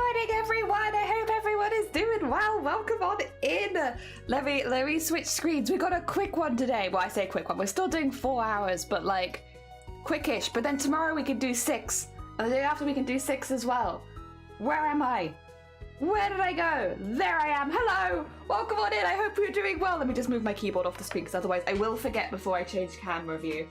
morning, everyone. I hope everyone is doing well. Welcome on in. Let me switch screens. We got a quick one today. Well, I say quick one. We're still doing 4 hours, but like quickish. But then tomorrow we can do 6. And the day after we can do 6 as well. Where am I? Where did I go? There I am. Hello. Welcome on in. I hope you're doing well. Let me just move my keyboard off the screen because otherwise I will forget before I change camera view.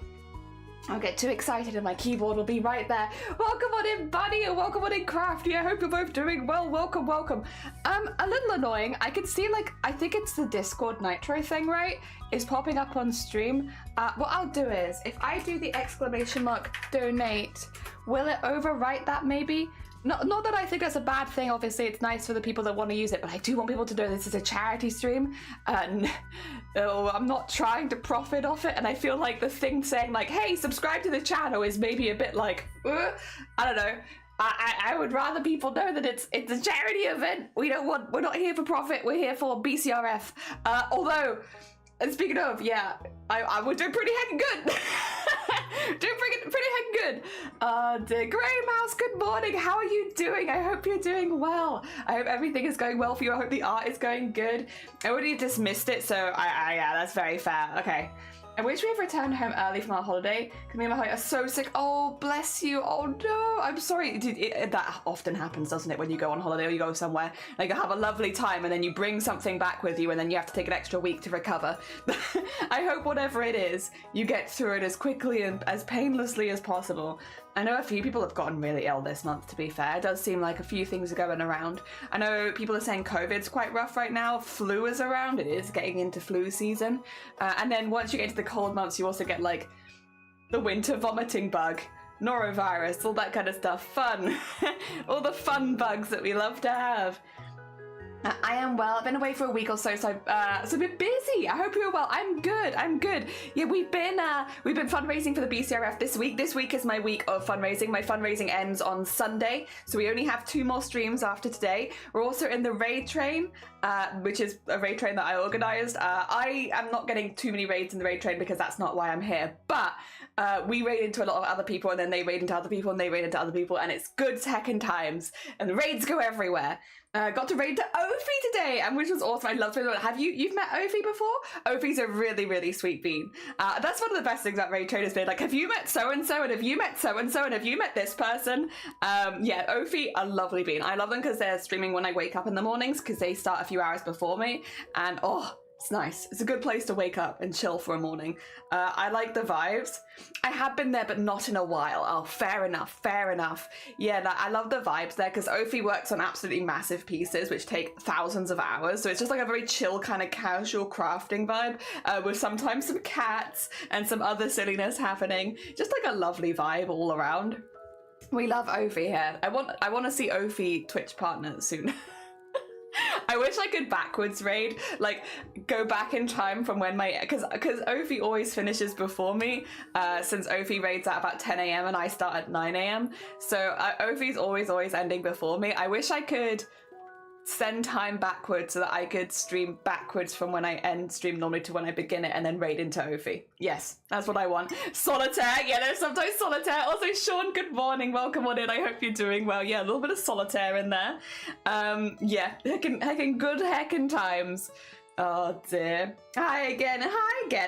I'll get too excited and my keyboard will be right there. Welcome on in, Buddy, and welcome on in, Crafty. I hope you're both doing well. Welcome, welcome. A little annoying. I can see, like, I think it's the Discord Nitro thing, right? Is popping up on stream. What I'll do is, if I do the exclamation mark donate, will it overwrite that maybe? Not that I think that's a bad thing. Obviously, it's nice for the people that want to use it, but I do want people to know this is a charity stream, and I'm not trying to profit off it. And I feel like the thing saying like, "Hey, subscribe to the channel" is maybe a bit like, I don't know. I would rather people know that it's a charity event. We're not here for profit. We're here for BCRF. Although, and speaking of, yeah, I would do pretty heckin' good. Doing pretty heckin' good. Dear Grey Mouse, good morning. How are you doing? I hope you're doing well. I hope everything is going well for you. I hope the art is going good. I already dismissed it, so yeah, that's very fair. Okay. I wish we had returned home early from our holiday because me and my holiday are so sick. Oh, bless you. Oh, no. I'm sorry. That often happens, doesn't it, when you go on holiday or you go somewhere. Like, you have a lovely time and then you bring something back with you and then you have to take an extra week to recover. I hope whatever it is, you get through it as quickly and as painlessly as possible. I know a few people have gotten really ill this month, to be fair. It does seem like a few things are going around. I know people are saying COVID's quite rough right now. Flu is around. It is getting into flu season. And then once you get into the cold months, you also get like the winter vomiting bug, norovirus, all that kind of stuff. Fun. All the fun bugs that we love to have. I am well. I've been away for a week or so, so a bit busy. I hope you're well. I'm good. I'm good. Yeah, we've been fundraising for the BCRF this week. This week is my week of fundraising. My fundraising ends on Sunday, so we only have 2 more streams after today. We're also in the raid train, which is a raid train that I organised. I am not getting too many raids in the raid train because that's not why I'm here. But we raid into a lot of other people, and then they raid into other people, and they raid into other people, and it's good heckin' times. And the raids go everywhere. Got to raid to Ophi today, and which was awesome. I loved it. You've met Ophi before? Ophi's a really, really sweet bean. That's one of the best things that raid train has been. Like, have you met so-and-so, and have you met so-and-so, and have you met this person? Yeah, Ophi, a lovely bean. I love them because they're streaming when I wake up in the mornings because they start a few hours before me, and oh, it's nice. It's a good place to wake up and chill for a morning. I like the vibes. I have been there, but not in a while. Oh, fair enough, fair enough. Yeah, I love the vibes there because Ophi works on absolutely massive pieces, which take thousands of hours. So it's just like a very chill kind of casual crafting vibe with sometimes some cats and some other silliness happening. Just like a lovely vibe all around. We love Ophi here. I want to see Ophi Twitch partners soon. I wish I could backwards raid, like go back in time from when because Ophi always finishes before me, since Ophi raids at about 10 AM and I start at 9 AM. So Ophi's always ending before me. I wish I could send time backwards so that I could stream backwards from when I end stream normally to when I begin it and then raid into Ophi. Yes, that's what I want. Solitaire, yeah, there's sometimes solitaire. Also, Sean, good morning, welcome on in. I hope you're doing well. Yeah, a little bit of solitaire in there. Yeah, heckin' good heckin' times. Oh dear. Hi again.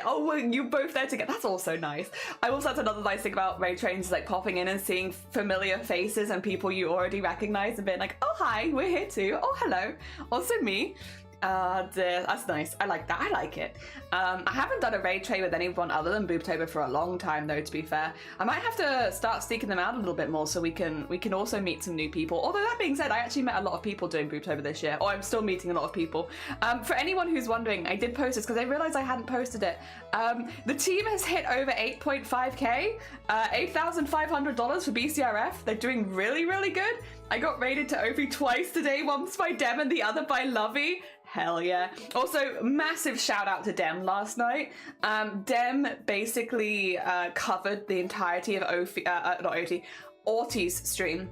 Oh, well, you both there together. That's also nice. I also, that's another nice thing about raid trains, like popping in and seeing familiar faces and people you already recognize and being like, oh hi, we're here too. Oh hello. Also me. Dear. That's nice. I like that. I like it. I haven't done a raid train with anyone other than BOOBTOBER for a long time though, to be fair. I might have to start sneaking them out a little bit more so we can also meet some new people. Although that being said, I actually met a lot of people doing BOOBTOBER this year, or I'm still meeting a lot of people. For anyone who's wondering, I did post this because I realized I hadn't posted it. The team has hit over 8.5k, $8,500 for BCRF. They're doing really, really good. I got raided to Ophi twice today, once by Dem and the other by Lovey. Hell yeah. Also, massive shout out to Dem last night. Dem basically covered the entirety of Arty's stream.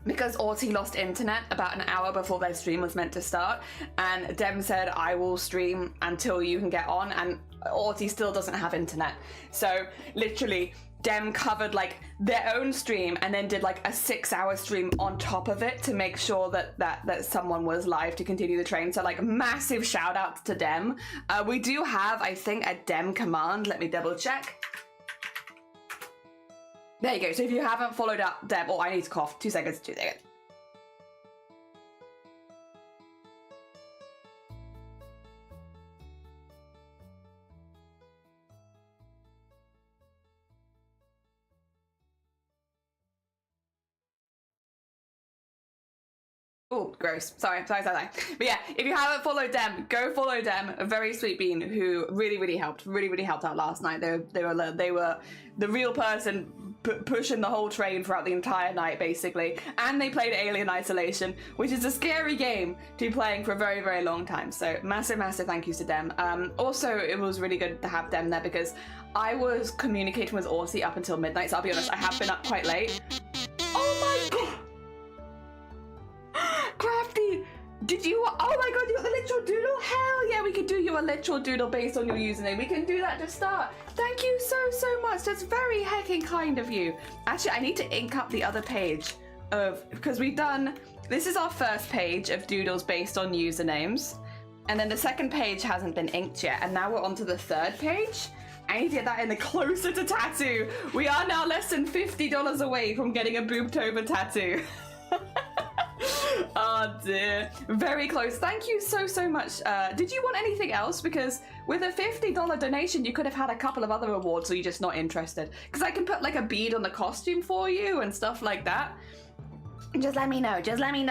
Because Arty lost internet about an hour before their stream was meant to start, and Dem said, I will stream until you can get on, and Arty still doesn't have internet. So literally Dem covered like their own stream and then did like a 6-hour stream on top of it to make sure that someone was live to continue the train. So like massive shout outs to Dem. We do have, I think, a Dem command. Let me double check. There you go. So if you haven't followed up Dem, oh, I need to cough. 2 seconds. Oh, gross. Sorry. But yeah, if you haven't followed Dem, go follow Dem. A very sweet bean who really helped out last night. They were the real person pushing the whole train throughout the entire night, basically. And they played Alien Isolation, which is a scary game to be playing for a very long time. So massive thank yous to Dem. Also, it was really good to have Dem there because I was communicating with Arty up until midnight. So I'll be honest, I have been up quite late. Oh my god! Crafty, did you? Oh my god, you got the literal doodle? Hell yeah, we could do you a literal doodle based on your username. We can do that to start. Thank you so much. That's very hecking kind of you. Actually, I need to ink up the other page because we've done. This is our first page of doodles based on usernames, and then the second page hasn't been inked yet, and now we're on to the third page. I need to get that in the closer to tattoo. We are now less than $50 away from getting a BOOBTOBER tattoo. Oh dear, very close. Thank you so much. Did you want anything else? Because with a $50 donation you could have had a couple of other awards, or you're just not interested, because I can put like a bead on the costume for you and stuff like that. Just let me know,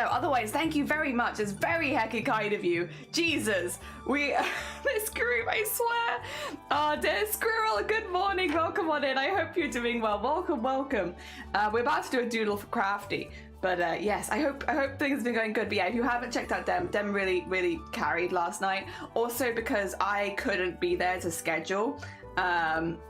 otherwise thank you very much. It's very heckin' kind of you. Jesus, this group, I swear. Oh dear Squirrel, good morning, welcome on in. I hope you're doing well. Welcome. We're about to do a doodle for Crafty. But yes, I hope things have been going good. But yeah, if you haven't checked out Dem really carried last night. Also because I couldn't be there to schedule,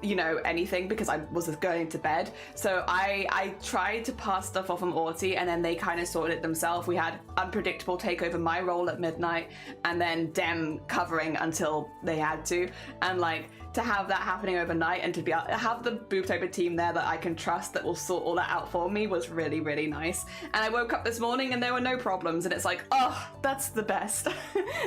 you know, anything because I was going to bed. So I tried to pass stuff off on Arty, and then they kind of sorted it themselves. We had Unpredictable take over my role at midnight, and then Dem covering until they had to. And like, to have that happening overnight and to be have the BOOBTOBER team there that I can trust that will sort all that out for me was really nice. And I woke up this morning and there were no problems, and it's like, oh, that's the best.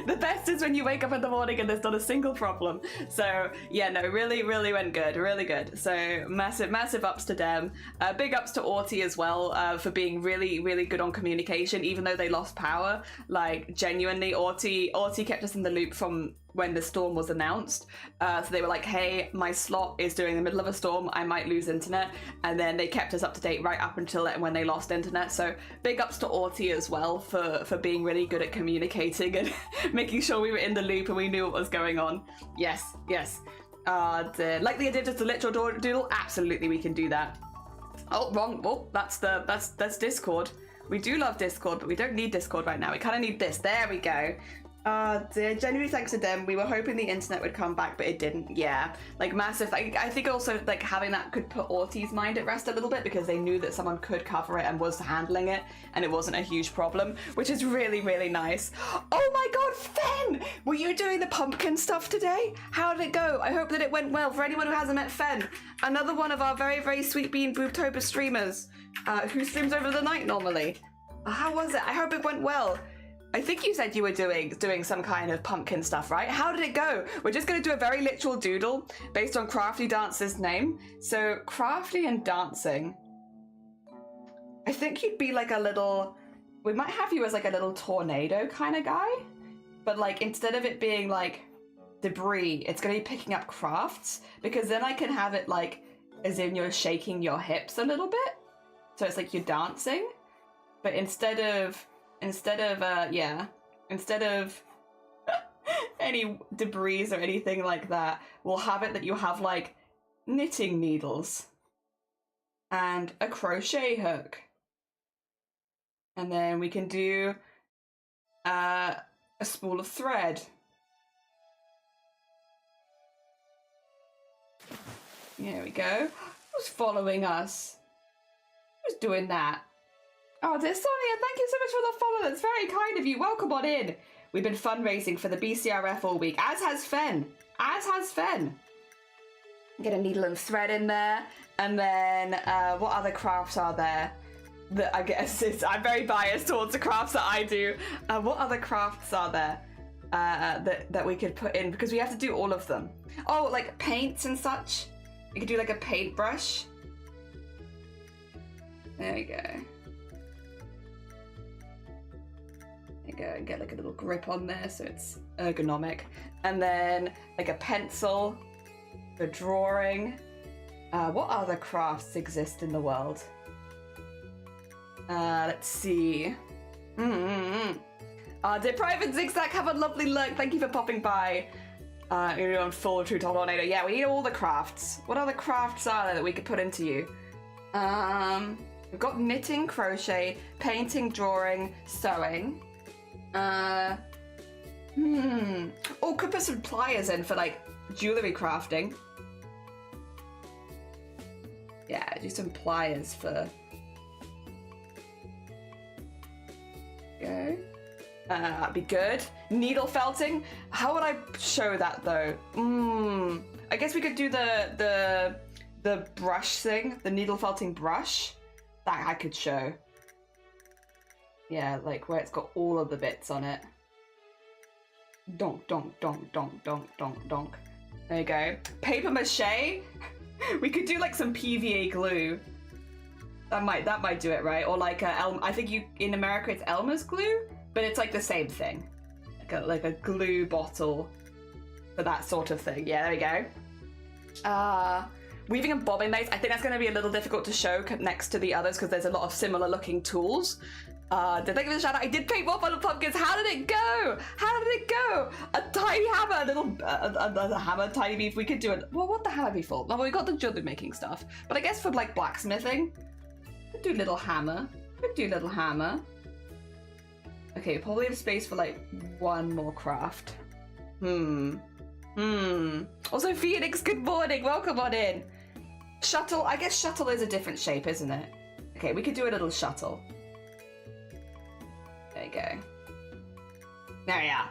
The best is when you wake up in the morning and there's not a single problem. So yeah, no, really went good, really good. So massive ups to Dem. Big ups to Arty as well, for being really good on communication, even though they lost power. Like genuinely, Arty kept us in the loop from when the storm was announced. So they were like, hey, my slot is during the middle of a storm, I might lose internet. And then they kept us up to date right up until when they lost internet. So big ups to Arty as well for being really good at communicating and making sure we were in the loop and we knew what was going on. Yes. Like the idea of the literal doodle, absolutely we can do that. Oh, wrong. Oh, that's Discord. We do love Discord, but we don't need Discord right now. We kind of need this. There we go. Dear, genuinely thanks to them. We were hoping the internet would come back, but it didn't. Yeah, like massive. I think also like having that could put Arty's mind at rest a little bit, because they knew that someone could cover it and was handling it, and it wasn't a huge problem, which is really nice. Oh my god, Fen! Were you doing the pumpkin stuff today? How did it go? I hope that it went well. For anyone who hasn't met Fen, another one of our very sweet bean BOOBTOBER streamers, who streams over the night normally. How was it? I hope it went well. I think you said you were doing some kind of pumpkin stuff, right? How did it go? We're just going to do a very literal doodle based on Crafty Dance's name. So Crafty and dancing. I think you'd be like a little... We might have you as like a little tornado kind of guy. But like instead of it being like debris, it's going to be picking up crafts. Because then I can have it like as in you're shaking your hips a little bit. So it's like you're dancing. But instead of any debris or anything like that, we'll have it that you have like knitting needles and a crochet hook, and then we can do a spool of thread. There we go. Who's following us? Who's doing that? Oh, dear Sonia, thank you so much for the follow. That's very kind of you. Welcome on in. We've been fundraising for the BCRF all week, as has Fen. Get a needle and thread in there. And then what other crafts are there? That I guess I'm very biased towards the crafts that I do. What other crafts are there that we could put in? Because we have to do all of them. Oh, like paints and such. We could do like a paintbrush. There we go. There you go, and get like a little grip on there so it's ergonomic. And then like a pencil for drawing. What other crafts exist in the world? Let's see. Did Private Zigzag have a lovely look? Thank you for popping by. You're on full True Tornado. Yeah, we need all the crafts. What other crafts are there that we could put into you? We've got knitting, crochet, painting, drawing, sewing. Oh, could put some pliers in for like jewelry crafting. Yeah, do some pliers for. Go. That'd be good. Needle felting. How would I show that though? I guess we could do the brush thing, the needle felting brush. That I could show. Yeah, like where it's got all of the bits on it. Donk, donk, donk, donk, donk, donk, donk. There you go. Paper mache. We could do like some PVA glue. That might do it, right? Or like I think in America it's Elmer's glue, but it's like the same thing. Like a glue bottle for that sort of thing. Yeah, there we go. Weaving and bobbing knives. I think that's going to be a little difficult to show next to the others because there's a lot of similar looking tools. Did I give it a shout out? I did paint more funnel pumpkins. How did it go? How did it go? A tiny hammer, a little a hammer, tiny beef. We could do it. Well, what the hammer be for? Well, we got the jewelry making stuff, but I guess for like blacksmithing, could do little hammer. Could do little hammer. Okay, probably have space for like one more craft. Also, Phoenix, good morning. Welcome on in. Shuttle. I guess shuttle is a different shape, isn't it? Okay, we could do a little shuttle. There you go. There you are.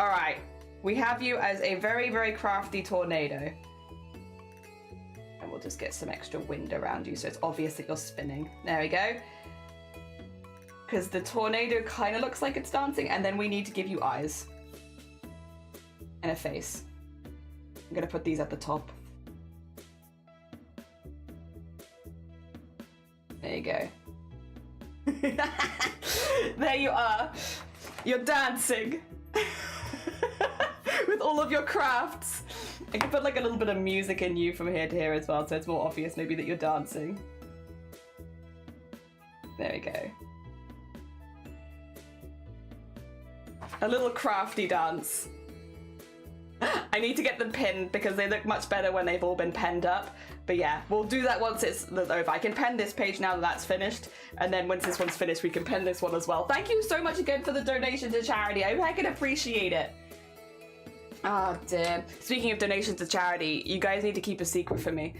All right. We have you as a very, very crafty tornado. And we'll just get some extra wind around you so it's obvious that you're spinning. There we go. Because the tornado kind of looks like it's dancing, and then we need to give you eyes. And a face. I'm going to put these at the top. There you go. There you are. You're dancing. With all of your crafts. I can put like a little bit of music in you from here to here as well, so it's more obvious maybe that you're dancing. There we go. A little crafty dance. I need to get them pinned because they look much better when they've all been penned up. But yeah, we'll do that once it's over. I can pen this page now that that's finished. And then once this one's finished, we can pen this one as well. Thank you so much again for the donation to charity. I hope I can appreciate it. Oh dear. Speaking of donations to charity, you guys need to keep a secret for me.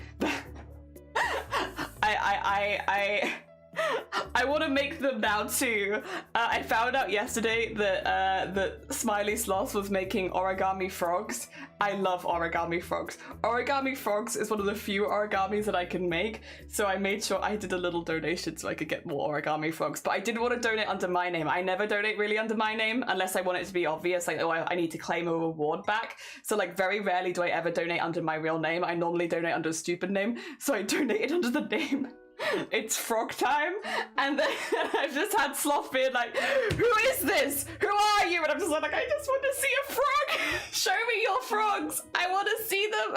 I want to make them now too. I found out yesterday that Smiley Sloth was making origami frogs. I love origami frogs. Origami frogs is one of the few origamis that I can make, so I made sure I did a little donation so I could get more origami frogs. But I didn't want to donate under my name. I never donate really under my name unless I want it to be obvious, like, oh, I need to claim a reward back. So like very rarely do I ever donate under my real name. I normally donate under a stupid name, so I donated under the name It's Frog Time, and then I've just had Sloth being like, who is this? Who are you? And I'm just like, I just want to see a frog. Show me your frogs. I want to see them.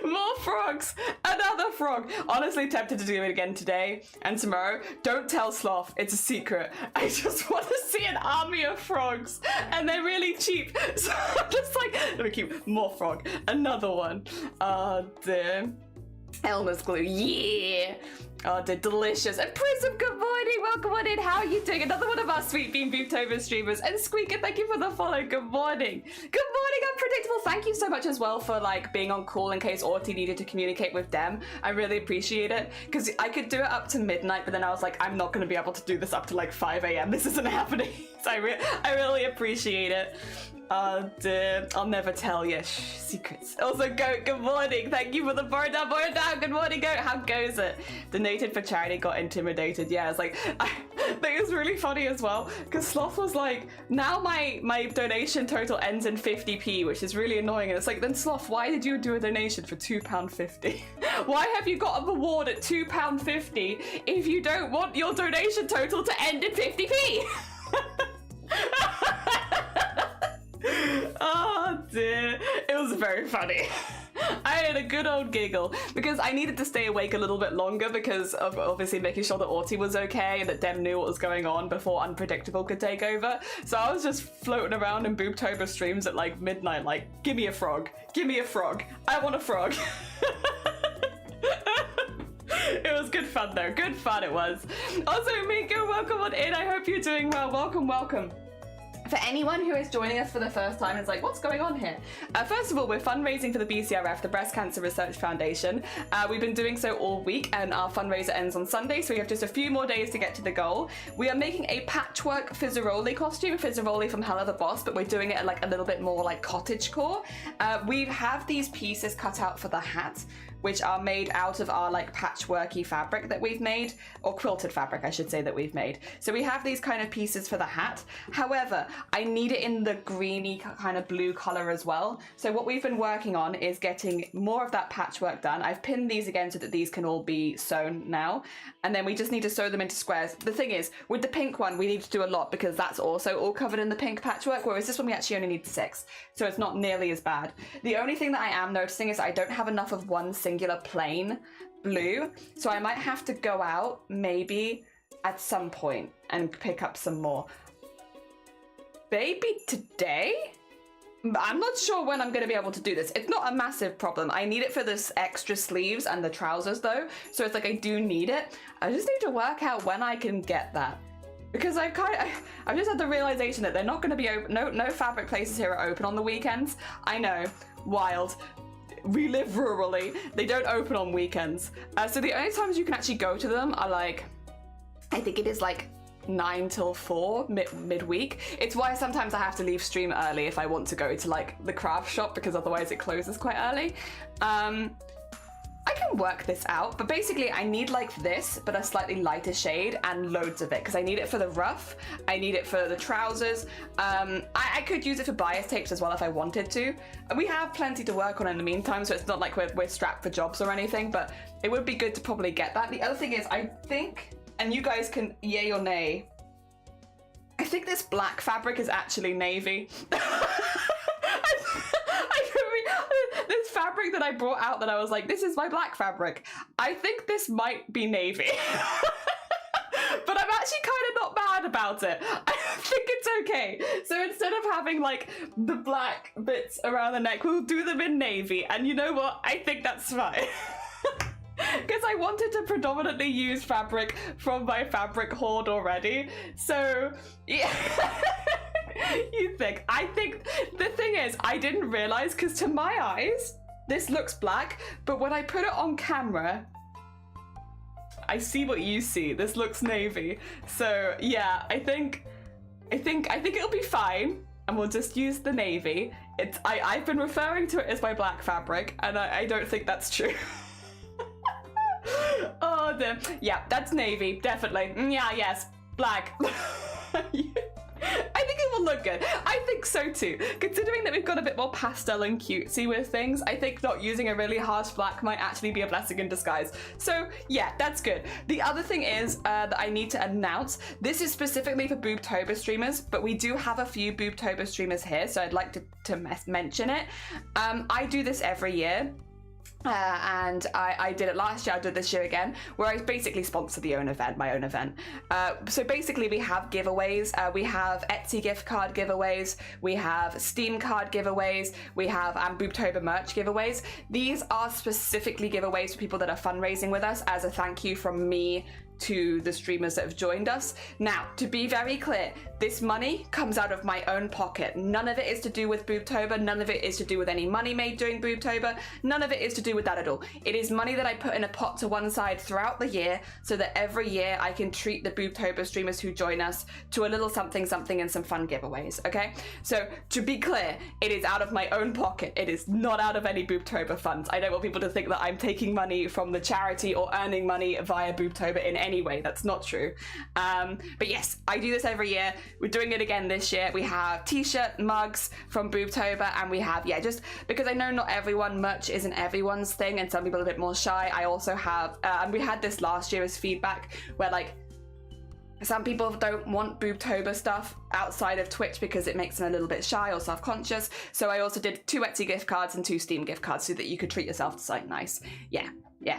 More frogs. Another frog. Honestly tempted to do it again today and tomorrow. Don't tell Sloth. It's a secret. I just want to see an army of frogs, and they're really cheap. So I'm just like, let me keep more frog. Another one. Oh dear. Elmer's glue, yeah! Oh, they're delicious. And Prism, good morning, welcome on in. How are you doing? Another one of our Sweet Bean BOOBTOBER streamers. And Squeaker, thank you for the follow. Good morning. Good morning, I'm Unpredictable, thank you so much as well for like being on call in case Arty needed to communicate with them. I really appreciate it, because I could do it up to midnight, but then I was like, I'm not going to be able to do this up to like 5 a.m. This isn't happening. So I really appreciate it. I'll never tell you. Shh, secrets. Also, Goat, good morning. Thank you for the bar down. Good morning, Goat. How goes it? Donated for charity, got intimidated. Yeah, it's like, I think it was really funny as well, because Sloth was like, now my donation total ends in 50p, which is really annoying. And it's like, then Sloth, why did you do a donation for £2.50? Why have you got a reward at £2.50 if you don't want your donation total to end in 50p? Oh dear, it was very funny. I had a good old giggle because I needed to stay awake a little bit longer because of obviously making sure that Arty was okay and that Dem knew what was going on before Unpredictable could take over. So I was just floating around in BOOBTOBER streams at like midnight like, give me a frog, give me a frog, I want a frog. It was good fun though, good fun it was. Also Miko, welcome on in, I hope you're doing well, welcome, welcome. For anyone who is joining us for the first time, it's like, what's going on here? First of all, we're fundraising for the BCRF, the Breast Cancer Research Foundation. We've been doing so all week and our fundraiser ends on Sunday, so we have just a few more days to get to the goal. We are making a patchwork Fizzaroli costume, Fizzaroli from Hell of a Boss, but we're doing it like a little bit more like cottagecore. We have these pieces cut out for the hat, which are made out of our like patchworky fabric that we've made, or quilted fabric I should say that we've made. So we have these kind of pieces for the hat. However, I need it in the greeny kind of blue color as well. So what we've been working on is getting more of that patchwork done. I've pinned these again so that these can all be sewn now. And then we just need to sew them into squares. The thing is, with the pink one, we need to do a lot because that's also all covered in the pink patchwork, whereas this one we actually only need 6. So it's not nearly as bad. The only thing that I am noticing is I don't have enough of one singular plain blue. So I might have to go out maybe at some point and pick up some more. Maybe today? I'm not sure when I'm going to be able to do this. It's not a massive problem. I need it for this extra sleeves and the trousers though. So it's like I do need it. I just need to work out when I can get that. Because I've just had the realization that they're not going to be open. No fabric places here are open on the weekends. I know, wild. We live rurally. They don't open on weekends. So the only times you can actually go to them are like, I think it is like 9 till 4 midweek. It's why sometimes I have to leave stream early if I want to go to like the craft shop, because otherwise it closes quite early. I can work this out, but basically I need like this, but a slightly lighter shade and loads of it, because I need it for the ruff, I need it for the trousers. I could use it for bias tapes as well if I wanted to. We have plenty to work on in the meantime, so it's not like we're strapped for jobs or anything, but it would be good to probably get that. The other thing is, I think, and you guys can yay or nay, I think this black fabric is actually navy. This fabric that I brought out that I was like, this is my black fabric. I think this might be navy. But I'm actually kind of not mad about it. I think it's okay. So instead of having like the black bits around the neck, we'll do them in navy. And you know what? I think that's fine. Because I wanted to predominantly use fabric from my fabric hoard already. So, yeah. I think the thing is, I didn't realize, because to my eyes, this looks black, but when I put it on camera, I see what you see. This looks navy. So yeah, I think it'll be fine, and we'll just use the navy. I've been referring to it as my black fabric, and I don't think that's true. Oh, yeah, that's navy, definitely. Yeah, yes, black. I think it will look good. I think so too. Considering that we've got a bit more pastel and cutesy with things, I think not using a really harsh black might actually be a blessing in disguise. So yeah, that's good. The other thing is that I need to announce, this is specifically for BOOBTOBER streamers, but we do have a few BOOBTOBER streamers here, so I'd like to mention it. I do this every year. And I did it last year, I did this year again, where I basically sponsor my own event. So basically we have giveaways, we have Etsy gift card giveaways, we have Steam card giveaways, we have BOOBTOBER merch giveaways. These are specifically giveaways for people that are fundraising with us as a thank you from me to the streamers that have joined us. Now, to be very clear, this money comes out of my own pocket. None of it is to do with BOOBTOBER, none of it is to do with any money made during BOOBTOBER, none of it is to do with that at all. It is money that I put in a pot to one side throughout the year so that every year I can treat the BOOBTOBER streamers who join us to a little something something and some fun giveaways, okay? So, to be clear, it is out of my own pocket. It is not out of any BOOBTOBER funds. I don't want people to think that I'm taking money from the charity or earning money via BOOBTOBER in any way. That's not true. But yes, I do this every year. We're doing it again this year. We have t-shirt, mugs from BOOBTOBER, and we have, yeah, just because I know not everyone, merch isn't everyone's thing, and some people are a bit more shy. I also have, and we had this last year as feedback, where like, some people don't want BOOBTOBER stuff outside of Twitch because it makes them a little bit shy or self-conscious. So I also did 2 Etsy gift cards and 2 Steam gift cards so that you could treat yourself to something nice. Yeah,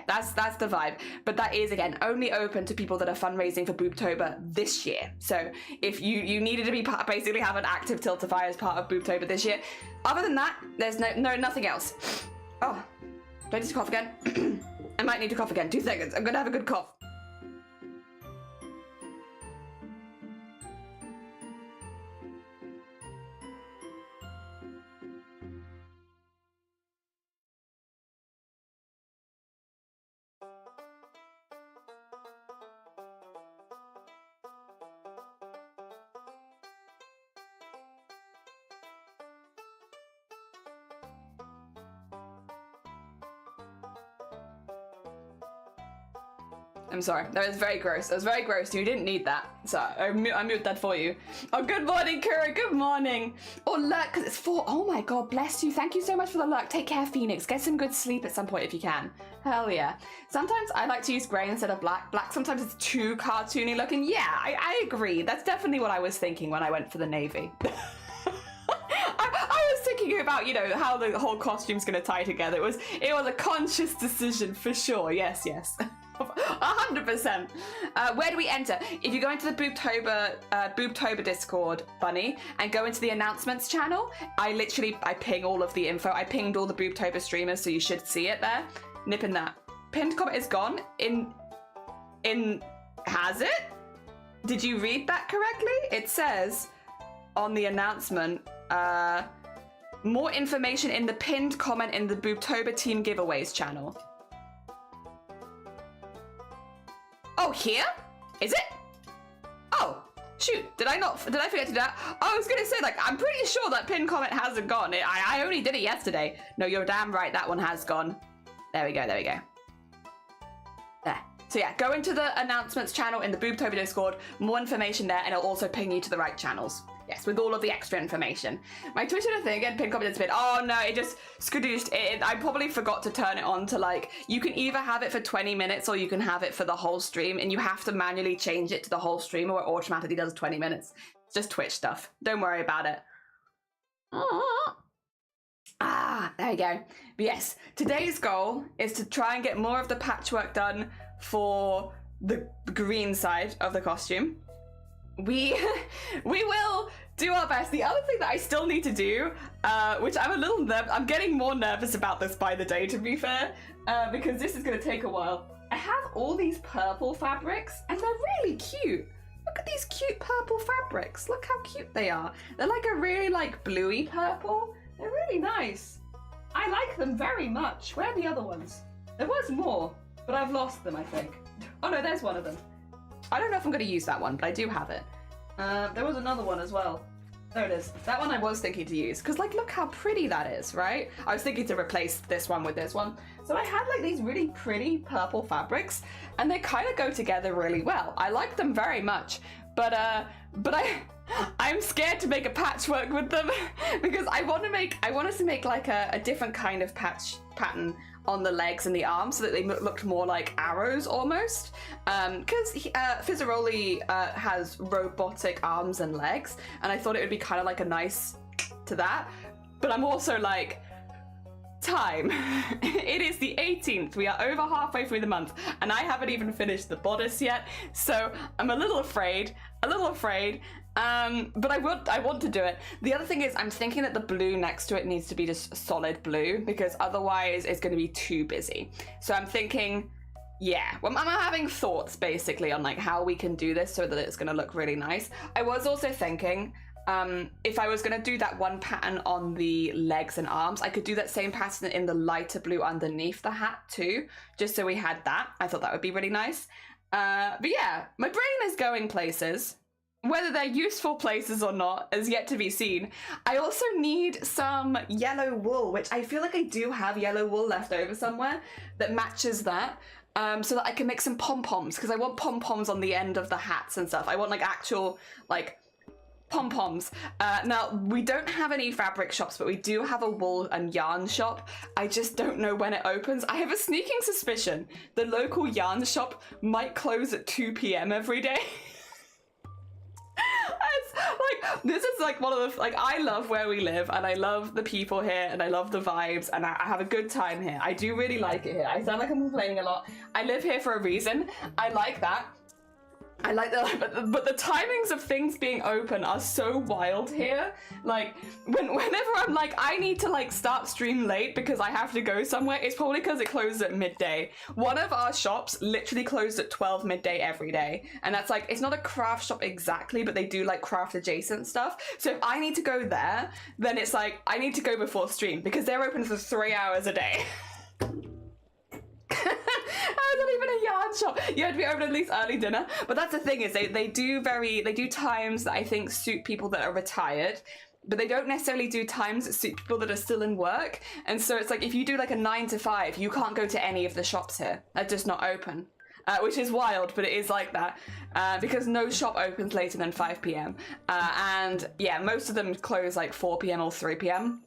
that's the vibe. But that is, again, only open to people that are fundraising for BOOBTOBER this year. So if you needed to be basically have an active Tiltify as part of BOOBTOBER this year. Other than that, there's nothing else. Oh, do I need to cough again? I might need to cough again. 2 seconds. I'm gonna have a good cough. I'm sorry, that was very gross. That was very gross. You didn't need that. So I mute that for you. Oh, good morning, Kura. Good morning. Oh, lurk, because it's 4. Oh my God, bless you. Thank you so much for the lurk. Take care, Phoenix. Get some good sleep at some point if you can. Hell yeah. Sometimes I like to use grey instead of black. Black sometimes it's too cartoony looking. Yeah, I agree. That's definitely what I was thinking when I went for the navy. I was thinking about, you know, how the whole costume's going to tie together. It was a conscious decision for sure. Yes. 100%. Where do we enter? If you go into the BOOBTOBER Discord, Bunny, and go into the announcements channel, I ping all of the info. I pinged all the BOOBTOBER streamers, so you should see it there. Nipping that. Pinned comment is gone. Has it? Did you read that correctly? It says on the announcement, more information in the pinned comment in the BOOBTOBER team giveaways channel. Oh, here? Is it? Oh, shoot. Did I forget to do that? I was gonna say, like, I'm pretty sure that pinned comment hasn't gone. I only did it yesterday. No, you're damn right, that one has gone. There we go. There. So yeah, go into the announcements channel in the BOOBTOBER Discord, more information there, and it'll also ping you to the right channels. Yes, with all of the extra information. My Twitter thing again, pinned comment has been, oh no, it just skadooshed. I probably forgot to turn it on to, like, you can either have it for 20 minutes or you can have it for the whole stream, and you have to manually change it to the whole stream or it automatically does 20 minutes. It's just Twitch stuff. Don't worry about it. There you go. But yes, today's goal is to try and get more of the patchwork done for the green side of the costume. We will do our best. The other thing that I still need to do, which I'm getting more nervous about this by the day, to be fair, because this is going to take a while. I have all these purple fabrics, and they're really cute. Look at these cute purple fabrics. Look how cute they are. They're like a really, like, bluey purple. They're really nice. I like them very much. Where are the other ones? There was more, but I've lost them, I think. Oh no, there's one of them. I don't know if I'm going to use that one, but I do have it. There was another one as well. There it is. That one I was thinking to use, because, like, look how pretty that is, right? I was thinking to replace this one with this one. So I had, like, these really pretty purple fabrics, and they kind of go together really well. I like them very much, but I'm scared to make a patchwork with them because I want us to make like a different kind of pattern on the legs and the arms so that they looked more like arrows almost. Because Fizzaroli has robotic arms and legs, and I thought it would be kind of like a nice to that. But I'm also like, time. It is the 18th. We are over halfway through the month, and I haven't even finished the bodice yet. So I'm a little afraid. But I want to do it. The other thing is I'm thinking that the blue next to it needs to be just solid blue, because otherwise it's going to be too busy. So I'm thinking, yeah, well, I'm having thoughts basically on like how we can do this so that it's gonna look really nice. I was also thinking, if I was gonna do that one pattern on the legs and arms, I could do that same pattern in the lighter blue underneath the hat too, just so we had that. I thought that would be really nice. But yeah, my brain is going places. Whether they're useful places or not is yet to be seen. I also need some yellow wool, which I feel like I do have yellow wool left over somewhere that matches that. So that I can make some pom-poms, because I want pom-poms on the end of the hats and stuff. I want like actual like pom-poms. Now, we don't have any fabric shops, but we do have a wool and yarn shop. I just don't know when it opens. I have a sneaking suspicion the local yarn shop might close at 2 p.m. every day. It's like, this is like one of the, like, I love where we live and I love the people here and I love the vibes and I have a good time here. I do really like it here. I sound like I'm complaining a lot. I live here for a reason. I like that. I like that, but the timings of things being open are so wild here. Like, whenever I'm like, I need to like start stream late because I have to go somewhere, it's probably because it closes at midday. One of our shops literally closed at 12 midday every day. And that's like, it's not a craft shop exactly, but they do like craft adjacent stuff. So if I need to go there, then it's like, I need to go before stream because they're open for 3 hours a day. It's not even a yarn shop. You have to be open at least early dinner. But that's the thing is they do times that I think suit people that are retired, but they don't necessarily do times that suit people that are still in work. And so it's like if you do like a 9 to 5, you can't go to any of the shops here. They're just not open. Which is wild, but it is like that because no shop opens later than 5 p.m. And yeah, most of them close like 4 p.m. or 3 p.m.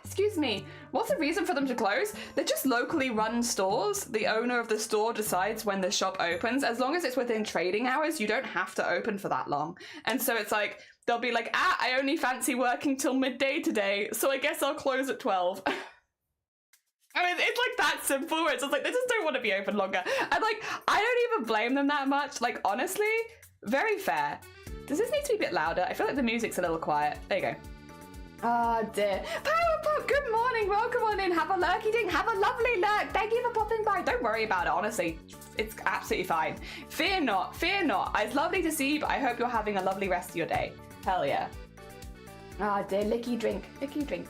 Excuse me, what's the reason for them to close? They're just locally run stores. The owner of the store decides when the shop opens. As long as it's within trading hours, you don't have to open for that long. And so it's like, they'll be like, I only fancy working till midday today, so I guess I'll close at 12. I mean, it's like that simple where it's just like, they just don't want to be open longer. And like, I don't even blame them that much. Like, honestly, very fair. Does this need to be a bit louder? I feel like the music's a little quiet. There you go. Oh dear. Powerpop, good morning. Welcome on in. Have a lurky ding. Have a lovely lurk. Thank you for popping by. Don't worry about it, honestly. It's absolutely fine. Fear not. Fear not. It's lovely to see you, but I hope you're having a lovely rest of your day. Hell yeah. Oh dear. Licky drink. Licky drink.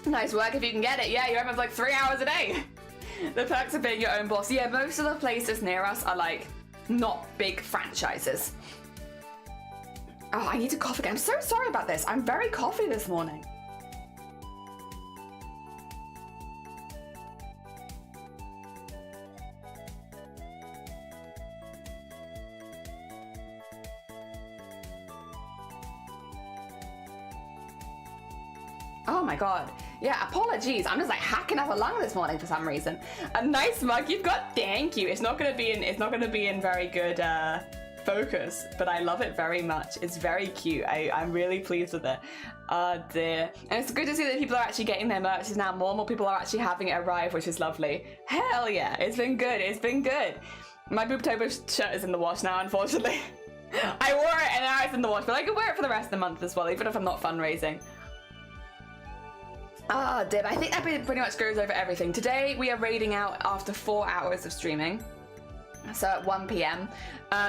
Nice work if you can get it. Yeah, you're open for like 3 hours a day. The perks of being your own boss. Yeah, most of the places near us are like not big franchises. Oh, I need to cough again. I'm so sorry about this. I'm very coughy this morning. Oh my god. Yeah, apologies. I'm just like hacking up a lung this morning for some reason. A nice mug you've got. Thank you. It's not gonna be in very good focus, but I love it very much. It's very cute. I'm really pleased with it. Oh dear. And it's good to see that people are actually getting their merch now. More and more people are actually having it arrive, which is lovely. Hell yeah. It's been good. It's been good. My BOOBTOBER shirt is in the wash now, unfortunately. I wore it and now it's in the wash, but I can wear it for the rest of the month as well, even if I'm not fundraising. Ah, dear. I think that pretty much goes over everything. Today we are raiding out after 4 hours of streaming. So at 1 p.m.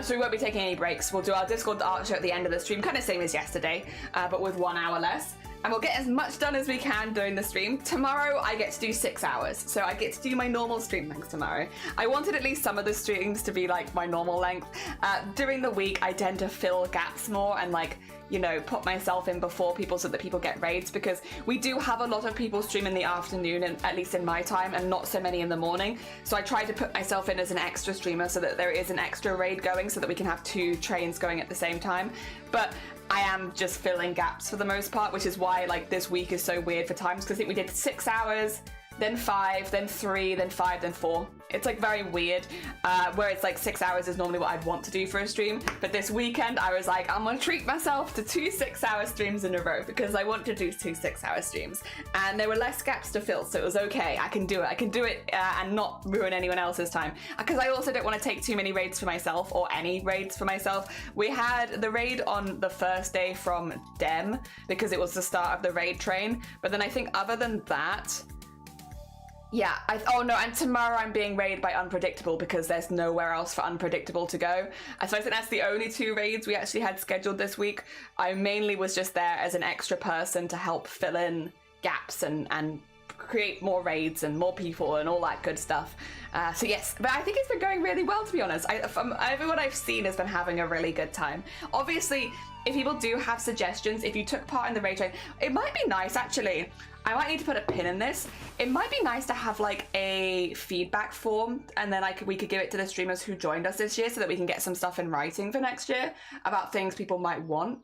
So we won't be taking any breaks. We'll do our Discord art show at the end of the stream, kind of same as yesterday, but with 1 hour less. And we'll get as much done as we can during the stream. Tomorrow I get to do 6 hours, so I get to do my normal stream length tomorrow. I wanted at least some of the streams to be like my normal length. During the week I tend to fill gaps more and like, you know, put myself in before people so that people get raids, because we do have a lot of people stream in the afternoon, and at least in my time, and not so many in the morning. So I try to put myself in as an extra streamer so that there is an extra raid going so that we can have 2 trains going at the same time. But I am just filling gaps for the most part, which is why like this week is so weird for times, because I think we did 6 hours, then 5, then 3, then 5, then 4. It's like very weird, where it's like 6 hours is normally what I'd want to do for a stream. But this weekend I was like, I'm gonna treat myself to 2 6-hour streams in a row because I want to do 2 6-hour streams. And there were less gaps to fill, so it was okay. I can do it. I can do it and not ruin anyone else's time. Because I also don't want to take too many raids for myself, or any raids for myself. We had the raid on the first day from Dem because it was the start of the raid train. But then I think other than that, Yeah, oh no, and tomorrow I'm being raided by Unpredictable because there's nowhere else for Unpredictable to go. So I think that's the only 2 raids we actually had scheduled this week. I mainly was just there as an extra person to help fill in gaps and create more raids and more people and all that good stuff. So yes, but I think it's been going really well, to be honest. From everyone I've seen has been having a really good time. Obviously, if people do have suggestions, if you took part in the raid train, it might be nice actually. I might need to put a pin in this. It might be nice to have like a feedback form, and then we could give it to the streamers who joined us this year so that we can get some stuff in writing for next year about things people might want.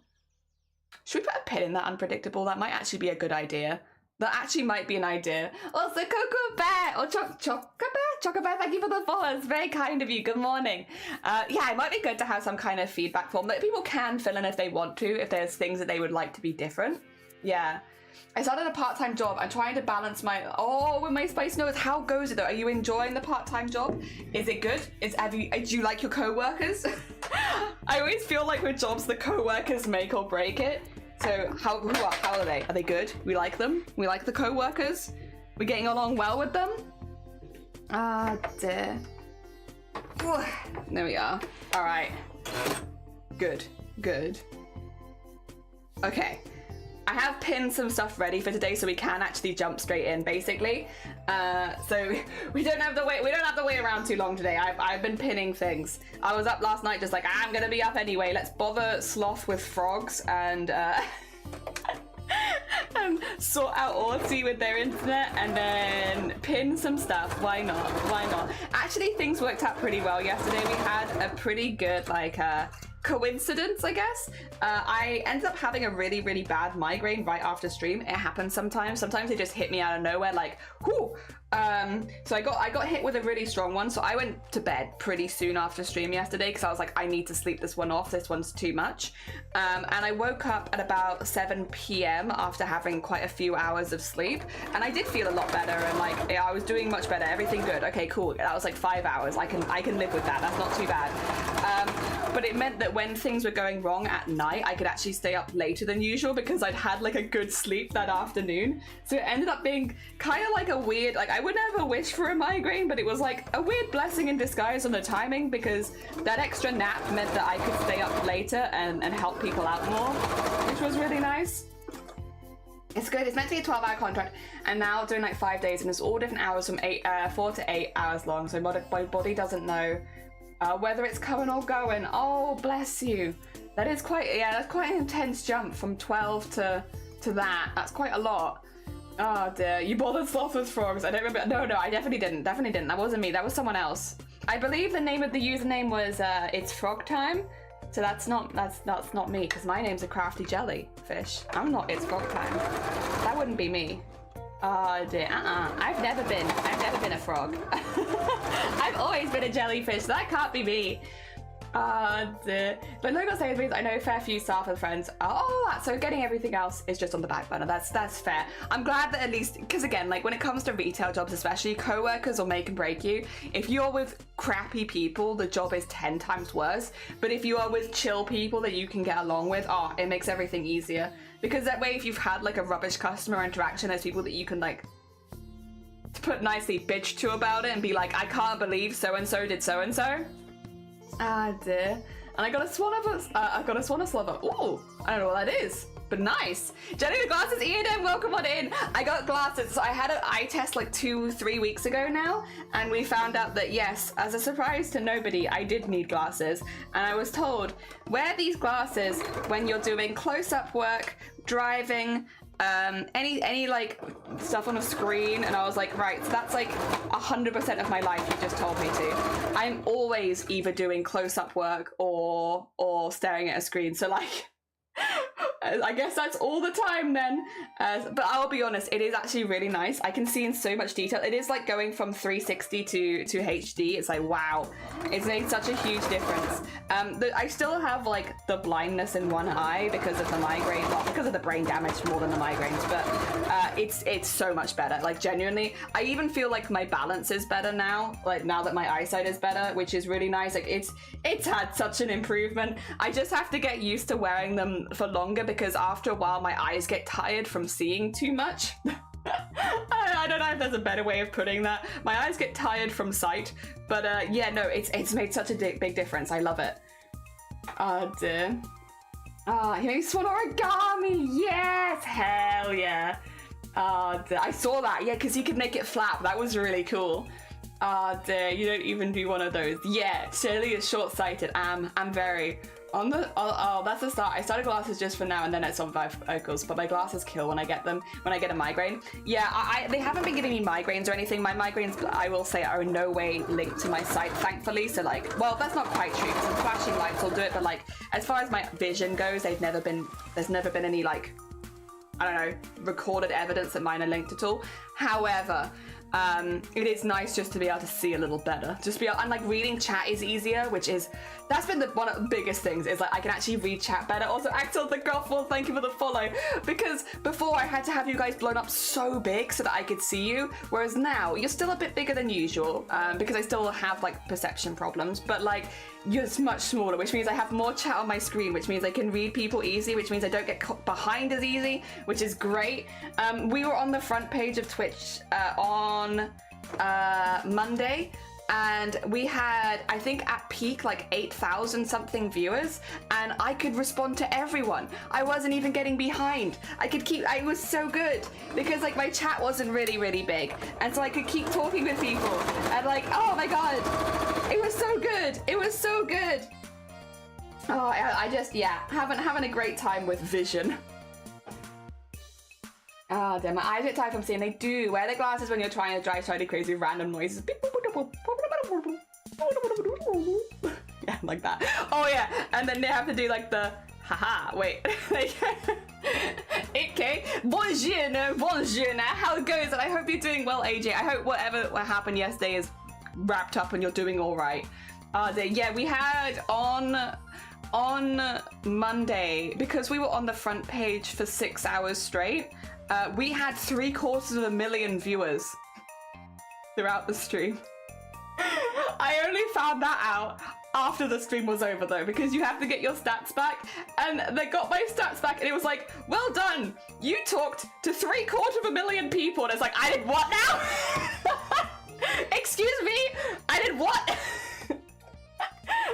Should we put a pin in that Unpredictable? That might actually be a good idea. That actually might be an idea. Also, Coco Bear or Choco Bear, thank you for the follows. Very kind of you. Good morning. Yeah, it might be good to have some kind of feedback form that people can fill in if they want to, if there's things that they would like to be different. Yeah. I started a part-time job. I'm trying to balance my... Oh, with my spice notes, how goes it though? Are you enjoying the part-time job? Is it good? Do you like your co-workers? I always feel like with jobs, the co-workers make or break it. So how are they? Are they good? We like them? We like the co-workers? We're getting along well with them? Ah, dear. There we are. All right. Good. Good. Okay. I have pinned some stuff ready for today so we can actually jump straight in, basically. So we don't have to wait around too long today. I've been pinning things. I was up last night just like, I'm gonna be up anyway. Let's bother Sloth with frogs and and sort out Arty with their internet and then pin some stuff. Why not? Why not? Actually, things worked out pretty well yesterday. We had a pretty good like coincidence, I guess. I ended up having a really, really bad migraine right after stream. It happens sometimes. Sometimes they just hit me out of nowhere, like, whoo. So I got hit with a really strong one. So I went to bed pretty soon after stream yesterday because I was like, I need to sleep this one off. This one's too much. And I woke up at about 7 p.m. after having quite a few hours of sleep, and I did feel a lot better. And like, yeah, I was doing much better. Everything good. Okay, cool. That was like 5 hours. I can live with that. That's not too bad. But it meant that when things were going wrong at night, I could actually stay up later than usual because I'd had like a good sleep that afternoon. So it ended up being kind of like a weird, like I would never wish for a migraine, but it was like a weird blessing in disguise on the timing because that extra nap meant that I could stay up later and help people out more, which was really nice. It's good. It's meant to be a 12-hour contract, and now doing like 5 days, and it's all different hours from 4 to 8 hours long. So my body doesn't know whether it's coming or going. Oh, bless you. That is quite, yeah, that's quite an intense jump from 12 to that. That's quite a lot. Oh dear, you bothered Sloth with frogs. I don't remember. No, I definitely didn't. Definitely didn't. That wasn't me. That was someone else. I believe the name of the username was It's Frog Time. So that's not me because my name's a crafty jellyfish. I'm not It's Frog Time. That wouldn't be me. Oh dear, I've never been a frog. I've always been a jellyfish. That can't be me. Dear. But Logo says I know a fair few staff and friends. Oh, so getting everything else is just on the back burner. That's fair. I'm glad that at least, because again, like when it comes to retail jobs especially, co-workers will make and break you. If you're with crappy people, the job is 10 times worse. But if you are with chill people that you can get along with, it makes everything easier. Because that way, if you've had like a rubbish customer interaction, there's people that you can like, to put nicely, bitch to about it and be like, I can't believe so-and-so did so-and-so. Ah, dear. And I got a swan of a slobber. Ooh, I don't know what that is, but nice. Jenny with glasses, Ian, welcome on in. I got glasses. So I had an eye test like 2-3 weeks ago now, and we found out that yes, as a surprise to nobody, I did need glasses. And I was told, wear these glasses when you're doing close-up work, driving, any like stuff on a screen. And I was like, right, so that's like 100% of my life you just told me to. I'm always either doing close-up work or staring at a screen, so like I guess that's all the time then. But I'll be honest, it is actually really nice. I can see in so much detail. It is like going from 360 to HD. It's like, wow, it's made such a huge difference. I still have like the blindness in one eye because of the migraine, well, because of the brain damage more than the migraines, but it's so much better. Like genuinely, I even feel like my balance is better now, like now that my eyesight is better, which is really nice. Like it's had such an improvement. I just have to get used to wearing them for longer because after a while my eyes get tired from seeing too much. I I don't know if there's a better way of putting that. My eyes get tired from sight, but yeah, no, it's made such a big difference. I love it. Oh dear. He makes one origami. Yes, hell yeah. I saw that. Yeah, because he could make it flap. That was really cool. Dear, you don't even do one of those. Yeah, Shirley is short-sighted. I'm very on the. Oh, that's the start. I started glasses just for now, and then at some vocals. But my glasses kill when I get them. When I get a migraine. Yeah, they haven't been giving me migraines or anything. My migraines, I will say, are in no way linked to my sight, thankfully. So like, well, that's not quite true. Because some flashing lights will do it. But like, as far as my vision goes, there's never been any like, I don't know, recorded evidence that mine are linked at all. However, it is nice just to be able to see a little better. Just be able, and like reading chat is easier, that's been one of the biggest things, is like I can actually read chat better. Also, Axel the Gothwell, thank you for the follow. Because before I had to have you guys blown up so big so that I could see you, whereas now you're still a bit bigger than usual, because I still have like perception problems, but like you're much smaller, which means I have more chat on my screen, which means I can read people easy, which means I don't get caught behind as easy, which is great. We were on the front page of Twitch on Monday, and we had, I think at peak, like 8,000 something viewers, and I could respond to everyone. I wasn't even getting behind. I was so good because like my chat wasn't really big, and so I could keep talking with people, and like, oh my god, it was so good. It was so good. Oh, I just, yeah, having a great time with vision. Oh, damn, my eyes get tired from seeing. They do. Wear the glasses when you're trying to drive slightly crazy with random noises. Yeah, like that. Oh, yeah. And then they have to do like the, haha, wait. Okay. Bonjour, how it goes? And I hope you're doing well, AJ. I hope what happened yesterday is wrapped up and you're doing all right. Yeah, we had on Monday, because we were on the front page for 6 hours straight, we had 750,000 viewers throughout the stream. I only found that out after the stream was over though, because you have to get your stats back, and they got my stats back and it was like, well done, you talked to 750,000 people, and it's like, I did what now? Excuse me, I did what?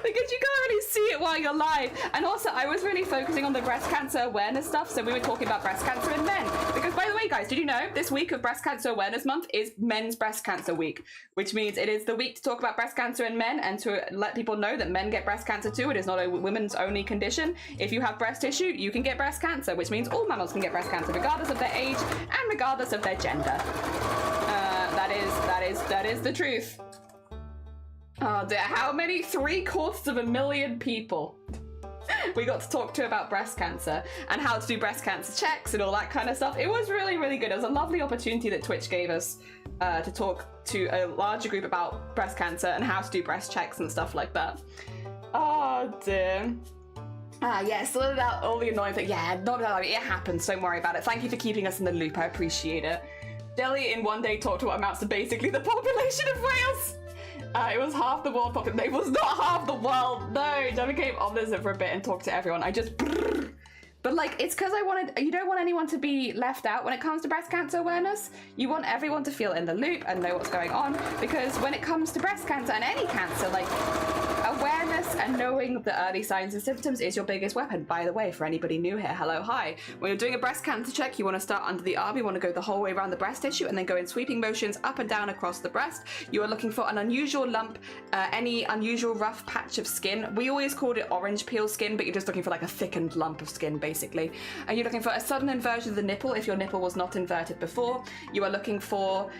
Because you can't really see it while you're live. And also, I was really focusing on the breast cancer awareness stuff, so we were talking about breast cancer in men. Because, by the way, guys, did you know this week of Breast Cancer Awareness Month is Men's Breast Cancer Week, which means it is the week to talk about breast cancer in men and to let people know that men get breast cancer too. It is not a women's only condition. If you have breast tissue, you can get breast cancer, which means all mammals can get breast cancer, regardless of their age and regardless of their gender. That is the truth. Oh dear, how many? 750,000 people we got to talk to about breast cancer and how to do breast cancer checks and all that kind of stuff. It was really good. It was a lovely opportunity that Twitch gave us to talk to a larger group about breast cancer and how to do breast checks and stuff like that. Oh dear. Yeah, so about all the annoying things. Yeah, not that it happens, don't worry about it. Thank you for keeping us in the loop, I appreciate it. Delhi in one day talked to what amounts to basically the population of Wales. It was half the world population. It was not half the world. No, John became omniscient for a bit and talked to everyone. But like, it's because you don't want anyone to be left out when it comes to breast cancer awareness. You want everyone to feel in the loop and know what's going on, because when it comes to breast cancer and any cancer, like, awareness and knowing the early signs and symptoms is your biggest weapon. By the way, for anybody new here, hello, hi. When you're doing a breast cancer check, you want to start under the arm. You want to go the whole way around the breast tissue and then go in sweeping motions up and down across the breast. You are looking for an unusual lump, any unusual rough patch of skin. We always called it orange peel skin, but you're just looking for like a thickened lump of skin, basically. And you're looking for a sudden inversion of the nipple if your nipple was not inverted before. You are looking for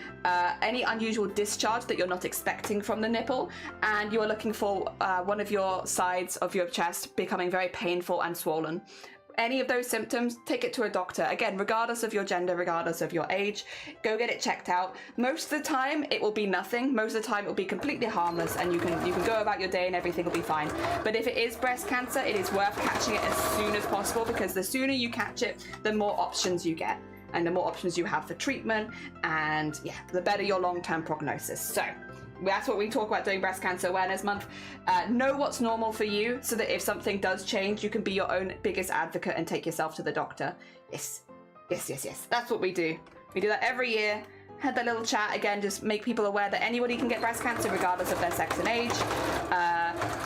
any unusual discharge that you're not expecting from the nipple. And you are looking for one of your sides of your chest becoming very painful and swollen. Any of those symptoms, take it to a doctor. Again, regardless of your gender, regardless of your age, go get it checked out. Most of the time, it will be nothing. Most of the time, it will be completely harmless, and you can go about your day and everything will be fine. But if it is breast cancer, it is worth catching it as soon as possible, because the sooner you catch it, the more options you get, and the more options you have for treatment, and yeah, the better your long-term prognosis. So that's what we talk about doing Breast Cancer Awareness Month. Know what's normal for you, so that if something does change, you can be your own biggest advocate and take yourself to the doctor. Yes. That's what we do. We do that every year. had that little chat again, just make people aware that anybody can get breast cancer regardless of their sex and age,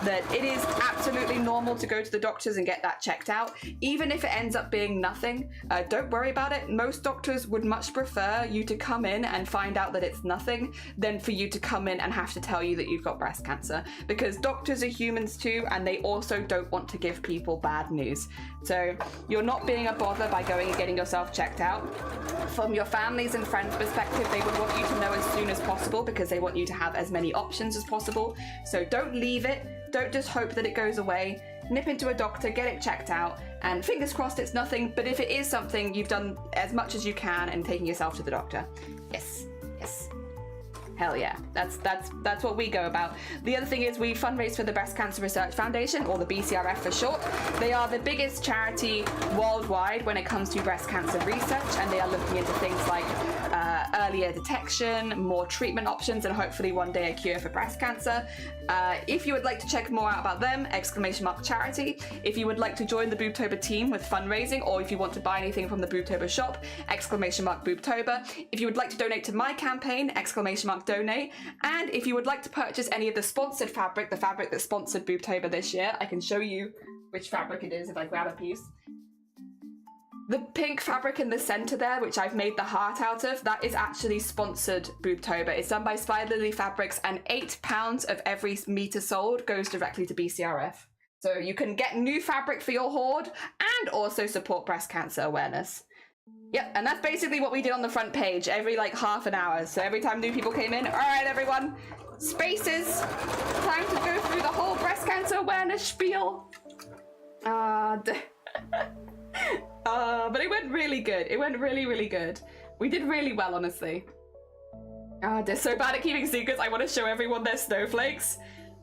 that it is absolutely normal to go to the doctors and get that checked out, even if it ends up being nothing. Don't worry about it. Most doctors would much prefer you to come in and find out that it's nothing than for you to come in and have to tell you that you've got breast cancer, because doctors are humans too, and they also don't want to give people bad news. So you're not being a bother by going and getting yourself checked out. From your family's and friends' perspective, they would want you to know as soon as possible because they want you to have as many options as possible. So don't leave it. Don't just hope that it goes away. Nip into a doctor, get it checked out, and fingers crossed it's nothing. But if it is something, you've done as much as you can in taking yourself to the doctor. Yes, yes. Hell yeah, that's what we go about. The other thing is we fundraise for the Breast Cancer Research Foundation, or the BCRF for short. They are the biggest charity worldwide when it comes to breast cancer research, and they are looking into things like earlier detection, more treatment options, and hopefully one day a cure for breast cancer. If you would like to check more out about them, !charity. If you would like to join the BOOBTOBER team with fundraising, or if you want to buy anything from the BOOBTOBER shop, !BOOBTOBER. If you would like to donate to my campaign, !donate. And if you would like to purchase any of the sponsored fabric, the fabric that sponsored BOOBTOBER this year, I can show you which fabric it is if I grab a piece. The pink fabric in the center there, which I've made the heart out of, that is actually sponsored BOOBTOBER. It's done by Spider Lily Fabrics, and £8 of every meter sold goes directly to BCRF. So you can get new fabric for your hoard and also support breast cancer awareness. Yep, and that's basically what we did on the front page every like half an hour. So every time new people came in, all right, everyone, spaces, time to go through the whole breast cancer awareness spiel. But it went really good. It went really, really good. We did really well, honestly. They're so bad at keeping secrets. I want to show everyone their snowflakes.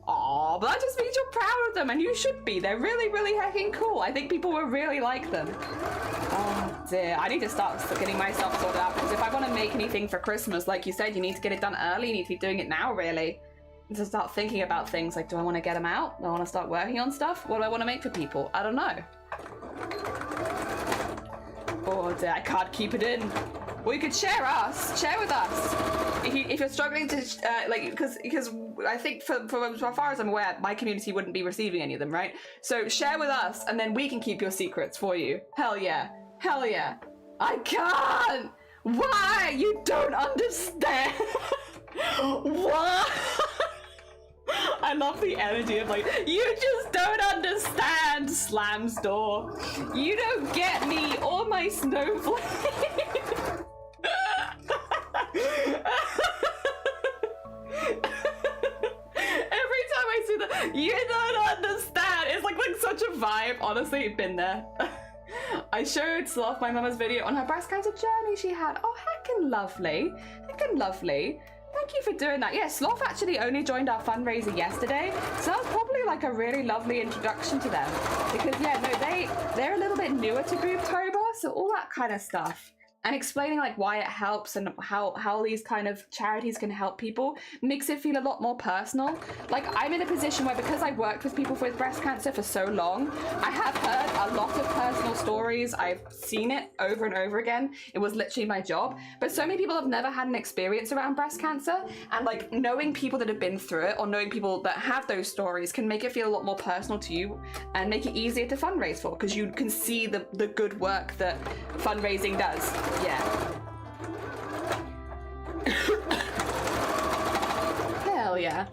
Aw, but that just means you're proud of them, and you should be. They're really, really hecking cool. I think people will really like them. Oh dear, I need to start getting myself sorted out, because if I want to make anything for Christmas, like you said, you need to get it done early. You need to be doing it now, really. And to start thinking about things like, do I want to get them out? Do I want to start working on stuff? What do I want to make for people? I don't know. Oh dear, I can't keep it in. Well, you could share with us. If you're struggling to, because I think for as far as I'm aware, my community wouldn't be receiving any of them, right? So share with us, and then we can keep your secrets for you. Hell yeah. Hell yeah. I can't! Why? You don't understand! What? I love the energy of like, you just don't understand, slams door. You don't get me or my snowflake. Every time I see that, you don't understand. It's like such a vibe. Honestly, been there. I showed Sloth my mama's video on her breast cancer journey she had. Oh, heckin' lovely. Heckin' lovely. Thank you for doing that. Yeah, Sloth actually only joined our fundraiser yesterday, so that was probably like a really lovely introduction to them. Because yeah, no, they're a little bit newer to BOOBTOBER, so all that kind of stuff. And explaining like why it helps and how these kind of charities can help people makes it feel a lot more personal. Like I'm in a position where, because I've worked with people with breast cancer for so long, I have heard a lot of personal stories. I've seen it over and over again. It was literally my job. But so many people have never had an experience around breast cancer, and like knowing people that have been through it or knowing people that have those stories can make it feel a lot more personal to you and make it easier to fundraise for, because you can see the good work that fundraising does. Yeah. Hell yeah.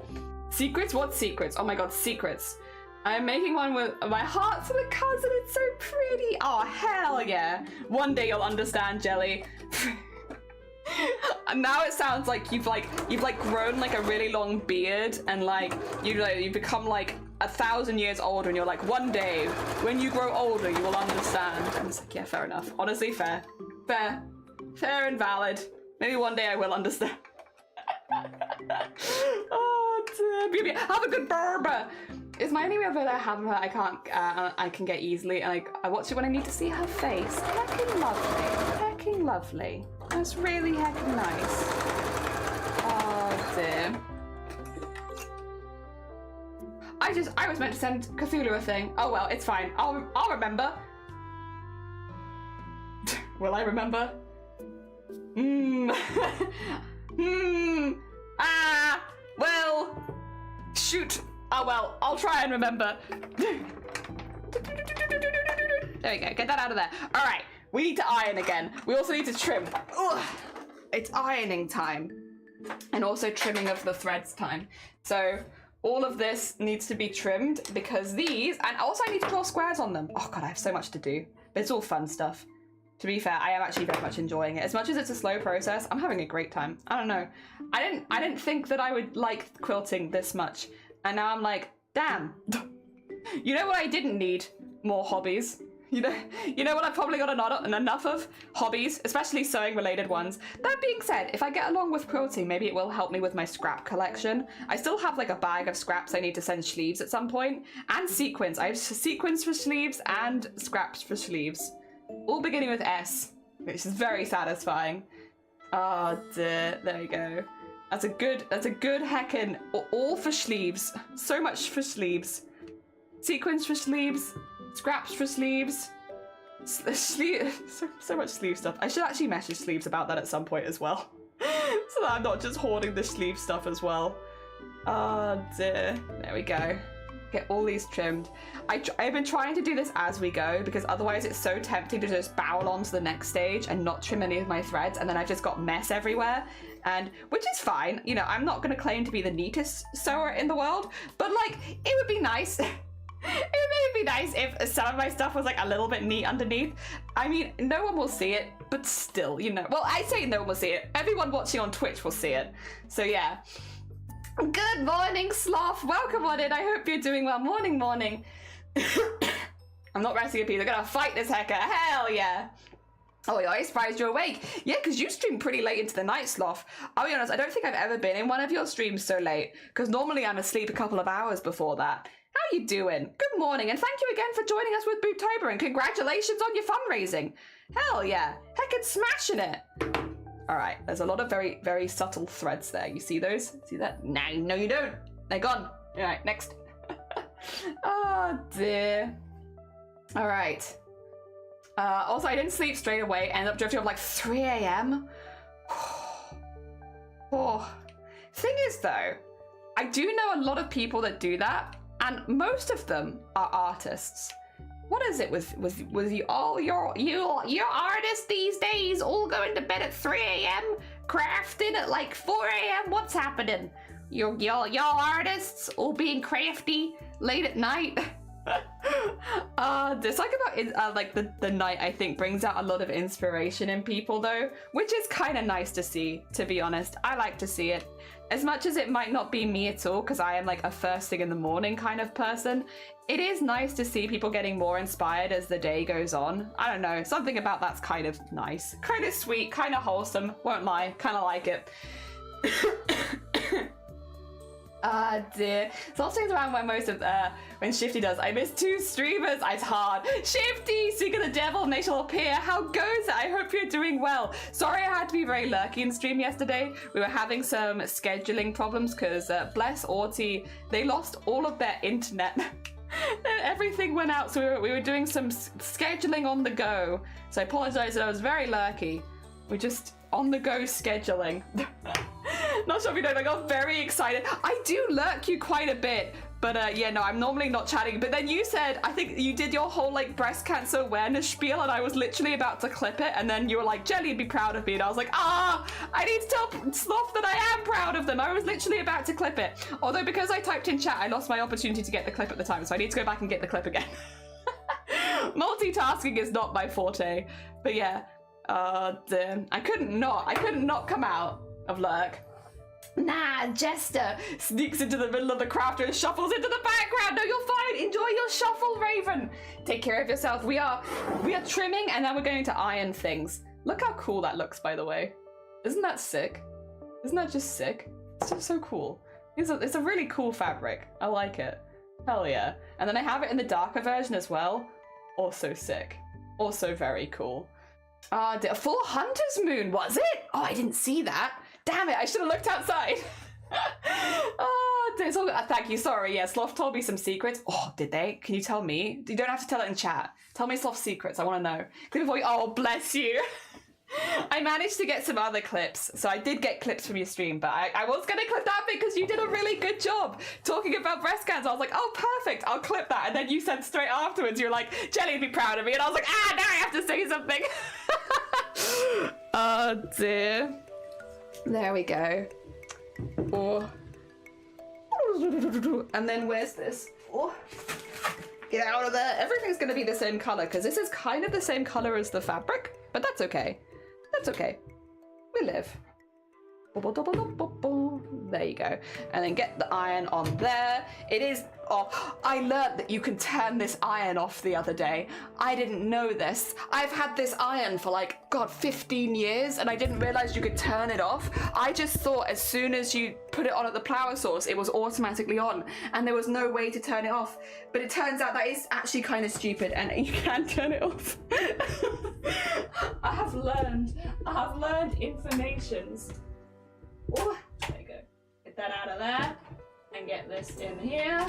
Secrets? What secrets? Oh my god, secrets. I'm making one with my heart to the cousin. It's so pretty. Oh, hell yeah. One day you'll understand, Jelly. And now it sounds like you've grown like a really long beard, and like you've become like 1,000 years older, and you're like, one day when you grow older you will understand. And it's like, yeah, fair enough. Honestly, fair. Fair and valid. Maybe one day I will understand. Oh dear. Have a good burger. Is my only way over there having her? I can get easily. And I watch it when I need to see her face. Hecking lovely. Hecking lovely. That's really hecking nice. Oh dear. I was meant to send Cthulhu a thing. Oh well, it's fine. I'll remember. Will I remember? Well, shoot. Oh well, I'll try and remember. There we go, get that out of there. All right, we need to iron again. We also need to trim. Ugh. It's ironing time. And also trimming of the threads time. So all of this needs to be trimmed because these, and also I need to draw squares on them. Oh God, I have so much to do. But it's all fun stuff. To be fair, I am actually very much enjoying it. As much as it's a slow process, I'm having a great time. I don't know. I didn't think that I would like quilting this much. And now I'm like, damn. You know what I didn't need? More hobbies. You know what I've probably got enough of? Hobbies, especially sewing related ones. That being said, if I get along with quilting, maybe it will help me with my scrap collection. I still have like a bag of scraps I need to send sleeves at some point. And sequins. I have sequins for sleeves and scraps for sleeves. All beginning with S, which is very satisfying. Oh dear, there we go. That's a good heckin' all for sleeves. So much for sleeves. Sequins for sleeves. Scraps for sleeves. So much sleeve stuff. I should actually message sleeves about that at some point as well. So that I'm not just hoarding the sleeve stuff as well. Oh dear. There we go. Get all these trimmed. I've been trying to do this as we go because otherwise it's so tempting to just barrel on to the next stage and not trim any of my threads, and then I've just got mess everywhere, and which is fine. You know, I'm not going to claim to be the neatest sewer in the world, but like it would be nice. It would be nice if some of my stuff was like a little bit neat underneath. I mean, no one will see it, but still, you know. Well, I say no one will see it. Everyone watching on Twitch will see it. So yeah. Good morning, Sloth. Welcome on in. I hope you're doing well. Morning, morning. I'm not resting a piece. I'm gonna fight this hacker. Hell yeah. Oh yeah, I surprised you're awake. Yeah, because you stream pretty late into the night, Sloth. I'll be honest, I don't think I've ever been in one of your streams so late, because normally I'm asleep a couple of hours before that. How you doing? Good morning, and thank you again for joining us with BOOBTOBER, and congratulations on your fundraising. Hell yeah, heckin' smashing it. All right, there's a lot of very, very subtle threads there. You see those? See that? No, you don't. They're gone. All right, next. Oh dear. All right. Also, I didn't sleep straight away. Ended up drifting up like 3 a.m. Oh. Thing is though, I do know a lot of people that do that, and most of them are artists. What is it with you all your artists these days all going to bed at 3 a.m. crafting at like 4 a.m. What's happening? Y'all artists all being crafty late at night. There's like about like the night, I think, brings out a lot of inspiration in people though, which is kind of nice to see, to be honest. I like to see it. As much as it might not be me at all, because I am like a first thing in the morning kind of person, it is nice to see people getting more inspired as the day goes on. I don't know, something about that's kind of nice. Kind of sweet, kind of wholesome, won't lie, kind of like it. Ah dear. So I'll say around when most of when Shifty does. I missed 2 streamers. It's hard. Shifty, Seek of the Devil, they shall appear. How goes it? I hope you're doing well. Sorry I had to be very lurky in stream yesterday. We were having some scheduling problems because bless Arty, they lost all of their internet. Everything went out, so we were doing some scheduling on the go. So I apologize that I was very lurky. We're just on the go scheduling. Not sure if you know, I got very excited. I do lurk you quite a bit, but yeah, no, I'm normally not chatting. But then you said, I think you did your whole like breast cancer awareness spiel, and I was literally about to clip it, and then you were like, Jelly, be proud of me. And I was like, I need to tell Sloth that I am proud of them. I was literally about to clip it. Although because I typed in chat, I lost my opportunity to get the clip at the time, so I need to go back and get the clip again. Multitasking is not my forte, but yeah. Damn. I couldn't not come out of lurk. Nah, Jester sneaks into the middle of the crafter and shuffles into the background. No, you're fine. Enjoy your shuffle, Raven. Take care of yourself. We are trimming, and then we're going to iron things. Look how cool that looks, by the way. Isn't that sick? Isn't that just sick? It's just so cool. It's a really cool fabric. I like it. Hell yeah. And then I have it in the darker version as well. Also sick. Also very cool. A full hunter's moon, was it? Oh, I didn't see that. Damn it, I should have looked outside. It's all good. Thank you, sorry. Yeah, Sloth told me some secrets. Oh, did they? Can you tell me? You don't have to tell it in chat. Tell me Sloth's secrets, I want to know. Oh, bless you. I managed to get some other clips. So I did get clips from your stream, but I was going to clip that because you did a really good job talking about breast cancer. I was like, oh, perfect, I'll clip that. And then you said straight afterwards, you're like, Jelly'd be proud of me. And I was like, now I have to say something. Oh, dear. There we go. Oh. And then where's this? Oh. Get out of there. Everything's going to be the same color because this is kind of the same color as the fabric, but that's okay. That's okay. We live. There you go. And then get the iron on there. It is, oh, I learned that you can turn this iron off the other day. I didn't know this. I've had this iron for like, God, 15 years and I didn't realize you could turn it off. I just thought as soon as you put it on at the flower source, it was automatically on and there was no way to turn it off. But it turns out that is actually kind of stupid and you can turn it off. I have learned informations. Oh, there you go. Get that out of there and get this in here.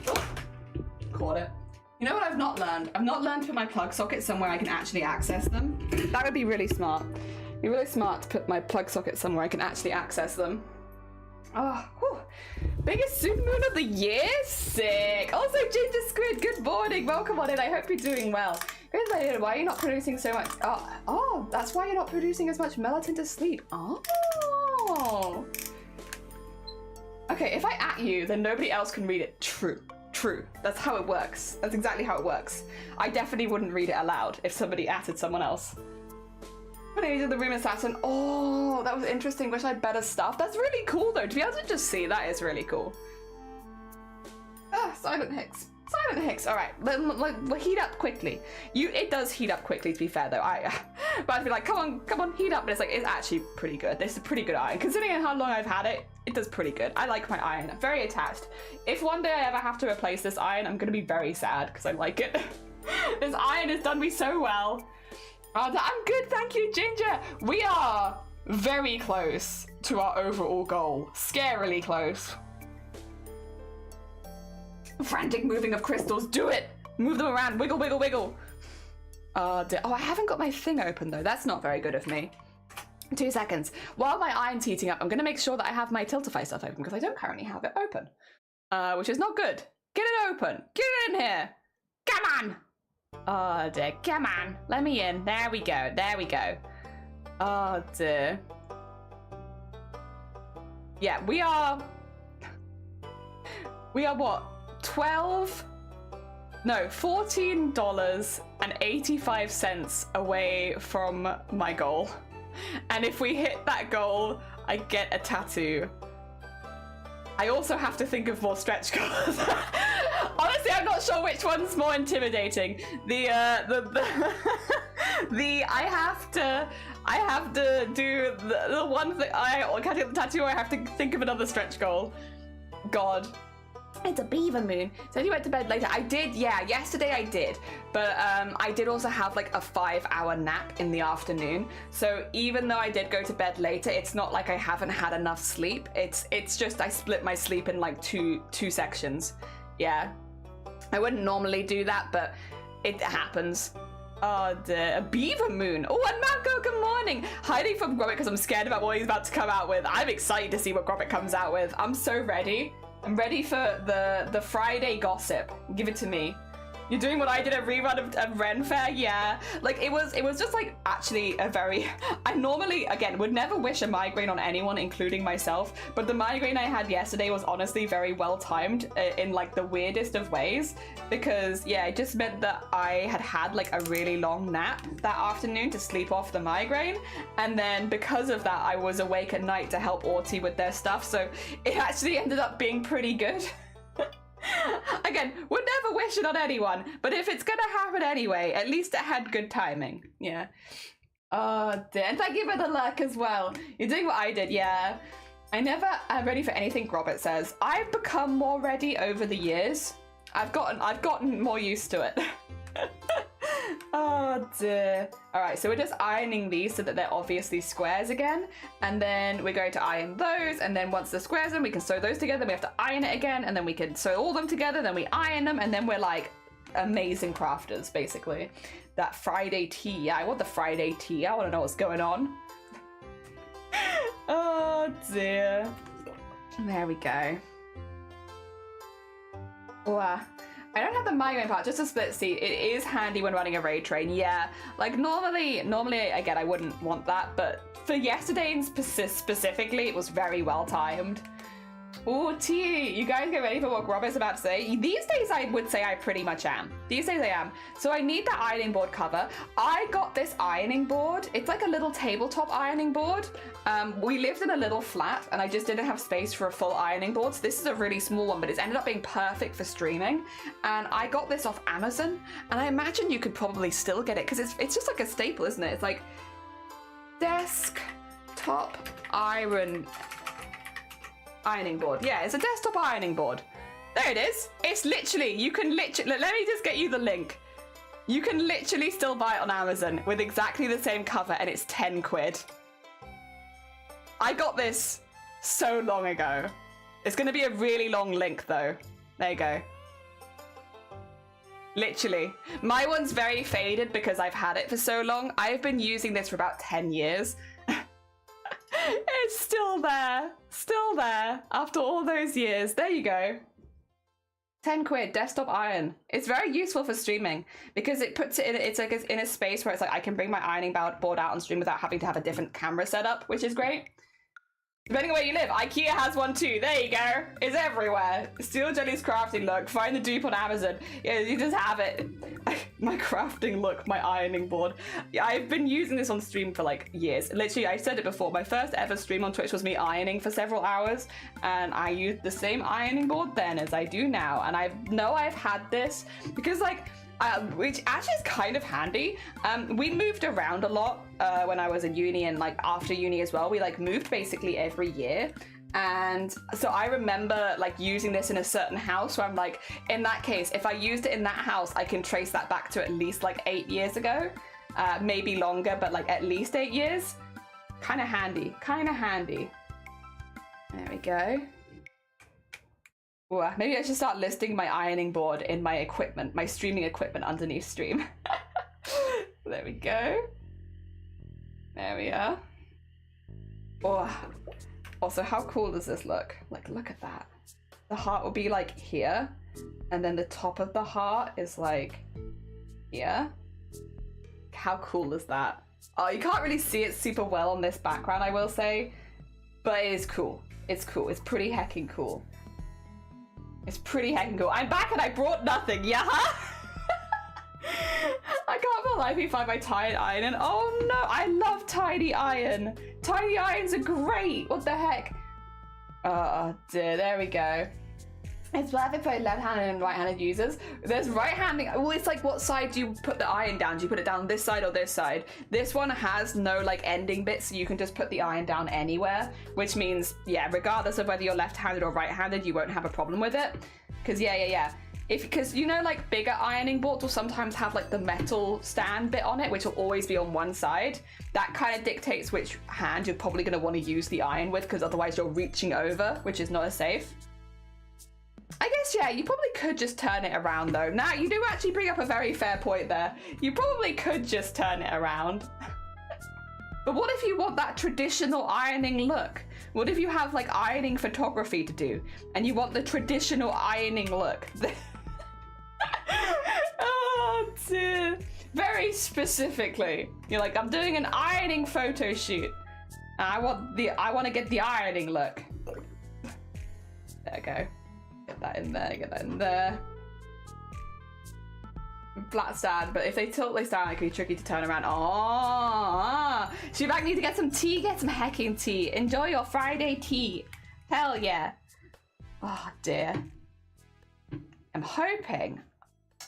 Oh, caught it. You know what I've not learned? I've not learned to put my plug sockets somewhere I can actually access them. That would be really smart. It'd be really smart to put my plug sockets somewhere I can actually access them. Oh, whew. Biggest supermoon of the year? Sick. Also, Ginger Squid, good morning. Welcome on in. I hope you're doing well. Why are you not producing so much? Oh, that's why you're not producing as much melatonin to sleep. Oh. Okay, if I at you, then nobody else can read it. True. That's how it works. That's exactly how it works. I definitely wouldn't read it aloud if somebody atted someone else. When I did the room assassin, oh, that was interesting. Wish I had better stuff. That's really cool though. To be able to just see that is really cool. Silent Hicks. All right, we'll heat up quickly. It does heat up quickly, to be fair though. But I'd be like, come on, heat up. But it's like, it's actually pretty good. This is a pretty good iron. Considering how long I've had it, it does pretty good. I like my iron. I'm very attached. If one day I ever have to replace this iron, I'm gonna be very sad because I like it. This iron has done me so well. I'm good, thank you, Ginger. We are very close to our overall goal. Scarily close. Frantic moving of crystals, do it! Move them around, wiggle, wiggle, wiggle. Oh, I haven't got my thing open though. That's not very good of me. 2 seconds. While my iron's heating up, I'm gonna make sure that I have my Tiltify stuff open because I don't currently have it open. Which is not good. Get it open. Get it in here. Come on. Oh dear, come on. Let me in. There we go. Oh dear. Yeah, we are what? $14.85 away from my goal. And if we hit that goal, I get a tattoo. I also have to think of more stretch goals. Honestly, I'm not sure which one's more intimidating. I have to do the ones that I can't get the tattoo, or I have to think of another stretch goal. God. It's a beaver moon. So you went to bed later. I did, yeah, yesterday I did. But I did also have like a 5-hour nap in the afternoon. So even though I did go to bed later, it's not like I haven't had enough sleep. It's just I split my sleep in like two sections. Yeah. I wouldn't normally do that, but it happens. Oh dear, a beaver moon. Oh, and Marco, good morning. Hiding from Grobbit because I'm scared about what he's about to come out with. I'm excited to see what Grobbit comes out with. I'm so ready. I'm ready for the Friday gossip. Give it to me. You're doing what I did at rerun of Ren Fair, yeah. Like it was just like actually a very, I normally, again, would never wish a migraine on anyone, including myself, but the migraine I had yesterday was honestly very well timed in like the weirdest of ways, because yeah, it just meant that I had like a really long nap that afternoon to sleep off the migraine, and then because of that I was awake at night to help Arty with their stuff, so it actually ended up being pretty good. Again, would never wish it on anyone, but if it's gonna happen anyway, at least it had good timing. Yeah. Oh dear, and thank you for the luck as well. You're doing what I did, yeah. I never am ready for anything Grobbit says. I've become more ready over the years. I've gotten more used to it. Oh dear. Alright, so we're just ironing these so that they're obviously squares again, and then we're going to iron those, and then once the squares are, we can sew those together, we have to iron it again, and then we can sew all them together, then we iron them, and then we're like amazing crafters, basically. That Friday tea. Yeah, I want the Friday tea. I want to know what's going on. Oh dear. There we go. Wow. I don't have the migraine part, just a split seat. It is handy when running a raid train, yeah. Like normally, again, I wouldn't want that, but for yesterday specifically, it was very well timed. Oh, tea! You guys get ready for what Rob is about to say? These days, I would say I pretty much am. These days, I am. So I need that ironing board cover. I got this ironing board. It's like a little tabletop ironing board. We lived in a little flat, and I just didn't have space for a full ironing board. So this is a really small one, but it's ended up being perfect for streaming. And I got this off Amazon, and I imagine you could probably still get it because it's just like a staple, isn't it? It's like desktop ironing board. Yeah, it's a desktop ironing board. There it is. It's literally, you can literally, let me just get you the link. You can literally still buy it on Amazon with exactly the same cover, and it's 10 quid. I got this so long ago. It's going to be a really long link though. There you go. Literally. My one's very faded because I've had it for so long. I've been using this for about 10 years. It's still there after all those years. There you go. 10 quid, desktop iron. It's very useful for streaming because it puts it in, it's like in a space where it's like I can bring my ironing board out and stream without having to have a different camera setup, which is great. Depending on where you live, IKEA has one too. There you go. It's everywhere. Steal Jelly's crafting look. Find the dupe on Amazon. Yeah, you just have it. My crafting look, my ironing board. Yeah, I've been using this on stream for like years. Literally, I said it before. My first ever stream on Twitch was me ironing for several hours, and I used the same ironing board then as I do now. And I know I've had this because like, which actually is kind of handy. We moved around a lot when I was in uni, and like after uni as well. We like moved basically every year. And so I remember like using this in a certain house where I'm like, in that case, if I used it in that house, I can trace that back to at least like 8 years ago. Maybe longer, but like at least 8 years. Kind of handy, kind of handy. There we go. Ooh, maybe I should start listing my ironing board in my equipment, my streaming equipment underneath stream. There we go. There we are. Oh, also, how cool does this look? Like, look at that. The heart will be like here, and then the top of the heart is like here. How cool is that? Oh, you can't really see it super well on this background, I will say, but it is cool. It's cool. It's pretty heckin' cool. It's pretty heckin' cool. I'm back and I brought nothing, yeah? I can't for the life of me find my tiny iron. And oh no, I love tiny iron. Tiny irons are great. What the heck? Oh dear, there we go. It's worth it for left-handed and right-handed users. There's right-handed, well, it's like what side do you put the iron down? Do you put it down this side or this side? This one has no like ending bits, so you can just put the iron down anywhere, which means, yeah, regardless of whether you're left-handed or right-handed, you won't have a problem with it. Because yeah. Because you know, like bigger ironing boards will sometimes have like the metal stand bit on it, which will always be on one side. That kind of dictates which hand you're probably going to want to use the iron with, because otherwise you're reaching over, which is not as safe. I guess, yeah, you probably could just turn it around though. Now, you do actually bring up a very fair point there. You probably could just turn it around. But what if you want that traditional ironing look? What if you have like ironing photography to do and you want the traditional ironing look? Oh dear. Very specifically. You're like, I'm doing an ironing photo shoot. And I want to get the ironing look. There we go. Get that in there, get that in there. Flat stand, but if they tilt this down, it can be tricky to turn around. Oh, so you might need to get some tea, get some hecking tea. Enjoy your Friday tea. Hell yeah. Oh dear. I'm hoping.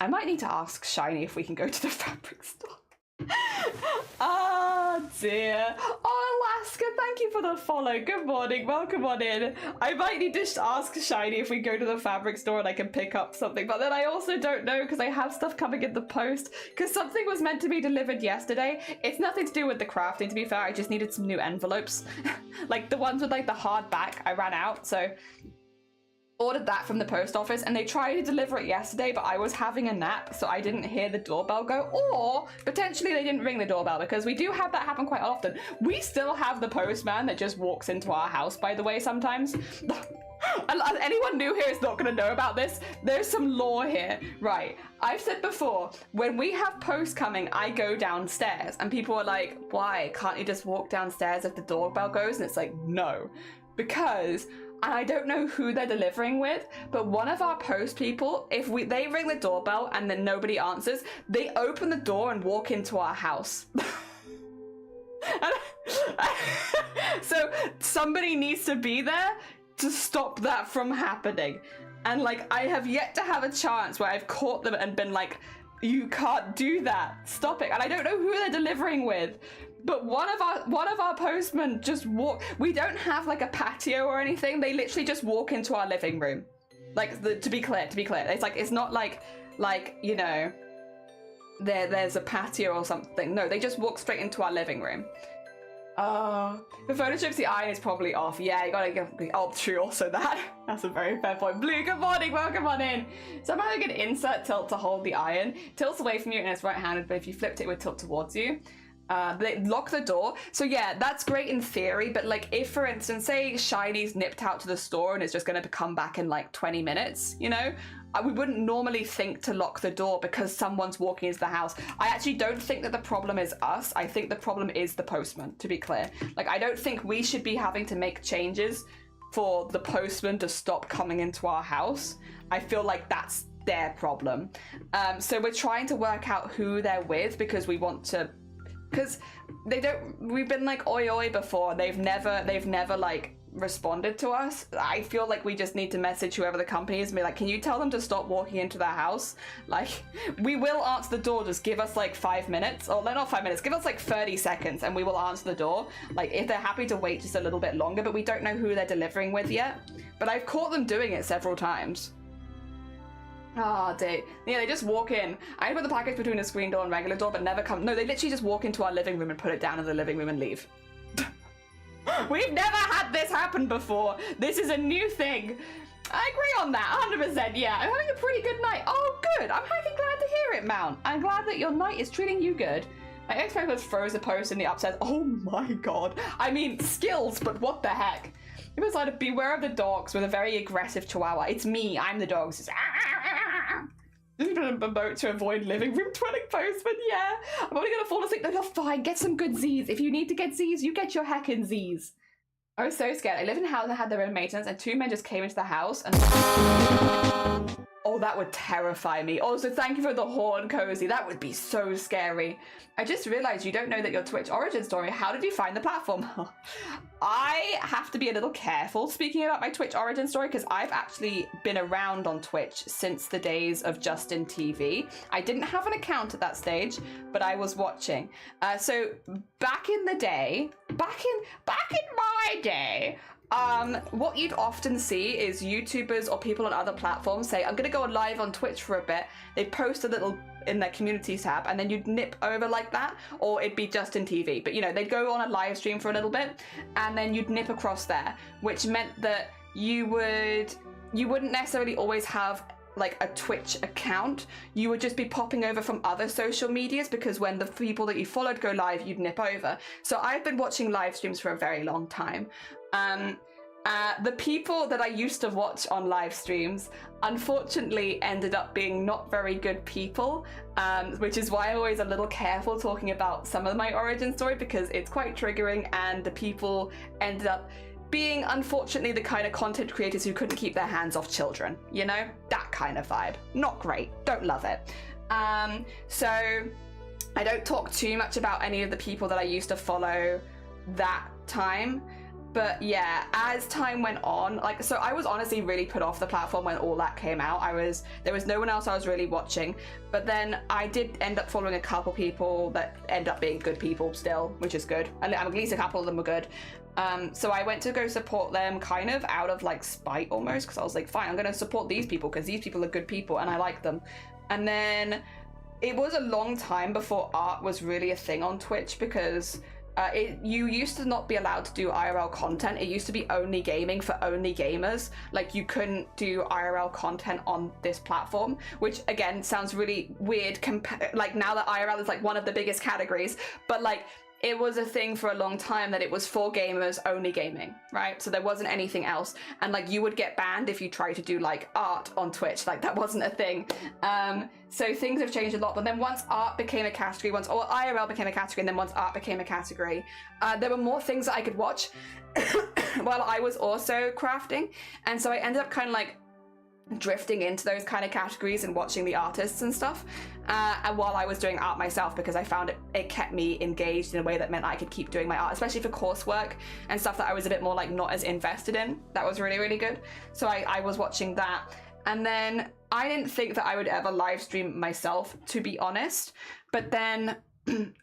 I might need to ask Shiny if we can go to the fabric store. Oh dear. Oh, Alaska, thank you for the follow. Good morning, welcome on in. I might need to just ask Shiny if we go to the fabric store and I can pick up something, but then I also don't know because I have stuff coming in the post because something was meant to be delivered yesterday. It's nothing to do with the crafting, to be fair. I just needed some new envelopes. Like the ones with like the hard back, I ran out, so ordered that from the post office, and they tried to deliver it yesterday, but I was having a nap, so I didn't hear the doorbell go, or potentially they didn't ring the doorbell, because we do have that happen quite often. We still have the postman that just walks into our house, by the way, sometimes. Anyone new here is not going to know about this. There's some lore here. Right, I've said before, when we have posts coming, I go downstairs, and people are like, why? Can't you just walk downstairs if the doorbell goes? And it's like, no, because... And I don't know who they're delivering with, but one of our post people, if they ring the doorbell and then nobody answers, they open the door and walk into our house. So somebody needs to be there to stop that from happening. And like, I have yet to have a chance where I've caught them and been like, you can't do that, stop it. And I don't know who they're delivering with. But one of our postmen just walk. We don't have like a patio or anything. They literally just walk into our living room. Like, to be clear, it's like, it's not like you know, there's a patio or something. No, they just walk straight into our living room. For photo strips, the iron is probably off. Yeah, you gotta get. Oh, true. Also that. That's a very fair point. Blue, good morning. Welcome on in. Somehow you can insert tilt to hold the iron. Tilts away from you and it's right-handed, but if you flipped it, it would tilt towards you. They lock the door. So yeah, that's great in theory, but like if, for instance, say Shiny's nipped out to the store and is just going to come back in like 20 minutes, you know, we wouldn't normally think to lock the door because someone's walking into the house. I actually don't think that the problem is us. I think the problem is the postman, to be clear. Like, I don't think we should be having to make changes for the postman to stop coming into our house. I feel like that's their problem. So we're trying to work out who they're with because we want to... Because we've been like oi oi before. They've never like responded to us. I feel like we just need to message whoever the company is and be like, can you tell them to stop walking into their house? Like, we will answer the door, just give us like 5 minutes, or not 5 minutes, give us like 30 seconds and we will answer the door. Like, if they're happy to wait just a little bit longer, but we don't know who they're delivering with yet. But I've caught them doing it several times. Ah, dude. Yeah, they just walk in. I put the package between a screen door and regular door, but never come. No, they literally just walk into our living room and put it down in the living room and leave. We've never had this happen before. This is a new thing. I agree on that, 100%. Yeah, I'm having a pretty good night. Oh, good. I'm fucking glad to hear it, Mount. I'm glad that your night is treating you good. My ex-boyfriend froze a post in the upstairs. Oh my god. I mean, skills, but what the heck? It was like, beware of the dogs with a very aggressive chihuahua. It's me. I'm the dogs. Just a boat to avoid living room dwelling postman. Yeah, I'm only gonna fall asleep. No, you're fine. Get some good Z's. If you need to get Z's, you get your heckin' Z's. I was so scared. I lived in a house that had their own maintenance, and 2 men just came into the house and... Oh, that would terrify me. Also, thank you for the horn, Cozy. That would be so scary. I just realized you don't know that your Twitch origin story. How did you find the platform? I have to be a little careful speaking about my Twitch origin story because I've actually been around on Twitch since the days of Justin TV. I didn't have an account at that stage, but I was watching. So back in the day, back in my day, what you'd often see is YouTubers or people on other platforms say, I'm gonna go live on Twitch for a bit. They'd post a little in their community tab and then you'd nip over like that, or it'd be Justin TV. But you know, they'd go on a live stream for a little bit and then you'd nip across there, which meant that you wouldn't necessarily always have like a Twitch account. You would just be popping over from other social medias because when the people that you followed go live, you'd nip over. So I've been watching live streams for a very long time. The people that I used to watch on live streams unfortunately ended up being not very good people, which is why I'm always a little careful talking about some of my origin story because it's quite triggering, and the people ended up being unfortunately the kind of content creators who couldn't keep their hands off children, you know, that kind of vibe. Not great, don't love it. So I don't talk too much about any of the people that I used to follow that time. But yeah, as time went on, like, so I was honestly really put off the platform when all that came out. There was no one else I was really watching, but then I did end up following a couple people that end up being good people still, which is good. At least a couple of them were good. So I went to go support them kind of out of like spite almost, because I was like, fine, I'm gonna support these people because these people are good people and I like them. And then it was a long time before art was really a thing on Twitch because You used to not be allowed to do IRL content. It used to be only gaming for only gamers. Like, you couldn't do IRL content on this platform, which again sounds really weird, like now that IRL is like one of the biggest categories, but like it was a thing for a long time that it was for gamers, only gaming, right? So there wasn't anything else. And like you would get banned if you tried to do like art on Twitch, like that wasn't a thing. So things have changed a lot. But then once art became a category, or IRL became a category, and then once art became a category, there were more things that I could watch while I was also crafting. And so I ended up kind of like drifting into those kind of categories and watching the artists and stuff, and while I was doing art myself, because I found it kept me engaged in a way that meant I could keep doing my art, especially for coursework and stuff that I was a bit more like not as invested in. That was really, really good. So I was watching that, and then I didn't think that I would ever live stream myself, to be honest, but then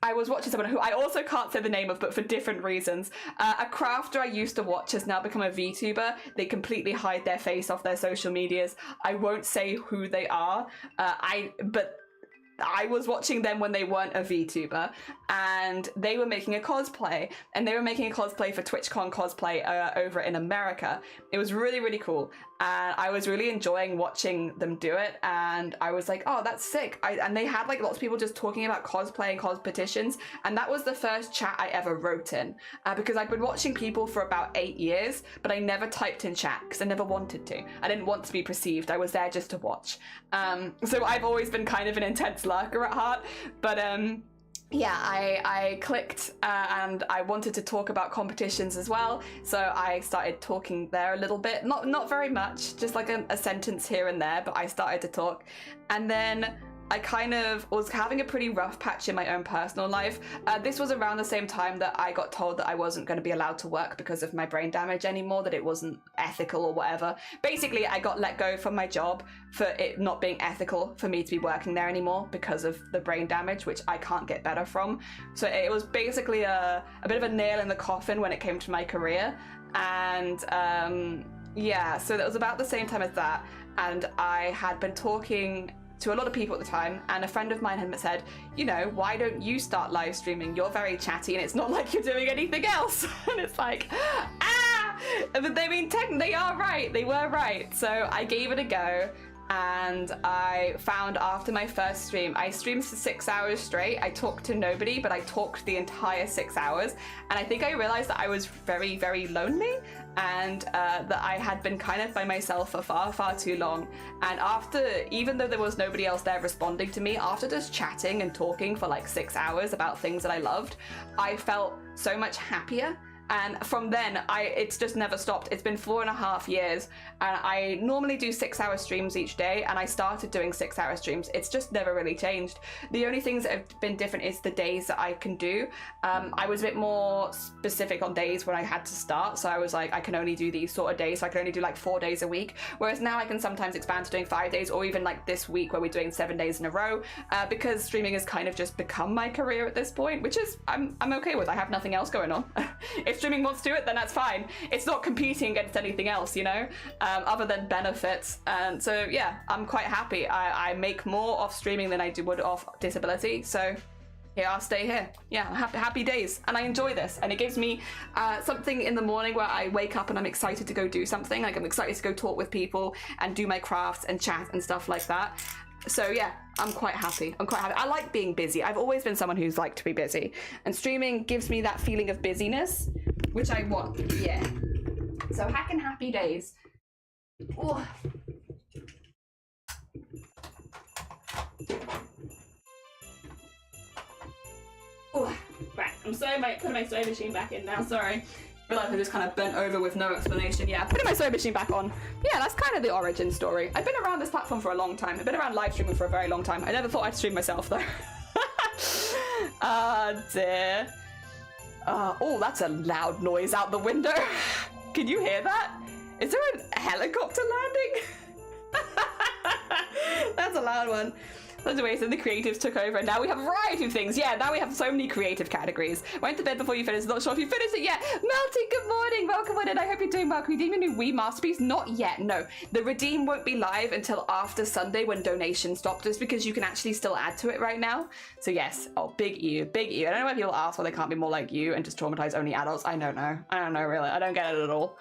I was watching someone who I also can't say the name of, but for different reasons. A crafter I used to watch has now become a VTuber. They completely hide their face off their social medias. I won't say who they are, but I was watching them when they weren't a VTuber, and they were making a cosplay, and they were making a cosplay for TwitchCon cosplay over in America. It was really, really cool, and I was really enjoying watching them do it, and I was like, oh, that's sick. And they had like lots of people just talking about cosplay and competitions, and that was the first chat I ever wrote in, because I'd been watching people for about 8 years, but I never typed in chat because I never wanted to. I didn't want to be perceived. I was there just to watch. So I've always been kind of an intense lurker at heart, but yeah, I clicked and I wanted to talk about competitions as well, so I started talking there a little bit, not very much, just like a sentence here and there, but I started to talk. And then I kind of was having a pretty rough patch in my own personal life. This was around the same time that I got told that I wasn't going to be allowed to work because of my brain damage anymore, that it wasn't ethical or whatever. Basically, I got let go from my job for it not being ethical for me to be working there anymore because of the brain damage, which I can't get better from. So it was basically a bit of a nail in the coffin when it came to my career. And yeah, so that was about the same time as that. And I had been talking to a lot of people at the time, and a friend of mine had said, you know, why don't you start live streaming? You're very chatty and it's not like you're doing anything else. And it's like, ah! But they mean, they are right. They were right. So I gave it a go. And I found after my first stream, I streamed for 6 hours straight. I talked to nobody, but I talked the entire 6 hours. And I think I realized that I was very, very lonely, and that I had been kind of by myself for far, far too long. And after, even though there was nobody else there responding to me, after just chatting and talking for like 6 hours about things that I loved, I felt so much happier. And from then, it's just never stopped. It's been 4.5 years, and I normally do 6-hour streams each day, and I started doing 6-hour streams. It's just never really changed. The only things that have been different is the days that I can do. I was a bit more specific on days when I had to start, so I was like, I can only do these sort of days, so I can only do like 4 days a week, whereas now I can sometimes expand to doing 5 days, or even like this week where we're doing 7 days in a row, because streaming has kind of just become my career at this point, which is, I'm okay with. I have nothing else going on. If streaming wants to do it, then that's fine. It's not competing against anything else, you know, other than benefits. And so yeah, I'm quite happy. I make more off streaming than I would off disability, so yeah, I'll stay here. Yeah, happy days, and I enjoy this, and it gives me something in the morning where I wake up and I'm excited to go do something. Like, I'm excited to go talk with people and do my crafts and chat and stuff like that. So yeah, I'm quite happy. I like being busy. I've always been someone who's liked to be busy, and streaming gives me that feeling of busyness, which I want. Yeah. So hacking happy days. Ooh. Ooh. Right, I'm putting my sewing machine back in now, sorry. I realised I just kind of bent over with no explanation. Yeah, putting my sewing machine back on. Yeah, that's kind of the origin story. I've been around this platform for a long time. I've been around live streaming for a very long time. I never thought I'd stream myself though. Oh dear. Oh, that's a loud noise out the window. Can you hear that? Is there a helicopter landing? That's a loud one. There's ways that the creatives took over, and now we have a variety of things. Yeah, now we have so many creative categories. Went to bed before you finished. Not sure if you finished it yet. Melty, good morning. Welcome on in. I hope you're doing well. Can you redeem your new Wii masterpiece? Not yet. No, the redeem won't be live until after Sunday when donations stop, just because you can actually still add to it right now. So yes. Oh, big EU, big EU. I don't know why people ask why they can't be more like you and just traumatize only adults. I don't know. I don't know really. I don't get it at all.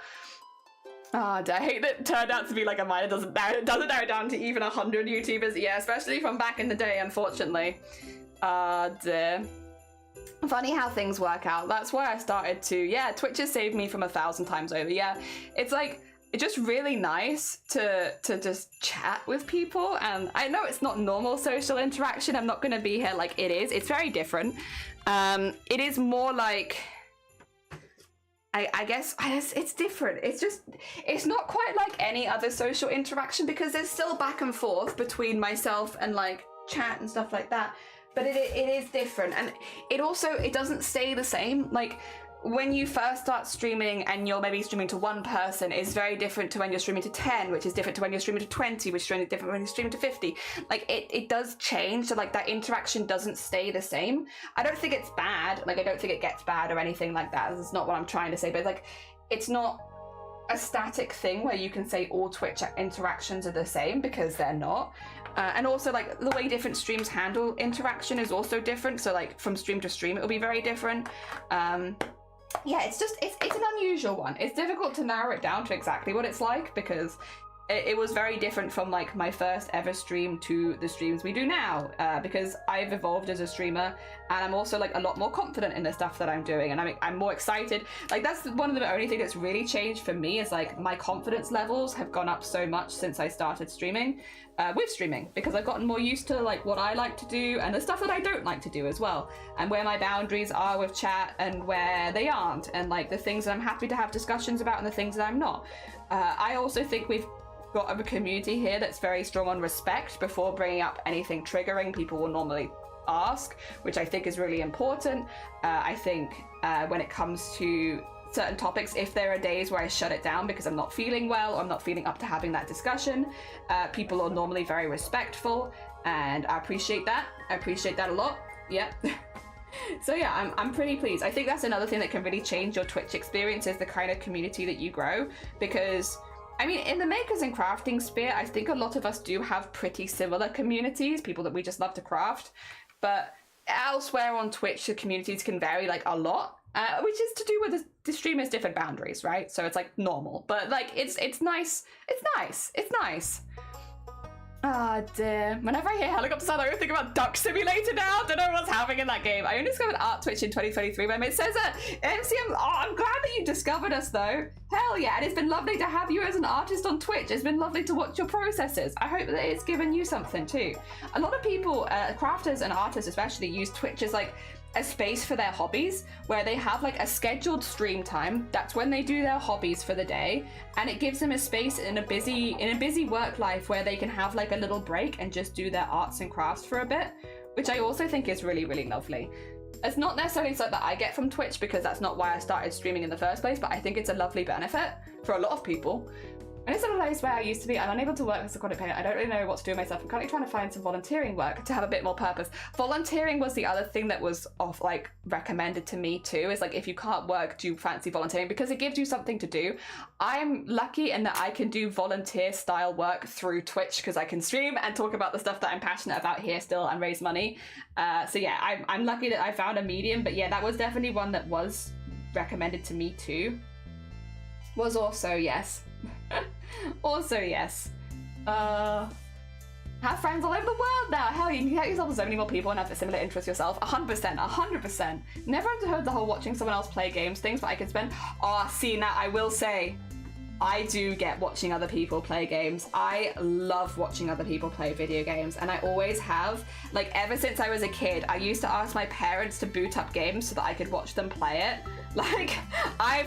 I hate that it turned out to be like a mine. It doesn't narrow it down to even 100 YouTubers. Yeah, especially from back in the day, unfortunately. Dear. Funny how things work out. That's why I started to, yeah, Twitch has saved me from 1,000 times over. Yeah, it's like, it's just really nice to just chat with people. And I know it's not normal social interaction. I'm not going to be here like it is. It's very different. It is more like... I guess it's different. It's not quite like any other social interaction because there's still back and forth between myself and like chat and stuff like that. But it is different, and it doesn't stay the same. Like when you first start streaming and you're maybe streaming to one person, is very different to when you're streaming to 10, which is different to when you're streaming to 20, which is different when you're streaming to 50. Like it does change, so like that interaction doesn't stay the same. I don't think it's bad, like I don't think it gets bad or anything like that. That's not what I'm trying to say, but like it's not a static thing where you can say all Twitch interactions are the same, because they're not. And also like the way different streams handle interaction is also different, so like from stream to stream it'll be very different. Yeah, it's an unusual one. It's difficult to narrow it down to exactly what it's like, because it was very different from like my first ever stream to the streams we do now, because I've evolved as a streamer, and I'm also like a lot more confident in the stuff that I'm doing, and I'm more excited. Like that's one of the only things that's really changed for me, is like my confidence levels have gone up so much since I started streaming, with streaming, because I've gotten more used to like what I like to do and the stuff that I don't like to do as well, and where my boundaries are with chat and where they aren't, and like the things that I'm happy to have discussions about and the things that I'm not. I also think we've got a community here that's very strong on respect before bringing up anything triggering people will normally ask, which I think is really important. I think when it comes to certain topics, if there are days where I shut it down because I'm not feeling well or I'm not feeling up to having that discussion, people are normally very respectful, and I appreciate that. I appreciate that a lot. Yeah. So yeah, I'm pretty pleased. I think that's another thing that can really change your Twitch experience, is the kind of community that you grow, because I mean, in the makers and crafting sphere, I think a lot of us do have pretty similar communities, people that we just love to craft, but elsewhere on Twitch, the communities can vary like a lot, which is to do with the streamer's different boundaries, right? So it's like normal, but like it's nice. It's nice. Ah, dear. Whenever I hear helicopter sound, I always think about Duck Simulator now. Don't know what's happening in that game. I only discovered Art Twitch in 2023. My mate says that MCM. Oh, I'm glad that you discovered us, though. Hell yeah. And it's been lovely to have you as an artist on Twitch. It's been lovely to watch your processes. I hope that it's given you something, too. A lot of people, crafters and artists especially, use Twitch as like a space for their hobbies, where they have like a scheduled stream time. That's when they do their hobbies for the day, and it gives them a space in a busy work life where they can have like a little break and just do their arts and crafts for a bit, which I also think is really, really lovely. It's not necessarily something that I get from Twitch, because that's not why I started streaming in the first place, but I think it's a lovely benefit for a lot of people. And it's in a place where I used to be. I'm unable to work as a content painter. I don't really know what to do with myself. I'm currently trying to find some volunteering work to have a bit more purpose. Volunteering was the other thing that was recommended to me too, is like, if you can't work, do fancy volunteering, because it gives you something to do. I'm lucky in that I can do volunteer style work through Twitch, because I can stream and talk about the stuff that I'm passionate about here still and raise money. So yeah, I'm lucky that I found a medium, but yeah, that was definitely one that was recommended to me too. Was also, yes. Also, yes. Have friends all over the world now. Hell, you can get yourself so many more people and have a similar interest yourself. 100%. Never heard the whole watching someone else play games things, but I could spend... Oh, see, now I will say, I do get watching other people play games. I love watching other people play video games, and I always have. Like, ever since I was a kid, I used to ask my parents to boot up games so that I could watch them play it. Like, I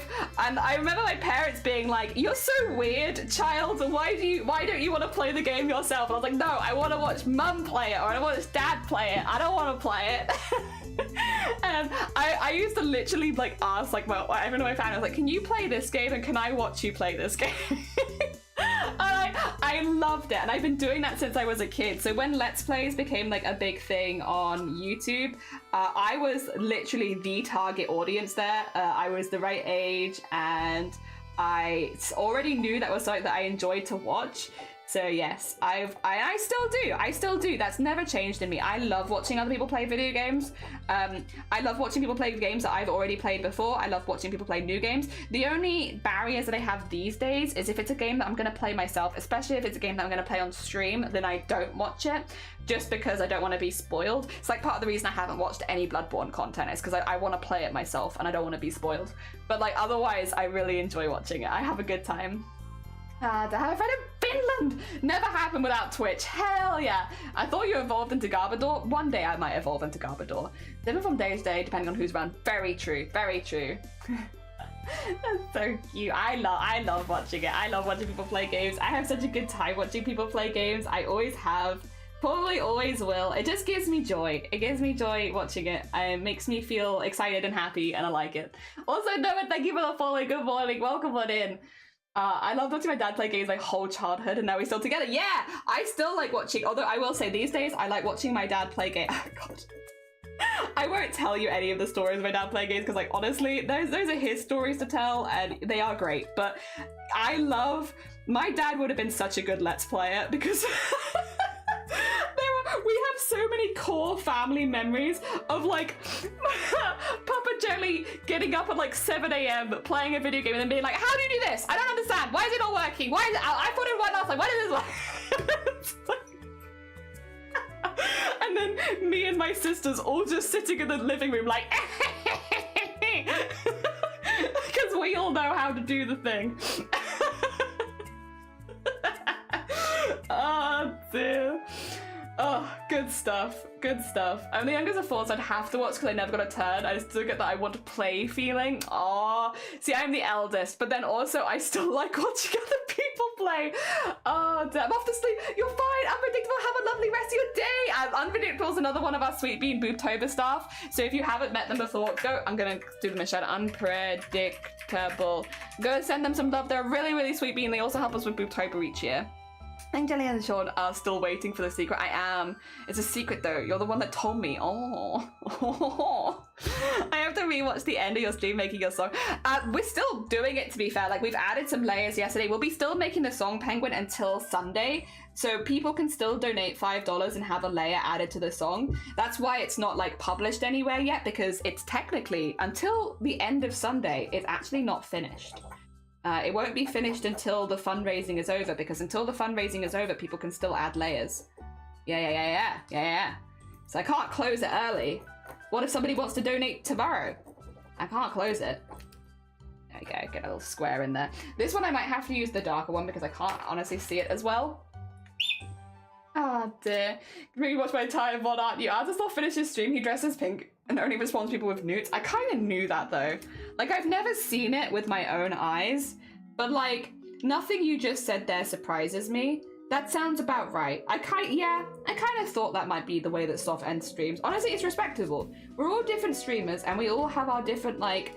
remember my parents being like, "You're so weird, child. Why don't you want to play the game yourself?" And I was like, "No, I want to watch mum play it, or I want to watch dad play it. I don't want to play it." And I used to literally like ask like everyone in my family, I was like, "Can you play this game, and can I watch you play this game?" And I I loved it, and I've been doing that since I was a kid. So when Let's Plays became like a big thing on YouTube, I was literally the target audience there. I was the right age, and I already knew that was something that I enjoyed to watch. So yes, I still do. That's never changed in me. I love watching other people play video games. I love watching people play games that I've already played before. I love watching people play new games. The only barriers that I have these days is if it's a game that I'm going to play myself, especially if it's a game that I'm going to play on stream, then I don't watch it, just because I don't want to be spoiled. It's like part of the reason I haven't watched any Bloodborne content is because I want to play it myself and I don't want to be spoiled. But like otherwise, I really enjoy watching it. I have a good time. To have a friend in Finland! Never happened without Twitch. Hell yeah! I thought you evolved into Garbodor. One day I might evolve into Garbodor. Different from day to day, depending on who's around. Very true. Very true. That's so cute. I love watching it. I love watching people play games. I have such a good time watching people play games. I always have. Probably always will. It just gives me joy. It gives me joy watching it. It makes me feel excited and happy, and I like it. Also, Noah, thank you for the follow. Good morning. Welcome on in. I loved watching my dad play games my whole childhood, and now we're still together. Yeah, I still like watching, although I will say these days, I like watching my dad play games. Oh, God. I won't tell you any of the stories of my dad playing games, because like, honestly, those are his stories to tell, and they are great, but my dad would have been such a good Let's Player, because we have so many core family memories of like Papa Jelly getting up at like 7 a.m. playing a video game and then being like, how do you do this? I don't understand. Why is it not working? Why is it? I thought it worked last time. Why did this work? And then me and my sisters all just sitting in the living room like, because we all know how to do the thing. Oh dear. Oh, good stuff. Good stuff. I'm the youngest of four, so I'd have to watch because I never got a turn. I still get that I want to play feeling. Oh, see, I'm the eldest, but then also I still like watching other people play. Oh, damn. I'm off to sleep. You're fine. Unpredictable. Have a lovely rest of your day. Unpredictable is another one of our Sweet Bean BOOBTOBER staff. So if you haven't met them before, go. I'm going to do them a shout out. Unpredictable. Go send them some love. They're really, really sweet bean. They also help us with BOOBTOBER each year. I think Jelly and Sean are still waiting for the secret. I am. It's a secret though. You're the one that told me. Oh. I have to rewatch the end of your stream making your song. We're still doing it, to be fair. Like, we've added some layers yesterday. We'll be still making the song Penguin until Sunday. So people can still donate $5 and have a layer added to the song. That's why it's not like published anywhere yet, because it's technically, until the end of Sunday, it's actually not finished. It won't be finished until the fundraising is over, because until the fundraising is over, people can still add layers. Yeah. So I can't close it early. What if somebody wants to donate tomorrow? I can't close it. There we go, get a little square in there. This one I might have to use the darker one because I can't honestly see it as well. Oh dear. Really watch my entire VOD, aren't you? As not finish his stream, he dresses pink and only responds to people with newts. I kind of knew that though. Like, I've never seen it with my own eyes, but like, nothing you just said there surprises me. That sounds about right. I kind of thought that might be the way that Soft ends streams. Honestly, it's respectable. We're all different streamers and we all have our different, like,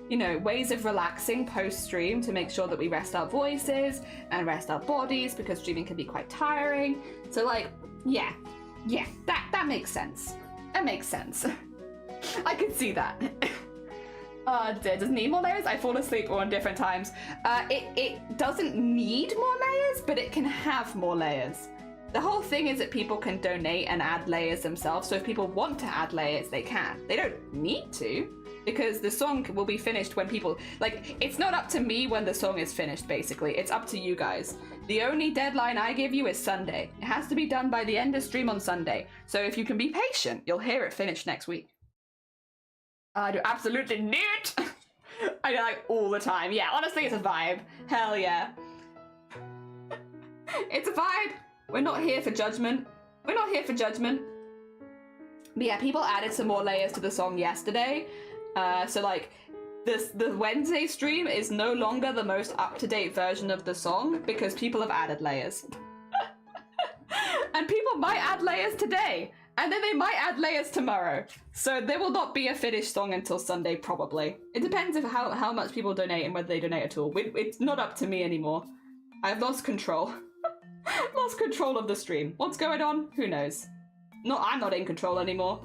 you know, ways of relaxing post-stream to make sure that we rest our voices and rest our bodies, because streaming can be quite tiring. So like, yeah, that makes sense. That makes sense. I can see that. Does it need more layers? I fall asleep on different times. It doesn't need more layers, but it can have more layers. The whole thing is that people can donate and add layers themselves, so if people want to add layers, they can. They don't need to, because the song will be finished when people, like, it's not up to me when the song is finished, basically. It's up to you guys. The only deadline I give you is Sunday. It has to be done by the end of stream on Sunday. So if you can be patient, you'll hear it finished next week. I do absolutely need it. I do, like, all the time. Yeah, honestly, it's a vibe. Hell yeah. It's a vibe. We're not here for judgment. We're not here for judgment. But yeah, people added some more layers to the song yesterday. So like, the Wednesday stream is no longer the most up-to-date version of the song because people have added layers. And people might add layers today. And then they might add layers tomorrow. So there will not be a finished song until Sunday, probably. It depends on how much people donate and whether they donate at all. It's not up to me anymore. I've lost control. Lost control of the stream. What's going on? Who knows? I'm not in control anymore.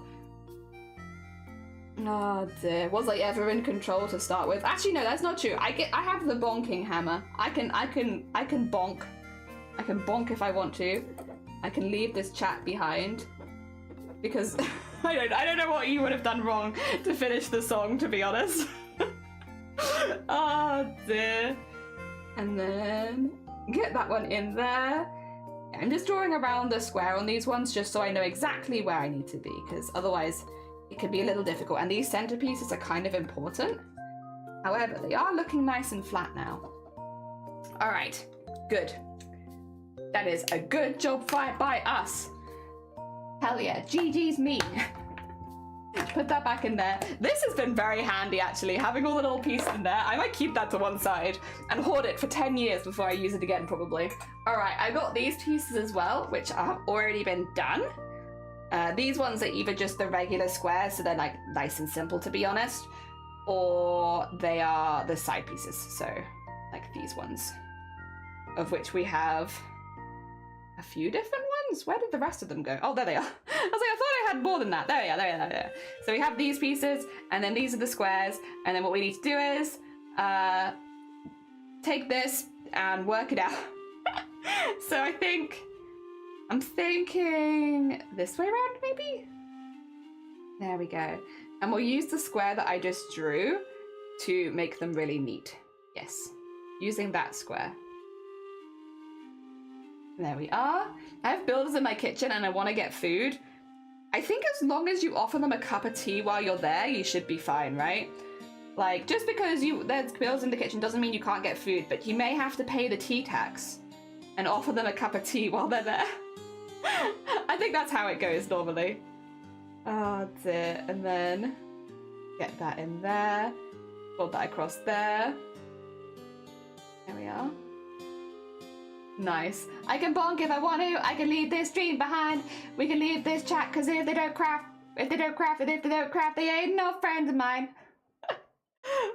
Oh dear. Was I ever in control to start with? Actually, no, that's not true. I have the bonking hammer. I can bonk. I can bonk if I want to. I can leave this chat behind. Because I don't know what you would have done wrong to finish the song, to be honest. Oh dear. And then get that one in there. I'm just drawing around the square on these ones just so I know exactly where I need to be, because otherwise it could be a little difficult, and these centerpieces are kind of important. However, they are looking nice and flat now. All right, good. That is a good job fight by us. Hell yeah, GG's me. Put that back in there. This has been very handy, actually, having all the little pieces in there. I might keep that to one side and hoard it for 10 years before I use it again, probably. All right, I got these pieces as well, which have already been done. These ones are either just the regular squares, so they're like nice and simple, to be honest, or they are the side pieces, so like these ones, of which we have a few different ones. Where did the rest of them go? Oh, there they are. I was like, I thought I had more than that. There they are, there they are. So we have these pieces, and then these are the squares, and then what we need to do is take this and work it out. So I'm thinking this way around, maybe? There we go. And we'll use the square that I just drew to make them really neat. Yes, using that square. There we are. I have builders in my kitchen and I want to get food. I think as long as you offer them a cup of tea while you're there, you should be fine, right? Like, just because there's builders in the kitchen doesn't mean you can't get food, but you may have to pay the tea tax and offer them a cup of tea while they're there. I think that's how it goes normally. Oh dear. And then get that in there. Fold that across there. There we are. Nice. I can bonk if I want to. I can leave this stream behind. We can leave this chat, because if they don't craft, they ain't no friends of mine.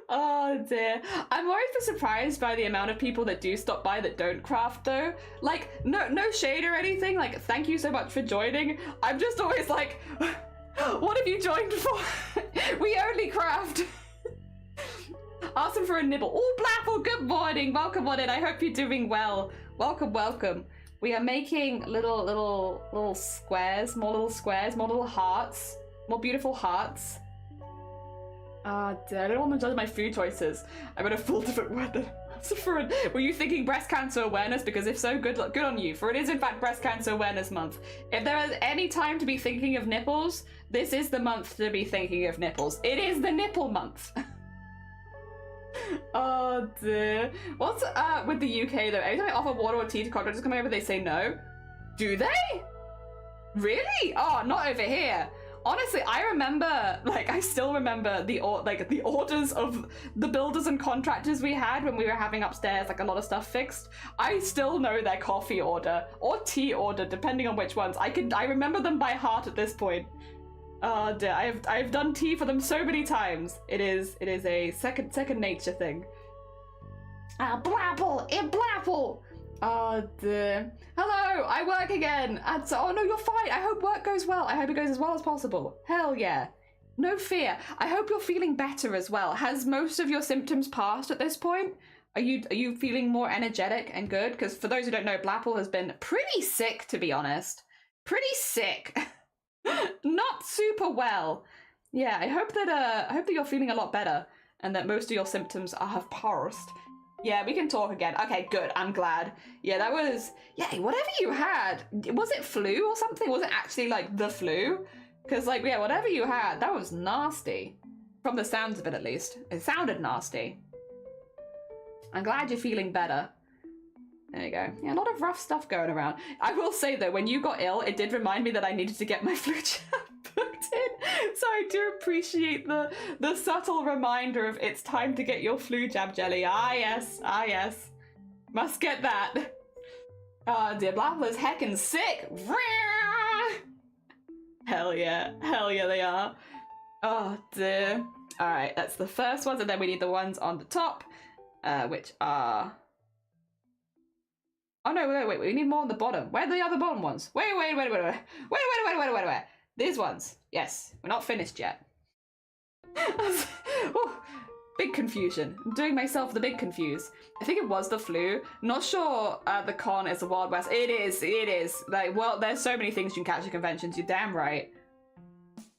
Oh dear. I'm always surprised by the amount of people that do stop by that don't craft though. Like, no shade or anything. Like, thank you so much for joining. I'm just always like, what have you joined for? We only craft. Ask them for a nibble. Oh, Blapple, good morning. Welcome on in. I hope you're doing well. Welcome, welcome. We are making little squares, more little hearts, more beautiful hearts. Ah, I don't want to judge my food choices. I'm in a full different word than were you thinking breast cancer awareness? Because if so, good on you, for it is in fact breast cancer awareness month. If there is any time to be thinking of nipples, this is the month to be thinking of nipples. It is the nipple month. Oh dear. What's with the UK though? Every time I offer water or tea to contractors coming over, they say no. Do they? Really? Oh, not over here. Honestly, I still remember the orders of the builders and contractors we had when we were having upstairs, like a lot of stuff fixed. I still know their coffee order or tea order, depending on which ones. I remember them by heart at this point. Oh dear, I've done tea for them so many times. It is a second nature thing. Blapple, Blapple. Oh dear. Hello, I work again. And so, oh no, you're fine. I hope work goes well. I hope it goes as well as possible. Hell yeah. No fear. I hope you're feeling better as well. Has most of your symptoms passed at this point? Are you feeling more energetic and good? Because for those who don't know, Blapple has been pretty sick, to be honest. Pretty sick. Not super well. Yeah, I hope that you're feeling a lot better and that most of your symptoms have passed. Yeah, we can talk again. Okay, good. I'm glad. Yeah, that was... Yeah, whatever you had. Was it flu or something? Was it actually, like, the flu? Because, like, yeah, whatever you had, that was nasty. From the sounds of it, at least. It sounded nasty. I'm glad you're feeling better. There you go. Yeah, a lot of rough stuff going around. I will say, though, when you got ill, it did remind me that I needed to get my flu jab booked in. So I do appreciate the subtle reminder of it's time to get your flu jab, Jelly. Ah, yes. Ah, yes. Must get that. Oh, dear. Blapple is heckin' sick. Hell yeah. Hell yeah, they are. Oh, dear. All right, that's the first ones, and then we need the ones on the top, which are... Oh Oh no, wait, we need more on the bottom. Where are the other bottom ones? Wait. These ones. Yes, we're not finished yet. Oh, big confusion. I'm doing myself the big confuse. I think it was the flu. Not sure the con is the Wild West. It is. Like, well, there's so many things you can catch at conventions. You're damn right.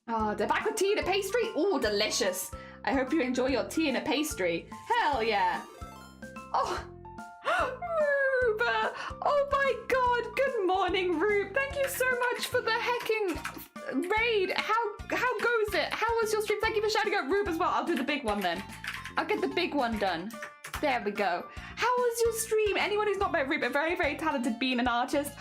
Oh, they're back with tea and a pastry. Oh, delicious. I hope you enjoy your tea and a pastry. Hell yeah. Oh, Rube. Oh my god. Good morning, Rube. Thank you so much for the hecking raid. How goes it? How was your stream? Thank you for shouting out Rube as well. I'll do the big one then. I'll get the big one done. There we go. How was your stream? Anyone who's not met Rube, a very, very talented being an artist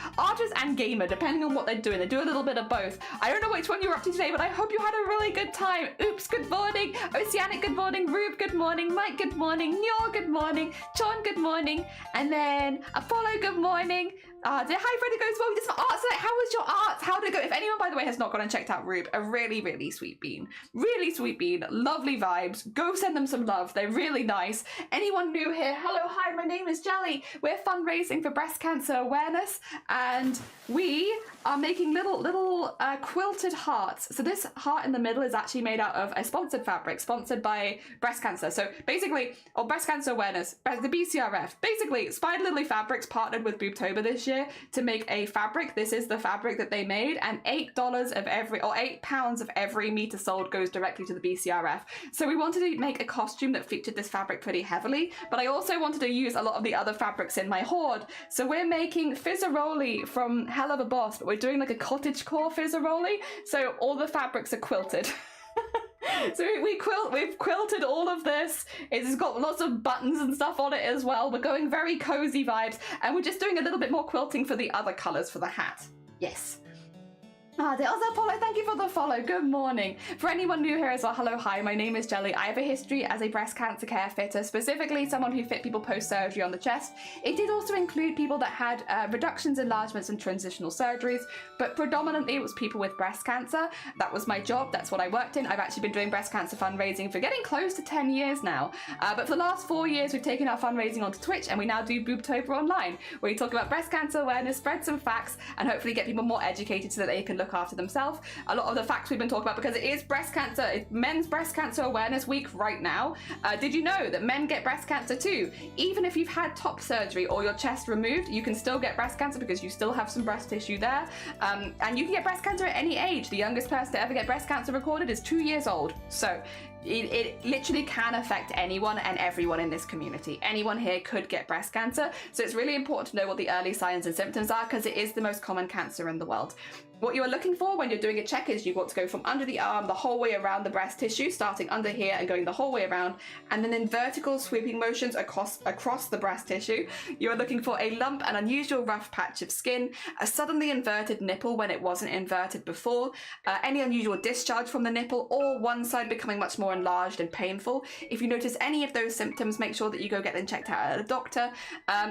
and gamer, depending on what they're doing. They do a little bit of both. I don't know which one you're up to today, but I hope you had a really good time. Oops, good morning. Oceanic, good morning. Rube, good morning. Mike, good morning. Nyor, good morning. John, good morning. And then Apollo, good morning. Hi, Freddy goes, well, we did some art tonight. How was your art? How did it go? If anyone, by the way, has not gone and checked out Rube, a really, really sweet bean. Really sweet bean. Lovely vibes. Go send them some love. They're really nice. Anyone new here? Hello, hi, my name is Jelly. We're fundraising for breast cancer awareness, and we are making little quilted hearts. So this heart in the middle is actually made out of a sponsored fabric, sponsored by breast cancer. So basically, or breast cancer awareness, the BCRF. Basically, Spider Lily Fabrics partnered with BOOBTOBER this year to make a fabric. This is the fabric that they made, and £8 of every, or £8 of every meter sold goes directly to the BCRF. So we wanted to make a costume that featured this fabric pretty heavily, but I also wanted to use a lot of the other fabrics in my hoard. So we're making Fizzaroli from Hell of a Boss, but we're doing like a cottagecore Fizzaroli. So all the fabrics are quilted. So we've quilted all of this. It's got lots of buttons and stuff on it as well. We're going very cozy vibes, and we're just doing a little bit more quilting for the other colors for the hat. Yes. The other Apollo, thank you for the follow. Good morning. For anyone new here as well, hello, hi, my name is Jelly. I have a history as a breast cancer care fitter, specifically someone who fit people post-surgery on the chest. It did also include people that had reductions, enlargements, and transitional surgeries, but predominantly it was people with breast cancer. That was my job. That's what I worked in. I've actually been doing breast cancer fundraising for getting close to 10 years now. But for the last 4 years, we've taken our fundraising onto Twitch, and we now do BOOBTOBER online, where we talk about breast cancer awareness, spread some facts, and hopefully get people more educated so that they can look after themselves. A lot of the facts we've been talking about, because it is breast cancer, it's Men's Breast Cancer Awareness Week right now. Did you know that men get breast cancer too? Even if you've had top surgery or your chest removed, you can still get breast cancer because you still have some breast tissue there. And you can get breast cancer at any age. The youngest person to ever get breast cancer recorded is 2 years old. So it literally can affect anyone and everyone in this community. Anyone here could get breast cancer. So it's really important to know what the early signs and symptoms are, because it is the most common cancer in the world. What you are looking for when you're doing a check is you want to go from under the arm the whole way around the breast tissue, starting under here and going the whole way around, and then in vertical sweeping motions across the breast tissue. You're looking for a lump, an unusual rough patch of skin, a suddenly inverted nipple when it wasn't inverted before, any unusual discharge from the nipple, or one side becoming much more enlarged and painful. If you notice any of those symptoms, make sure that you go get them checked out at a doctor.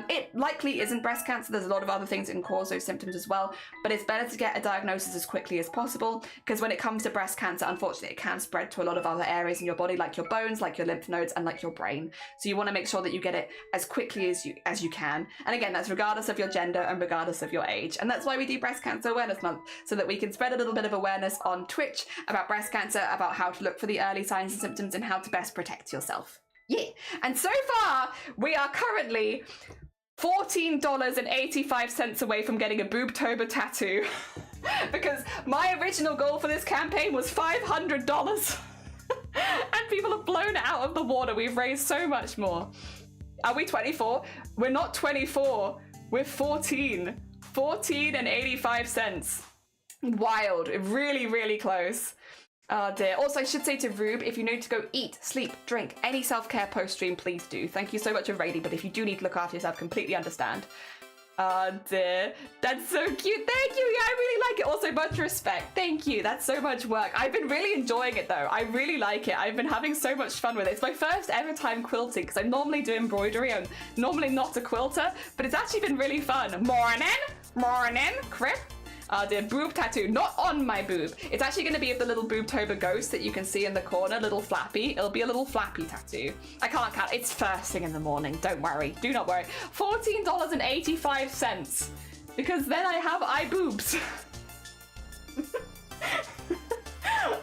It likely isn't breast cancer. There's a lot of other things that can cause those symptoms as well, but it's better to get a diagnosis as quickly as possible, because when it comes to breast cancer, unfortunately, it can spread to a lot of other areas in your body, like your bones, like your lymph nodes, and like your brain. So you want to make sure that you get it as quickly as you can. And again, that's regardless of your gender and regardless of your age. And that's why we do Breast Cancer Awareness Month, so that we can spread a little bit of awareness on Twitch about breast cancer, about how to look for the early signs and symptoms, and how to best protect yourself. Yeah. And so far, we are currently $14.85 away from getting a BOOBTOBER tattoo. Because my original goal for this campaign was $500. And people have blown it out of the water. We've raised so much more. Are we 24? We're not 24. We're 14. 14 and 85 cents. Wild. Really, really close. Oh dear. Also, I should say to Rube, if you need to go eat, sleep, drink, any self-care post-stream, please do. Thank you so much for raiding, but if you do need to look after yourself, completely understand. Oh dear. That's so cute. Thank you. Yeah, I really like it. Also, much respect. Thank you. That's so much work. I've been really enjoying it though. I really like it. I've been having so much fun with it. It's my first ever time quilting, because I normally do embroidery. I'm normally not a quilter, but it's actually been really fun. Morning. Morning. Crip. Dear, boob tattoo, not on my boob. It's actually going to be of the little BOOBTOBER ghost that you can see in the corner, little flappy. It'll be a little flappy tattoo. I can't count. It's first thing in the morning. Don't worry. Do not worry. $14.85 because then I have eye boobs.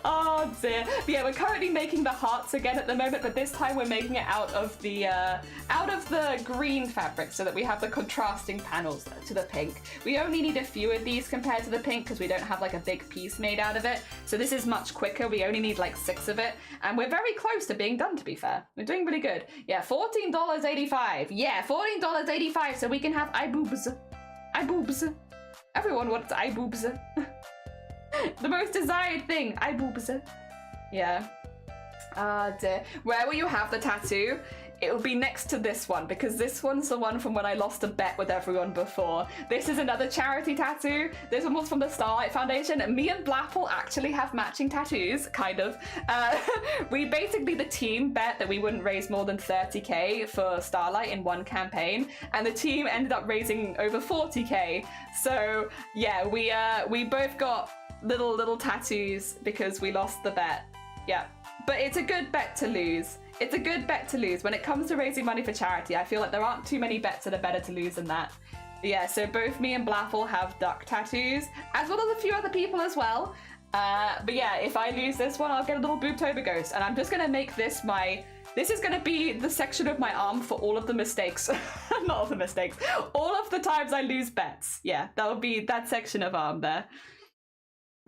Oh dear. But yeah, we're currently making the hearts again at the moment, but this time we're making it out of the green fabric so that we have the contrasting panels to the pink. We only need a few of these compared to the pink because we don't have like a big piece made out of it. So this is much quicker. We only need like 6 of it, and we're very close to being done, to be fair. We're doing pretty good. Yeah, $14.85. Yeah, $14.85 so we can have eye boobs. Eye boobs. Everyone wants eye boobs. The most desired thing, eye boobs. Yeah. Dear. Where will you have the tattoo? It will be next to this one because this one's the one from when I lost a bet with everyone before. This is another charity tattoo. This one was from the Starlight Foundation. Me and Blapple actually have matching tattoos, kind of. We basically, the team bet that we wouldn't raise more than 30k for Starlight in one campaign, and the team ended up raising over 40k. So yeah, we both got little tattoos because we lost the bet. Yeah, but it's a good bet to lose. It's a good bet to lose. When it comes to raising money for charity, I feel like there aren't too many bets that are better to lose than that. But yeah, so both me and Blapple have duck tattoos, as well as a few other people as well. But yeah, if I lose this one, I'll get a little BOOBTOBER ghost, and I'm just gonna make this this is gonna be the section of my arm for all of the mistakes. Not all the mistakes. All of the times I lose bets. Yeah, that would be that section of arm there.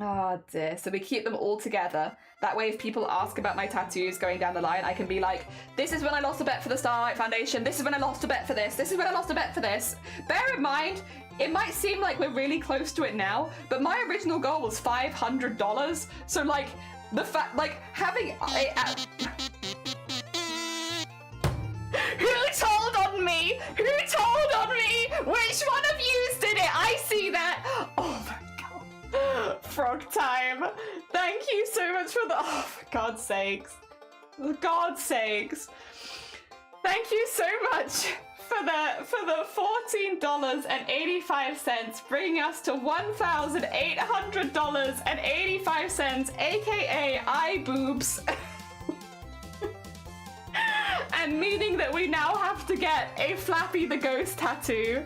Oh dear. So we keep them all together. That way if people ask about my tattoos going down the line, I can be like, this is when I lost a bet for the Starlight Foundation, this is when I lost a bet for this is when I lost a bet for this. Bear in mind, it might seem like we're really close to it now, but my original goal was $500. So like, the fact, like, having a... Who told on me? Who told on me? Which one of you did it? I see that. Oh my frog time. Thank you so much for the, oh for God's sakes. For God's sakes. Thank you so much for the $14.85, bringing us to $1,800.85, aka eye boobs. And meaning that we now have to get a Flappy the Ghost tattoo.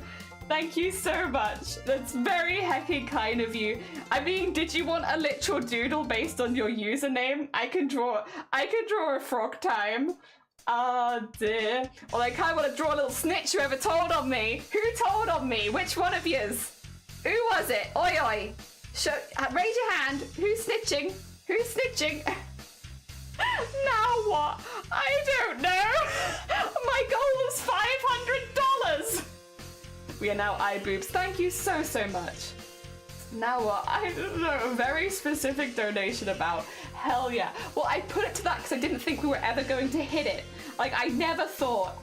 Thank you so much. That's very hecking kind of you. I mean, did you want a literal doodle based on your username? I can draw a frog time. Oh dear. Well, I kind of want to draw a little snitch whoever told on me. Who told on me? Which one of yous? Who was it? Oi oi. Raise your hand. Who's snitching? Who's snitching? Now what? I don't know. My goal was $500. We are now eye boobs. Thank you so much. Now what? I don't know. A very specific donation about. Hell yeah. Well, I put it to that because I didn't think we were ever going to hit it. Like, I never thought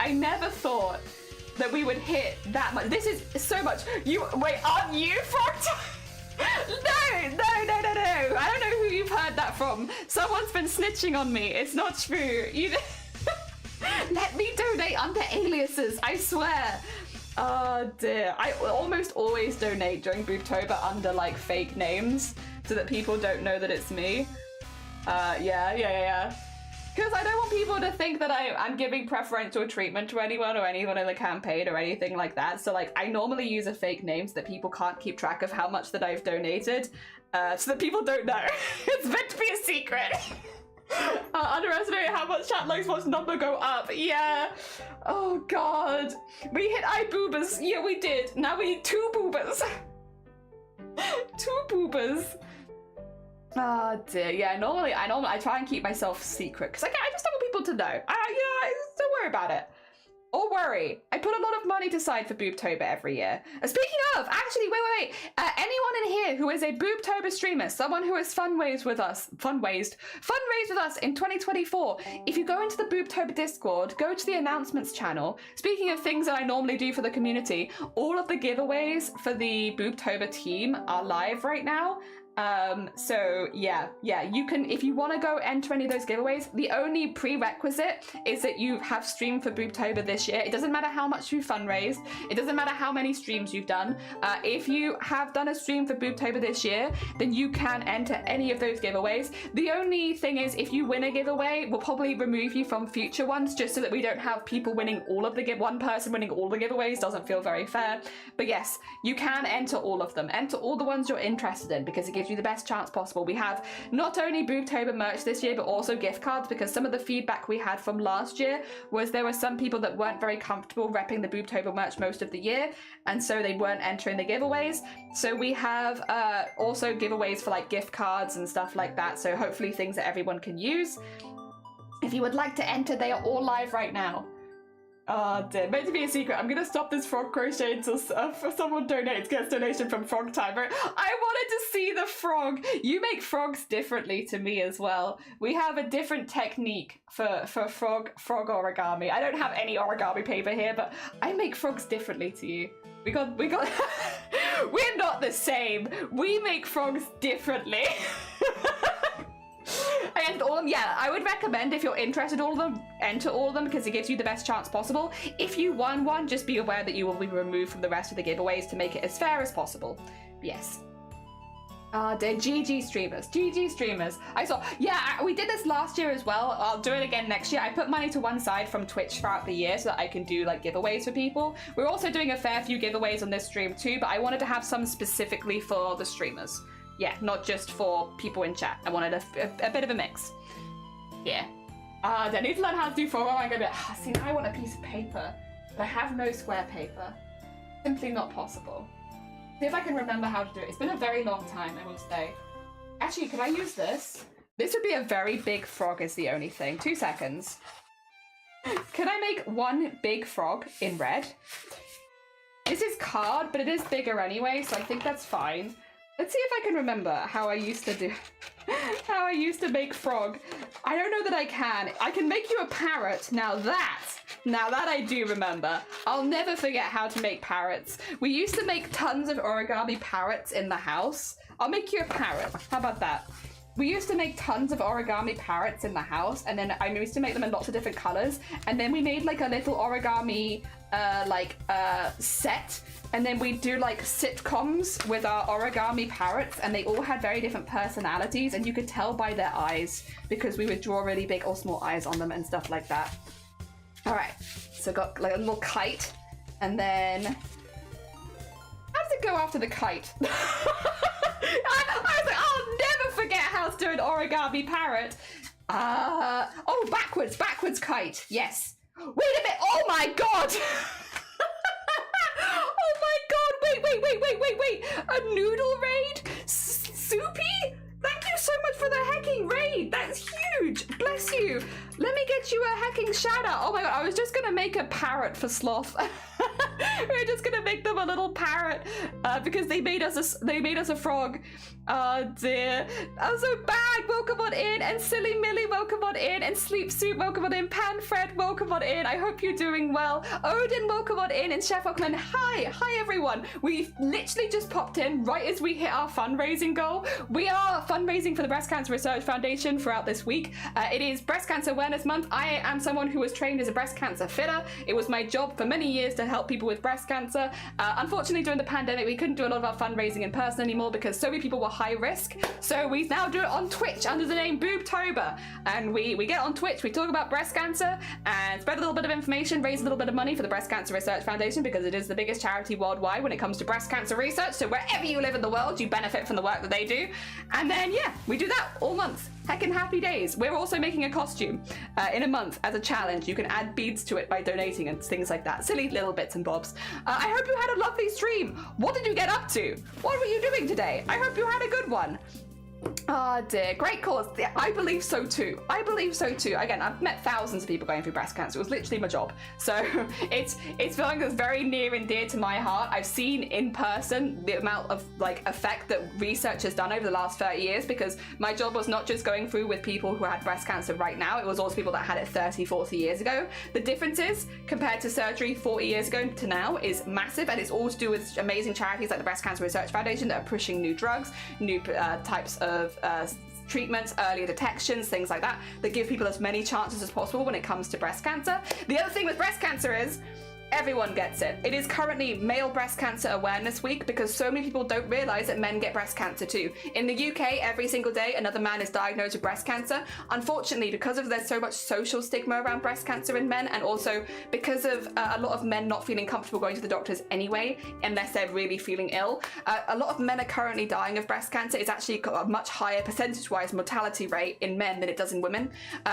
that we would hit that much. This is so much. Wait, aren't you fucked? No. I don't know who you've heard that from. Someone's been snitching on me. It's not true. Let me donate under aliases, I swear. Oh dear. I almost always donate during BOOBTOBER under like fake names so that people don't know that it's me. Yeah. Because I don't want people to think that I'm giving preferential treatment to anyone or anyone in the campaign or anything like that. So like I normally use a fake name so that people can't keep track of how much that I've donated, so that people don't know. It's meant to be a secret. Underestimate how much chat likes watch number go up. Yeah. Oh god. We hit eye boobers. Yeah, we did. Now we need 2 boobers. 2 boobers. Oh dear. Yeah, normally I try and keep myself secret because I just don't want people to know. Don't worry about it. Or worry. I put a lot of money aside for BOOBTOBER every year. Speaking of, actually, wait. Anyone in here who is a BOOBTOBER streamer, someone who has fundraised with us in 2024, if you go into the BOOBTOBER Discord, go to the announcements channel. Speaking of things that I normally do for the community, all of the giveaways for the BOOBTOBER team are live right now. So yeah, you can, if you want to go enter any of those giveaways, the only prerequisite is that you have streamed for BOOBTOBER this year. It doesn't matter how much you've fundraised. It doesn't matter how many streams you've done. If you have done a stream for BOOBTOBER this year, then you can enter any of those giveaways. The only thing is, if you win a giveaway, we'll probably remove you from future ones, just so that we don't have people winning all of the one person winning all the giveaways. Doesn't feel very fair. But yes, you can enter all of them. Enter all the ones you're interested in, because it gives you the best chance possible. We have not only BOOBTOBER merch this year, but also gift cards, because some of the feedback we had from last year was there were some people that weren't very comfortable repping the BOOBTOBER merch most of the year, and so they weren't entering the giveaways. So we have also giveaways for like gift cards and stuff like that, so hopefully things that everyone can use. If you would like to enter, they are all live right now. Oh dear, meant to be a secret. I'm gonna stop this frog crochet until someone donates, gets donation from Frog Timer. I wanted to see the frog. You make frogs differently to me as well. We have a different technique for frog origami. I don't have any origami paper here, but I make frogs differently to you. We got we're not the same. We make frogs differently. I entered all of them. Yeah, I would recommend, if you're interested in all of them, enter all of them, because it gives you the best chance possible. If you won one, just be aware that you will be removed from the rest of the giveaways to make it as fair as possible. Yes. They're GG streamers. GG streamers. I saw, yeah, we did this last year as well. I'll do it again next year. I put money to one side from Twitch throughout the year so that I can do like giveaways for people. We're also doing a fair few giveaways on this stream too, but I wanted to have some specifically for the streamers. Yeah, not just for people in chat. I wanted a bit of a mix. Yeah. I need to learn how to do frog. Oh my god. See, now I want a piece of paper, but I have no square paper. Simply not possible. See if I can remember how to do it. It's been a very long time, I will say. Actually, could I use this? This would be a very big frog is the only thing. 2 seconds. Can I make one big frog in red? This is card, but it is bigger anyway, so I think that's fine. Let's see if I can remember how I used to do, how I used to make frog. I don't know that I can. I can make you a parrot. Now that I do remember. I'll never forget how to make parrots. We used to make tons of origami parrots in the house. I'll make you a parrot. How about that? We used to make tons of origami parrots in the house, and then I used to make them in lots of different colors. And then we made like a little origami set, and then we do like sitcoms with our origami parrots, and they all had very different personalities, and you could tell by their eyes because we would draw really big or small eyes on them and stuff like that. All right, so got like a little kite, and then how does it go after the kite? I was like, I'll never forget how to do an origami parrot. Oh, backwards kite. Yes. Wait a minute. Oh my god. Oh my god. Wait. A noodle raid? Soupy? Thank you so much for the hacking raid. That's huge. Bless you. Let me get you a hacking shout out. Oh my god, I was just gonna make a parrot for Sloth. We're just gonna make them a little parrot because they made us a frog. Oh dear. Also Bag, welcome on in, and Silly Millie, welcome on in, and Sleep Soup, welcome on in, Panfred, welcome on in. I hope you're doing well. Odin, welcome on in, and Chef Auckland. Hi everyone. We've literally just popped in right as we hit our fundraising goal. We are fundraising for the Breast Cancer Research Foundation throughout this week. It is Breast Cancer Awareness Month. I am someone who was trained as a breast cancer fitter. It was my job for many years to help people with breast cancer. Unfortunately, during the pandemic, we couldn't do a lot of our fundraising in person anymore because so many people were high risk. So we now do it on Twitch under the name BOOBTOBER. And we get on Twitch, we talk about breast cancer and spread a little bit of information, raise a little bit of money for the Breast Cancer Research Foundation because it is the biggest charity worldwide when it comes to breast cancer research. So wherever you live in the world, you benefit from the work that they do. And then, yeah, we do that all month. Heckin' happy days. We're also making a costume in a month as a challenge. You can add beads to it by donating and things like that. Silly little bits and bobs. I hope you had a lovely stream. What did you get up to? What were you doing today? I hope you had a good one. Oh dear, great cause. Yeah, I believe so too. I believe so too. Again, I've met thousands of people going through breast cancer. It was literally my job. So it's something that's very near and dear to my heart. I've seen in person the amount of like effect that research has done over the last 30 years, because my job was not just going through with people who had breast cancer right now, it was also people that had it 30, 40 years ago. The differences compared to surgery 40 years ago to now is massive, and it's all to do with amazing charities like the Breast Cancer Research Foundation that are pushing new drugs, new types of treatments, earlier detections, things like that, that give people as many chances as possible when it comes to breast cancer. The other thing with breast cancer is everyone gets it. It is currently Male Breast Cancer Awareness Week because so many people don't realise that men get breast cancer too. In the UK, every single day, another man is diagnosed with breast cancer. Unfortunately, because of there's so much social stigma around breast cancer in men, and also because of a lot of men not feeling comfortable going to the doctors anyway, unless they're really feeling ill, a lot of men are currently dying of breast cancer. It's actually got a much higher percentage-wise mortality rate in men than it does in women.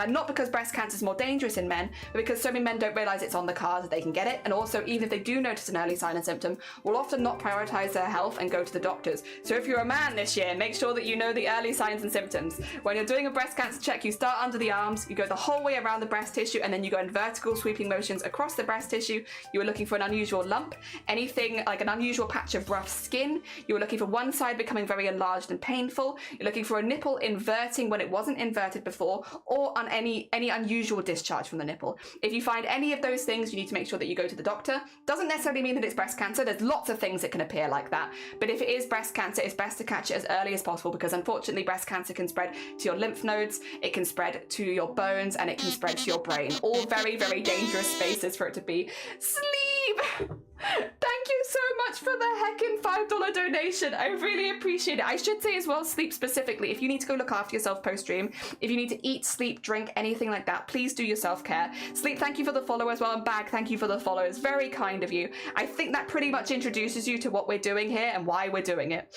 Not because breast cancer is more dangerous in men, but because so many men don't realise it's on the cards that they can get it. And also, even if they do notice an early sign and symptom, will often not prioritize their health and go to the doctors. So if you're a man this year, make sure that you know the early signs and symptoms. When you're doing a breast cancer check, you start under the arms, you go the whole way around the breast tissue, and then you go in vertical sweeping motions across the breast tissue. You are looking for an unusual lump, anything like an unusual patch of rough skin. You are looking for one side becoming very enlarged and painful. You're looking for a nipple inverting when it wasn't inverted before, or on any unusual discharge from the nipple. If you find any of those things, you need to make sure that you go to the doctor. Doesn't necessarily mean that it's breast cancer. There's lots of things that can appear like that. But if it is breast cancer, it's best to catch it as early as possible, because unfortunately breast cancer can spread to your lymph nodes, it can spread to your bones, and it can spread to your brain. All very, very dangerous spaces for it to be. Sleep! Thank you so much for the heckin' $5 donation. I really appreciate it. I should say as well, sleep specifically. If you need to go look after yourself post-stream, if you need to eat, sleep, drink, anything like that, please do your self-care. Sleep, thank you for the follow as well, and Bag, thank you for the follow. It's very kind of you. I think that pretty much introduces you to what we're doing here and why we're doing it.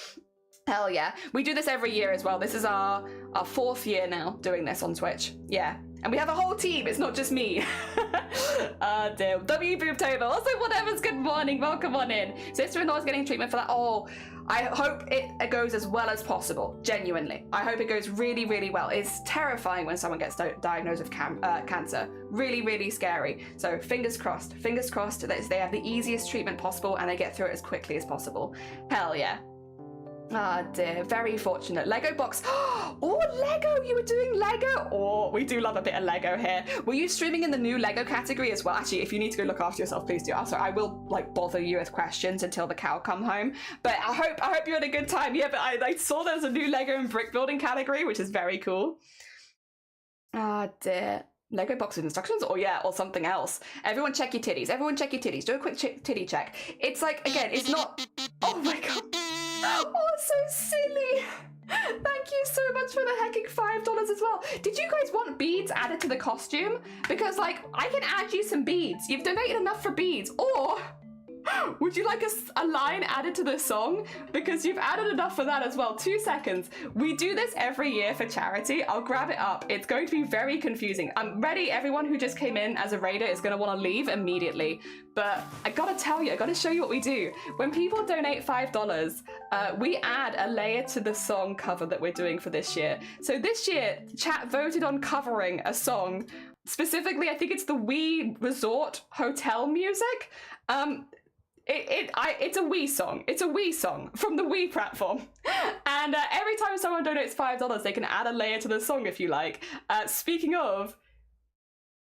Hell yeah. We do this every year as well. This is our 4th year now doing this on Twitch. Yeah. And we have a whole team, it's not just me. Dear. BOOBTOBER. Also, whatever's good morning, welcome on in. Sister-in-law is getting treatment for that. Oh, I hope it goes as well as possible, genuinely. I hope it goes really, really well. It's terrifying when someone gets diagnosed with cancer. Really, really scary. So fingers crossed that they have the easiest treatment possible and they get through it as quickly as possible. Hell yeah. Ah dear, very fortunate. Lego box. Oh, Lego, you were doing Lego? Oh, we do love a bit of Lego here. Were you streaming in the new Lego category as well? Actually, if you need to go look after yourself, please do. Also, I will like bother you with questions until the cow come home. But I hope you had a good time. Yeah, but I saw there's a new Lego and brick building category, which is very cool. Ah dear. Lego box with instructions, or yeah, or something else. Everyone check your titties. Everyone check your titties. Do a quick titty check. It's like, again, it's not... Oh my god. Oh, so silly. Thank you so much for the hecking $5 as well. Did you guys want beads added to the costume? Because, like, I can add you some beads. You've donated enough for beads. Or... would you like a line added to the song? Because you've added enough for that as well. 2 seconds. We do this every year for charity. I'll grab it up. It's going to be very confusing. I'm ready. Everyone who just came in as a raider is going to want to leave immediately. But I gotta tell you, I gotta show you what we do. When people donate $5, we add a layer to the song cover that we're doing for this year. So this year, chat voted on covering a song. Specifically, I think it's the Wii Resort Hotel music. It's a Wii song. It's a Wii song from the Wii platform. And every time someone donates $5, they can add a layer to the song if you like. Speaking of,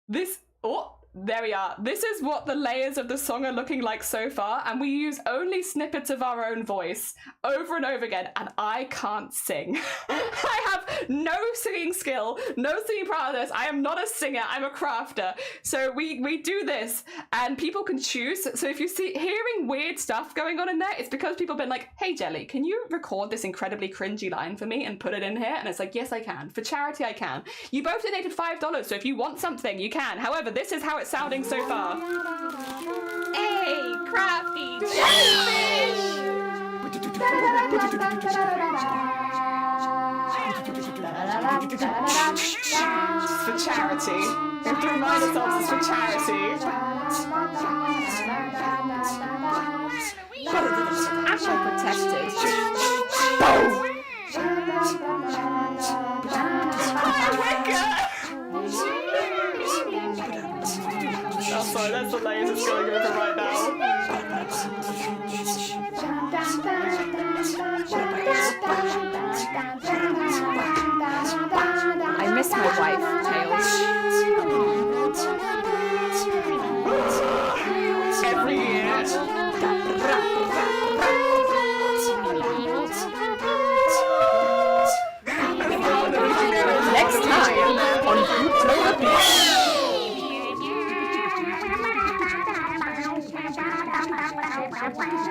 this... Oh, there we are. This is what the layers of the song are looking like so far, and we use only snippets of our own voice over and over again, and I can't sing. I have no singing skill, no singing prowess. I am not a singer, I'm a crafter. So we do this, and people can choose. So if you see hearing weird stuff going on in there, it's because people have been like, hey Jelly, can you record this incredibly cringy line for me and put it in here? And it's like, yes, I can. For charity, I can. You both donated $5, so if you want something, you can. However, this is how it's sounding so far. Hey, crafty jellyfish! It's for charity. We have to remind ourselves it's for charity. Actually protected. Boom!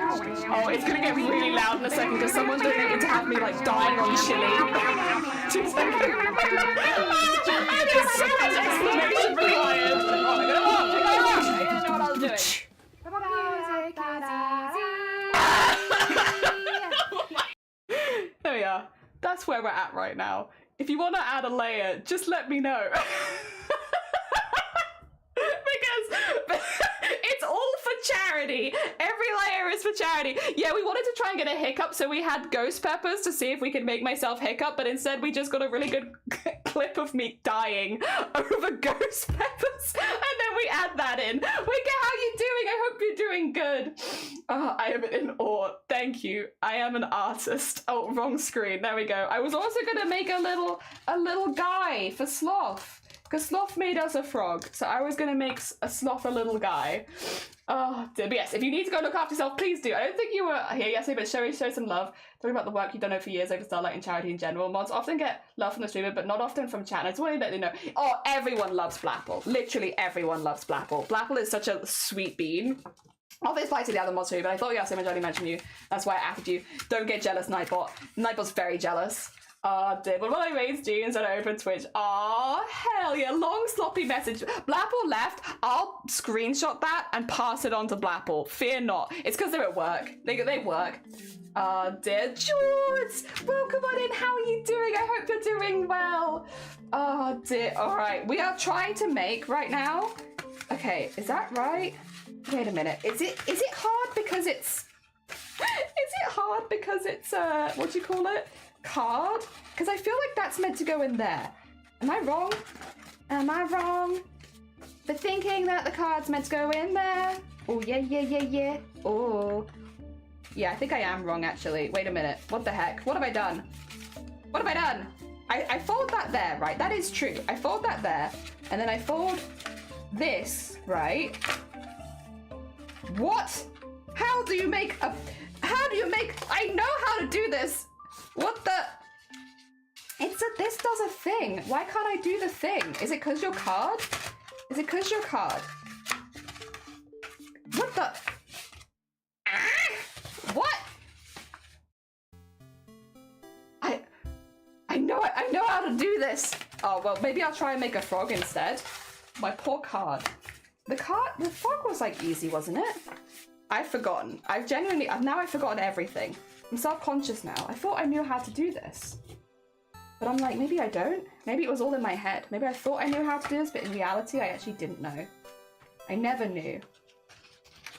Oh, it's gonna get really loud in a second because someone's donated to have me like dying on chili. 2 seconds. There's so much explanation required. Oh, I didn't know what I was doing. There we are. That's where we're at right now. If you want to add a layer, just let me know. Because it's all for charity. Every layer is for charity. Yeah, we wanted to try and get a hiccup, so we had ghost peppers to see if we could make myself hiccup, but instead we just got a really good clip of me dying over ghost peppers, and then we add that in. Wicca, how you doing? I hope you're doing good. Oh, I am in awe. Thank you. I am an artist. Oh, wrong screen. There we go. I was also gonna make a little guy for Sloth. Because Sloth made us a frog, so I was gonna make a Sloth a little guy. Oh, dear. But yes, if you need to go look after yourself, please do. I don't think you were here yesterday, but show some love. Talking about the work you've done over years over Starlight and charity in general. Mods often get love from the streamer, but not often from chat. I just want to let you know. Oh, everyone loves Blapple. Literally everyone loves Blapple. Blapple is such a sweet bean. Obviously, applied to the other mods too, but I thought yes, I already mentioned you. That's why I added you. Don't get jealous, Nightbot. Nightbot's very jealous. But what I raised you instead of open Twitch. Aw, hell yeah, long sloppy message. Blapple left. I'll screenshot that and pass it on to Blapple. Fear not. It's because they're at work. They work. Dear George, welcome on in. How are you doing? I hope you're doing well. Oh dear. All right, we are trying to make right now. Okay, is that right? Wait a minute. Is it hard because it's? Is it hard because it's what do you call it? Card? Because I feel like that's meant to go in there. Am I wrong? Am I wrong for thinking that the card's meant to go in there? Oh, yeah. Oh. Yeah, I think I am wrong, actually. Wait a minute. What the heck? What have I done? What have I done? I fold that there, right? That is true. I fold that there, and then I fold this, right? What? How do you make a... I know how to do this. What the? This does a thing. Why can't I do the thing? Is it because your card? Is it because your card? What the? Ah! What? I know how to do this. Oh, well, maybe I'll try and make a frog instead. My poor card. The frog was like easy, wasn't it? I've forgotten. Now I've forgotten everything. I'm self-conscious now. I thought I knew how to do this. But I'm like, maybe I don't. Maybe it was all in my head. Maybe I thought I knew how to do this, but in reality, I actually didn't know. I never knew.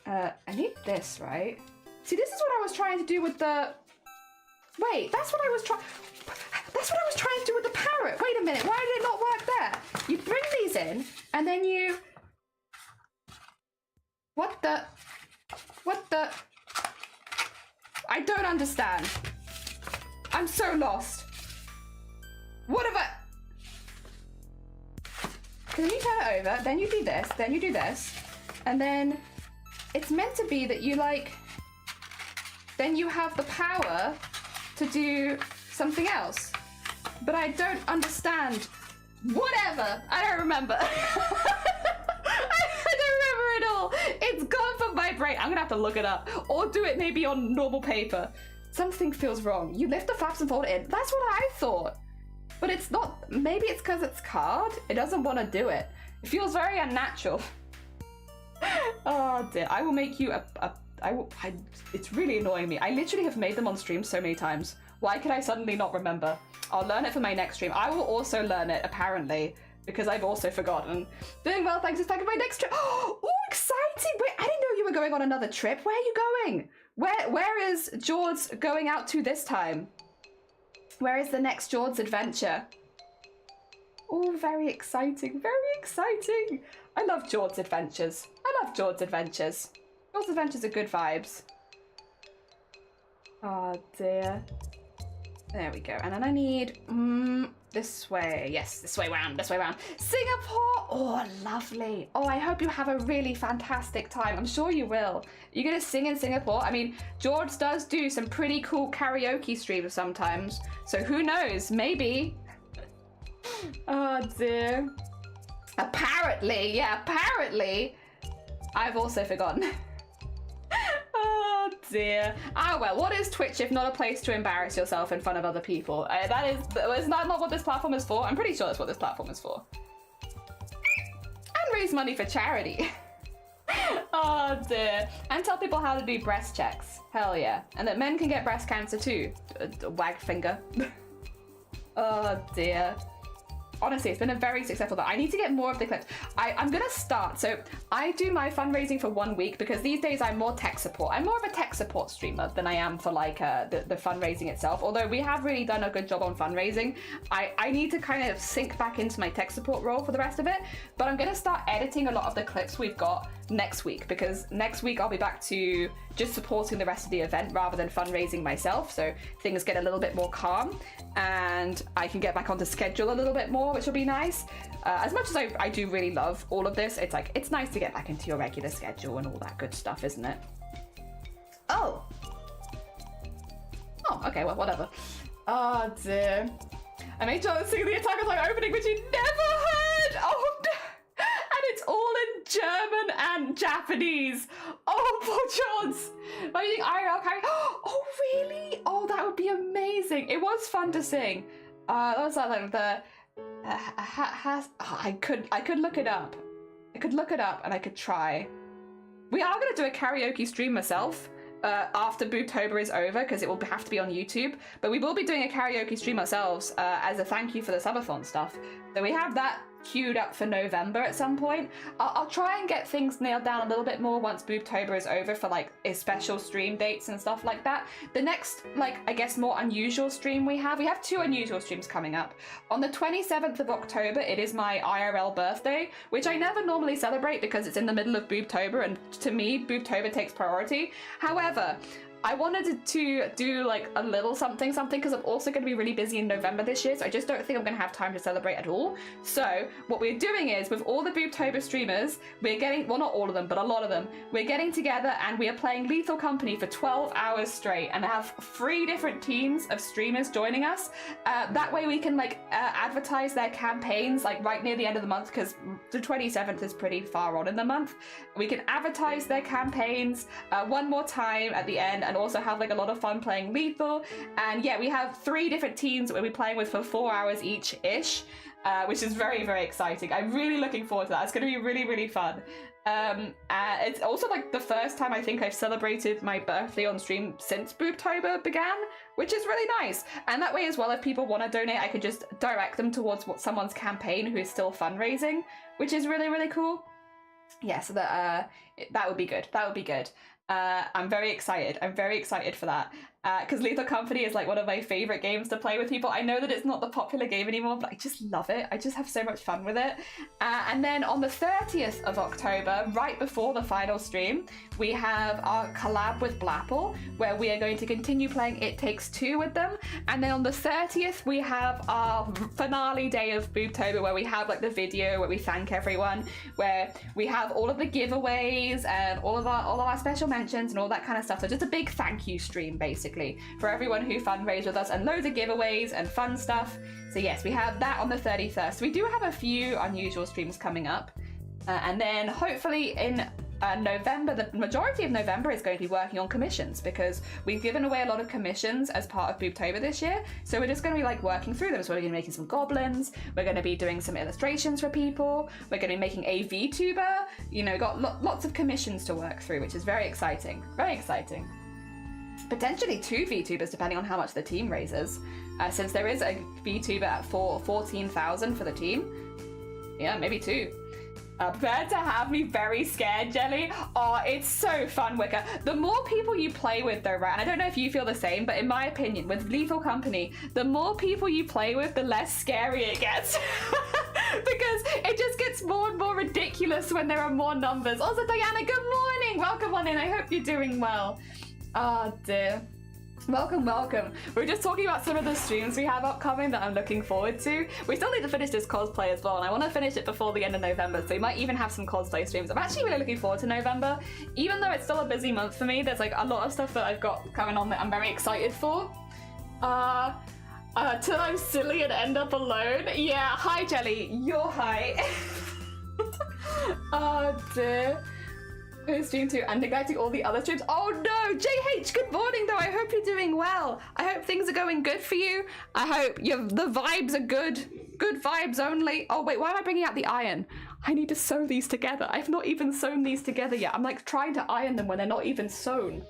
I need this, right? See, this is what I was trying to do with the... Wait, that's what I was trying to do with the parrot. Wait a minute, why did it not work there? You bring these in, and then you... What the... I don't understand. I'm so lost. What have I... Can you turn it over? Then you do this. Then you do this. And then it's meant to be that you like... Then you have the power to do something else. But I don't understand. Whatever. I don't remember. I don't remember it all. It's gone from my brain. I'm gonna have to look it up. Or do it maybe on normal paper. Something feels wrong. You lift the flaps and fold it in. That's what I thought. But it's not. Maybe it's because it's card. It doesn't want to do it. It feels very unnatural. Oh dear. I will make you it's really annoying me. I literally have made them on stream so many times. Why could I suddenly not remember? I'll learn it for my next stream. I will also learn it, apparently, because I've also forgotten. Doing well, thanks. It's back in my next trip. Oh, exciting! Wait, I didn't know you were going on another trip. Where are you going? Where is George going out to this time? Where is the next George's adventure? Oh, very exciting, very exciting. I love George's adventures. I love George's adventures. George's adventures are good vibes. Oh dear. There we go. And then I need this way. Yes, this way round, this way round. Singapore! Oh, lovely. Oh, I hope you have a really fantastic time. I'm sure you will. You're gonna sing in Singapore? I mean, George does do some pretty cool karaoke streams sometimes. So who knows? Maybe. Oh dear. Apparently, yeah, apparently. I've also forgotten. Oh dear. Ah, well, what is Twitch if not a place to embarrass yourself in front of other people? Is not what this platform is for. I'm pretty sure that's what this platform is for. And raise money for charity. Oh dear. And tell people how to do breast checks. Hell yeah. And that men can get breast cancer too. Wag finger. Oh dear. Honestly, it's been a very successful day. I need to get more of the clips. I'm gonna start. So I do my fundraising for 1 week because these days I'm more tech support. I'm more of a tech support streamer than I am for like the fundraising itself. Although we have really done a good job on fundraising, I need to kind of sink back into my tech support role for the rest of it. But I'm gonna start editing a lot of the clips we've got next week, because next week I'll be back to just supporting the rest of the event rather than fundraising myself, so things get a little bit more calm and I can get back onto schedule a little bit more, which will be nice. As much as I do really love all of this, it's nice to get back into your regular schedule and all that good stuff, isn't it? Oh, okay, well, whatever. Oh dear. I made sure to sing the Attack on Titan opening, which you never heard. Oh no. And it's all in German and Japanese. Oh, poor Johns. Am I using IRL carry? Oh, really? Oh, that would be amazing. It was fun to sing. That was like the... I could look it up. I could look it up and I could try. We are going to do a karaoke stream myself after BOOBTOBER is over, because it will have to be on YouTube. But we will be doing a karaoke stream ourselves as a thank you for the subathon stuff. So we have that queued up for November at some point. I'll try and get things nailed down a little bit more once BOOBTOBER is over for like special stream dates and stuff like that. The next, like, I guess more unusual stream we have 2 unusual streams coming up. On the 27th of October, it is my IRL birthday, which I never normally celebrate because it's in the middle of BOOBTOBER, and to me, BOOBTOBER takes priority. However, I wanted to do like a little something because I'm also going to be really busy in November this year, so I just don't think I'm going to have time to celebrate at all. So what we're doing is, with all the BOOBTOBER streamers, we're getting, well, not all of them, but a lot of them, we're getting together and we are playing Lethal Company for 12 hours straight and have 3 different teams of streamers joining us. That way we can like advertise their campaigns like right near the end of the month, because the 27th is pretty far on in the month. We can advertise their campaigns one more time at the end, and also have like a lot of fun playing Lethal. And yeah, we have 3 different teams that we'll be playing with for 4 hours each-ish, which is very, very exciting. I'm really looking forward to that. It's going to be really, really fun. It's also like the first time I think I've celebrated my birthday on stream since BOOBTOBER began, which is really nice. And that way as well, if people want to donate, I could just direct them towards someone's campaign who is still fundraising, which is really, really cool. Yeah, so that would be good. That would be good. I'm very excited. I'm very excited for that. Because Lethal Company is like one of my favorite games to play with people. I know that it's not the popular game anymore, but I just love it. I just have so much fun with it. And then on the 30th of October, right before the final stream, we have our collab with Blapple, where we are going to continue playing It Takes Two with them. And then on the 30th, we have our finale day of BOOBTOBER, where we have like the video where we thank everyone, where we have all of the giveaways and all of our special mentions and all that kind of stuff. So just a big thank you stream, basically, for everyone who fundraised with us, and loads of giveaways and fun stuff. So yes, we have that on the 31st. We do have a few unusual streams coming up. And then hopefully in November, the majority of November is going to be working on commissions, because we've given away a lot of commissions as part of BOOBTOBER this year. So we're just going to be like working through them. So we're going to be making some goblins. We're going to be doing some illustrations for people. We're going to be making a VTuber. You know, got lots of commissions to work through, which is very exciting. Very exciting. Potentially 2 VTubers, depending on how much the team raises, since there is a VTuber at 14,000 for the team. Yeah, maybe 2. Prepare to have me very scared, Jelly. Oh, it's so fun, Wicker. The more people you play with, though, right? And I don't know if you feel the same, but in my opinion, with Lethal Company, the more people you play with, the less scary it gets. Because it just gets more and more ridiculous when there are more numbers. Also, Diana, good morning. Welcome on in. I hope you're doing well. Oh, dear. Welcome, welcome. We're just talking about some of the streams we have upcoming that I'm looking forward to. We still need to finish this cosplay as well, and I want to finish it before the end of November, so we might even have some cosplay streams. I'm actually really looking forward to November. Even though it's still a busy month for me, there's like a lot of stuff that I've got coming on that I'm very excited for. Till I'm silly and end up alone. Yeah, hi Jelly, you're hi. Oh dear. Stream 2 and neglecting all the other streams. Oh no, JH, good morning though. I hope you're doing well. I hope things are going good for you. I hope the vibes are good. Good vibes only. Oh wait, why am I bringing out the iron? I need to sew these together. I've not even sewn these together yet. I'm like trying to iron them when they're not even sewn.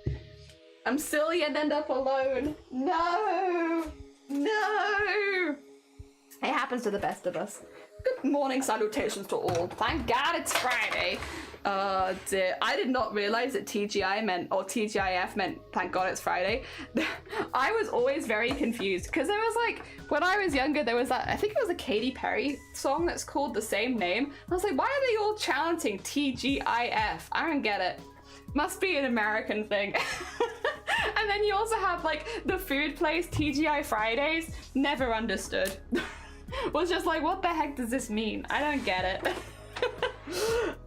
I'm silly and end up alone. No, no. It happens to the best of us. Good morning, salutations to all. Thank God it's Friday. Dear. I did not realize that TGI meant, or TGIF meant, thank God it's Friday. I was always very confused because there was like, when I was younger, there was that, I think it was a Katy Perry song that's called the same name. I was like, why are they all chanting TGIF? I don't get it. Must be an American thing. And then you also have like the food place, TGI Fridays. Never understood. Was just like, what the heck does this mean? I don't get it.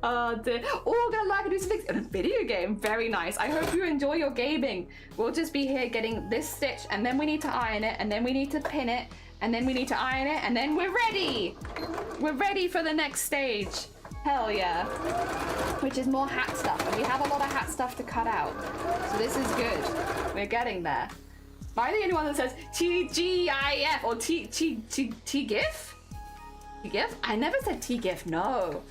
Oh dear. Oh, gonna like do some things in a video game. Very nice. I hope you enjoy your gaming. We'll just be here getting this stitch, and then we need to iron it, and then we need to pin it, and then we need to iron it, and then we're ready. We're ready for the next stage. Hell yeah. Which is more hat stuff, and we have a lot of hat stuff to cut out. So this is good. We're getting there. Am I the only one that says TGIF or TGIF? TGIF? I never said TGIF, no.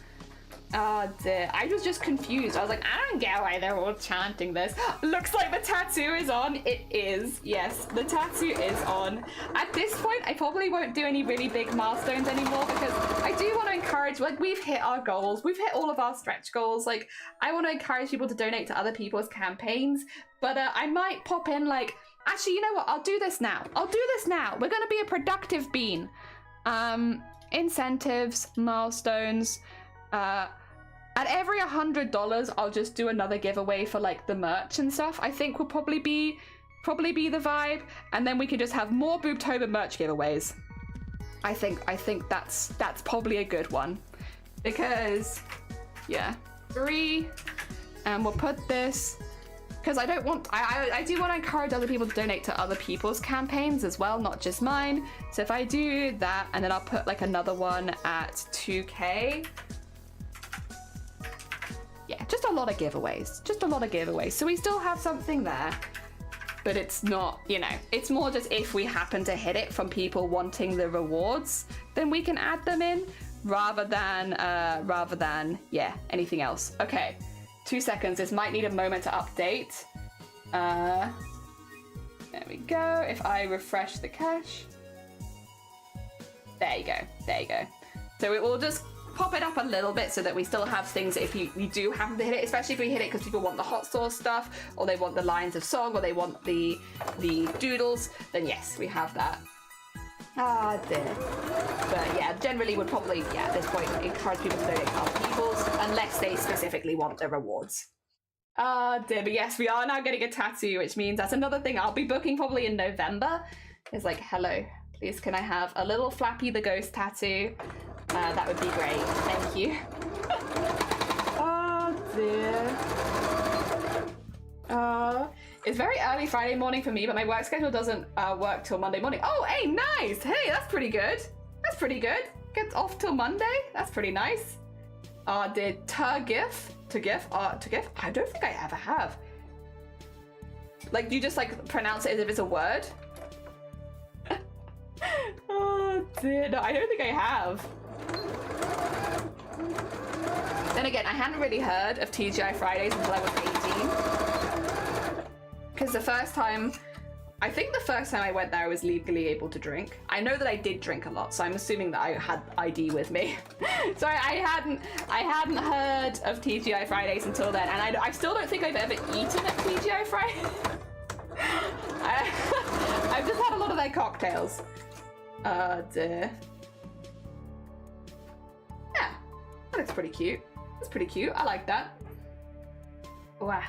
Oh dear, I was just confused. I was like, I don't get why they're all chanting this. Looks like the tattoo is on. It is, yes, the tattoo is on. At this point, I probably won't do any really big milestones anymore because I do want to encourage, like, we've hit our goals. We've hit all of our stretch goals. Like, I want to encourage people to donate to other people's campaigns, but I might pop in like, actually, you know what? I'll do this now. I'll do this now. We're going to be a productive bean. Incentives, milestones, at every $100, I'll just do another giveaway for like the merch and stuff. I think will probably be the vibe, and then we can just have more BOOBTOBER merch giveaways. I think that's probably a good one, because yeah, 3, and we'll put this because I don't want. I do want to encourage other people to donate to other people's campaigns as well, not just mine. So if I do that, and then I'll put like another one at 2K. Yeah, just a lot of giveaways. Just a lot of giveaways. So we still have something there, but it's not, you know, it's more just if we happen to hit it from people wanting the rewards, then we can add them in rather than, yeah, anything else. Okay, 2 seconds. This might need a moment to update. There we go. If I refresh the cache. There you go. There you go. So it will just pop it up a little bit so that we still have things if we do happen to hit it, especially if we hit it because people want the hot sauce stuff, or they want the lines of song, or they want the doodles, then yes, we have that. Ah dear. But yeah, generally would probably, yeah, at this point, encourage people to donate to other people's, unless they specifically want the rewards. Ah dear, but yes, we are now getting a tattoo, which means that's another thing I'll be booking probably in November. It's like, hello, please can I have a little Flappy the Ghost tattoo? That would be great. Thank you. Oh dear. It's very early Friday morning for me, but my work schedule doesn't work till Monday morning. Oh, hey, nice. Hey, that's pretty good. That's pretty good. Get off till Monday. That's pretty nice. Did TGIF? I don't think I ever have. Like, do you just like pronounce it as if it's a word? Oh dear, no, I don't think I have. Then again, I hadn't really heard of TGI Fridays until I was 18. Because I think the first time I went there I was legally able to drink. I know that I did drink a lot, so I'm assuming that I had ID with me. So I hadn't heard of TGI Fridays until then, and I still don't think I've ever eaten at TGI Fridays. I've just had a lot of their cocktails. Dear. Yeah, that looks pretty cute. That's pretty cute. I like that. Wow.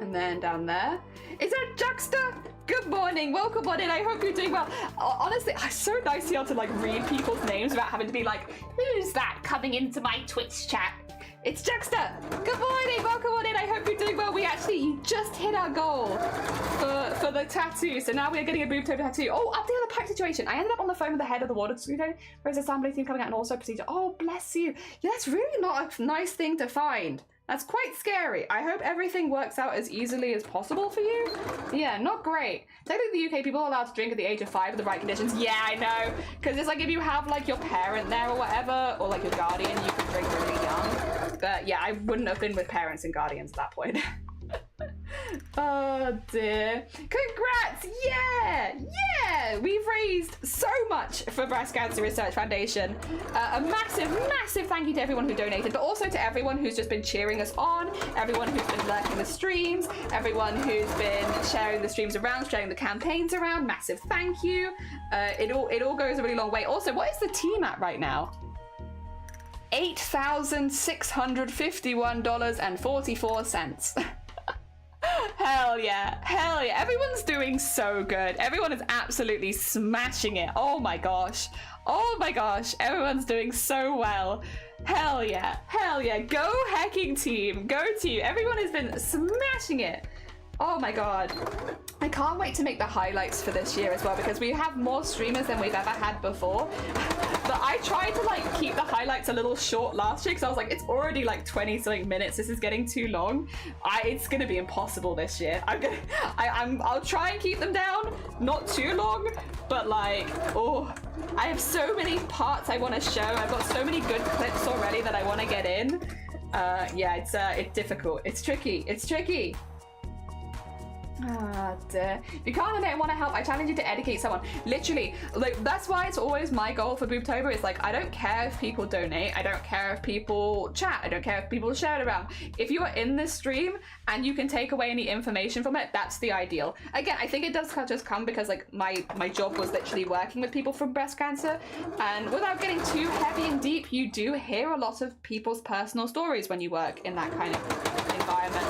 And then down there, is that Juxta? Good morning, welcome on in. I hope you're doing well. Honestly, it's so nice to be able to like read people's names without having to be like, who's that coming into my Twitch chat? It's Juxta. Good morning, welcome on in. I hope you're doing well. We actually just hit our goal for the tattoo. So now we're getting a BOOBTOBER tattoo. Oh, update on the pack situation. I ended up on the phone with the head of the water studio. There's a assembly team coming out and also procedure. Oh, bless you. Yeah, that's really not a nice thing to find. That's quite scary. I hope everything works out as easily as possible for you. Yeah, not great. Technically in the UK, people are allowed to drink at the age of 5 with the right conditions. Yeah, I know. Because it's like if you have like your parent there or whatever, or like your guardian, you can drink really young. But yeah, I wouldn't have been with parents and guardians at that point. Oh dear. Congrats! Yeah! Yeah! We've raised so much for Breast Cancer Research Foundation. A massive, massive thank you to everyone who donated, but also to everyone who's just been cheering us on, everyone who's been lurking the streams, everyone who's been sharing the streams around, sharing the campaigns around. Massive thank you. It all goes a really long way. Also, what is the team at right now? $8,651.44. Hell yeah, hell yeah. Everyone's doing so good. Everyone is absolutely smashing it. Oh my gosh. Oh my gosh. Everyone's doing so well. Hell yeah, hell yeah. Go hacking team. Go team. Everyone has been smashing it. Oh my god. I can't wait to make the highlights for this year as well, because we have more streamers than we've ever had before. But I tried to like keep the highlights a little short last year because I was like, it's already like 20 something minutes. This is getting too long. It's gonna be impossible this year. I'll try and keep them down, not too long, but like, oh, I have so many parts I want to show. I've got so many good clips already that I want to get in. Yeah, it's difficult. It's tricky. It's tricky. Ah, dear. If you can't and want to help, I challenge you to educate someone. Literally, like, that's why it's always my goal for BOOBTOBER. It's like, I don't care if people donate. I don't care if people chat. I don't care if people share it around. If you are in this stream and you can take away any information from it, that's the ideal. Again, I think it does just come because like my job was literally working with people from breast cancer, and without getting too heavy and deep, you do hear a lot of people's personal stories when you work in that kind of environment,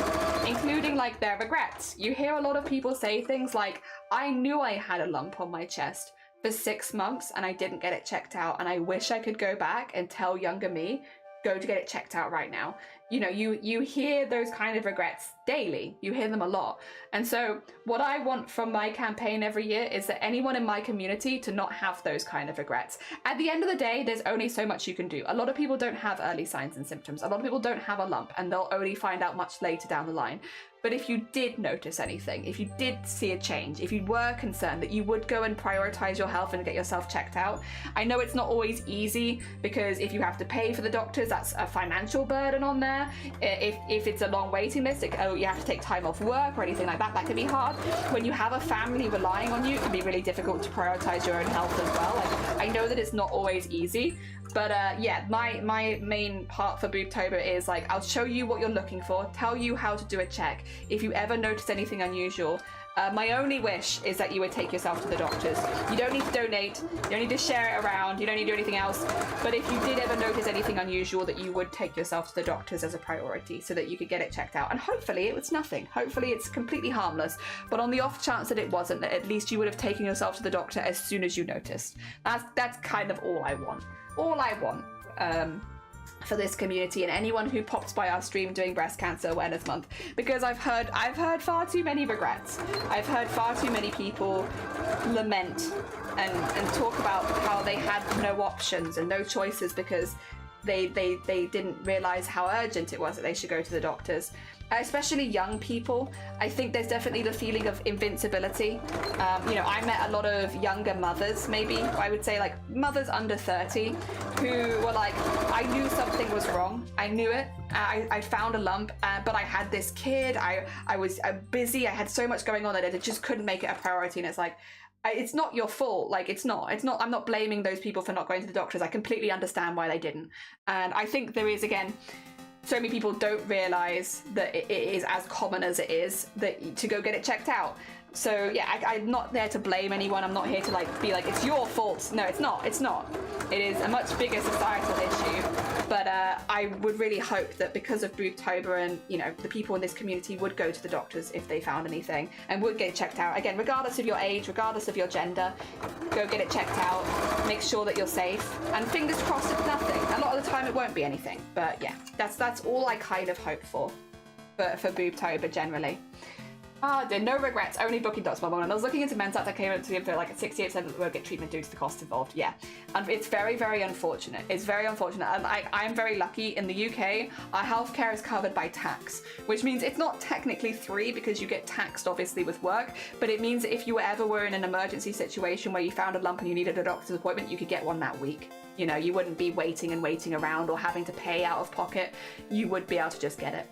including like their regrets. You hear a lot of people say things like, I knew I had a lump on my chest for 6 months and I didn't get it checked out, and I wish I could go back and tell younger me, go to get it checked out right now. You know, you hear those kind of regrets daily. You hear them a lot. And so what I want from my campaign every year is that anyone in my community to not have those kind of regrets. At the end of the day, there's only so much you can do. A lot of people don't have early signs and symptoms. A lot of people don't have a lump, and they'll only find out much later down the line. But if you did notice anything, if you did see a change, if you were concerned, that you would go and prioritize your health and get yourself checked out. I know it's not always easy, because if you have to pay for the doctors, that's a financial burden on there. If it's a long waiting list, you have to take time off work or anything like that, that can be hard. When you have a family relying on you, it can be really difficult to prioritize your own health as well. Like, I know that it's not always easy, but yeah, my main part for BOOBTOBER is like, I'll show you what you're looking for, tell you how to do a check. If you ever notice anything unusual, my only wish is that you would take yourself to the doctors. You don't need to donate, you don't need to share it around, you don't need to do anything else. But if you did ever notice anything unusual, that you would take yourself to the doctors as a priority so that you could get it checked out. And hopefully it was nothing. Hopefully it's completely harmless. But on the off chance that it wasn't, that at least you would have taken yourself to the doctor as soon as you noticed. That's kind of all I want. All I want. For this community and anyone who pops by our stream doing Breast Cancer Awareness Month, because I've heard far too many regrets. I've heard far too many people lament and talk about how they had no options and no choices because they didn't realize how urgent it was that they should go to the doctors. Especially young people, I think there's definitely the feeling of invincibility. You know, I met a lot of younger mothers, maybe I would say like mothers under 30, who were like, I knew something was wrong. I knew it. I found a lump, but I had this kid. I was busy. I had so much going on that I just couldn't make it a priority. And it's like, it's not your fault. Like, it's not, I'm not blaming those people for not going to the doctors. I completely understand why they didn't. And I think there is, again, so many people don't realize that it is as common as it is that to go get it checked out. So yeah, I'm not there to blame anyone. I'm not here to like be like, it's your fault. No, it's not. It's not. It is a much bigger societal issue. But I would really hope that because of BOOBTOBER and, you know, the people in this community would go to the doctors if they found anything and would get checked out. Again, regardless of your age, regardless of your gender, go get it checked out. Make sure that you're safe. And fingers crossed it's nothing. A lot of the time it won't be anything. But yeah, that's all I kind of hope for BOOBTOBER generally. No regrets, only booking.com. When I was looking into men's health, I came up to the like 68% that they won't get treatment due to the cost involved. Yeah, and it's very, very unfortunate. It's very unfortunate. And I'm very lucky in the UK. Our healthcare is covered by tax, which means it's not technically free because you get taxed obviously with work, but it means that if you ever were in an emergency situation where you found a lump and you needed a doctor's appointment, you could get one that week. You know, you wouldn't be waiting around or having to pay out of pocket. You would be able to just get it.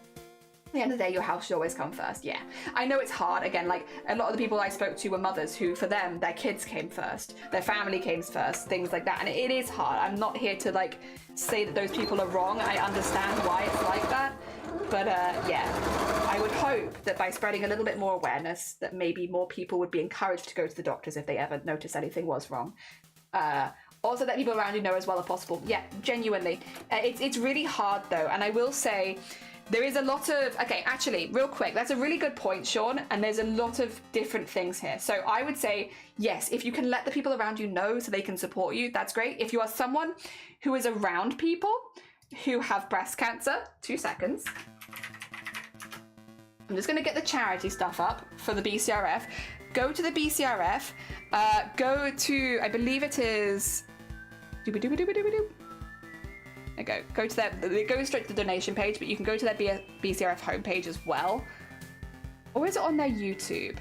At the end of the day, your house should always come first. Yeah, I know it's hard. Again, like a lot of the people I spoke to were mothers who, for them, their kids came first, their family came first, things like that. And it is hard. I'm not here to like say that those people are wrong. I understand why it's like that. But yeah, I would hope that by spreading a little bit more awareness, that maybe more people would be encouraged to go to the doctors if they ever notice anything was wrong. Also, that people around you know as well as possible. Yeah, genuinely. It's really hard though, and I will say, there is a lot of, okay, actually, real quick, that's a really good point, Sean, and there's a lot of different things here. So I would say, yes, if you can let the people around you know so they can support you, that's great. If you are someone who is around people who have breast cancer, 2 seconds. I'm just gonna get the charity stuff up for the BCRF. Go to the BCRF, go to, I believe it is, go to their, it goes straight to the donation page, but you can go to their BCRF homepage as well. Or is it on their YouTube?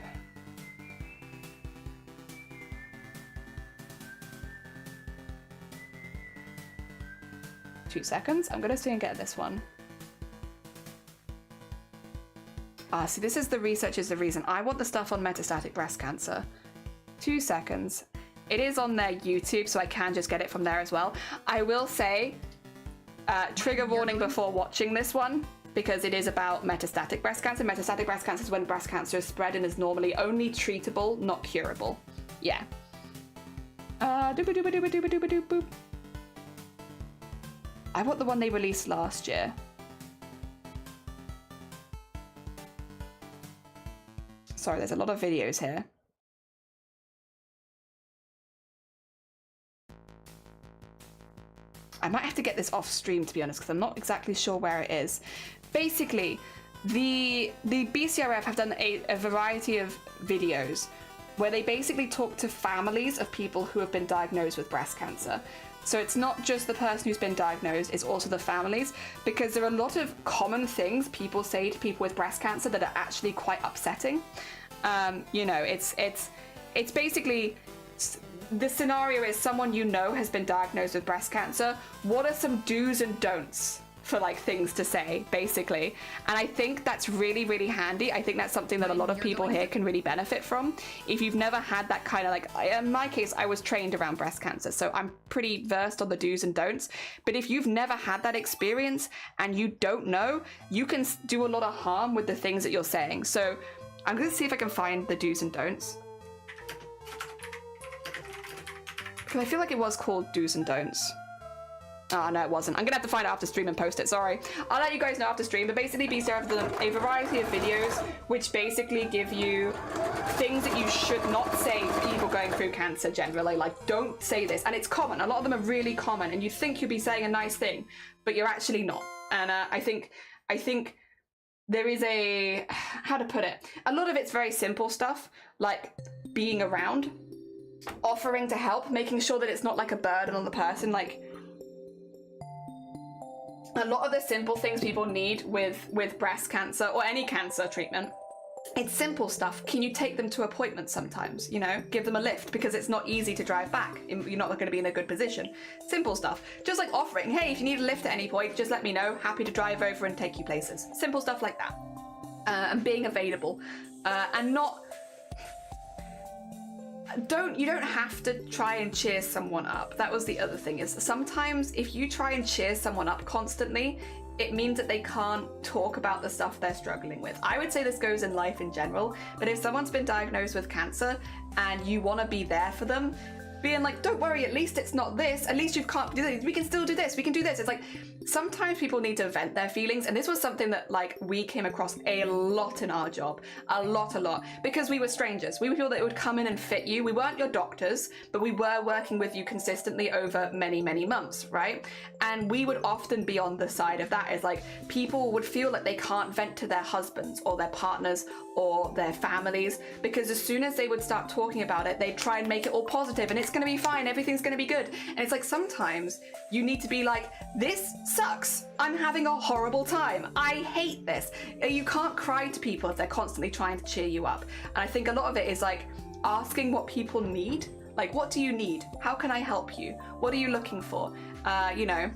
Two seconds, I'm gonna see and get this one. See, this is the research is the reason. I want the stuff on metastatic breast cancer. 2 seconds. It is on their YouTube, so I can just get it from there as well. I will say, trigger warning before watching this one, because it is about metastatic breast cancer. Metastatic breast cancer is when breast cancer is spread and is normally only treatable, not curable. Yeah. I want the one they released last year. Sorry, there's a lot of videos here. I might have to get this off stream, to be honest, because I'm not exactly sure where it is. Basically, the BCRF have done a variety of videos where they basically talk to families of people who have been diagnosed with breast cancer. So it's not just the person who's been diagnosed, it's also the families, because there are a lot of common things people say to people with breast cancer that are actually quite upsetting. You know, it's basically, the scenario is someone you know has been diagnosed with breast cancer. What are some do's and don'ts for like things to say, basically? And I think that's really, really handy. I think that's something that a lot of people here can really benefit from. If you've never had that kind of like, in my case, I was trained around breast cancer, so I'm pretty versed on the do's and don'ts. But if you've never had that experience and you don't know, you can do a lot of harm with the things that you're saying. So I'm gonna see if I can find the do's and don'ts. Because I feel like it was called do's and don'ts. Oh, no, it wasn't. I'm gonna have to find it after stream and post it, sorry. I'll let you guys know after stream, but basically BCRF have done a variety of videos which basically give you things that you should not say to people going through cancer generally. Like, don't say this. And it's common. A lot of them are really common, and you think you'll be saying a nice thing, but you're actually not. And I think there is a, how to put it? A lot of it's very simple stuff, like being around, offering to help, making sure that it's not like a burden on the person. Like, a lot of the simple things people need with breast cancer or any cancer treatment, it's simple stuff. Can you take them to appointments sometimes? You know, give them a lift because it's not easy to drive back. You're not going to be in a good position. Simple stuff. Just like offering, hey, if you need a lift at any point, just let me know. Happy to drive over and take you places. Simple stuff like that. And being available. And not... You don't have to try and cheer someone up. That was the other thing, is sometimes if you try and cheer someone up constantly, it means that they can't talk about the stuff they're struggling with. I would say this goes in life in general, but if someone's been diagnosed with cancer and you want to be there for them, being like, don't worry, at least it's not this, at least you can't do this, we can still do this, we can do this. It's like, sometimes people need to vent their feelings, and this was something that like we came across a lot in our job, a lot, because we were strangers. We were people that would come in and fit you. We weren't your doctors, but we were working with you consistently over many, many months, right? And we would often be on the side of that, is like people would feel like they can't vent to their husbands or their partners or their families, because as soon as they would start talking about it, they'd try and make it all positive and it's going to be fine, everything's going to be good. And it's like, sometimes you need to be like, this sucks, I'm having a horrible time, I hate this. You can't cry to people if they're constantly trying to cheer you up. And I think a lot of it is like asking what people need. Like, what do you need? How can I help you? What are you looking for? You know,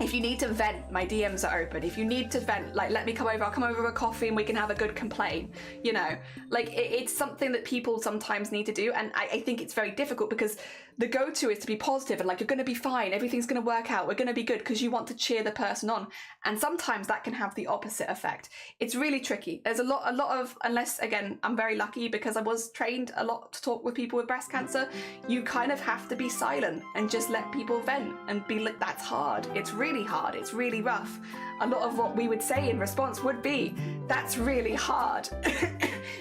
if you need to vent, my DMs are open. If you need to vent, like, let me come over, I'll come over with a coffee and we can have a good complain. You know, like it's something that people sometimes need to do. And I think it's very difficult, because the go-to is to be positive and like, you're going to be fine, everything's going to work out, we're going to be good, because you want to cheer the person on. And sometimes that can have the opposite effect. It's really tricky. There's a lot of, unless, again, I'm very lucky because I was trained a lot to talk with people with breast cancer, you kind of have to be silent and just let people vent and be like, that's hard. It's really hard. It's really rough. A lot of what we would say in response would be, that's really hard.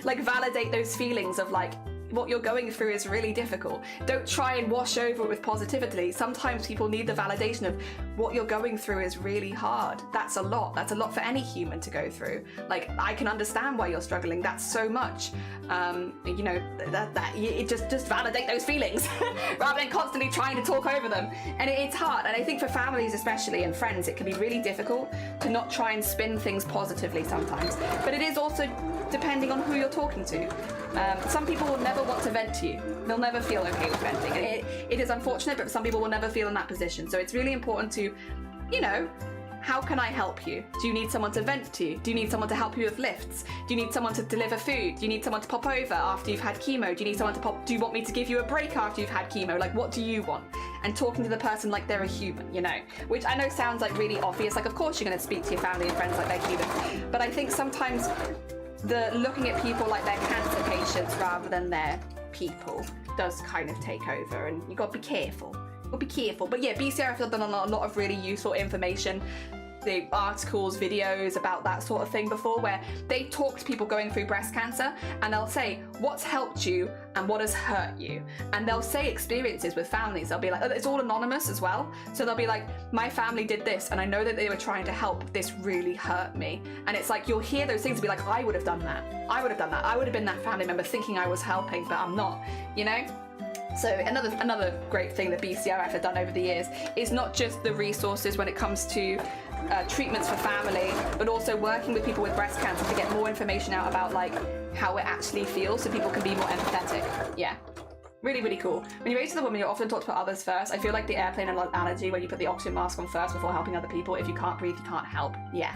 Like, validate those feelings of like, what you're going through is really difficult. Don't try and wash over it with positivity. Sometimes people need the validation of what you're going through is really hard. That's a lot. That's a lot for any human to go through. Like, I can understand why you're struggling. That's so much. You know, it just validate those feelings rather than constantly trying to talk over them. And it's hard. And I think for families especially and friends, it can be really difficult to not try and spin things positively sometimes. But it is also depending on who you're talking to. Some people will never want to vent to you. They'll never feel okay with venting. It is unfortunate, but some people will never feel in that position. So it's really important to, you know, how can I help you? Do you need someone to vent to? Do you need someone to help you with lifts? Do you need someone to deliver food? Do you need someone to pop over after you've had chemo? Do you need someone to pop? Do you want me to give you a break after you've had chemo? Like, what do you want? And talking to the person like they're a human, you know, which I know sounds like really obvious. Like, of course you're going to speak to your family and friends like they're human. But I think sometimes the looking at people like they're cancer patients rather than their people does kind of take over, and you got to be careful. But yeah, BCRF have done a lot of really useful information, the articles, videos about that sort of thing before, where they talk to people going through breast cancer and they'll say what's helped you and what has hurt you, and they'll say experiences with families. They'll be like, it's all anonymous as well, so they'll be like, my family did this and I know that they were trying to help, this really hurt me. And it's like, you'll hear those things and be like, I would have done that, I would have been that family member thinking I was helping, but I'm not, you know. So another great thing that BCRF have done over the years is not just the resources when it comes to treatments for family, but also working with people with breast cancer to get more information out about like how it actually feels, so people can be more empathetic. Yeah. Really, really cool. When you're raised as a woman, you're often taught to put others first. I feel like the airplane analogy where you put the oxygen mask on first before helping other people. If you can't breathe, you can't help. Yeah.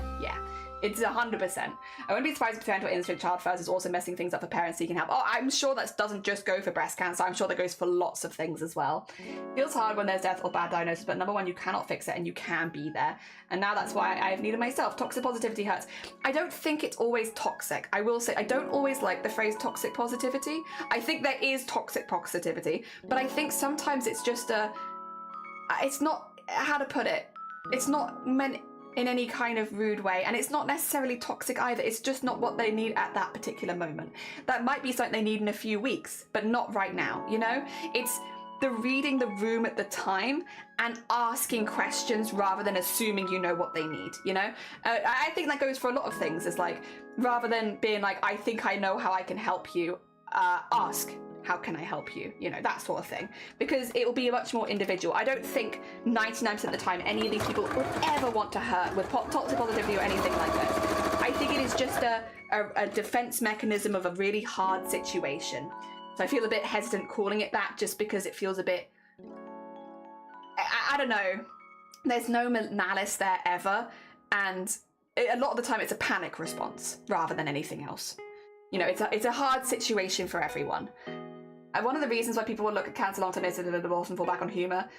It's 100%. I wouldn't be surprised if parental innocent child first is also messing things up for parents seeking help. Oh, I'm sure that doesn't just go for breast cancer. I'm sure that goes for lots of things as well. Feels hard when there's death or bad diagnosis, but number one, you cannot fix it and you can be there. And now that's why I have needed myself. Toxic positivity hurts. I don't think it's always toxic. I will say, I don't always like the phrase toxic positivity. I think there is toxic positivity, but I think sometimes it's just it's not, how to put it, it's not meant in any kind of rude way, and it's not necessarily toxic either. It's just not what they need at that particular moment. That might be something they need in a few weeks, but not right now, you know? It's the reading the room at the time and asking questions rather than assuming you know what they need, you know? I think that goes for a lot of things. It's like, rather than being like, I think I know how I can help you, ask, how can I help you? You know, that sort of thing. Because it will be much more individual. I don't think 99% of the time any of these people would ever want to hurt with toxic positivity or anything like this. I think it is just a defense mechanism of a really hard situation. So I feel a bit hesitant calling it that, just because it feels a bit, I don't know. There's no malice there ever. And a lot of the time it's a panic response rather than anything else. You know, it's a hard situation for everyone. One of the reasons why people will look at cancer long-term is that they'll often fall back on humour,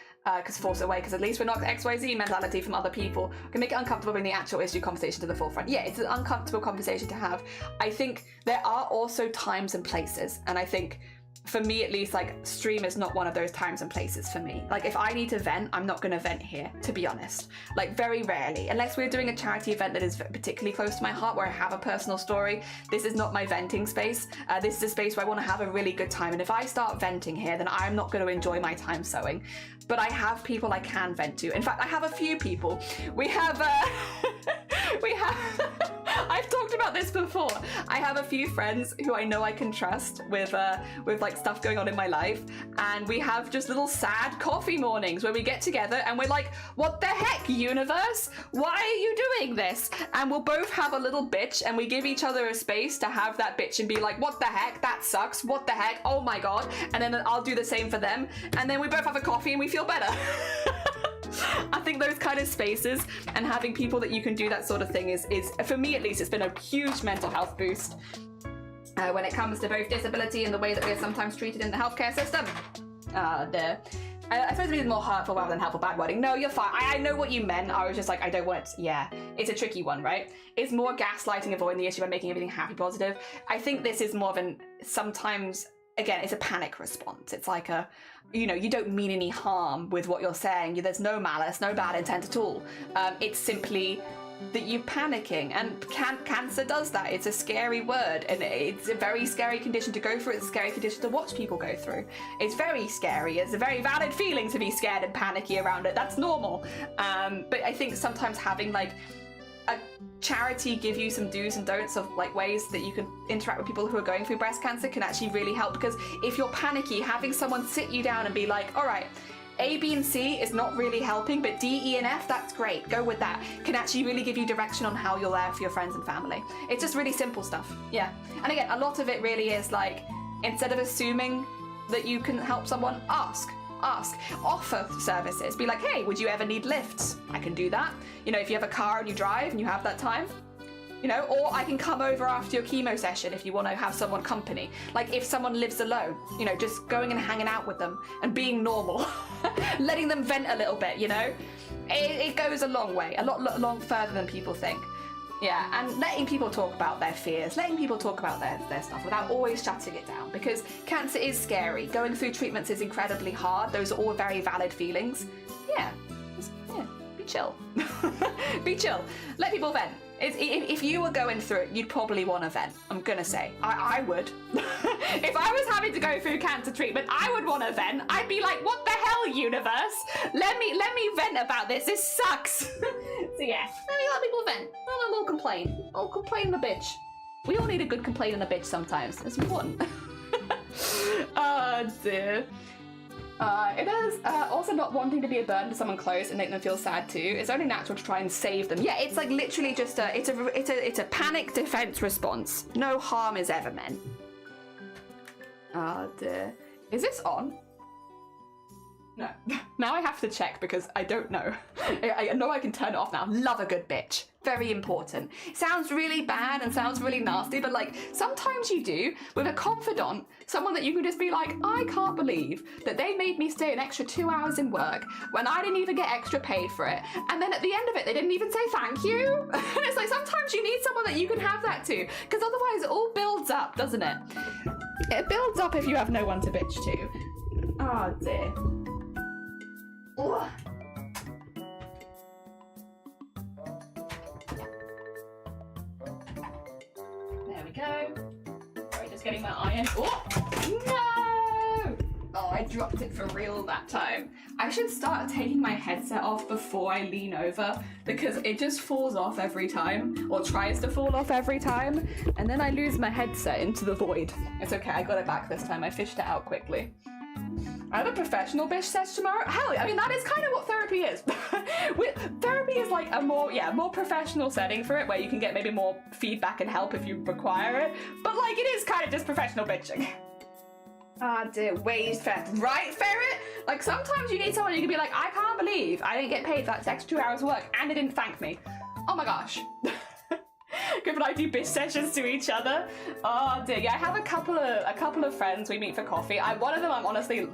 force it away, because at least we're not XYZ mentality from other people. Can make it uncomfortable bringing the actual issue conversation to the forefront. Yeah, it's an uncomfortable conversation to have. I think there are also times and places, and I think for me at least, like, stream is not one of those times and places for me. Like, if I need to vent, I'm not gonna vent here, to be honest. Like, very rarely, unless we're doing a charity event that is particularly close to my heart, where I have a personal story. This is not my venting space. This is a space where I want to have a really good time, and if I start venting here, then I'm not going to enjoy my time sewing. But I have people I can vent to. In fact, I have a few people. We have I've talked about this before. I have a few friends who I know I can trust with like stuff going on in my life, and we have just little sad coffee mornings where we get together and we're like, what the heck, universe? Why are you doing this? And we'll both have a little bitch, and we give each other a space to have that bitch and be like, what the heck? That sucks. What the heck? Oh my god. And then I'll do the same for them, and then we both have a coffee and we feel better. I think those kind of spaces and having people that you can do that sort of thing is for me at least, it's been a huge mental health boost when it comes to both disability and the way that we're sometimes treated in the healthcare system. I suppose it is more hurtful rather than helpful, bad wording. No, you're fine. I know what you meant. I was just like, I don't want it. Yeah, it's a tricky one, right? It's more gaslighting, avoiding the issue by making everything happy, positive. I think this is more of an, sometimes, again, it's a panic response. It's like a, you know, you don't mean any harm with what you're saying. There's no malice, no bad intent at all. It's simply that you're panicking, and cancer does that. It's a scary word, and it's a very scary condition to go through. It's a scary condition to watch people go through. It's very scary. It's a very valid feeling to be scared and panicky around it. That's normal. But I think sometimes having like a charity give you some do's and don'ts of like ways that you can interact with people who are going through breast cancer can actually really help, because if you're panicky, having someone sit you down and be like, all right, A, B, and C is not really helping, but D, E, and F, that's great, go with that, can actually really give you direction on how you're there for your friends and family. It's just really simple stuff. Yeah. And again, a lot of it really is like, instead of assuming that you can help someone, ask, offer services. Be like, hey, would you ever need lifts? I can do that. You know, if you have a car and you drive and you have that time, you know, or I can come over after your chemo session if you want to have someone company. Like if someone lives alone, you know, just going and hanging out with them and being normal, letting them vent a little bit, you know, it goes a long way, a lot further than people think. Yeah, and letting people talk about their fears, letting people talk about their stuff without always shutting it down, because cancer is scary. Going through treatments is incredibly hard. Those are all very valid feelings. Yeah, be chill. Be chill. Let people vent. If you were going through it, you'd probably want to vent. I'm gonna say, I would. If I was having to go through cancer treatment, I would want to vent. I'd be like, what the hell, universe? Let me vent about this. This sucks. So yeah, let people vent. We'll complain. I'll complain a bitch. We all need a good complaint and a bitch sometimes. It's important. Oh dear. It is also not wanting to be a burden to someone close and make them feel sad too. It's only natural to try and save them. Yeah, it's like literally just it's a panic defense response. No harm is ever meant. Oh dear. Is this on? No. Now I have to check because I don't know. I know I can turn it off now. Love a good bitch. Very important. Sounds really bad and sounds really nasty, but like sometimes you do with a confidant, someone that you can just be like, I can't believe that they made me stay an extra 2 hours in work when I didn't even get extra paid for it. And then at the end of it, they didn't even say thank you. And it's like sometimes you need someone that you can have that to, because otherwise it all builds up, doesn't it? It builds up if you have no one to bitch to. Oh dear. Ugh. There we go. Sorry, just getting my iron. Oh no! Oh, I dropped it for real that time. I should start taking my headset off before I lean over, because it just falls off every time, or tries to fall off every time, and then I lose my headset into the void. It's okay, I got it back this time. I fished it out quickly. I have a professional bitch sesh tomorrow. Hell, I mean, that is kind of what therapy is. Therapy is like a more professional setting for it, where you can get maybe more feedback and help if you require it. But like, it is kind of just professional bitching. Ah, dear, wage ferret. Right, ferret? Like, sometimes you need someone you can be like, I can't believe I didn't get paid for that extra 2 hours of work and they didn't thank me. Oh my gosh. Good when I do bitch sessions to each other. Oh dear, yeah, I have a couple of friends we meet for coffee. One of them I'm honestly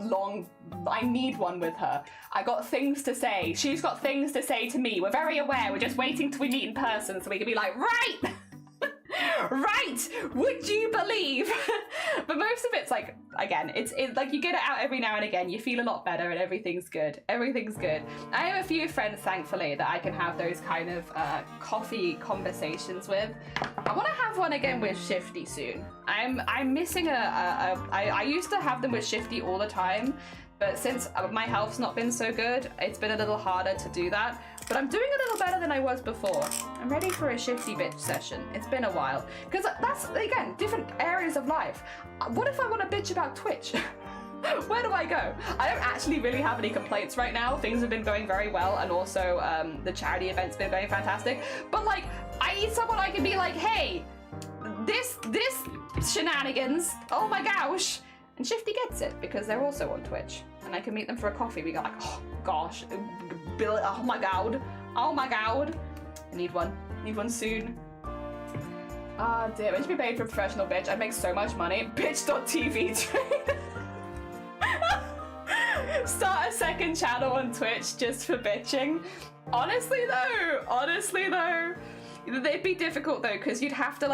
I need one with her. I got things to say. She's got things to say to me. We're very aware. We're just waiting till we meet in person so we can be like, right! Right! Would you believe? But most of it's like, again, it's like you get it out every now and again, you feel a lot better and everything's good. Everything's good. I have a few friends, thankfully, that I can have those kind of coffee conversations with. I want to have one again with Shifty soon. I'm missing I used to have them with Shifty all the time, but since my health's not been so good, it's been a little harder to do that. But I'm doing a little better than I was before. I'm ready for a Shifty bitch session. It's been a while. Because that's, again, different areas of life. What if I want to bitch about Twitch? Where do I go? I don't actually really have any complaints right now. Things have been going very well, and also the charity event's been going fantastic. But like, I need someone I can be like, hey, this shenanigans, oh my gosh. And Shifty gets it because they're also on Twitch, and I can meet them for a coffee. We go like, oh gosh, Bill, oh my god, I need one soon. Ah, damn, I should be paid for a professional bitch. I make so much money. Bitch.tv trade. Start a second channel on Twitch just for bitching. Honestly though, they'd be difficult though, because you'd have to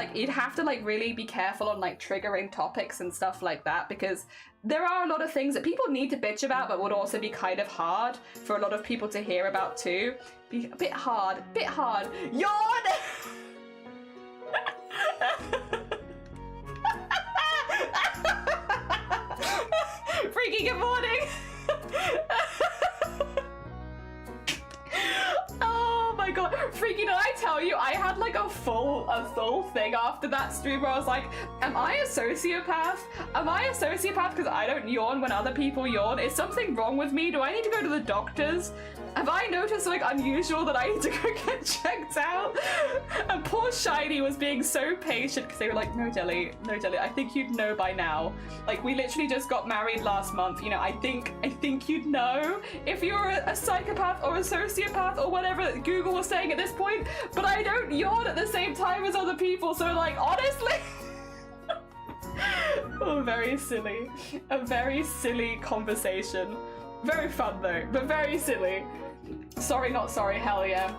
really be careful on like triggering topics and stuff like that, because there are a lot of things that people need to bitch about, but would also be kind of hard for a lot of people to hear about too. Be a bit hard. Yawn! Freaky, good morning! Oh my god, Freaky, did I tell you I had like a full thing after that stream where I was like, am I a sociopath? Because I don't yawn when other people yawn? Is something wrong with me? Do I need to go to the doctors? Have I noticed something unusual that I need to go get checked out? And poor Shiny was being so patient because they were like, no Jelly, I think you'd know by now. Like, we literally just got married last month, you know, I think you'd know if you're a psychopath or a sociopath or whatever Google was saying at this point, but I don't yawn at the same time as other people, so like, honestly. Oh, very silly. A very silly conversation. Very fun though, but very silly. Sorry, not sorry, hell yeah.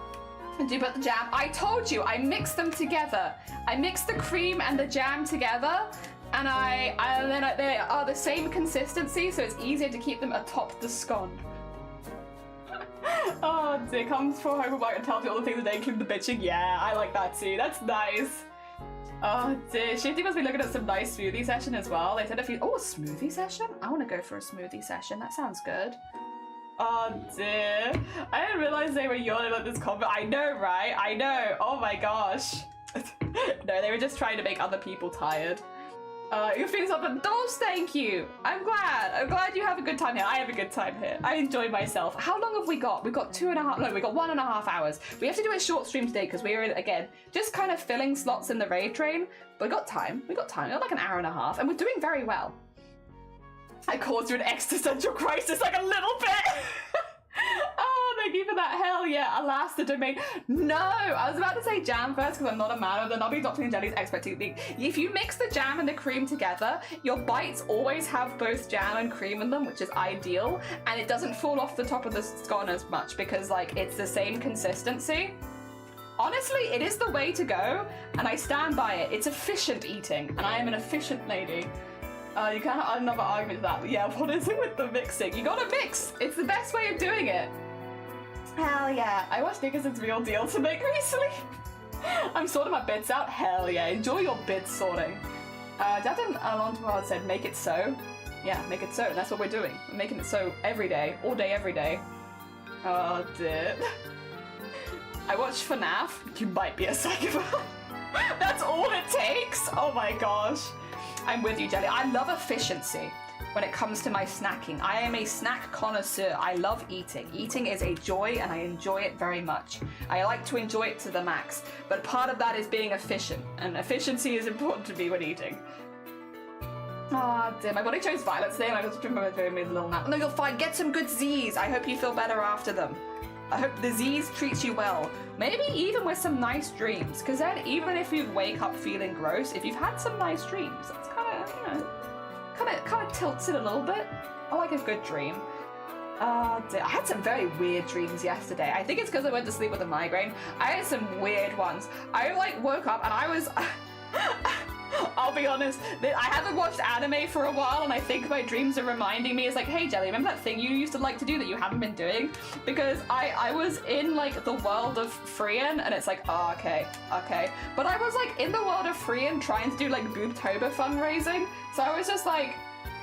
And do you put the jam? I told you, I mixed them together. I mixed the cream and the jam together, and they are the same consistency, so it's easier to keep them atop the scone. Oh dear, comes for home and tells you all the things that they include the bitching. Yeah, I like that too, that's nice. Oh dear, Shifty must be looking at some nice smoothie session as well. They said a smoothie session? I want to go for a smoothie session, that sounds good. Oh dear, I didn't realize they were yawning at this comment. I know, right? I know, oh my gosh. No, they were just trying to make other people tired. You're feeling something? Dolls, thank you. I'm glad you have a good time here. I have a good time here. I enjoy myself. How long have we got? We've got 1.5 hours. We have to do a short stream today because we are, again, just kind of filling slots in the raid train. But we got time. We got like an hour and a half, and we're doing very well. I caused you an existential crisis like a little bit. Oh, thank you for that. Hell yeah. Alas, the domain. No, I was about to say jam first because I'm not a man of the Nobby Doctor and Jelly's expertise. If you mix the jam and the cream together, your bites always have both jam and cream in them, which is ideal, and it doesn't fall off the top of the scone as much because like it's the same consistency. Honestly, it is the way to go, and I stand by it. It's efficient eating, and I am an efficient lady. You can't add another argument to that, but yeah, what is it with the mixing? You gotta mix! It's the best way of doing it! Hell yeah. I watched Nickerson's Real Deal to make recently. I'm sorting my bits out. Hell yeah, enjoy your bits sorting. Jaden Alontoard said, make it so. Yeah, make it so, and that's what we're doing. We're making it so every day, all day, every day. Oh dear. I watched FNAF. You might be a psychopath. That's all it takes? Oh my gosh. I'm with you, Jelly. I love efficiency when it comes to my snacking. I am a snack connoisseur. I love eating. Eating is a joy, and I enjoy it very much. I like to enjoy it to the max, but part of that is being efficient, and efficiency is important to me when eating. Ah, dear. My body chose violence today, and I just remember doing me a little nap. No, you're fine. Get some good Z's. I hope you feel better after them. I hope the Z's treats you well. Maybe even with some nice dreams, because then even if you wake up feeling gross, if you've had some nice dreams, that's kind of, you know, kind of tilts it a little bit. I like a good dream. I had some very weird dreams yesterday. I think it's because I went to sleep with a migraine. I had some weird ones. I like woke up and I I'll be honest. I haven't watched anime for a while, and I think my dreams are reminding me. It's like, hey, Jelly, remember that thing you used to like to do that you haven't been doing? Because I was in like the world of Freean, and it's like, oh, okay. But I was like in the world of Freean trying to do like BOOBTOBER fundraising, so I was just like,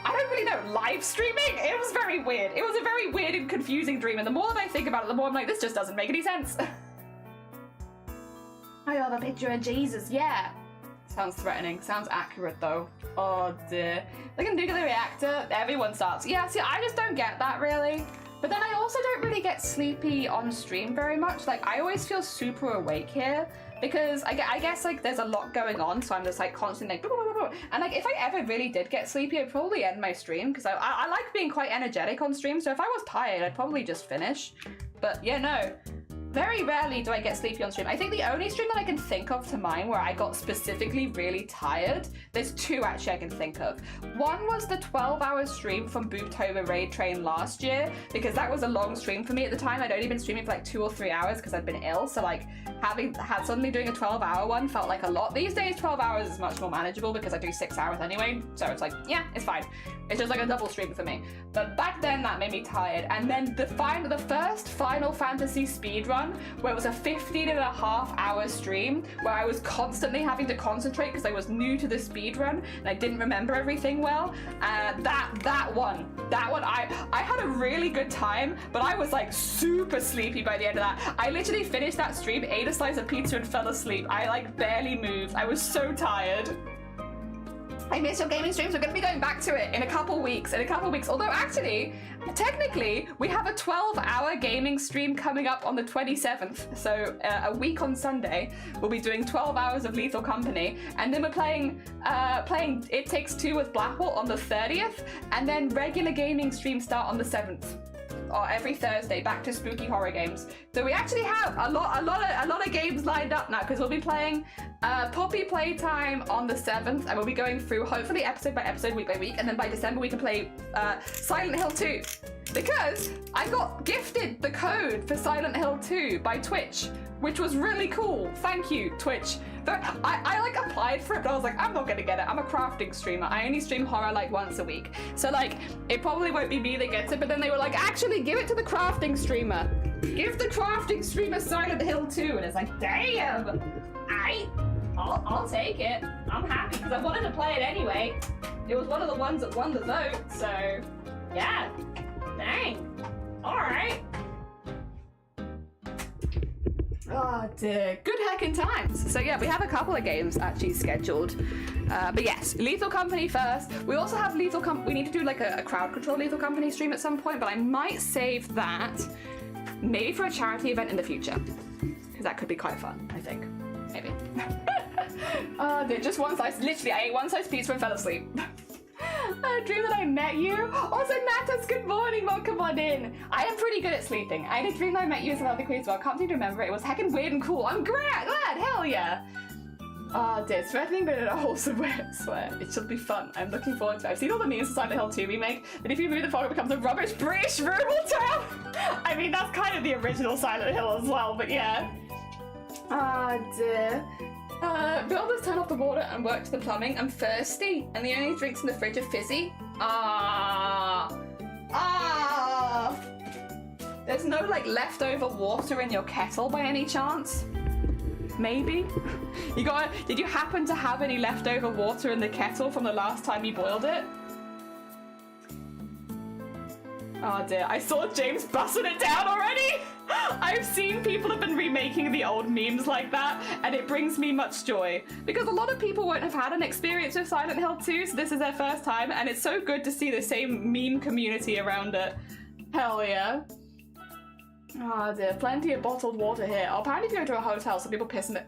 I don't really know, live streaming? It was very weird. It was a very weird and confusing dream, and the more that I think about it, the more I'm like, this just doesn't make any sense. I have a picture of Jesus, yeah. Sounds threatening. Sounds accurate, though. Oh, dear. Like a nuclear reactor, everyone starts. Yeah, see, I just don't get that, really. But then I also don't really get sleepy on stream very much. Like, I always feel super awake here because I guess, like, there's a lot going on, so I'm just, like, constantly, like, blah, blah, blah, blah. And, like, if I ever really did get sleepy, I'd probably end my stream because I like being quite energetic on stream, so if I was tired, I'd probably just finish. But, yeah, no. Very rarely do I get sleepy on stream. I think the only stream that I can think of to mind where I got specifically really tired, there's two actually I can think of. One was the 12-hour stream from BOOBTOBER Raid Train last year, because that was a long stream for me at the time. I'd only been streaming for like 2 or 3 hours because I'd been ill, so like suddenly doing a 12-hour one felt like a lot. These days 12 hours is much more manageable because I do 6 hours anyway, so it's like, yeah, it's fine. It's just like a double stream for me. But back then that made me tired. And then the first Final Fantasy speedrun, where it was a 15.5-hour stream where I was constantly having to concentrate because I was new to the speedrun and I didn't remember everything well. That one, I had a really good time, but I was like super sleepy by the end of that. I literally finished that stream, ate a slice of pizza and fell asleep. I like barely moved. I was so tired. I miss your gaming streams. We're going to be going back to it in a couple weeks. Although actually, technically, we have a 12-hour gaming stream coming up on the 27th. So a week on Sunday, we'll be doing 12 hours of Lethal Company, and then we're playing It Takes Two with Blackwell on the 30th, and then regular gaming streams start on the 7th. Or every Thursday, back to spooky horror games. So we actually have a lot of games lined up now, because we'll be playing Poppy Playtime on the 7th, and we'll be going through hopefully episode by episode, week by week, and then by December we can play Silent Hill 2. Because I got gifted the code for Silent Hill 2 by Twitch, which was really cool. Thank you, Twitch. I like applied for it, but I was like, I'm not gonna get it. I'm a crafting streamer. I only stream horror like once a week. So like, it probably won't be me that gets it, but then they were like, actually give it to the crafting streamer. Give the crafting streamer Silent Hill 2. And it's like, damn, I'll take it. I'm happy because I wanted to play it anyway. It was one of the ones that won the vote, so yeah, dang, all right. Oh dear, good heckin' times. So yeah, we have a couple of games actually scheduled. But yes, Lethal Company first. We also have Lethal Company, we need to do like a crowd control Lethal Company stream at some point, but I might save that maybe for a charity event in the future. Because that could be quite fun, I think. Maybe. Oh dear, just one slice, literally I ate one slice pizza and fell asleep. I dream that I met you. Also, Natas, good morning. Welcome on in. I am pretty good at sleeping. I had a dream that I met you as another queen as well. Can't seem to remember it. It was heckin' weird and cool. I'm glad. Hell yeah. Oh dear, threatening but in a wholesome way, I swear. It should be fun. I'm looking forward to it. I've seen all the memes of Silent Hill 2 remake, but if you move the phone, it becomes a rubbish British rural town. I mean, that's kind of the original Silent Hill as well, but yeah. Oh dear. Builders turn off the water and work to the plumbing. I'm thirsty, and the only drinks in the fridge are fizzy. There's no like leftover water in your kettle by any chance? Maybe? Did you happen to have any leftover water in the kettle from the last time you boiled it? Oh dear, I saw James busting it down already! I've seen people have been remaking the old memes like that, and it brings me much joy. Because a lot of people won't have had an experience with Silent Hill 2, so this is their first time, and it's so good to see the same meme community around it. Hell yeah. Oh dear, plenty of bottled water here. I'll apparently go to a hotel, so people piss in it.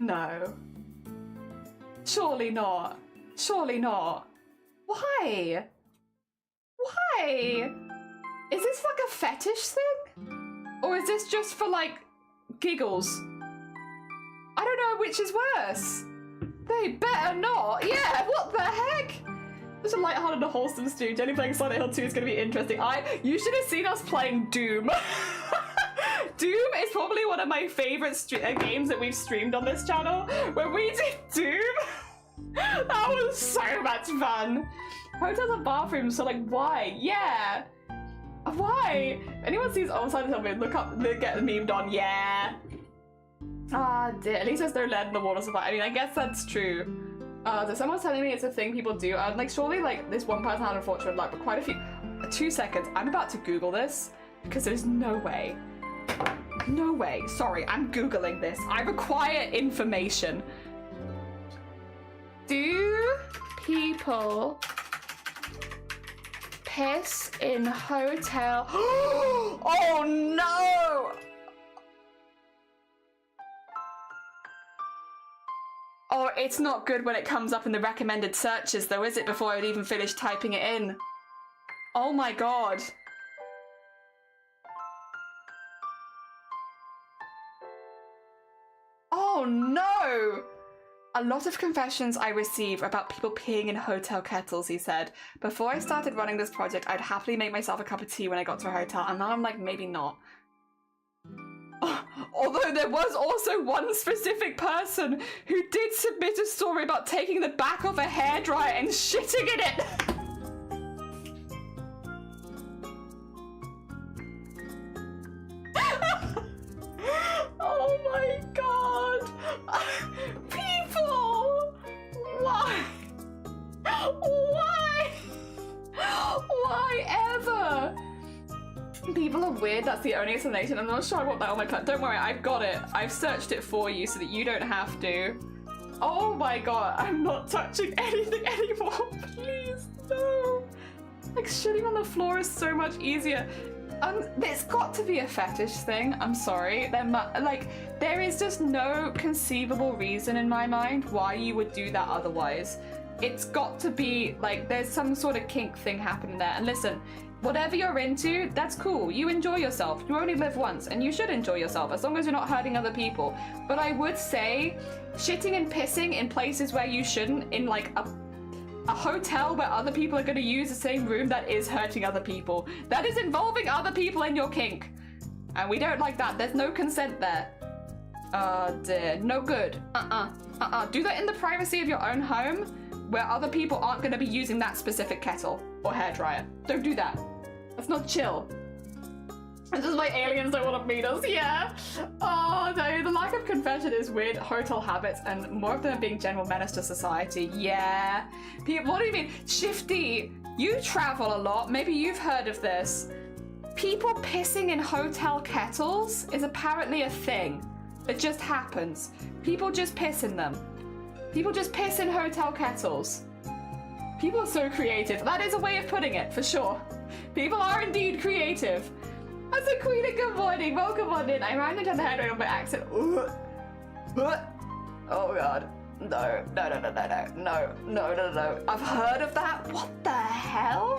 No. Surely not. Surely not. Why? Why? Is this like a fetish thing? Or is this just for like giggles? I don't know which is worse. They better not. Yeah, what the heck? Such a lighthearted and wholesome stream. Jenny playing Silent Hill 2 is going to be interesting. You should have seen us playing Doom. Doom is probably one of my favorite games that we've streamed on this channel. When we did Doom, that was so much fun. Hotels and bathrooms, so like, why? Yeah. Why? Anyone sees Silent Hill, look up, they get memed on, yeah. Ah, dear. At least there's no lead in the water supply. I mean, I guess that's true. Someone's telling me it's a thing people do. I'm like, surely, like, this one person had unfortunate luck, but quite a few. 2 seconds. I'm about to Google this because there's no way. No way. Sorry, I'm Googling this. I require information. Do people piss in hotel? Oh no! Oh, it's not good when it comes up in the recommended searches though, is it? Before I'd even finish typing it in. Oh my god. Oh no! A lot of confessions I receive about people peeing in hotel kettles, he said. Before I started running this project, I'd happily make myself a cup of tea when I got to a hotel, and now I'm like, maybe not. Although there was also one specific person who did submit a story about taking the back of a hairdryer and shitting in it. Oh my god. People! Why? Why? Why ever? People are weird, that's the only explanation. I'm not sure I want that on my plan. Don't worry, I've got it. I've searched it for you so that you don't have to. Oh my god, I'm not touching anything anymore. Please, no. Like, shitting on the floor is so much easier. It's got to be a fetish thing. I'm sorry. There is just no conceivable reason in my mind why you would do that otherwise. It's got to be, like, there's some sort of kink thing happening there. And listen, whatever you're into, that's cool. You enjoy yourself. You only live once, and you should enjoy yourself as long as you're not hurting other people. But I would say shitting and pissing in places where you shouldn't, in like a hotel where other people are going to use the same room, that is hurting other people. That is involving other people in your kink. And we don't like that. There's no consent there. Dear. No good. Do that in the privacy of your own home, where other people aren't going to be using that specific kettle or hairdryer. Don't do that. That's not chill. It's just like aliens don't want to meet us, yeah. Oh no, the lack of confession is weird. Hotel habits, and more of them are being general menace to society, yeah. People, what do you mean? Shifty, you travel a lot. Maybe you've heard of this. People pissing in hotel kettles is apparently a thing. It just happens. People just piss in them. People just piss in hotel kettles. People are so creative. That is a way of putting it, for sure. People are indeed creative. That's a queen and good morning. Welcome on in. I ran into the headway on my accent. Oh god. No. I've heard of that. What the hell?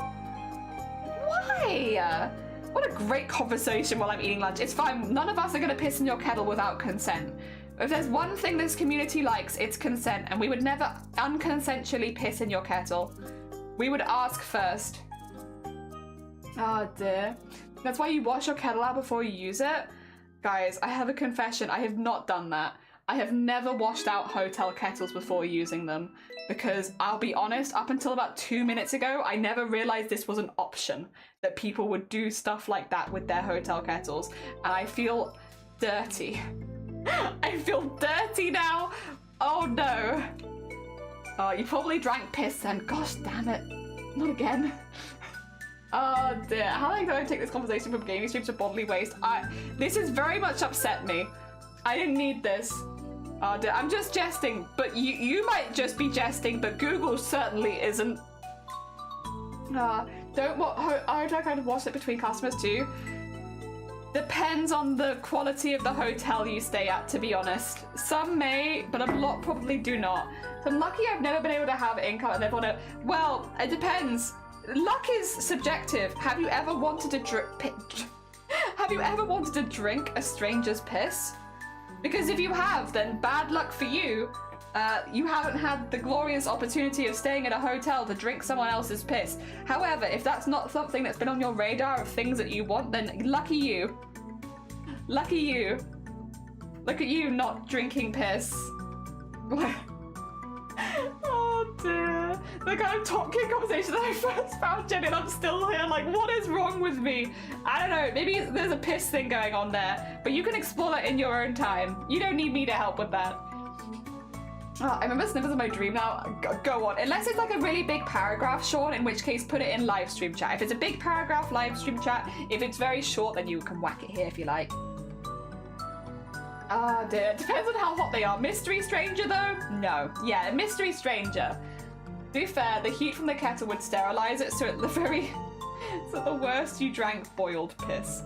Why? What a great conversation while I'm eating lunch. It's fine. None of us are going to piss in your kettle without consent. If there's one thing this community likes, it's consent, and we would never unconsensually piss in your kettle. We would ask first. Oh dear. That's why you wash your kettle out before you use it? Guys, I have a confession. I have not done that. I have never washed out hotel kettles before using them, because I'll be honest, up until about 2 minutes ago, I never realized this was an option, that people would do stuff like that with their hotel kettles, and I feel dirty. I feel dirty now. Oh no. Oh, you probably drank piss then. Gosh damn it. Not again. Oh dear. How long do I take this conversation from gaming streams to bodily waste? This has very much upset me. I didn't need this. Oh dear. I'm just jesting, but you might just be jesting, but Google certainly isn't. I don't kind of wash it between customers too. Depends on the quality of the hotel you stay at, to be honest. Some may, but a lot probably do not. So I'm lucky I've never been able to have income and therefore well, it depends. Luck is subjective. Have you ever wanted to drink a stranger's piss? Because if you have, then bad luck for you. You haven't had the glorious opportunity of staying at a hotel to drink someone else's piss. However, if that's not something that's been on your radar of things that you want, then lucky you. Lucky you. Look at you not drinking piss. Oh dear. Like I'm talking conversation that I first found Jenny and I'm still here like what is wrong with me? I don't know, maybe there's a piss thing going on there, but you can explore that in your own time. You don't need me to help with that. Oh, I remember snippets of my dream now. Go on. Unless it's like a really big paragraph, Sean, in which case put it in live stream chat. If it's a big paragraph, live stream chat. If it's very short, then you can whack it here if you like. Oh dear. Depends on how hot they are. Mystery stranger though? No. Yeah, a mystery stranger. To be fair, the heat from the kettle would sterilize it, so at the very... so at the worst you drank boiled piss.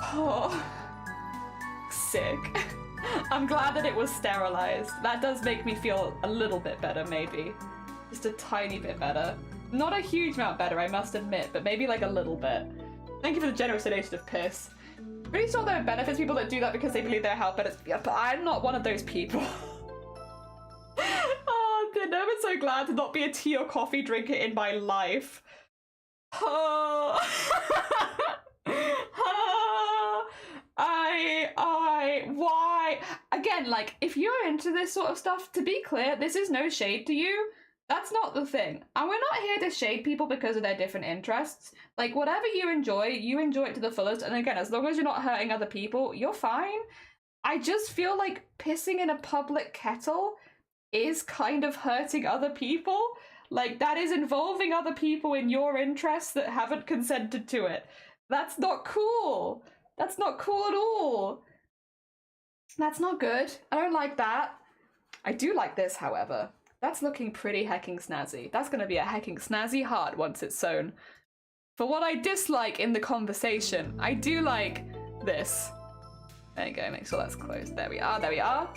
Oh. Sick. I'm glad that it was sterilized. That does make me feel a little bit better, maybe. Just a tiny bit better. Not a huge amount better, I must admit, but maybe like a little bit. Thank you for the generous donation of piss. Pretty sure there are benefits people that do that because they believe they're health benefits, but I'm not one of those people. Oh, I've never been so glad to not be a tea or coffee drinker in my life. Oh. Why? Again, like, if you're into this sort of stuff, to be clear, this is no shade to you. That's not the thing. And we're not here to shade people because of their different interests. Like, whatever you enjoy it to the fullest. And again, as long as you're not hurting other people, you're fine. I just feel like pissing in a public kettle is kind of hurting other people. Like, that is involving other people in your interests that haven't consented to it. That's not cool. That's not cool at all. That's not good. I don't like that. I do like this, however. That's looking pretty hecking snazzy. That's going to be a hecking snazzy heart once it's sewn. For what I dislike in the conversation, I do like this. There you go, make sure that's closed. There we are, there we are.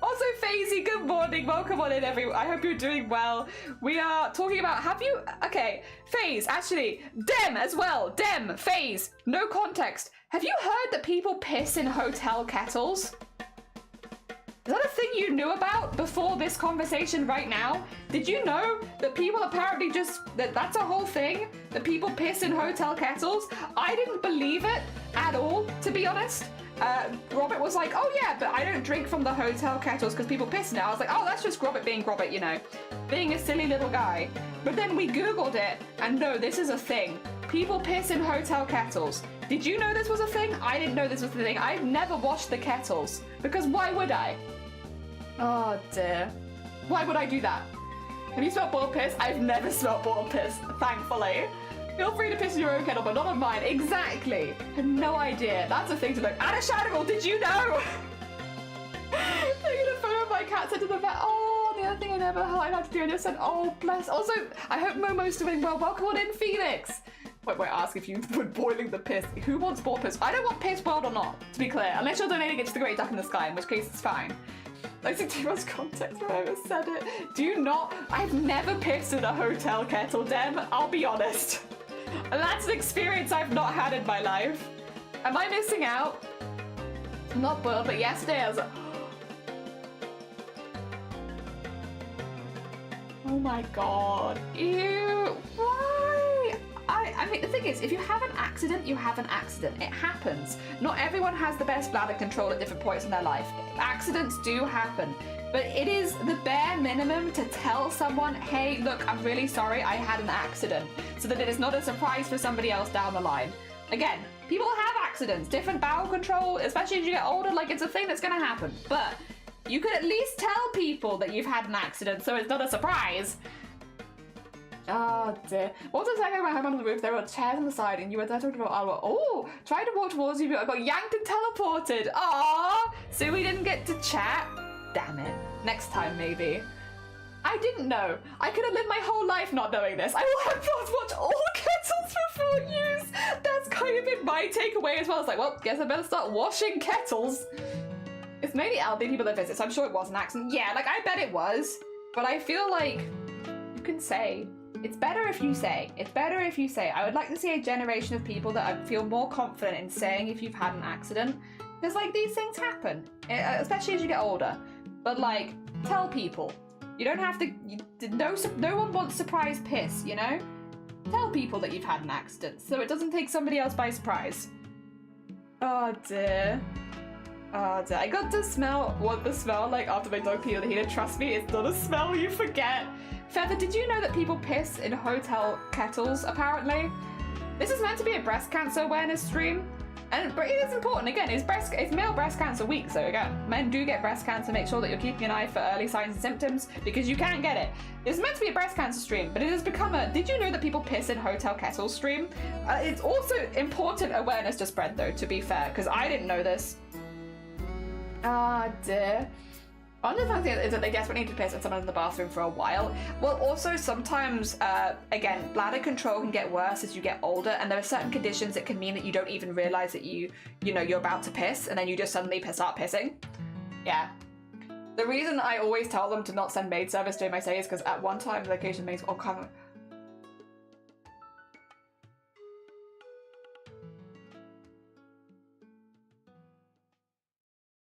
Also, Faisy, good morning. Welcome on in, everyone. I hope you're doing well. We are talking about, have you... Okay, Faze, actually, Dem as well. Dem, Faze, no context. Have you heard that people piss in hotel kettles? Is that a thing you knew about before this conversation right now? Did you know that people apparently just, that's a whole thing? That people piss in hotel kettles? I didn't believe it at all, to be honest. Robert was like, oh yeah, but I don't drink from the hotel kettles because people piss now. I was like, oh, that's just Robert being Robert, you know, being a silly little guy. But then we Googled it, and no, this is a thing. People piss in hotel kettles. Did you know this was a thing? I didn't know this was a thing. I've never washed the kettles, because why would I? Oh dear. Why would I do that? Have you smelled boiled piss? I've never smelled boiled piss, thankfully. Feel free to piss in your own kettle, but not on mine. Exactly. I had no idea. That's a thing to look. Anna Shadowall, did you know? Taking a photo of my cat sent to the vet. Oh, the other thing I never had to do, and just said, oh, bless. Also, I hope Momo's doing well. Welcome on in, Felix. Wait, ask if you were boiling the piss. Who wants boiled piss? I don't want piss boiled or not, to be clear. Unless you're donating it to the Great Duck in the Sky, in which case it's fine. Like, too much context when I ever said it. Do you not? I've never pissed in a hotel kettle, Dem. I'll be honest. And that's an experience I've not had in my life. Am I missing out? Not boiled, but yesterday I was like, oh my god. Ew. Why? I mean, the thing is, if you have an accident, you have an accident. It happens. Not everyone has the best bladder control at different points in their life. Accidents do happen. But it is the bare minimum to tell someone, hey, look, I'm really sorry I had an accident, so that it is not a surprise for somebody else down the line. Again, people have accidents, different bowel control, especially as you get older, like it's a thing that's gonna happen. But you could at least tell people that you've had an accident so it's not a surprise. Oh dear. What was I saying about home on the roof? There were chairs on the side and you were there talking about Alwa. Oh, tried to walk towards you, but I got yanked and teleported. Aww. So we didn't get to chat. Damn it. Next time, maybe. I didn't know. I could have lived my whole life not knowing this. I will have to watch all kettles before use. That's kind of been my takeaway as well. It's like, well, guess I better start washing kettles. It's mainly elderly people that visit, so I'm sure it was an accident. Yeah, like, I bet it was. But I feel like you can say. It's better if you say. It's better if you say. I would like to see a generation of people that I feel more confident in saying if you've had an accident. Because, like, these things happen. Especially as you get older. But, like, Tell people. You don't have to, no one wants surprise piss, you know? Tell people that you've had an accident so it doesn't take somebody else by surprise. Oh dear. Oh dear. I got to smell what the smell like after my dog peed on the heater. Trust me, it's not a smell you forget. Feather, did you know that people piss in hotel kettles, apparently? This is meant to be a breast cancer awareness stream. But it is important, again, it's Male Breast Cancer Week, so again, men do get breast cancer, make sure that you're keeping an eye for early signs and symptoms, because you can get it. It's meant to be a breast cancer stream, but it has become a, did you know that people piss in hotel kettles stream? It's also important awareness to spread though, to be fair, because I didn't know this. Ah, dear. One of the fun things is that they desperately need to piss at someone in the bathroom for a while. Well, also sometimes, again, bladder control can get worse as you get older, and there are certain conditions that can mean that you don't even realize that you're about to piss, and then you just suddenly start pissing. Yeah. The reason I always tell them to not send maid service during my stay is because at one time the location maids will come.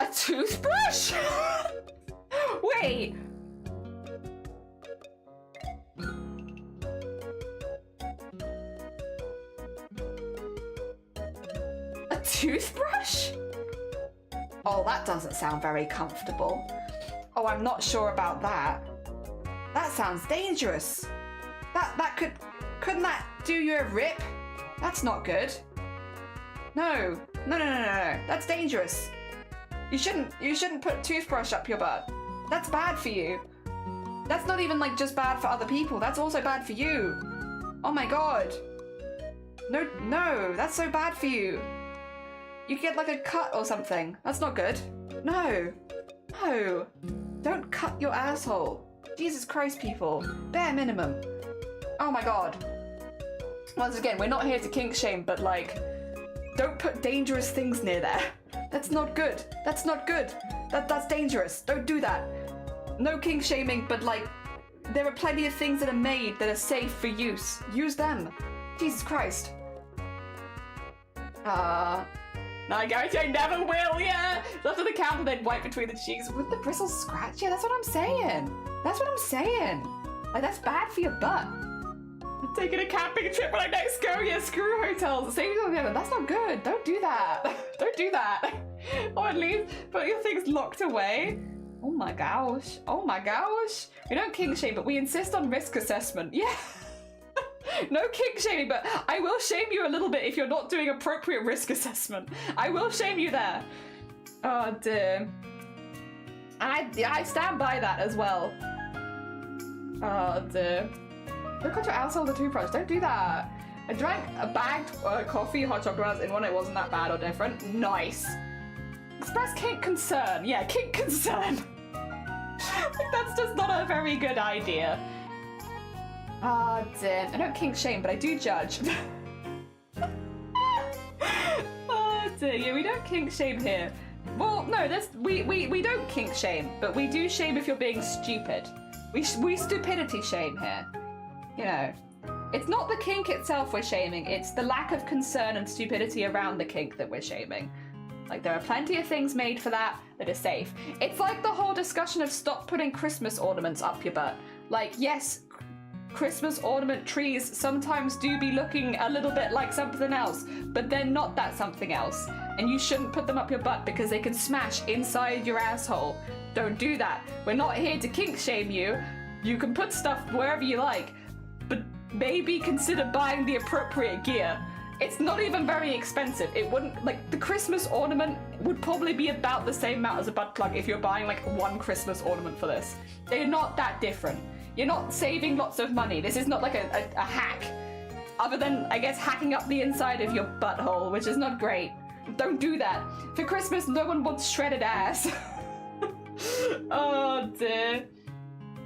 A toothbrush? Wait. A toothbrush? Oh, that doesn't sound very comfortable. Oh, I'm not sure about that. That sounds dangerous. Couldn't that do you a rip? That's not good. No. That's dangerous. You shouldn't put a toothbrush up your butt. That's bad for you. That's not even like just bad for other people. That's also bad for you. Oh my god. No, that's so bad for you. You get like a cut or something. That's not good. No. Don't cut your asshole. Jesus Christ, people. Bare minimum. Oh my god. Once again, we're not here to kink shame, but like, don't put dangerous things near there. That's not good. That's not good. That's dangerous. Don't do that. No kink shaming, but like, there are plenty of things that are made that are safe for use. Use them. Jesus Christ. No, I guarantee I never will, yeah! Left on the counter, then wipe between the cheeks. With the bristles scratch? Yeah, that's what I'm saying. That's what I'm saying. Like, that's bad for your butt. I'm taking a camping trip when I next go. Yeah, screw hotels. Same thing on the other. That's not good. Don't do that. Don't do that. Or at least put your things locked away. Oh my gosh. Oh my gosh. We don't kink shame, but we insist on risk assessment. Yeah. No kink shaming, but I will shame you a little bit if you're not doing appropriate risk assessment. I will shame you there. Oh dear. I stand by that as well. Oh dear. Don't cut your asshole with a toothbrush. Don't do that. I drank a bagged coffee, hot chocolate bars in one. It wasn't that bad or different. Nice. Express kink concern. Yeah, kink concern. That's just not a very good idea. Ah, dear. I don't kink shame, but I do judge. Oh dear. Yeah, we don't kink shame here. Well, no, we don't kink shame, but we do shame if you're being stupid. We stupidity shame here. You know, it's not the kink itself we're shaming, it's the lack of concern and stupidity around the kink that we're shaming. Like, there are plenty of things made for that are safe. It's like the whole discussion of stop putting Christmas ornaments up your butt. Like, yes, Christmas ornament trees sometimes do be looking a little bit like something else, but they're not that something else. And you shouldn't put them up your butt because they can smash inside your asshole. Don't do that. We're not here to kink shame you. You can put stuff wherever you like, but maybe consider buying the appropriate gear. It's not even very expensive. It wouldn't, like, the Christmas ornament would probably be about the same amount as a butt plug if you're buying like one Christmas ornament for this. They're not that different. You're not saving lots of money. This is not like a hack. Other than, I guess, hacking up the inside of your butthole, which is not great. Don't do that. For Christmas, no one wants shredded ass. Oh dear.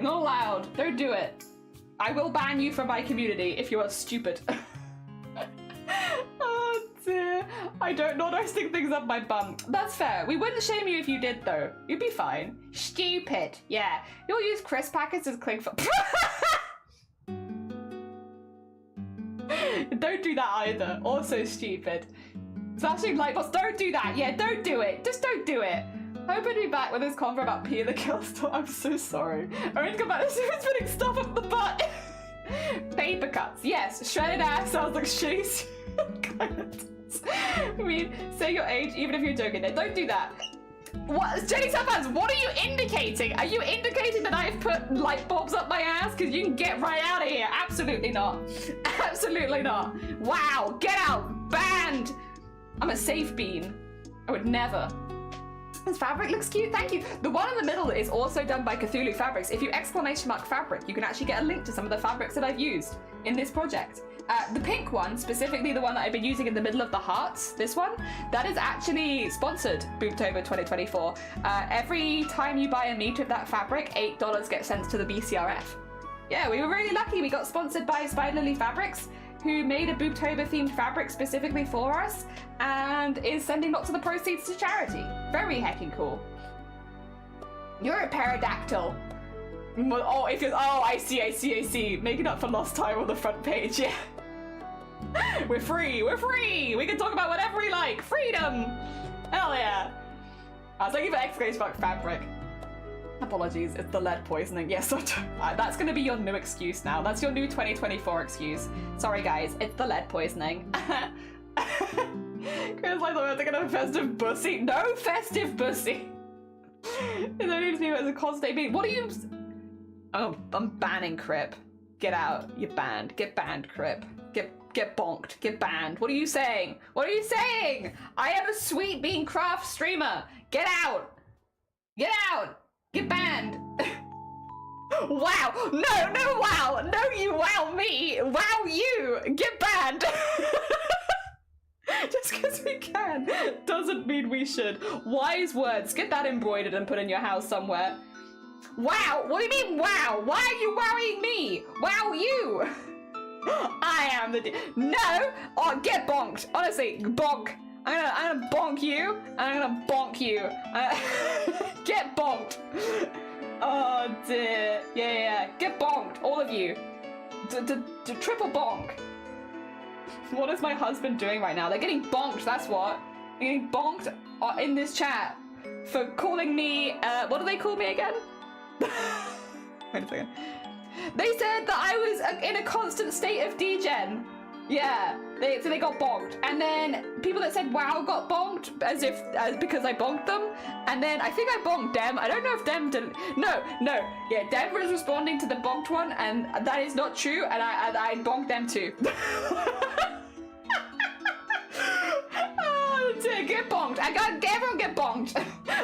Not allowed. Don't do it. I will ban you from my community if you are stupid. Oh dear. I don't know how to stick things up my bum. That's fair. We wouldn't shame you if you did though. You'd be fine. Stupid. Yeah. You'll use crisp packets as cling for. Don't do that either. Also stupid. Flashing light bulbs. Don't do that. Yeah, don't do it. Just don't do it. Hope to be back with this convo about Pia the Kill Store. I'm so sorry. I mean, come back. This is putting stuff up the butt. Paper cuts. Yes. Shredded ass sounds like shitty. I mean, say your age, even if you're joking. Don't do that. What? Jenny Fans, what are you indicating? Are you indicating that I've put light bulbs up my ass? Because you can get right out of here. Absolutely not. Absolutely not. Wow. Get out. Banned. I'm a safe bean. I would never. This fabric looks cute, thank you. The one in the middle is also done by Cthulhu Fabrics. If you ! fabric, you can actually get a link to some of the fabrics that I've used in this project. The pink one, specifically the one that I've been using in the middle of the hearts, this one, that is actually sponsored BOOBTOBER 2024. Every time you buy a meter of that fabric, $8 gets sent to the BCRF. Yeah, we were really lucky. We got sponsored by Spider Lily Fabrics, who made a BOOBTOBER themed fabric specifically for us and is sending lots of the proceeds to charity. Very heckin' cool. You're a pterodactyl. Oh, if you're, oh, I see. Making up for lost time on the front page, yeah. We're free. We can talk about whatever we like. Freedom. Hell yeah. Thank you for exclamation mark fabric. Apologies, it's the lead poisoning. Yes, that's going to be your new excuse now. That's your new 2024 excuse. Sorry, guys, it's the lead poisoning. Chris, I thought we were thinking of a festive bussy. No festive bussy. It's only to as a cosplay being. What are you? Oh, I'm banning Crip. Get out. You're banned. Get banned, Crip. Get bonked. Get banned. What are you saying? What are you saying? I am a sweet bean craft streamer. Get out. Get out. Get banned. Wow. No, wow. No, you wow me. Wow you. Get banned. Just because we can doesn't mean we should. Wise words. Get that embroidered and put in your house somewhere. Wow. What do you mean wow? Why are you wowing me? Wow you. I am the no. Oh, get bonked. Honestly, bonk. I'm gonna bonk you. I'm gonna bonk you. Get bonked. Oh dear. Yeah. Get bonked, all of you. Triple bonk. What is my husband doing right now? They're getting bonked. That's what. They're getting bonked in this chat for calling me. What do they call me again? Wait a second. They said that I was in a constant state of degen. Yeah, so they got bonked, and then people that said wow got bonked as because I bonked them, and then I think I bonked Dem. I don't know if Dem didn't. No, yeah, Dem was responding to the bonked one, and that is not true, and I bonked them too. Oh dear, get bonked. Everyone get bonked.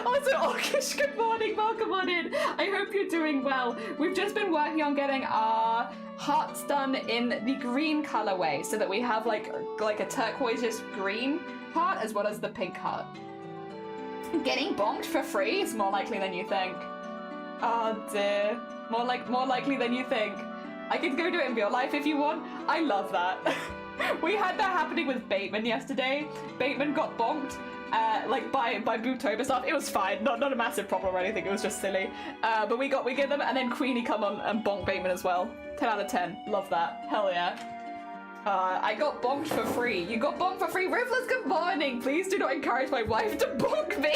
Also, Orkish, good morning, welcome on in. I hope you're doing well. We've just been working on getting our hearts done in the green colorway so that we have like a turquoise green heart as well as the pink heart. Getting bonked for free is more likely than you think. Oh dear. More likely than you think. I could go do it in real life if you want. I love that. We had that happening with Bateman yesterday. Bateman got bonked by BOOBTOBER stuff. It was fine, not a massive problem or anything, it was just silly. But we get them, and then Queenie come on and bonk Bateman as well. 10 out of 10, love that, hell yeah. I got bonked for free. You got bonked for free. Rivers, good morning. Please do not encourage my wife to bonk me.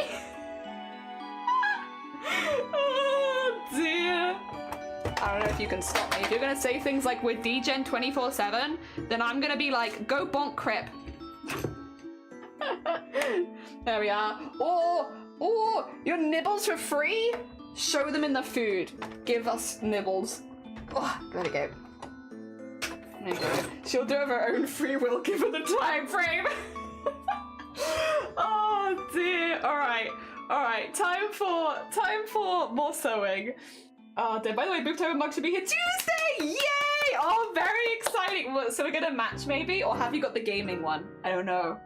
Oh dear. I don't know if you can stop me. If you're gonna say things like we're degen 24/7, then I'm gonna be like, go bonk Crip. There we are. Oh, your nibbles for free? Show them in the food. Give us nibbles. Oh, gotta go. There you go. She'll do it of her own free will given the time frame. Oh dear. All right. Time for more sewing. Oh dear. By the way, BOOBTOBER mug should be here Tuesday. Yay! Oh, very exciting. So we're gonna match maybe, or have you got the gaming one? I don't know.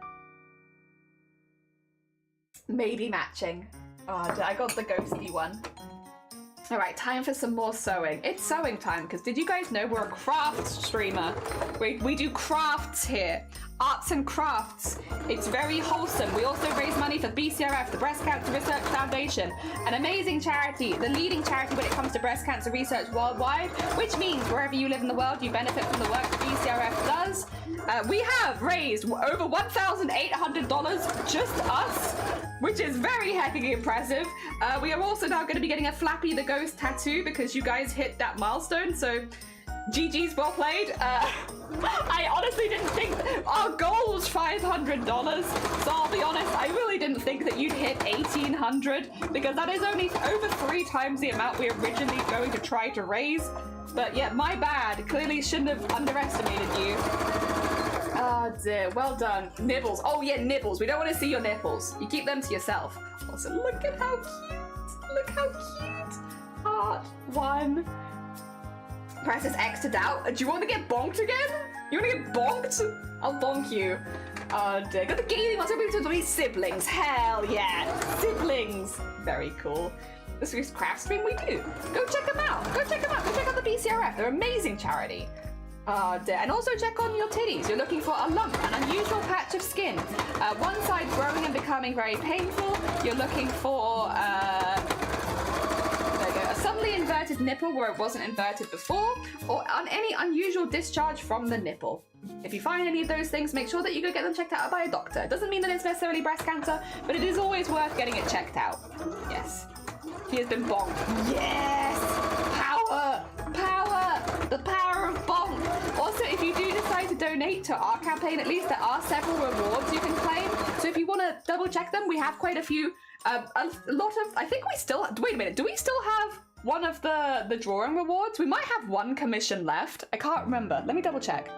Maybe matching. Oh, I got the ghosty one. All right, time for some more sewing. It's sewing time, because did you guys know we're a craft streamer? We do crafts here. Arts and crafts. It's very wholesome. We also raise money for BCRF, the Breast Cancer Research Foundation, an amazing charity, the leading charity when it comes to breast cancer research worldwide, which means wherever you live in the world, you benefit from the work that BCRF does. We have raised over $1,800, just us, which is very hecking impressive. We are also now going to be getting a Flappy the Ghost tattoo because you guys hit that milestone, so GG's, well played. I honestly didn't think our goal was $500, so I'll be honest, I really didn't think that you'd hit 1,800 because that is only over 3 times the amount we originally going to try to raise. But yeah, my bad. Clearly shouldn't have underestimated you. Oh dear, well done. Nibbles. Oh yeah, nibbles. We don't want to see your nipples. You keep them to yourself. Also, look at how cute. Look how cute. Heart 1. Presses X to doubt. Do you want to get bonked again? You want to get bonked? I'll bonk you. Oh dear. Got the gaming ones. Everybody's to be siblings. Hell yeah. Siblings. Very cool. This is craft stream we do. Go check them out. Go check them out. Go check out the BCRF. They're an amazing charity. Oh dear. And also check on your titties. You're looking for a lump, an unusual patch of skin. One side growing and becoming very painful. You're looking for a suddenly inverted nipple where it wasn't inverted before, or on any unusual discharge from the nipple. If you find any of those things, make sure that you go get them checked out by a doctor. It doesn't mean that it's necessarily breast cancer, but it is always worth getting it checked out. Yes. He has been bonked. Yes! Power! Power! The power of bonk! Also, if you do decide to donate to our campaign, at least there are several rewards you can claim. So if you want to double check them, we have quite a few. A lot of, I think we still, wait a minute, do we still have one of the drawing rewards? We might have 1 commission left. I can't remember. Let me double check.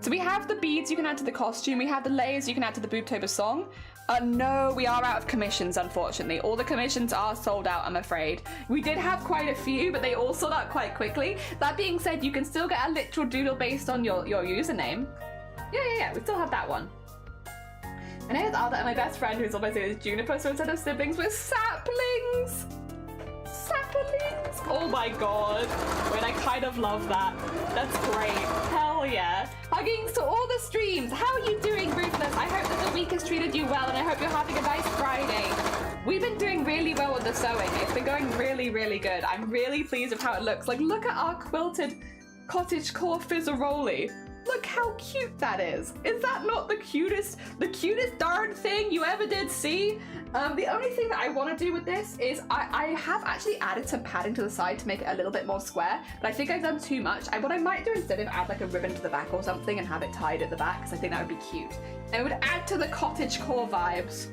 So we have the beads you can add to the costume. We have the layers you can add to the BOOBTOBER song. No, we are out of commissions, unfortunately. All the commissions are sold out, I'm afraid. We did have quite a few, but they all sold out quite quickly. That being said, you can still get a literal doodle based on your username. Yeah, we still have that one. And here's Alda and my best friend, who's almost is Juniper, so instead of siblings, we're saplings! Saplings! Oh my god. Wait, I kind of love that. That's great. Hell yeah. Huggings to all the streams. How are you doing, Ruthless? I hope that the week has treated you well, and I hope you're having a nice Friday. We've been doing really well with the sewing. It's been going really, really good. I'm really pleased with how it looks. Like, look at our quilted cottagecore fizzaroli. Look how cute that is. Is that not the cutest darn thing you ever did see? The only thing that I want to do with this is I have actually added some padding to the side to make it a little bit more square, but I think I've done too much. What I might do instead is add like a ribbon to the back or something and have it tied at the back, because I think that would be cute. And it would add to the cottagecore vibes.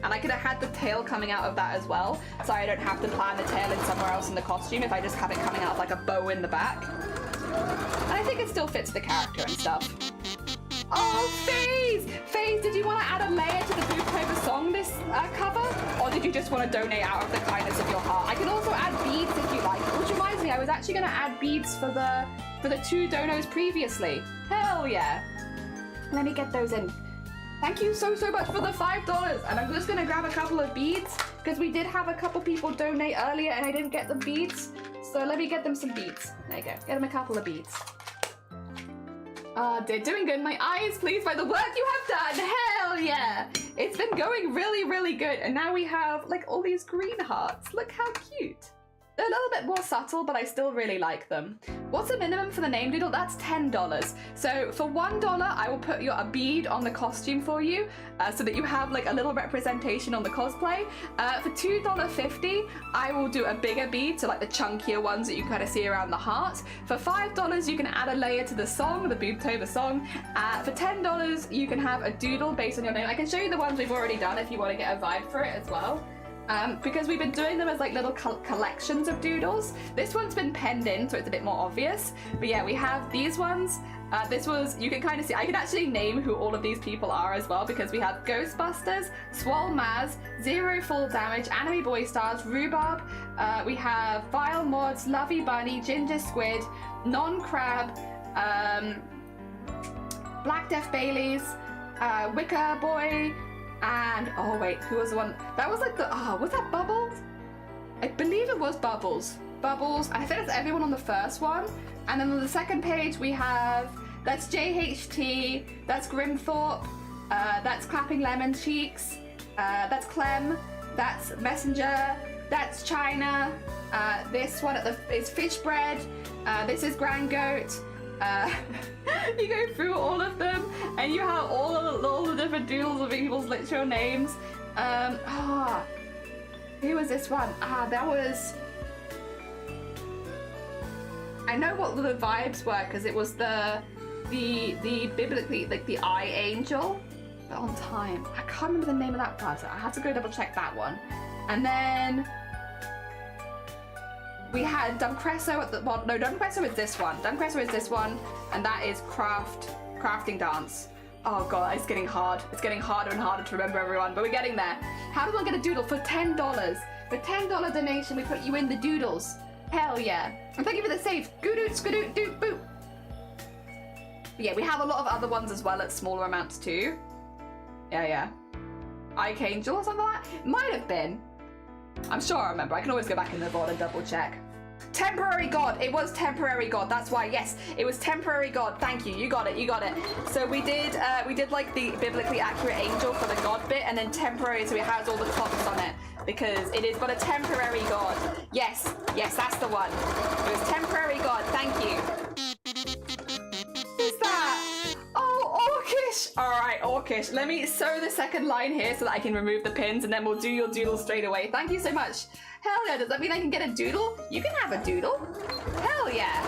And I could have had the tail coming out of that as well, so I don't have to plan the tail in somewhere else in the costume if I just have it coming out of like a bow in the back. And I think it still fits the character and stuff. Oh, FaZe! FaZe, did you want to add a layer to the BOOBTOBER song this cover? Or did you just want to donate out of the kindness of your heart? I can also add beads if you like. Which reminds me, I was actually going to add beads for the 2 donos previously. Hell yeah. Let me get those in. Thank you so much for the $5. And I'm just going to grab a couple of beads because we did have a couple people donate earlier and I didn't get the beads. So let me get them some beads. There you go. Get them a couple of beads. They're doing good. My eye is pleased by the work you have done. Hell yeah. It's been going really, really good. And now we have like all these green hearts. Look how cute. They're a little bit more subtle, but I still really like them. What's the minimum for the name doodle? That's $10. So for $1, I will put a bead on the costume for you, so that you have like a little representation on the cosplay. For $2.50, I will do a bigger bead, so like the chunkier ones that you kind of see around the heart. For $5, you can add a layer to the song, the BOOBTOBER song. For $10, you can have a doodle based on your name. I can show you the ones we've already done if you want to get a vibe for it as well. Because we've been doing them as like little collections of doodles. This one's been penned in, so it's a bit more obvious. But yeah, we have these ones. You can kind of see, I can actually name who all of these people are as well, because we have Ghostbusters, Swole Maz, Zero Full Damage, Anime Boy Stars, Rhubarb, we have Vile Mods, Lovey Bunny, Ginger Squid, Non-Crab, Black Death Baileys, Wicker Boy, and, oh wait, who was the one? That was like was that Bubbles? I believe it was Bubbles. Bubbles, I think that's everyone on the first one. And then on the second page we have, that's JHT, that's Grimthorpe, that's Clapping Lemon Cheeks, that's Clem, that's Messenger, that's China, this one is Fish Bread, this is Grand Goat, You go through all of them, and you have all the different doodles of people's literal names. Who was this one? That was. I know what the vibes were because it was the biblically like the eye angel, but on time. I can't remember the name of that person. I had to go double check that one, and then. We had Dumbcresso at the well, no, Dumbcresso is this one. Dumbcresso is this one, and that is crafting dance. Oh god, it's getting hard. It's getting harder and harder to remember everyone, but we're getting there. How do I get a doodle for $10? For $10 donation, we put you in the doodles. Hell yeah! And thank you for the save. Goodoot, skadoot, doot, boop. But yeah, we have a lot of other ones as well at smaller amounts too. Yeah. Ike Angel or something like that. Might have been. I'm sure I remember. I can always go back in the vault and double check. Temporary God. It was temporary God. That's why. Yes, it was temporary God. Thank you. You got it. You got it. So we did like the biblically accurate angel for the God bit, and then temporary, so it has all the clocks on it because it is but a temporary God. Yes, that's the one. It was temporary God. Thank you. Who's that? Oh, Orcish. All right, Orcish. Let me sew the second line here so that I can remove the pins, and then we'll do your doodle straight away. Thank you so much. Hell yeah, does that mean I can get a doodle? You can have a doodle. Hell yeah.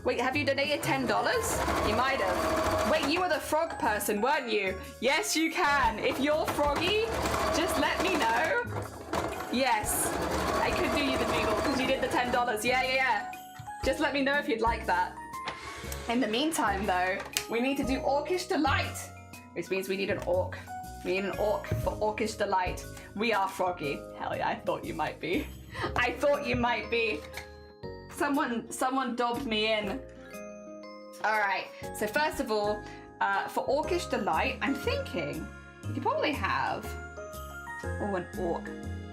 Wait, have you donated $10? You might have. Wait, you were the frog person, weren't you? Yes, you can. If you're froggy, just let me know. Yes, I could do you the doodle because you did the $10. Yeah. Just let me know if you'd like that. In the meantime, though, we need to do Orcish Delight, which means we need an orc. We need an orc for Orcish Delight. We are froggy. Hell yeah, I thought you might be. I thought you might be. Someone dobbed me in. All right, so first of all, for Orcish Delight, I'm thinking we could probably have, an orc.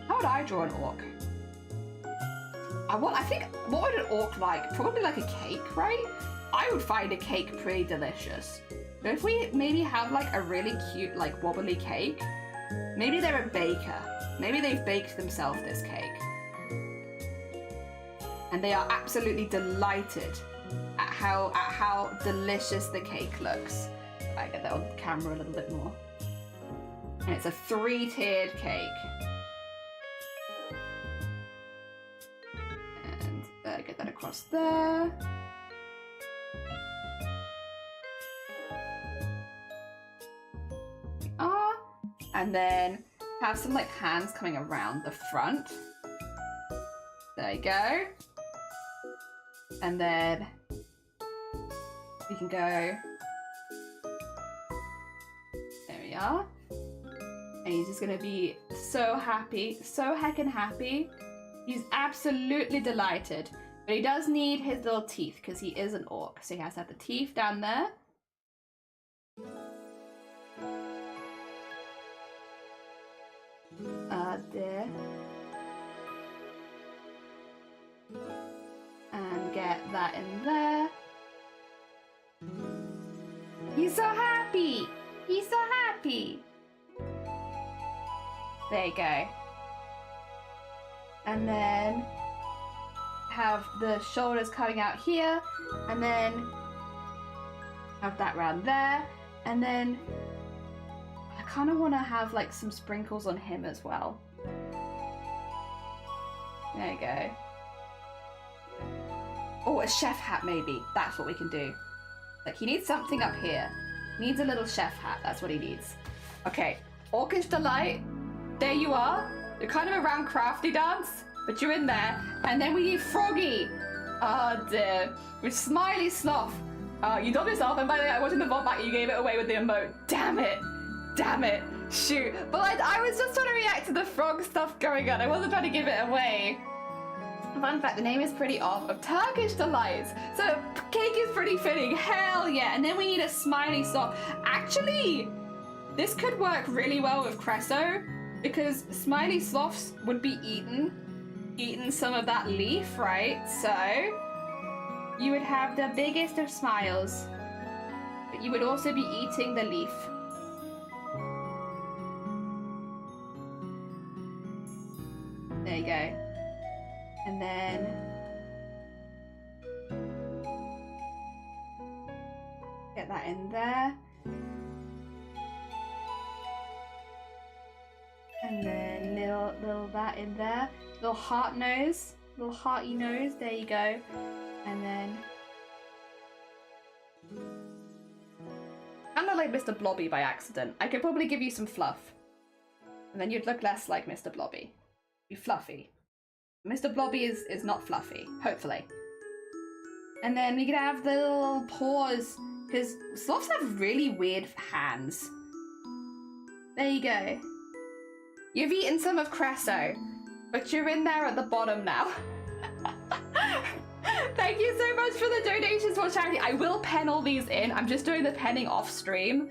How would I draw an orc? I think, what would an orc like? Probably like a cake, right? I would find a cake pretty delicious. But if we maybe have like a really cute like wobbly cake, maybe they're a baker. Maybe they've baked themselves this cake. And they are absolutely delighted at how delicious the cake looks. I get that on camera a little bit more. And it's a 3-tiered cake. And get that across there. And then have some like hands coming around the front. There you go. And then we can go. There we are. And he's just gonna be so happy, so heckin' happy. He's absolutely delighted. But he does need his little teeth because he is an orc. So he has to have the teeth down there. There. And get that in there. He's so happy! He's so happy! There you go. And then have the shoulders coming out here, and then have that round there, and then I kind of want to have like some sprinkles on him as well. There you go. Oh, a chef hat maybe. That's what we can do. Like he needs something up here. He needs a little chef hat. That's what he needs. Okay, Orcish Delight. There you are. You're kind of around crafty dance, but you're in there. And then we need Froggy. Oh dear. With Smiley Sloth. You dubbed yourself, and by the way, I watched in the vault back, you gave it away with the emote. Damn it. Damn it. Shoot. But I was just trying to react to the frog stuff going on. I wasn't trying to give it away. Fun fact, the name is pretty off of Turkish Delights. So cake is pretty fitting. Hell yeah. And then we need a Smiley Sloth. Actually, this could work really well with Cresso because Smiley Sloths would be eating some of that leaf, right? So you would have the biggest of smiles, but you would also be eating the leaf. There you go. And then in there. And then little that in there. Little heart nose. Little hearty nose. There you go. And then... I look like Mr. Blobby by accident. I could probably give you some fluff. And then you'd look less like Mr. Blobby. Be fluffy. Mr. Blobby is not fluffy. Hopefully. And then we could have the little paws. Because sloths have really weird hands. There you go. You've eaten some of Cresso, but you're in there at the bottom now. Thank you so much for the donations for charity. I will pen all these in. I'm just doing the penning off stream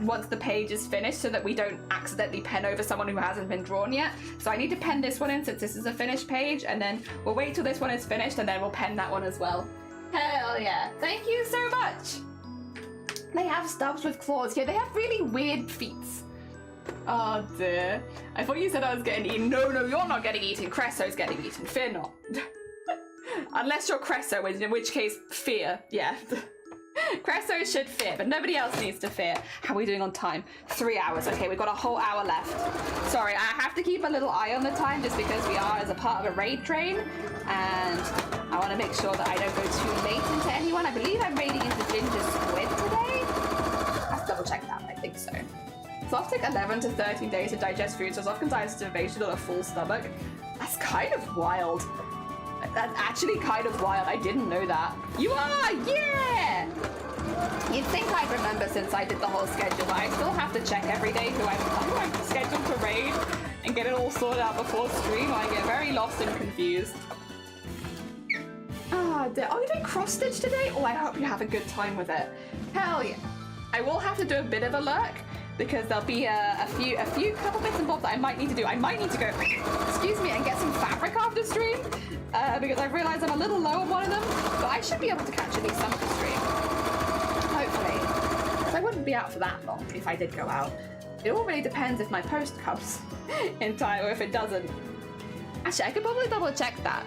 once the page is finished so that we don't accidentally pen over someone who hasn't been drawn yet. So I need to pen this one in since this is a finished page, and then we'll wait till this one is finished and then we'll pen that one as well. Hell yeah. Thank you so much. They have stubs with claws. Yeah, they have really weird feet. Oh dear. I thought you said I was getting eaten. No, you're not getting eaten. Cresso's getting eaten. Fear not. Unless you're Cresso, in which case, fear. Yeah. Cresso should fear, but nobody else needs to fear. How are we doing on time? 3 hours. Okay, we've got a whole hour left. Sorry, I have to keep a little eye on the time just because we are as a part of a raid train, and I want to make sure that I don't go too late into anyone. I believe I'm raiding into Ginger Squid today. Let's double check that. I think so. Sloths take 11 to 13 days to digest food, so it's often dies starvation on a full stomach. That's kind of wild. That's actually kind of wild. I didn't know that. You are! Yeah! You'd think I'd remember since I did the whole schedule, but I still have to check every day who I'm scheduled to raid and get it all sorted out before stream. I get very lost and confused. Oh, dear. Oh, you're doing cross-stitch today? Oh, I hope you have a good time with it. Hell yeah. I will have to do a bit of a lurk, because there'll be a few couple bits and bobs that I might need to do. I might need to go, excuse me, and get some fabric after stream, because I've realized I'm a little low on one of them, but I should be able to catch at least some of the stream. Hopefully. So I wouldn't be out for that long if I did go out. It all really depends if my post comes in time or if it doesn't. Actually, I could probably double check that.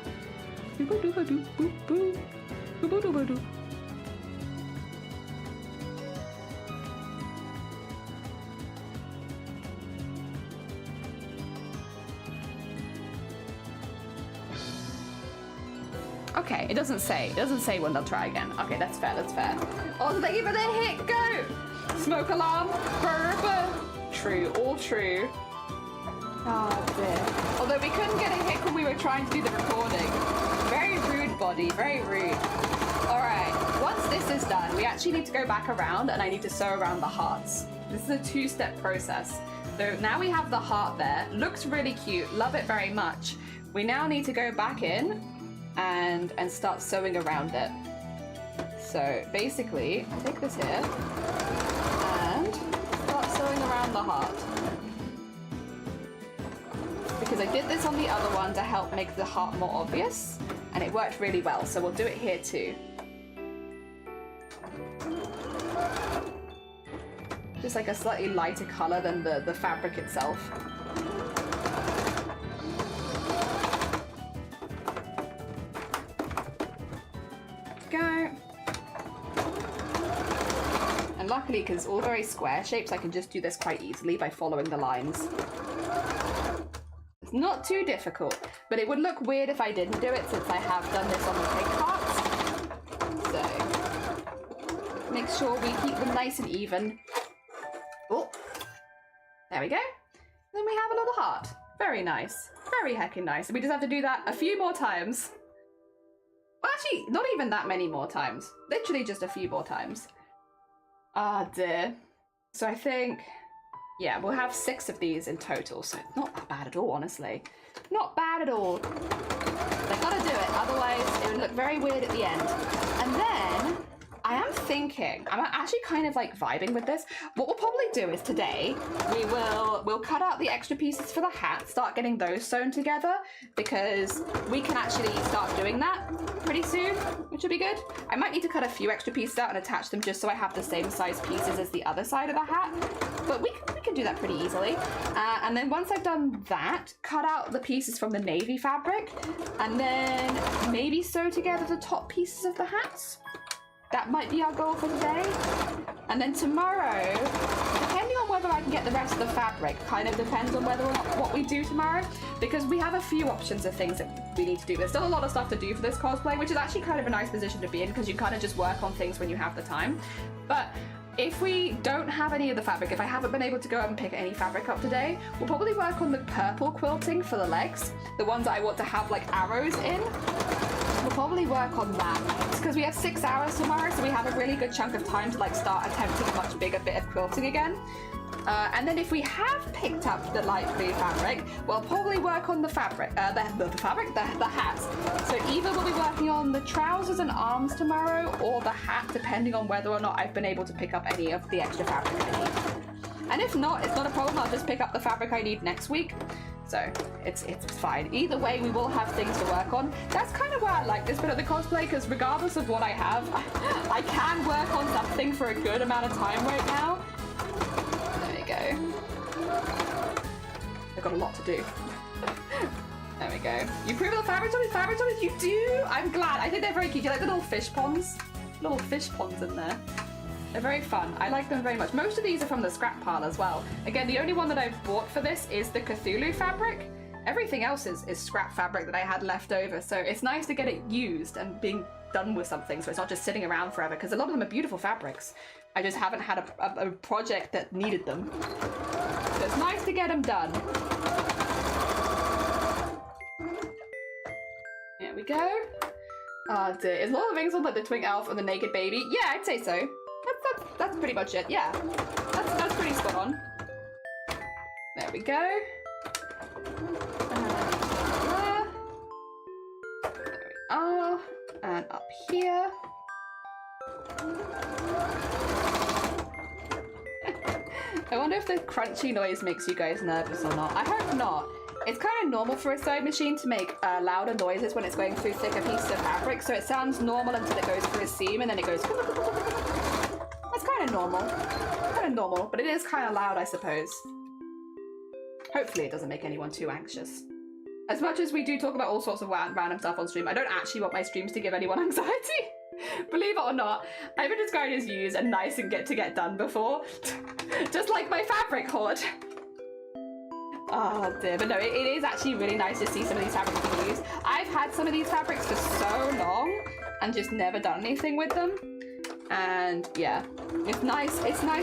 Okay, it doesn't say. It doesn't say when they'll try again. Okay, that's fair, that's fair. Oh, thank you for the hit, go! Smoke alarm, burp. True, all true. Oh dear. Although we couldn't get a hit when we were trying to do the recording. Very rude, body, very rude. Alright, once this is done, we actually need to go back around and I need to sew around the hearts. This is a two-step process. So now we have the heart there. Looks really cute, love it very much. We now need to go back in and start sewing around it. So basically, take this here and start sewing around the heart. Because I did this on the other one to help make the heart more obvious, and it worked really well, so we'll do it here too. Just like a slightly lighter color than the fabric itself. Go. And luckily, because it's all very square shapes, I can just do this quite easily by following the lines. It's not too difficult, but it would look weird if I didn't do it since I have done this on the pig parts. So, make sure we keep them nice and even. Oh, there we go. Then we have another heart. Very nice. Very heckin' nice. We just have to do that a few more times. Well, actually, not even that many more times. Literally just a few more times. Ah, dear. So I think, yeah, we'll have 6 of these in total, so not that bad at all, honestly. Not bad at all. I gotta do it, otherwise it would look very weird at the end. And then, I am thinking, I'm actually kind of like vibing with this. What we'll probably do is today, we'll cut out the extra pieces for the hat, start getting those sewn together, because we can actually start doing that pretty soon, which will be good. I might need to cut a few extra pieces out and attach them just so I have the same size pieces as the other side of the hat, but we can do that pretty easily. And then once I've done that, cut out the pieces from the navy fabric, and then maybe sew together the top pieces of the hats. that might be our goal for today. And then tomorrow, depending on whether I can get the rest of the fabric, kind of depends on whether or not what we do tomorrow, because we have a few options of things that we need to do. There's still a lot of stuff to do for this cosplay, which is actually kind of a nice position to be in, because you kind of just work on things when you have the time. But if we don't have any of the fabric, if I haven't been able to go out and pick any fabric up today, we'll probably work on the purple quilting for the legs, the ones that I want to have like arrows in. We'll probably work on that because we have 6 hours tomorrow, so we have a really good chunk of time to like start attempting a much bigger bit of quilting again. And then if we have picked up the light blue fabric, we'll probably work on the fabric, the hat. So either we'll be working on the trousers and arms tomorrow, or the hat, depending on whether or not I've been able to pick up any of the extra fabric I need. And if not, it's not a problem. I'll just pick up the fabric I need next week. So it's fine. Either way, we will have things to work on. That's kind of why I like this bit of the cosplay, because regardless of what I have, I can work on something for a good amount of time right now. There we go. I've got a lot to do. There we go. You approve of the fabric toys? You do? I'm glad. I think they're very cute. You like the little fish ponds? Little fish ponds in there. They're very fun. I like them very much. Most of these are from the scrap pile as well. Again, the only one that I've bought for this is the Cthulhu fabric. Everything else is scrap fabric that I had left over. So it's nice to get it used and being done with something, so it's not just sitting around forever, because a lot of them are beautiful fabrics. I just haven't had a project that needed them. So it's nice to get them done. There we go. Oh dear. Is Lord of the Rings on like the twink elf and the naked baby? Yeah, I'd say so. That's pretty much it. Yeah, that's pretty spot on. There we go. There we are. And up here. I wonder if the crunchy noise makes you guys nervous or not. I hope not. It's kind of normal for a sewing machine to make louder noises when it's going through thicker pieces of fabric, so it sounds normal until it goes through a seam and then it goes... That's kind of normal, but it is kind of loud, I suppose. Hopefully it doesn't make anyone too anxious. As much as we do talk about all sorts of random stuff on stream, I don't actually want my streams to give anyone anxiety. Believe it or not, I've been described as used and nice and get done before. Just like my fabric hoard. Oh dear, but no, it is actually really nice to see some of these fabrics being used. I've had some of these fabrics for so long and just never done anything with them. And yeah, it's nice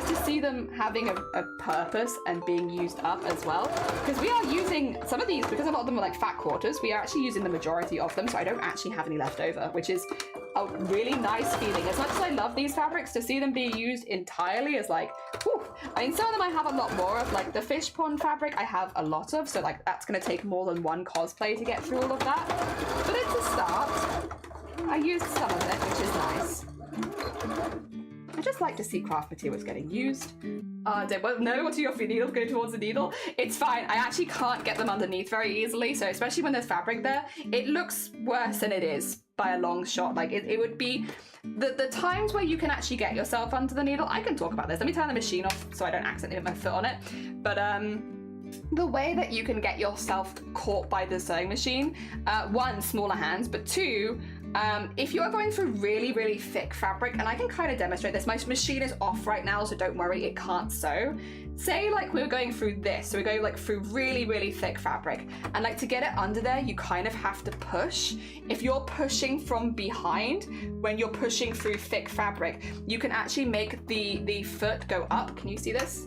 to see them having a purpose and being used up as well, because we are using some of these, because a lot of them are like fat quarters, we are actually using the majority of them, so I don't actually have any left over, which is a really nice feeling. As much as I love these fabrics, to see them be used entirely is like, whew. I mean, some of them I have a lot more of, like the fish pond fabric I have a lot of, so like that's going to take more than one cosplay to get through all of that, but it's a start. I used some of it, which is nice. I just like to see craft materials getting used. Well, no, what do your needles go towards the needle? It's fine. I actually can't get them underneath very easily, so especially when there's fabric there, it looks worse than it is by a long shot. Like it would be the times where you can actually get yourself under the needle. I can talk about this. Let me turn the machine off so I don't accidentally put my foot on it. But the way that you can get yourself caught by the sewing machine, one, smaller hands, but two, if you are going through really, really thick fabric, and I can kind of demonstrate this, my machine is off right now, so don't worry, it can't sew. Say like we're going through this, so we're going like through really, really thick fabric, and like to get it under there, you kind of have to push. If you're pushing from behind, when you're pushing through thick fabric, you can actually make the foot go up. Can you see this?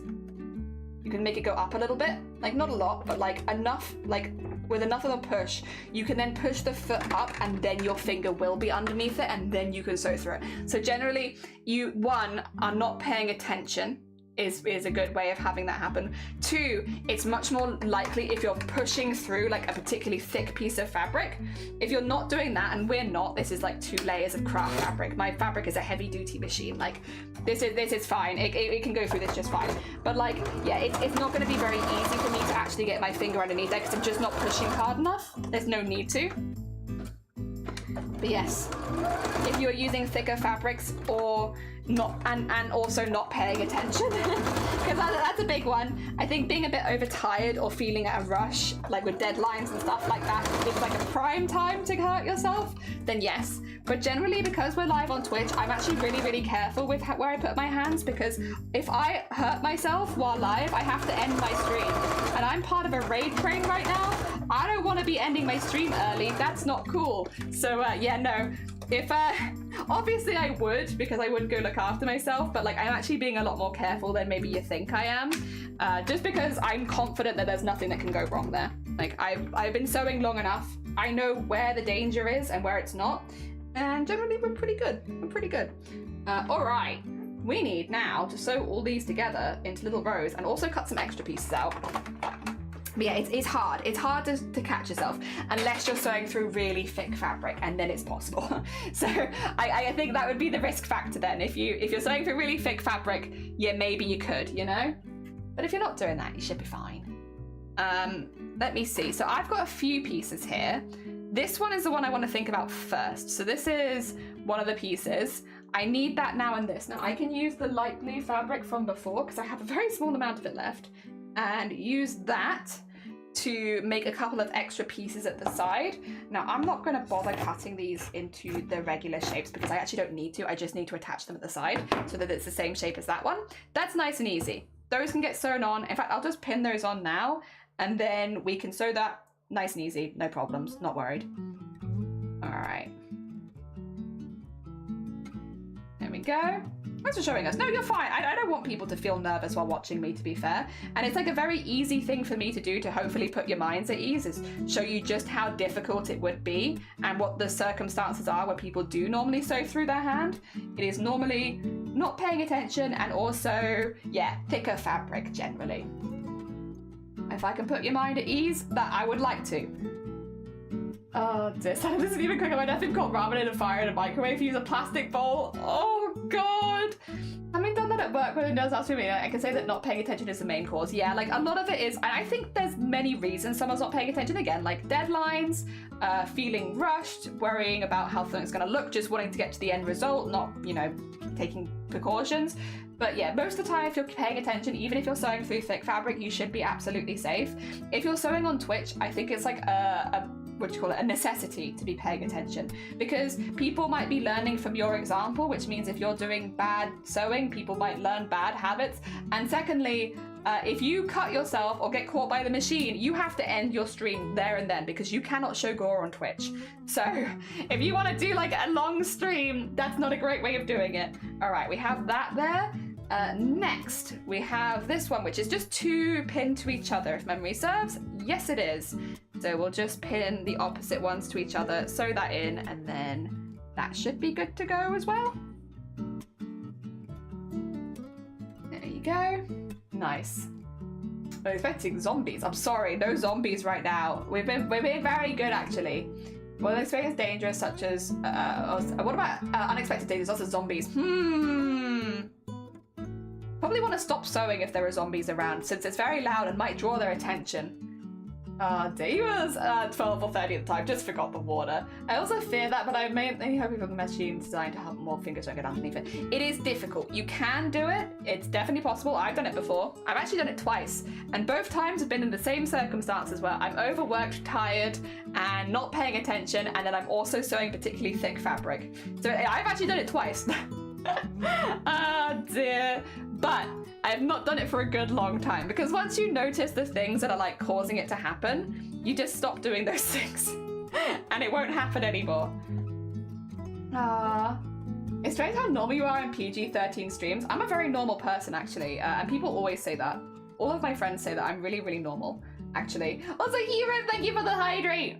You can make it go up a little bit, like not a lot, but like enough, like with enough of a push, you can then push the foot up and then your finger will be underneath it and then you can sew through it. So generally, you, one, are not paying attention is a good way of having that happen. Two, it's much more likely if you're pushing through like a particularly thick piece of fabric. If you're not doing that, and we're not, this is like 2 layers of craft fabric. My fabric is a heavy duty machine. Like this is fine. It can go through this just fine. But like, yeah, it's not gonna be very easy for me to actually get my finger underneath there because I'm just not pushing hard enough. There's no need to. But yes, if you're using thicker fabrics or not, and also not paying attention, because that's a big one. I think being a bit overtired or feeling at a rush, like with deadlines and stuff like that, it's like a prime time to hurt yourself, then yes. But generally, because we're live on Twitch, I'm actually really, really careful with where I put my hands, because if I hurt myself while live, I have to end my stream. And I'm part of a raid train right now. I don't want to be ending my stream early. That's not cool. So yeah, no. If obviously I would, because I would go look after myself, but like I'm actually being a lot more careful than maybe you think I am, just because I'm confident that there's nothing that can go wrong there. Like I've been sewing long enough. I know where the danger is and where it's not, and generally we're pretty good. We're pretty good. All right, we need now to sew all these together into little rows and also cut some extra pieces out. But yeah, it's hard. It's hard to catch yourself unless you're sewing through really thick fabric, and then it's possible. So I think that would be the risk factor then. If you're sewing through really thick fabric, yeah, maybe you could, you know? But if you're not doing that, you should be fine. Let me see. So I've got a few pieces here. This one is the one I want to think about first. So this is one of the pieces. I need that now and this. Now I can use the light blue fabric from before because I have a very small amount of it left, and use that to make a couple of extra pieces at the side. Now I'm not going to bother cutting these into the regular shapes because I actually don't need to. I just need to attach them at the side so that it's the same shape as that one. That's nice and easy. Those can get sewn on. In fact, I'll just pin those on now, and then we can sew that nice and easy. No problems, not worried. All right. There we go. Thanks for showing us. No, you're fine. I don't want people to feel nervous while watching me, to be fair. And it's like a very easy thing for me to do to hopefully put your minds at ease, is show you just how difficult it would be and what the circumstances are where people do normally sew through their hand. It is normally not paying attention and also, yeah, thicker fabric generally. If I can put your mind at ease, that I would like to. Oh dear, this isn't even cooking. My nothing caught ramen in a fire in a microwave. Use a plastic bowl. Oh god. Having done that at work when it does ask me, I can say that not paying attention is the main cause. Yeah, like a lot of it is, and I think there's many reasons someone's not paying attention. Again, like deadlines, feeling rushed, worrying about how something's gonna look, just wanting to get to the end result, not, you know, taking precautions. But yeah, most of the time if you're paying attention, even if you're sewing through thick fabric, you should be absolutely safe. If you're sewing on Twitch, I think it's like what do you call it, a necessity to be paying attention, because people might be learning from your example, which means if you're doing bad sewing, people might learn bad habits. And secondly, if you cut yourself or get caught by the machine, you have to end your stream there and then, because you cannot show gore on Twitch. So if you want to do like a long stream, that's not a great way of doing it. All right, we have that there. Next, we have this one, which is just two pinned to each other, if memory serves. Yes, it is. So we'll just pin the opposite ones to each other, sew that in, and then that should be good to go as well. There you go. Nice. I'm expecting zombies. I'm sorry, no zombies right now. We've been very good, actually. Well, experience dangerous, such as what about unexpected dangers, such as zombies? Probably want to stop sewing if there are zombies around, since it's very loud and might draw their attention. Day was 12 or 30 at the time, just forgot the water. I also fear that, but I mainly hoping for the machine designed to have more fingers don't get underneath it. It is difficult. You can do it. It's definitely possible. I've done it before. I've actually done it twice, and both times have been in the same circumstances where I'm overworked, tired, and not paying attention, and then I'm also sewing particularly thick fabric. So I've actually done it twice. Oh dear. But I have not done it for a good long time, because once you notice the things that are like causing it to happen, you just stop doing those things and it won't happen anymore. It's strange how normal you are in PG-13 streams. I'm a very normal person, actually, and people always say that. All of my friends say that I'm really, really normal, actually. Also, Hero, thank you for the hydrate.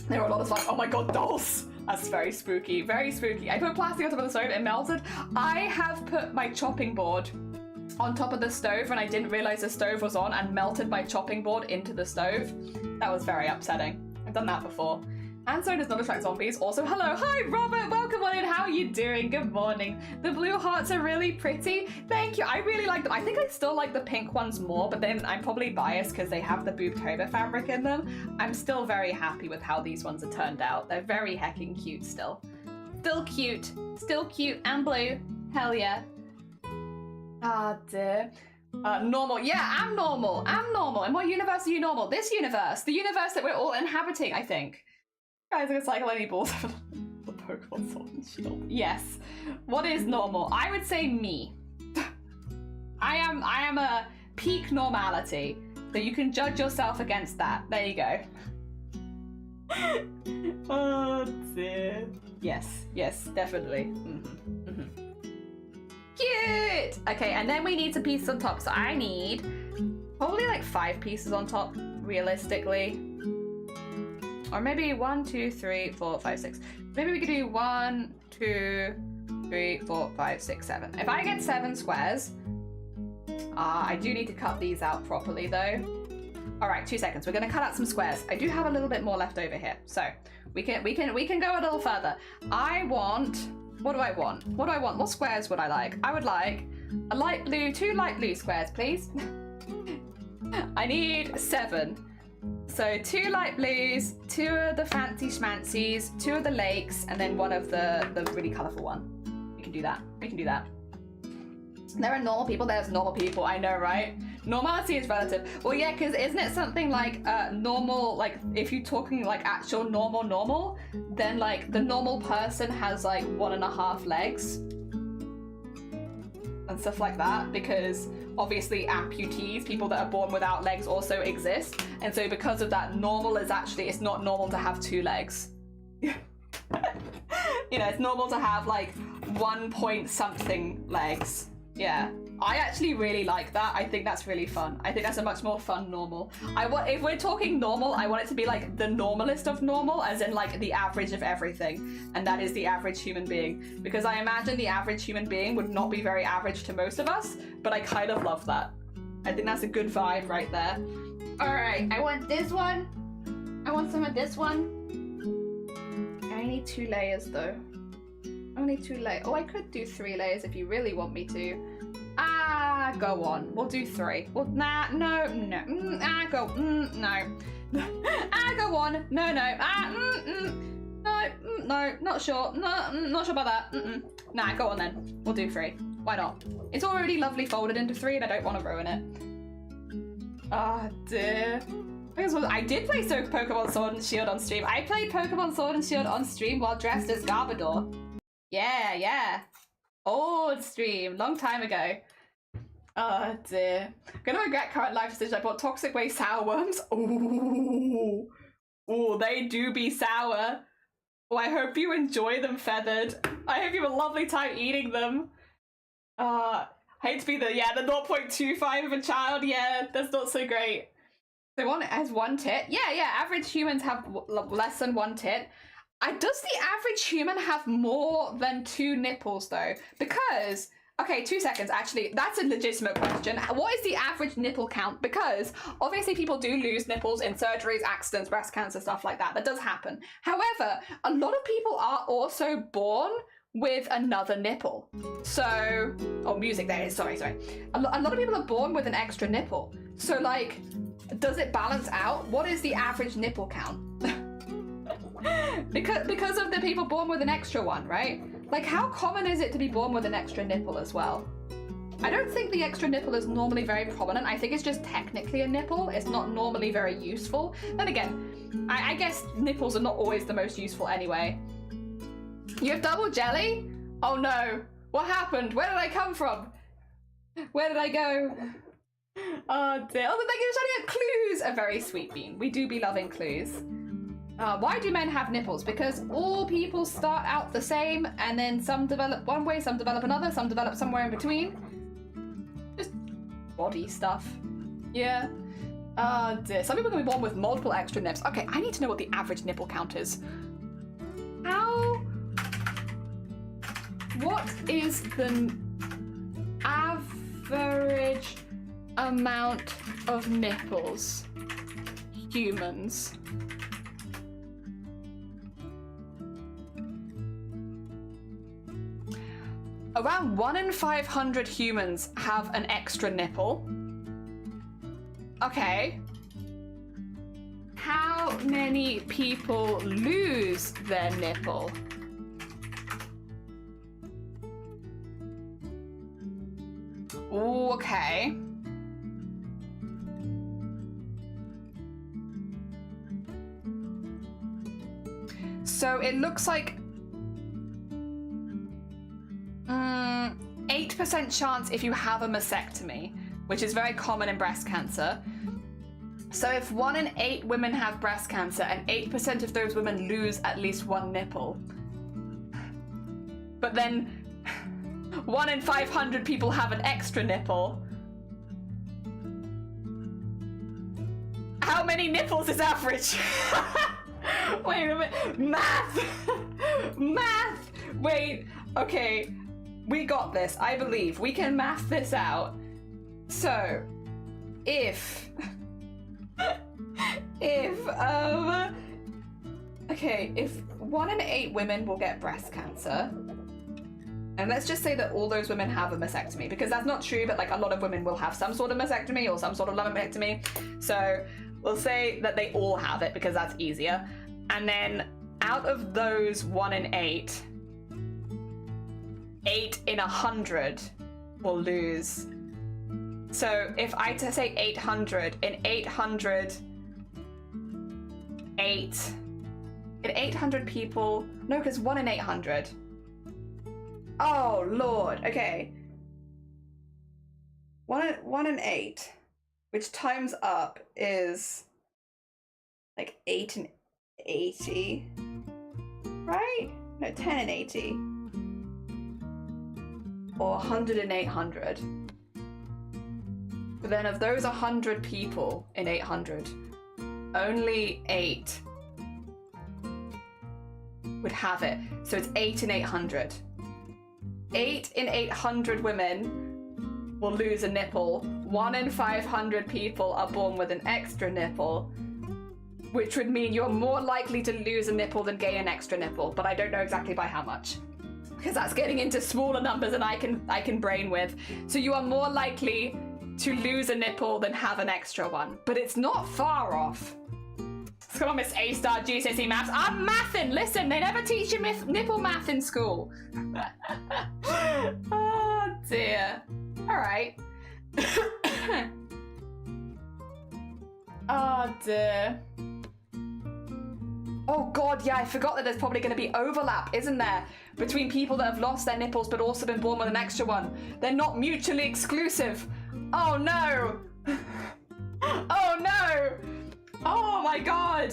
There were a lot of like, oh my god, dolls. That's very spooky, very spooky. I put plastic on top of the stove, it melted. I have put my chopping board on top of the stove and I didn't realize the stove was on and melted my chopping board into the stove. That was very upsetting. I've done that before. And so does not attract zombies. Also, hello. Hi, Robert. Welcome on in. How are you doing? Good morning. The blue hearts are really pretty. Thank you. I really like them. I think I still like the pink ones more, but then I'm probably biased because they have the BOOBTOBER fabric in them. I'm still very happy with how these ones are turned out. They're very hecking cute still. Still cute. Still cute and blue. Hell yeah. Ah, dear. Normal. Yeah, I'm normal. I'm normal. In what universe are you normal? This universe. The universe that we're all inhabiting, I think. Guys, I cycle any balls over the Pokemon Sword and Shield. Yes. What is normal? I would say me. I am a peak normality. So you can judge yourself against that. There you go. Oh dear. Yes, definitely. Cute! Okay, and then we need some pieces on top. So I need probably like 5 pieces on top, realistically. Or maybe 1, 2, 3, 4, 5, 6. Maybe we could do 1, 2, 3, 4, 5, 6, 7. If I get 7 squares, I do need to cut these out properly though. All right, 2 seconds. We're gonna cut out some squares. I do have a little bit more left over here, so we can go a little further. I want. What do I want? What do I want? What squares would I like? I would like a light blue, 2 light blue squares, please. I need 7. So 2 light blues, 2 of the fancy schmancies, 2 of the lakes, and then 1 of the really colourful one. We can do that. We can do that. There are normal people, there's normal people, I know, right? Normality is relative. Well, yeah, because isn't it something like normal, like if you're talking like actual normal, then like the normal person has like 1.5 legs and stuff like that, because obviously amputees, people that are born without legs, also exist. And so because of that, normal is actually, it's not normal to have 2 legs. You know, it's normal to have like 1 point something legs. Yeah, I actually really like that. I think that's really fun. I think that's a much more fun normal. If we're talking normal, I want it to be like the normalist of normal, as in like the average of everything. And that is the average human being. Because I imagine the average human being would not be very average to most of us, but I kind of love that. I think that's a good vibe right there. All right, I want this one. I want some of this one. I need 2 layers though. Only 2 layers. Oh, I could do 3 layers if you really want me to. Go on. We'll do 3. Well, nah, no. Go, no. Go on. No. No, not sure. No, not sure about that. Nah, go on then. We'll do 3. Why not? It's already lovely folded into 3 and I don't want to ruin it. Ah, dear. I did play Pokemon Sword and Shield on stream. I played Pokemon Sword and Shield on stream while dressed as Garbodor. Yeah. Old stream, long time ago. Oh dear. I'm gonna regret current life decision. I bought Toxic Waste sour worms. Ooh, they do be sour. Oh, I hope you enjoy them, Feathered. I hope you have a lovely time eating them. Hate to be the 0.25 of a child. Yeah, that's not so great. So one has 1 tit. Yeah, average humans have less than 1 tit. Does the average human have more than 2 nipples though? Because, okay, 2 seconds, actually, that's a legitimate question. What is the average nipple count? Because obviously people do lose nipples in surgeries, accidents, breast cancer, stuff like that. That does happen. However, a lot of people are also born with another nipple. So, music there is, sorry. A lot of people are born with an extra nipple. So like, does it balance out? What is the average nipple count? because of the people born with an extra one, right? Like, how common is it to be born with an extra nipple as well? I don't think the extra nipple is normally very prominent. I think it's just technically a nipple. It's not normally very useful. Then again, I guess nipples are not always the most useful anyway. You have double jelly? Oh no. What happened? Where did I come from? Where did I go? Oh dear. Oh, thank you for showing out clues. A very sweet bean. We do be loving clues. Why do men have nipples? Because all people start out the same, and then some develop one way, some develop another, some develop somewhere in between. Just body stuff. Yeah. Dear. Some people can be born with multiple extra nips. Okay, I need to know what the average nipple count is. What is the average amount of nipples humans Around 1 in 500 humans have an extra nipple. Okay. How many people lose their nipple? Ooh, okay. So it looks like 8% chance if you have a mastectomy, which is very common in breast cancer. So if 1 in 8 women have breast cancer and 8% of those women lose at least one nipple, but then 1 in 500 people have an extra nipple, how many nipples is average? Wait a minute. Math! Math! Wait, okay. We got this. I believe. We can math this out. So, if... okay, if 1 in 8 women will get breast cancer, and let's just say that all those women have a mastectomy, because that's not true, but like a lot of women will have some sort of mastectomy or some sort of lumpectomy. So we'll say that they all have it because that's easier. And then out of those 1 in 8, 8 in 100 will lose. So if I say 800, in 800, 800 people, no, because 1 in 800. Oh, Lord, okay. 1 in 8, which times up is like 8 in 80, right? No, 10 in 80. Or 100 in 800. But then of those 100 people in 800, only 8 would have it. So it's 8 in 800. 8 in 800 women will lose a nipple. 1 in 500 people are born with an extra nipple, which would mean you're more likely to lose a nipple than gain an extra nipple, but I don't know exactly by how much, because that's getting into smaller numbers than I can brain with. So you are more likely to lose a nipple than have an extra one, but it's not far off. Come on, Miss A-star GCSE maths. I'm mathing. Listen, they never teach you nipple math in school. Oh dear. All right. Oh dear. Oh God, yeah, I forgot that there's probably going to be overlap, isn't there, between people that have lost their nipples but also been born with an extra one. They're not mutually exclusive. Oh no. Oh no. Oh my God.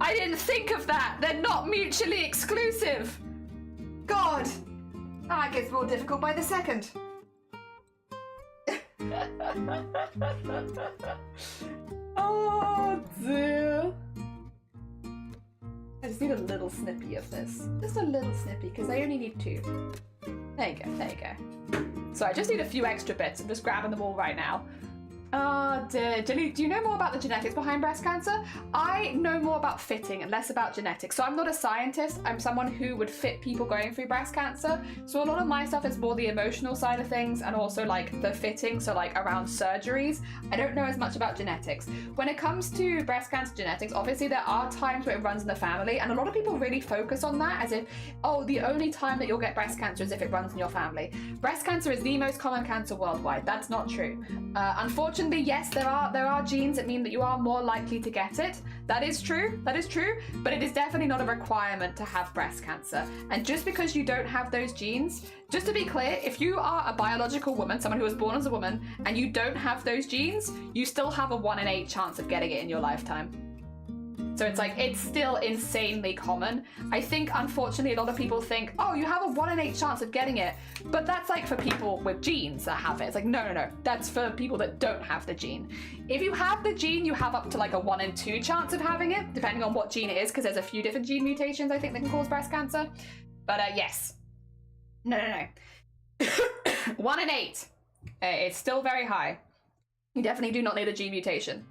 I didn't think of that. They're not mutually exclusive. God. That gets more difficult by the second. Oh dear. I just need a little snippy of this. Just a little snippy, because I only need 2. There you go, there you go. So I just need a few extra bits. I'm just grabbing them all right now. Oh dear. Do you know more about the genetics behind breast cancer? I know more about fitting and less about genetics. So I'm not a scientist. I'm someone who would fit people going through breast cancer. So a lot of my stuff is more the emotional side of things and also like the fitting, so like around surgeries. I don't know as much about genetics. When it comes to breast cancer genetics, obviously there are times where it runs in the family, and a lot of people really focus on that as if, oh, the only time that you'll get breast cancer is if it runs in your family. Breast cancer is the most common cancer worldwide. That's not true. Unfortunately, yes, there are genes that mean that you are more likely to get it. That is true, but it is definitely not a requirement to have breast cancer. And just because you don't have those genes, just to be clear, if you are a biological woman, someone who was born as a woman, and you don't have those genes, you still have a 1 in 8 chance of getting it in your lifetime. So it's like, it's still insanely common. I think, unfortunately, a lot of people think, oh, you have a 1 in 8 chance of getting it. But that's like for people with genes that have it. It's like, no. That's for people that don't have the gene. If you have the gene, you have up to like a 1 in 2 chance of having it, depending on what gene it is, because there's a few different gene mutations, I think, that can cause breast cancer. But yes. No. 1 in 8. It's still very high. You definitely do not need a gene mutation.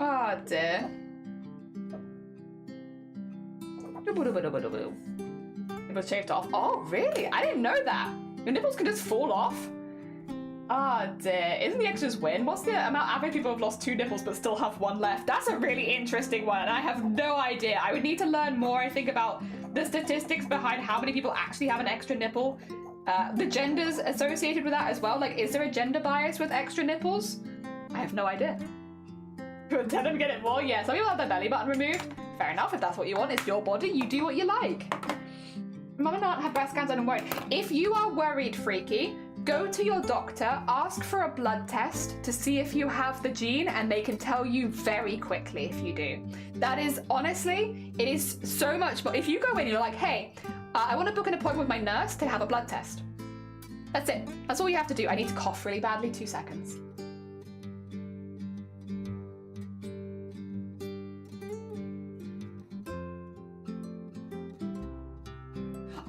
Oh dear. Give was shaved off. Oh, really? I didn't know that. Your nipples can just fall off? Ah, dear. Isn't the extras win? What's the amount average people have lost 2 nipples but still have 1 left? That's a really interesting one. I have no idea. I would need to learn more, I think, about the statistics behind how many people actually have an extra nipple. The genders associated with that as well. Like, is there a gender bias with extra nipples? I have no idea. Could Denim get it more? Yeah, some people have their belly button removed. Fair enough, if that's what you want. It's your body. You do what you like. Mum and Aunt have breast cancer and I'm worried. If you are worried, Freaky, go to your doctor, ask for a blood test to see if you have the gene, and they can tell you very quickly if you do. That is, honestly, it is so much more. If you go in and you're like, hey, I want to book an appointment with my nurse to have a blood test. That's it. That's all you have to do. I need to cough really badly. 2 seconds.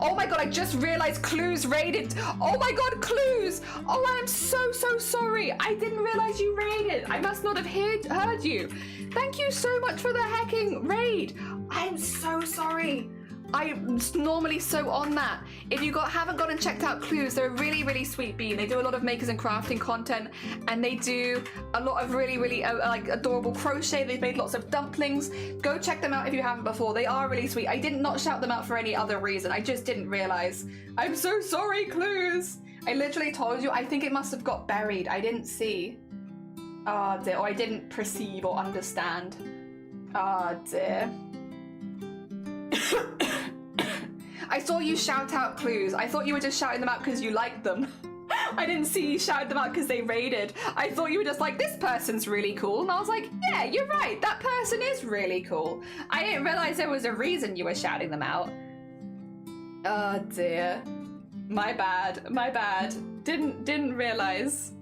Oh my god, I just realized Clues raided. Oh my god, Clues! Oh, I am so sorry. I didn't realize you raided. I must not have heard you. Thank you so much for the hecking raid. I am so sorry. I'm normally so on that. If you haven't gone and checked out Clues, they're a really sweet bean. They do a lot of makers and crafting content, and they do a lot of really like adorable crochet. They've made lots of dumplings. Go check them out if you haven't before. They are really sweet. I did not shout them out for any other reason. I just didn't realize. I'm so sorry, Clues. I literally told you. I think it must have got buried. I didn't see. Oh dear. Or I didn't perceive or understand. Oh dear. I saw you shout out Clues. I thought you were just shouting them out because you liked them. I didn't see you shout them out because they raided. I thought you were just like, this person's really cool. And I was like, yeah, you're right. That person is really cool. I didn't realize there was a reason you were shouting them out. Oh dear. My bad. My bad. Didn't realize.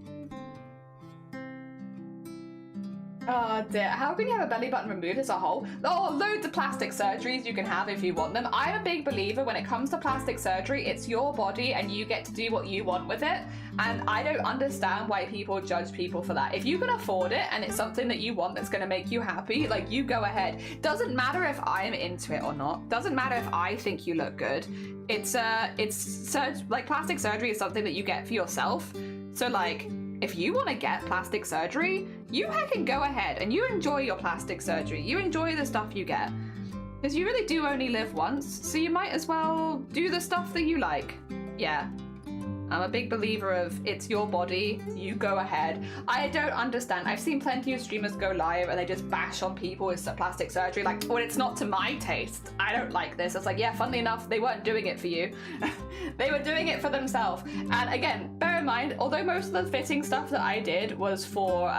Oh dear, how can you have a belly button removed as a whole? Oh, loads of plastic surgeries you can have if you want them. I'm a big believer when it comes to plastic surgery, it's your body and you get to do what you want with it. And I don't understand why people judge people for that. If you can afford it and it's something that you want that's going to make you happy, like, you go ahead. Doesn't matter if I'm into it or not. Doesn't matter if I think you look good. It's like, plastic surgery is something that you get for yourself. So like, if you want to get plastic surgery, you can go ahead and you enjoy your plastic surgery. You enjoy the stuff you get. Because you really do only live once, so you might as well do the stuff that you like. Yeah. I'm a big believer of it's your body, you go ahead. I don't understand. I've seen plenty of streamers go live and they just bash on people with plastic surgery. Like, well, it's not to my taste. I don't like this. It's like, yeah, funnily enough, they weren't doing it for you. They were doing it for themselves. And again, bear in mind, although most of the fitting stuff that I did was for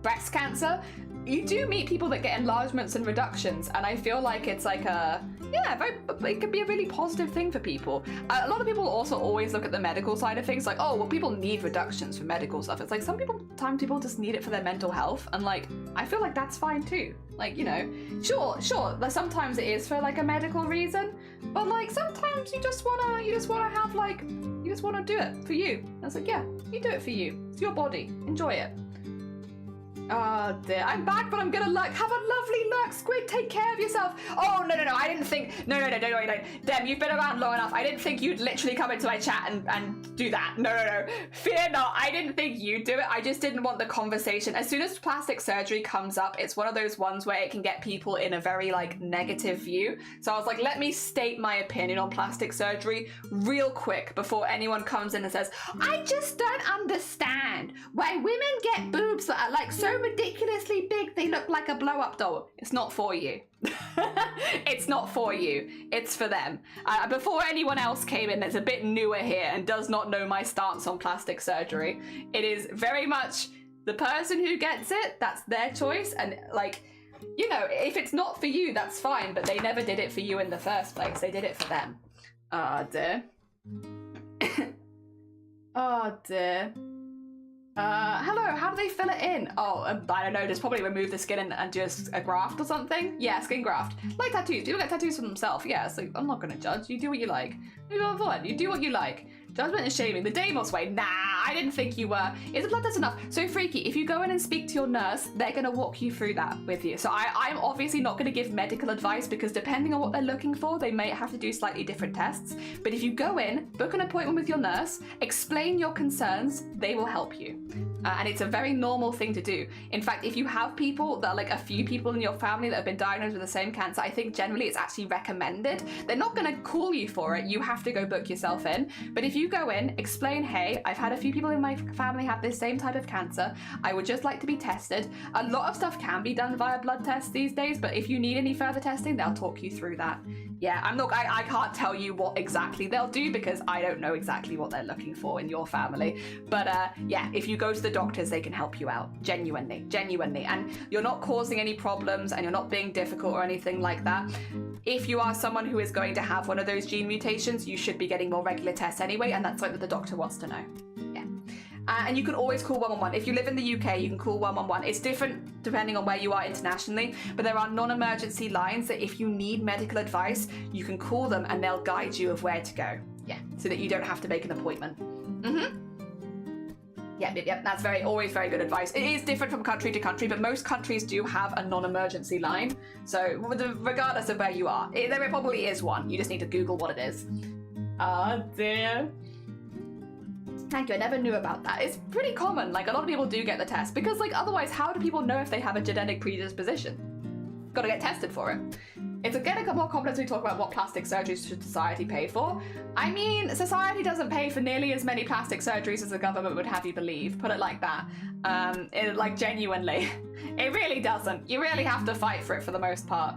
breast cancer, you do meet people that get enlargements and reductions, and I feel like it's like it could be a really positive thing for people. A lot of people also always look at the medical side of things, like, oh, well, people need reductions for medical stuff. It's like sometimes people just need it for their mental health, and like, I feel like that's fine too. Like, you know, sure, like, sometimes it is for like a medical reason, but like sometimes you just wanna have, like, you just wanna do it for you. And it's like, yeah, you do it for you. It's your body. Enjoy it. Oh dear, I'm back, but I'm gonna lurk. Have a lovely lurk, Squid. Take care of yourself. Oh, no, I didn't think. No. Dem, you've been around long enough. I didn't think you'd literally come into my chat and do that. No. Fear not. I didn't think you'd do it. I just didn't want the conversation. As soon as plastic surgery comes up, it's one of those ones where it can get people in a very, like, negative view. So I was like, let me state my opinion on plastic surgery real quick before anyone comes in and says, I just don't understand why women get boobs that are, like, so ridiculously big they look like a blow-up doll. It's not for you. It's not for you. It's for them. Before anyone else came in that's a bit newer here and does not know my stance on plastic surgery, it is very much the person who gets it, that's their choice, and like, you know, if it's not for you, that's fine, but they never did it for you in the first place. They did it for them. Oh dear. Oh dear. Hello, how do they fill it in? Oh, I don't know, just probably remove the skin and just a graft or something? Yeah, skin graft. Like tattoos, people get tattoos for themselves, yeah, so I'm not gonna judge, you do what you like. Move on forward, you do what you like. Judgment and shaming. The Deimos way. Nah, I didn't think you were. Is a blood test enough? So Freaky, if you go in and speak to your nurse, they're going to walk you through that with you. So I'm obviously not going to give medical advice because depending on what they're looking for, they may have to do slightly different tests. But if you go in, book an appointment with your nurse, explain your concerns, they will help you. And it's a very normal thing to do. In fact, if you have people that are like a few people in your family that have been diagnosed with the same cancer, I think generally it's actually recommended. They're not going to call you for it. You have to go book yourself in. But if you go in, explain, hey, I've had a few people in my family have this same type of cancer. I would just like to be tested. A lot of stuff can be done via blood tests these days, but if you need any further testing, they'll talk you through that. Yeah, I can't tell you what exactly they'll do because I don't know exactly what they're looking for in your family. But yeah, if you go to the doctors, they can help you out. Genuinely. And you're not causing any problems and you're not being difficult or anything like that. If you are someone who is going to have one of those gene mutations, you should be getting more regular tests anyway, and that's something that the doctor wants to know. Yeah. And you can always call 111. If you live in the UK, you can call 111. It's different depending on where you are internationally, but there are non-emergency lines that if you need medical advice, you can call them and they'll guide you of where to go. Yeah, so that you don't have to make an appointment. Yep, that's always very good advice. It is different from country to country, but most countries do have a non-emergency line. So regardless of where you are, there probably is one. You just need to Google what it is. Oh dear. Thank you, I never knew about that. It's pretty common, like a lot of people do get the test because like otherwise how do people know if they have a genetic predisposition? Gotta get tested for it. It's getting more complex when we talk about what plastic surgeries should society pay for. I mean, society doesn't pay for nearly as many plastic surgeries as the government would have you believe, put it like that. Like genuinely, it really doesn't. You really have to fight for it for the most part.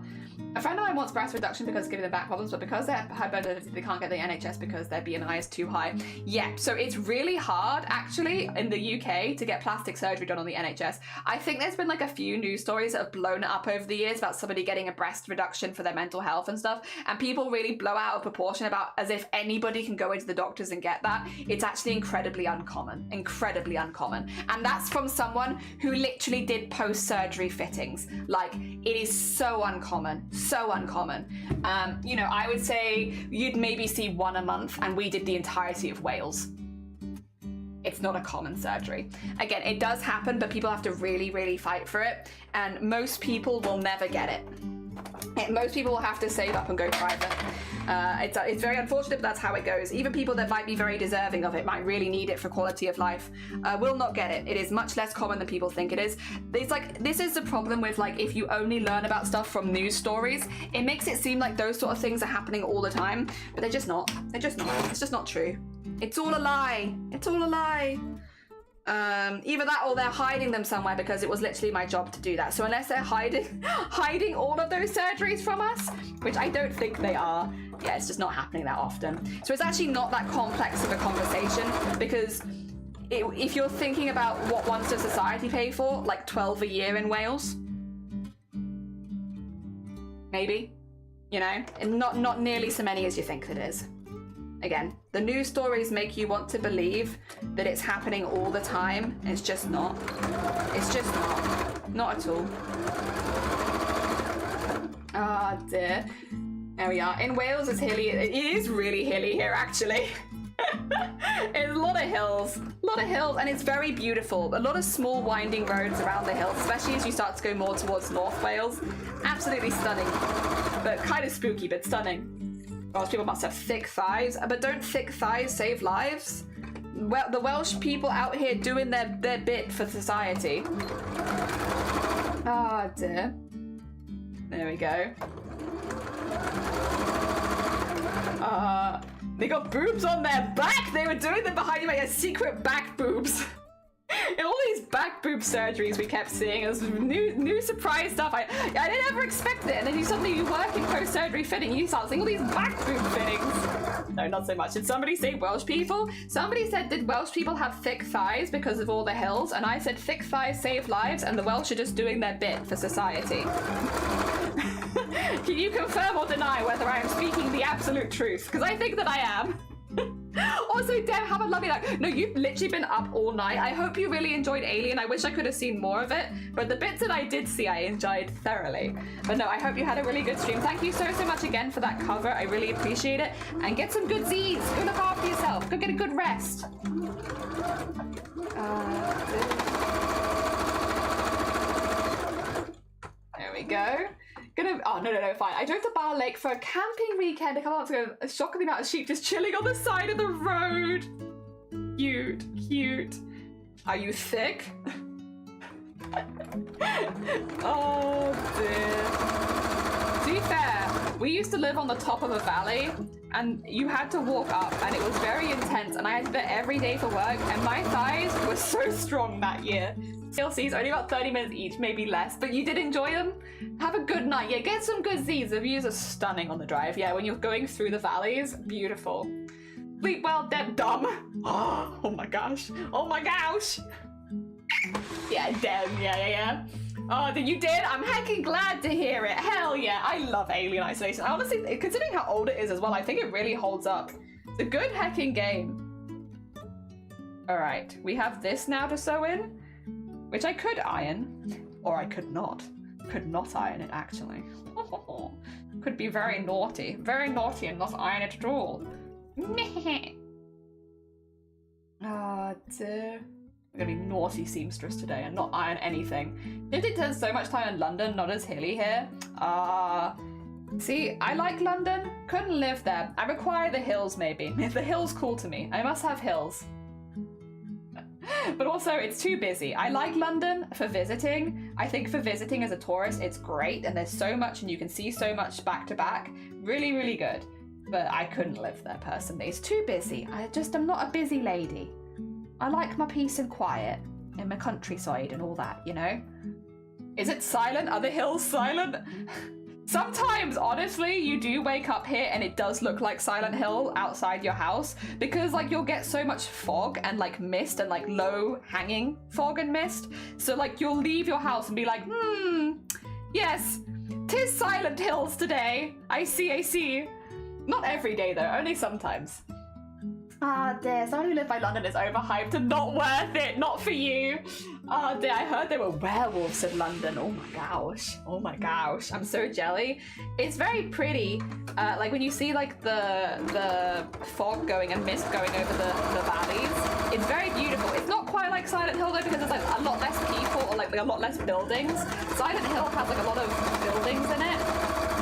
A friend of mine wants breast reduction because it's giving them back problems, but because they're hypermobility, they can't get the NHS because their BMI is too high. Yeah, so it's really hard, actually, in the UK to get plastic surgery done on the NHS. I think there's been like a few news stories that have blown it up over the years about somebody getting a breast reduction for their mental health and stuff, and people really blow out of proportion about as if anybody can go into the doctors and get that. It's actually incredibly uncommon. And that's from someone who literally did post-surgery fittings. Like, it is so uncommon. You know, I would say you'd maybe see one a month, and we did the entirety of Wales. It's not a common surgery. Again, it does happen, but people have to really, really fight for it, and most people will never get it. Most people will have to save up and go private. It's very unfortunate, but that's how it goes. Even people that might be very deserving of it, might really need it for quality of life, will not get it. It is much less common than people think it is. It's like, this is the problem with like, if you only learn about stuff from news stories, it makes it seem like those sort of things are happening all the time, but they're just not. It's just not true. It's all a lie. Either that or they're hiding them somewhere because it was literally my job to do that. So unless they're hiding all of those surgeries from us, which I don't think they are, yeah, it's just not happening that often. So it's actually not that complex of a conversation because if you're thinking about what ones does society pay for, like 12 a year in Wales, maybe, you know, and not nearly so many as you think it is. Again, the news stories make you want to believe that it's happening all the time. It's just not. It's just not. Not at all. Ah, dear. There we are. In Wales, it's hilly. It is really hilly here, actually. It's a lot of hills, and it's very beautiful. A lot of small winding roads around the hills, especially as you start to go more towards North Wales. Absolutely stunning, but kind of spooky, but stunning. Welsh people must have thick thighs, but don't thick thighs save lives? Well, the Welsh people out here doing their bit for society. Ah, dear. There we go. They got boobs on their back! They were doing them behind you like secret back boobs. And all these back boob surgeries we kept seeing, it was new surprise stuff. I didn't ever expect it, and then you work in post-surgery fitting, you start seeing all these back boob fittings. No, not so much. Did somebody say Welsh people? Somebody said, did Welsh people have thick thighs because of all the hills? And I said thick thighs save lives, and the Welsh are just doing their bit for society. Can you confirm or deny whether I am speaking the absolute truth? Because I think that I am. Also, Deb, have a lovely night. No, you've literally been up all night. I hope you really enjoyed Alien. I wish I could have seen more of it, but the bits that I did see, I enjoyed thoroughly. But no, I hope you had a really good stream. Thank you so much again for that cover. I really appreciate it. And get some good Z's. Go look after yourself. Go get a good rest. There we go. Oh, no, fine. I drove to Bar Lake for a camping weekend a couple months ago. A shocking amount of sheep just chilling on the side of the road. Cute. Are you thick? Oh, dear. To be fair, we used to live on the top of a valley, and you had to walk up, and it was very intense, and I had to do it every day for work, and my thighs were so strong that year. TLC's only about 30 minutes each, maybe less, but you did enjoy them. Have a good night. Yeah, get some good Z's. The views are stunning on the drive. Yeah, when you're going through the valleys, beautiful. Sleep well, Deb, dumb. Oh my gosh. Yeah, Deb, yeah. Oh, you did? I'm heckin' glad to hear it. Hell yeah, I love Alien Isolation. Honestly, considering how old it is as well, I think it really holds up. It's a good heckin' game. All right, we have this now to sew in, which I could iron, or I could not. Could not iron it, actually. Could be very naughty and not iron it at all. Oh, dear. I'm gonna be naughty seamstress today and not iron anything. It turns so much time in London, not as hilly here. See, I like London, couldn't live there. I require the hills, maybe. The hills call to me. I must have hills. But also, it's too busy. I like London for visiting. I think for visiting as a tourist, it's great, and there's so much, and you can see so much back to back. Really, really good. But I couldn't live there personally. It's too busy. I'm not a busy lady. I like my peace and quiet in my countryside and all that, you know? Is it silent? Are the hills silent? Sometimes, honestly, you do wake up here and it does look like Silent Hill outside your house, because like you'll get so much fog and like mist and like low hanging fog and mist. So like you'll leave your house and be like, yes, 'tis Silent Hills today. I see. Not every day though, only sometimes. Ah, dear, someone who lived by London is overhyped and not worth it, not for you. Oh dear, I heard there were werewolves in London. Oh my gosh, I'm so jelly. It's very pretty, like when you see like the fog going and mist going over the valleys, it's very beautiful. It's not quite like Silent Hill though, because there's like a lot less people or like a lot less buildings. Silent Hill has like a lot of buildings in it.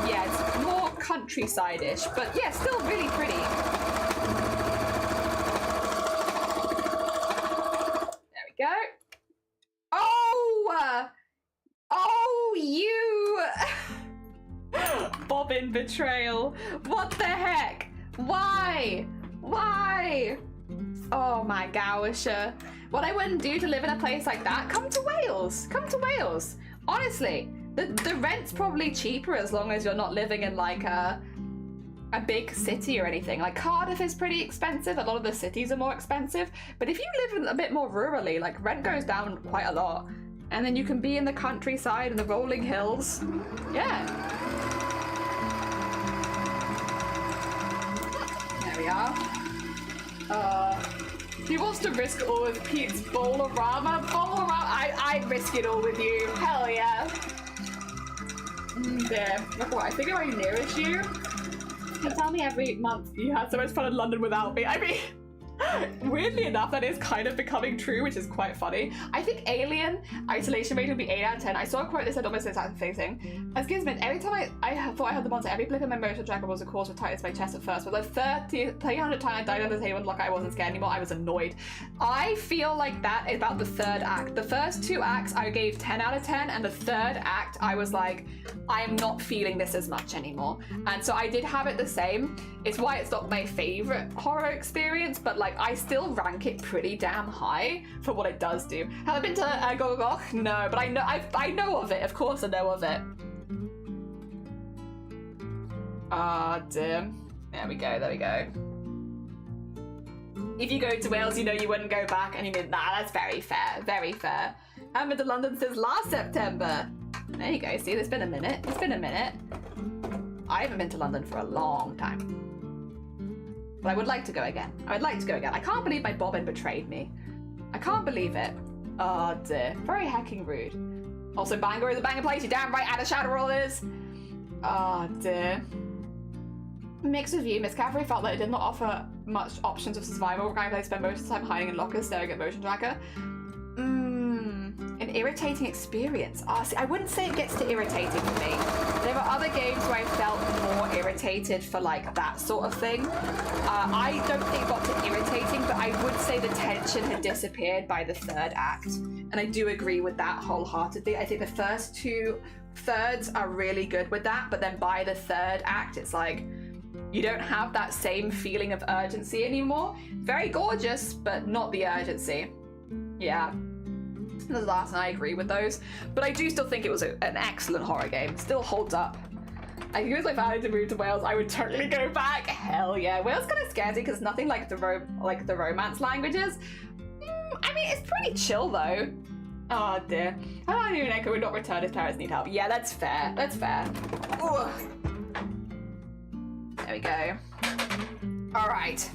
Yeah, it's more countryside-ish, but yeah, still really pretty. Go. Oh, you Bobbin betrayal. What the heck? Why? Oh my gosh. What I wouldn't do to live in a place like that, come to Wales. Honestly, the rent's probably cheaper as long as you're not living in like a big city or anything. Like Cardiff is pretty expensive. A lot of the cities are more expensive. But if you live a bit more rurally, like rent goes down quite a lot. And then you can be in the countryside and the rolling hills. Yeah. There we are. He wants to risk it all with Pete's Bowl-O-Rama. I'd risk it all with you. Hell yeah. There. Look what, I think I'm nearest you. You tell me every month you had so much fun in London without me. I mean, weirdly enough, that is kind of becoming true, which is quite funny. I think Alien Isolation rating would be 8 out of 10. I saw a quote that said almost the exact same thing. As Gizmin, every time I thought I heard the monster, every blip in my motion tracker was a cause for tightness in my chest at first, but the 300 times I died on the table like I wasn't scared anymore, I was annoyed. I feel like that is about the third act. The first 2 acts I gave 10 out of 10, and the third act I was like, I'm not feeling this as much anymore. And so I did have it the same. It's why it's not my favorite horror experience, but like I still rank it pretty damn high for what it does do. Have I been to Gogok? No, but I know of it. Of course I know of it. Ah, dear. There we go. If you go to Wales, you know you wouldn't go back, and you mean, nah, that's very fair. I haven't been to London since last September. There you go, see, it's been a minute. I haven't been to London for a long time. but I would like to go again. I would like to go again. I can't believe my bobbin betrayed me. I can't believe it. Oh dear. Very hecking rude. Also, Bangor is a banger place. You're damn right. Add a shadow roll is. Oh dear. Mixed review. Miss Caffrey felt that it did not offer much options of survival. Gameplay spent most of the time hiding in lockers, staring at motion tracker. An irritating experience. Oh, see, I wouldn't say it gets to irritating for me. There are other games where I felt more irritated for like that sort of thing. I don't think it got to irritating, but I would say the tension had disappeared by the third act. And I do agree with that wholeheartedly. I think the first 2/3 are really good with that, but then by the third act, it's like, you don't have that same feeling of urgency anymore. Very gorgeous, but not the urgency. Yeah. The last, and I agree with those, but I do still think it was an excellent horror game. Still holds up. I think if I had to move to Wales, I would totally go back. Hell yeah. Wales kind of scares me because nothing like the romance languages. I mean, it's pretty chill though. Oh dear. I don't even Echo would not return his parents need help. Yeah, that's fair. That's fair. Ugh. There we go. All right.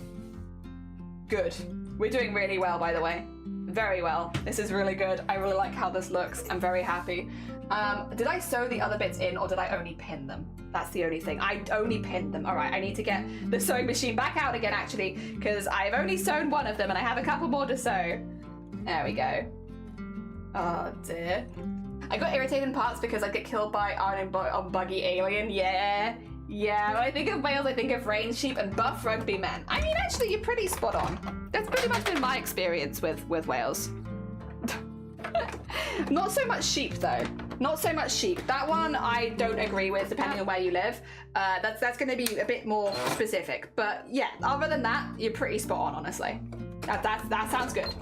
Good. We're doing really well, by the way. Very well. This is really good. I really like how this looks. I'm very happy. Did I sew the other bits in or did I only pin them? That's the only thing. I only pinned them. All right, I need to get the sewing machine back out again actually, because I've only sewn one of them and I have a couple more to sew. There we go. Oh dear. I got irritated in parts because I get killed by an buggy alien. Yeah. Yeah, when I think of Wales, I think of rain sheep and buff rugby men. I mean, actually, you're pretty spot on. That's pretty much been my experience with Wales. Not so much sheep, though. Not so much sheep. That one I don't agree with, depending on where you live. That's going to be a bit more specific. But yeah, other than that, you're pretty spot on, honestly. That sounds good.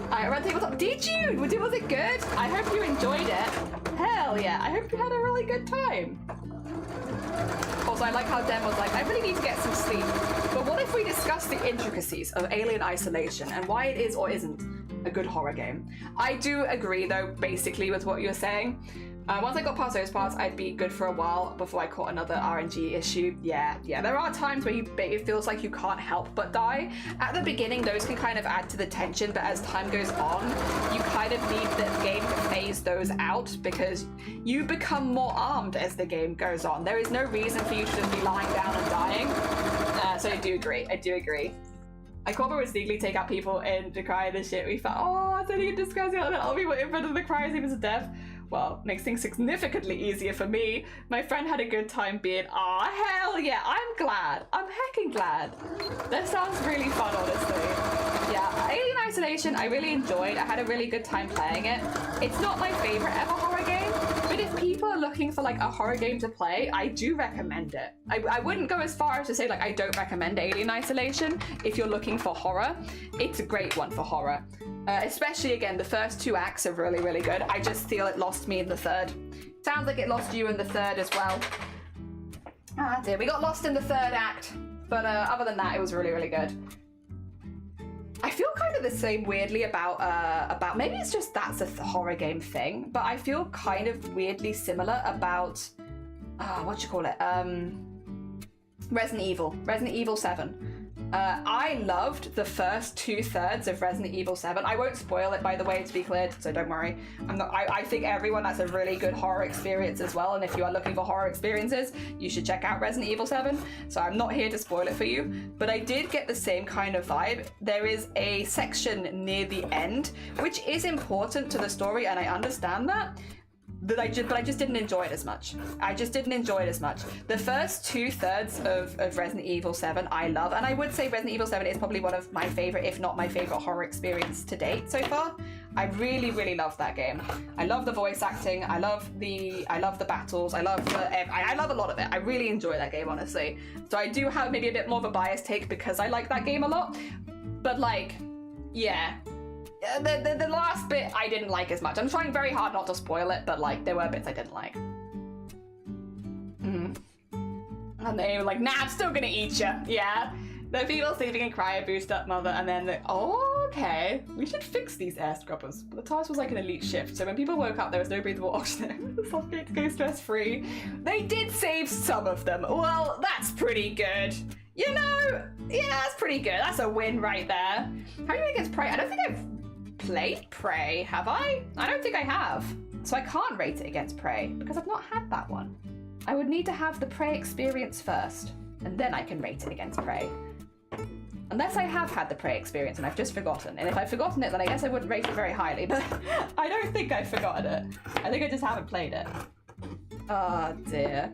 Alright, Run Tabletop. Did you? Was it good? I hope you enjoyed it. Hell yeah. I hope you had a really good time. Also, I like how Den was like, I really need to get some sleep. But what if we discuss the intricacies of Alien Isolation and why it is or isn't a good horror game? I do agree, though, basically with what you're saying. Once I got past those parts, I'd be good for a while before I caught another RNG issue. Yeah, there are times where it feels like you can't help but die. At the beginning, those can kind of add to the tension, but as time goes on, you kind of need the game to phase those out because you become more armed as the game goes on. There is no reason for you to just be lying down and dying. So I do agree. I call would sneakily take out people in to cry the shit we found. Oh, so you discuss it, all people in front of the cry scene of death. Well, makes things significantly easier for me. My friend had a good time being, aw, hell yeah, I'm glad. I'm hecking glad. That sounds really fun, honestly. Yeah, Alien Isolation, I really enjoyed. I had a really good time playing it. It's not my favorite ever horror game, but if people are looking for like a horror game to play, I do recommend it. I wouldn't go as far as to say like I don't recommend Alien Isolation if you're looking for horror. It's a great one for horror. Especially, again, the first 2 acts are really, really good. I just feel it lost me in the third. Sounds like it lost you in the third as well. Ah dear, we got lost in the third act. But other than that, it was really, really good. I feel kind of the same weirdly about maybe it's just that's a horror game thing, but I feel kind of weirdly similar about, what you call it? Resident Evil 7. I loved the first 2/3 of Resident Evil 7. I won't spoil it, by the way, to be cleared, so don't worry. I think everyone that's a really good horror experience as well, and if you are looking for horror experiences, you should check out Resident Evil 7. So I'm not here to spoil it for you, but I did get the same kind of vibe. There is a section near the end, which is important to the story, and I understand that. But I just didn't enjoy it as much. The first 2/3 of Resident Evil 7 I love, and I would say Resident Evil 7 is probably one of my favorite, if not my favorite horror experience to date so far. I really, really love that game. I love the voice acting. I love the battles. I love a lot of it. I really enjoy that game, honestly. So I do have maybe a bit more of a biased take because I like that game a lot. But like, yeah. The last bit I didn't like as much. I'm trying very hard not to spoil it, but like there were bits I didn't like. And they were like, nah, I'm still gonna eat you. Yeah. The people sleeping and cry, boost up mother, and then oh Okay, we should fix these air scrubbers. But the TARDIS was like an elite shift, so when people woke up, there was no breathable oxygen. The soft gates go stress-free. They did save some of them. Well, that's pretty good. You know, yeah, that's pretty good. That's a win right there. How do you against Prey? I don't think I've played Prey, have I? I don't think I have. So I can't rate it against Prey because I've not had that one. I would need to have the Prey experience first, and then I can rate it against Prey. Unless I have had the Prey experience and I've just forgotten. And if I've forgotten it, then I guess I wouldn't rate it very highly, but I don't think I've forgotten it. I think I just haven't played it. Oh dear.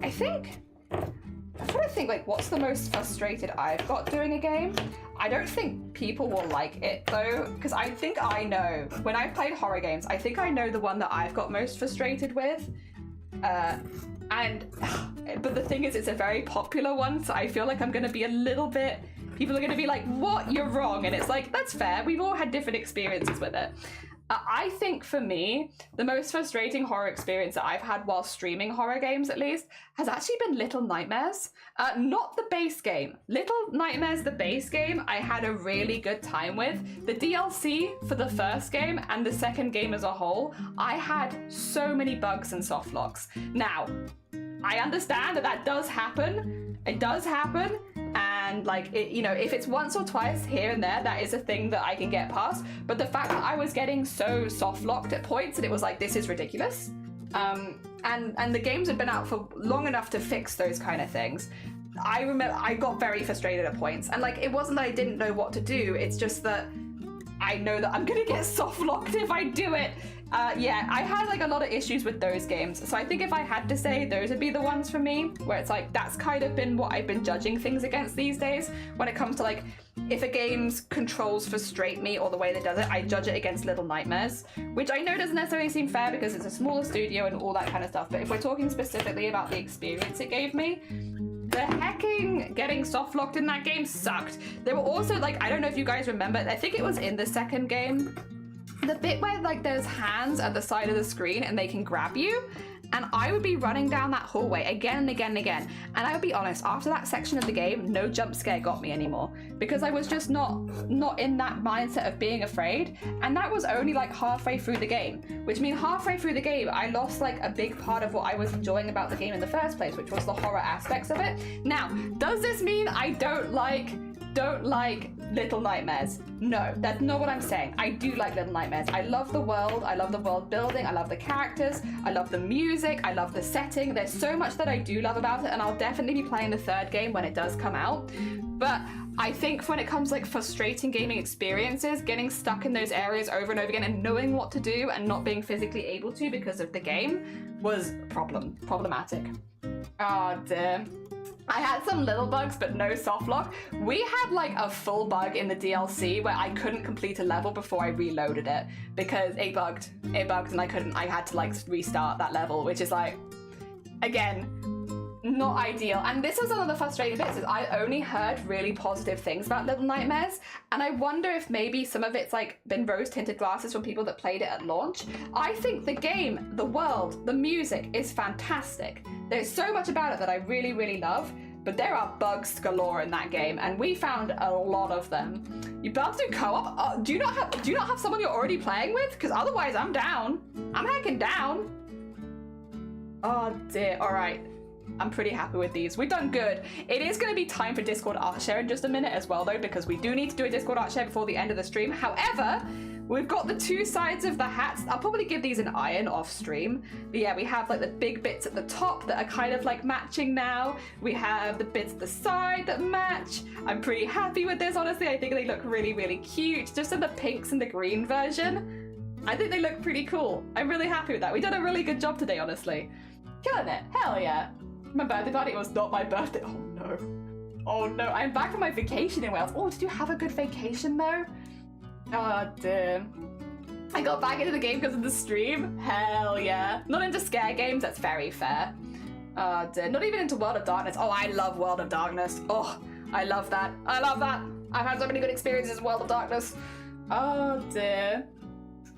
I'm trying to think, like, what's the most frustrated I've got doing a game? I don't think people will like it though, because I think I know. When I've played horror games, I think I know the one that I've got most frustrated with. But the thing is, it's a very popular one, so I feel like I'm going to be a little bit... People are going to be like, what? You're wrong. And it's like, that's fair. We've all had different experiences with it. I think for me, the most frustrating horror experience that I've had while streaming horror games, at least, has actually been Little Nightmares. Not the base game. Little Nightmares, the base game, I had a really good time with. The DLC for the first game and the second game as a whole, I had so many bugs and softlocks. Now, I understand that does happen. It does happen. And like, you know, if it's once or twice here and there, that is a thing that I can get past. But the fact that I was getting so soft locked at points and it was like, this is ridiculous. And the games had been out for long enough to fix those kind of things. I remember I got very frustrated at points, and like, it wasn't that I didn't know what to do. It's just that I know that I'm gonna get soft locked if I do it. Yeah, I had like a lot of issues with those games. So I think if I had to say, those would be the ones for me, where it's like, that's kind of been what I've been judging things against these days. When it comes to like, if a game's controls frustrate me or the way that does it, I judge it against Little Nightmares, which I know doesn't necessarily seem fair because it's a smaller studio and all that kind of stuff. But if we're talking specifically about the experience it gave me, the hecking getting soft locked in that game sucked. There were also like, I don't know if you guys remember, I think it was in the second game, the bit where like there's hands at the side of the screen and they can grab you, and I would be running down that hallway again and again and again, and I would be honest, after that section of the game, no jump scare got me anymore, because I was just not in that mindset of being afraid. And that was only like halfway through the game, which means halfway through the game I lost like a big part of what I was enjoying about the game in the first place, which was the horror aspects of it. Now, does this mean I don't like Little Nightmares? No, that's not what I'm saying. I do like Little Nightmares. I love the world. I love the world building. I love the characters. I love the music. I love the setting. There's so much that I do love about it, and I'll definitely be playing the third game when it does come out. But I think when it comes to like frustrating gaming experiences, getting stuck in those areas over and over again and knowing what to do and not being physically able to because of the game was problematic. Oh dear. I had some little bugs, but no soft lock. We had like a full bug in the DLC where I couldn't complete a level before I reloaded it because it bugged and I had to like restart that level, which is like, again, not ideal. And this was one of the frustrating bits, is I only heard really positive things about Little Nightmares, and I wonder if maybe some of it's like been rose-tinted glasses from people that played it at launch. I think the game, the world, the music is fantastic. There's so much about it that I really, really love, but there are bugs galore in that game, and we found a lot of them. You about to do co-op? Do you not have someone you're already playing with? Because otherwise I'm down. I'm hacking down. Oh dear, all right. I'm pretty happy with these. We've done good. It is going to be time for Discord art share in just a minute as well though, because we do need to do a Discord art share before the end of the stream. However, we've got the two sides of the hats. I'll probably give these an iron off stream. But yeah, we have like the big bits at the top that are kind of like matching now. We have the bits at the side that match. I'm pretty happy with this, honestly. I think they look really, really cute. Just in the pinks and the green version, I think they look pretty cool. I'm really happy with that. We did a really good job today, honestly. Killing it. Hell yeah. My birthday party was not my birthday. Oh no. Oh no. I'm back from my vacation in Wales. Oh, did you have a good vacation though? Oh dear. I got back into the game because of the stream. Hell yeah. Not into scare games, that's very fair. Oh dear. Not even into World of Darkness. Oh, I love World of Darkness. Oh, I love that. I love that. I've had so many good experiences in World of Darkness. Oh dear.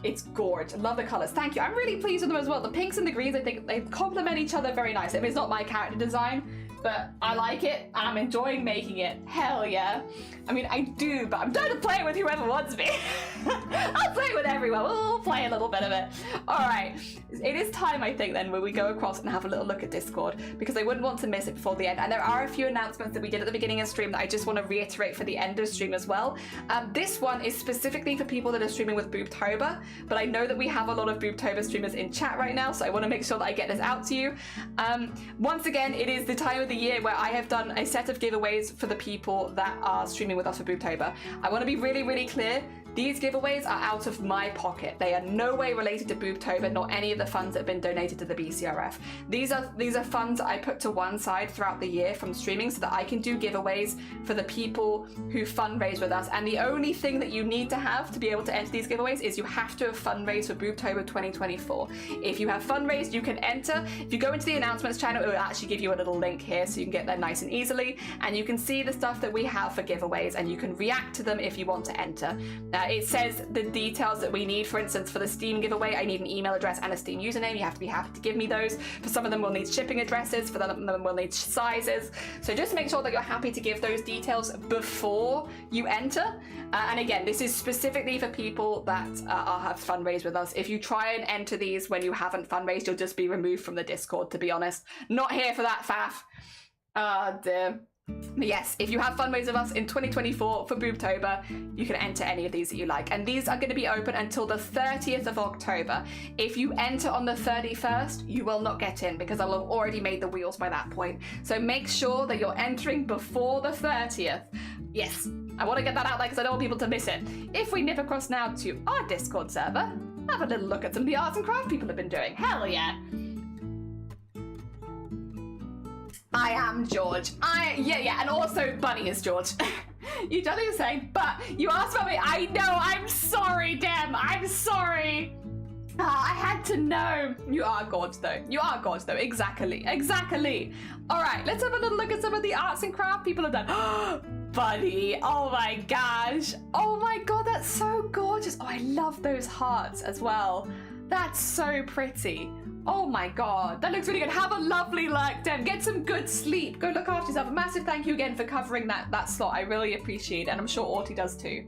It's gorgeous. Love the colors. Thank you. I'm really pleased with them as well. The pinks and the greens, I think they complement each other very nicely. I mean, it's not my character design, but I like it and I'm enjoying making it. Hell yeah. I mean, I do, but I'm trying to play it with whoever wants me. I'll play it with everyone. We'll play a little bit of it. All right. It is time, I think, then, where we go across and have a little look at Discord, because I wouldn't want to miss it before the end. And there are a few announcements that we did at the beginning of stream that I just want to reiterate for the end of stream as well. This one is specifically for people that are streaming with BOOBTOBER, but I know that we have a lot of BOOBTOBER streamers in chat right now, so I want to make sure that I get this out to you. Once again, it is the time of the year where I have done a set of giveaways for the people that are streaming with us for BOOBTOBER. I want to be really, really clear. These giveaways are out of my pocket. They are no way related to BOOBTOBER, nor any of the funds that have been donated to the BCRF. These are funds I put to one side throughout the year from streaming so that I can do giveaways for the people who fundraise with us. And the only thing that you need to have to be able to enter these giveaways is you have to have fundraised for BOOBTOBER 2024. If you have fundraised, you can enter. If you go into the announcements channel, it will actually give you a little link here so you can get there nice and easily. And you can see the stuff that we have for giveaways and you can react to them if you want to enter. It says the details that we need. For instance, for the Steam giveaway, I need an email address and a Steam username. You have to be happy to give me those. For some of them, we'll need shipping addresses. For them, we'll need sizes. So just make sure that you're happy to give those details before you enter. And again, this is specifically for people that have fundraised with us. If you try and enter these when you haven't fundraised, you'll just be removed from the Discord, to be honest. Not here for that, faff. Oh, dear. But yes, if you have fundraised with us in 2024 for BOOBTOBER, you can enter any of these that you like. And these are going to be open until the 30th of October. If you enter on the 31st, you will not get in because I'll have already made the wheels by that point. So make sure that you're entering before the 30th. Yes, I want to get that out there because I don't want people to miss it. If we nip across now to our Discord server, have a little look at some of the arts and craft people have been doing. Hell yeah. I am George. Yeah, and also Bunny is George. You don't know what you're saying, but you asked about me. I know, I'm sorry, Dem. I'm sorry. I had to know. You are gorgeous though. You are gorgeous though. Exactly. All right, let's have a little look at some of the arts and craft people have done. Bunny, oh my gosh. Oh my God, that's so gorgeous. Oh, I love those hearts as well. That's so pretty. Oh my God, that looks really good. Have a lovely lurk, Dem. Get some good sleep. Go look after yourself. A massive thank you again for covering that slot. I really appreciate it, and I'm sure Arty does too.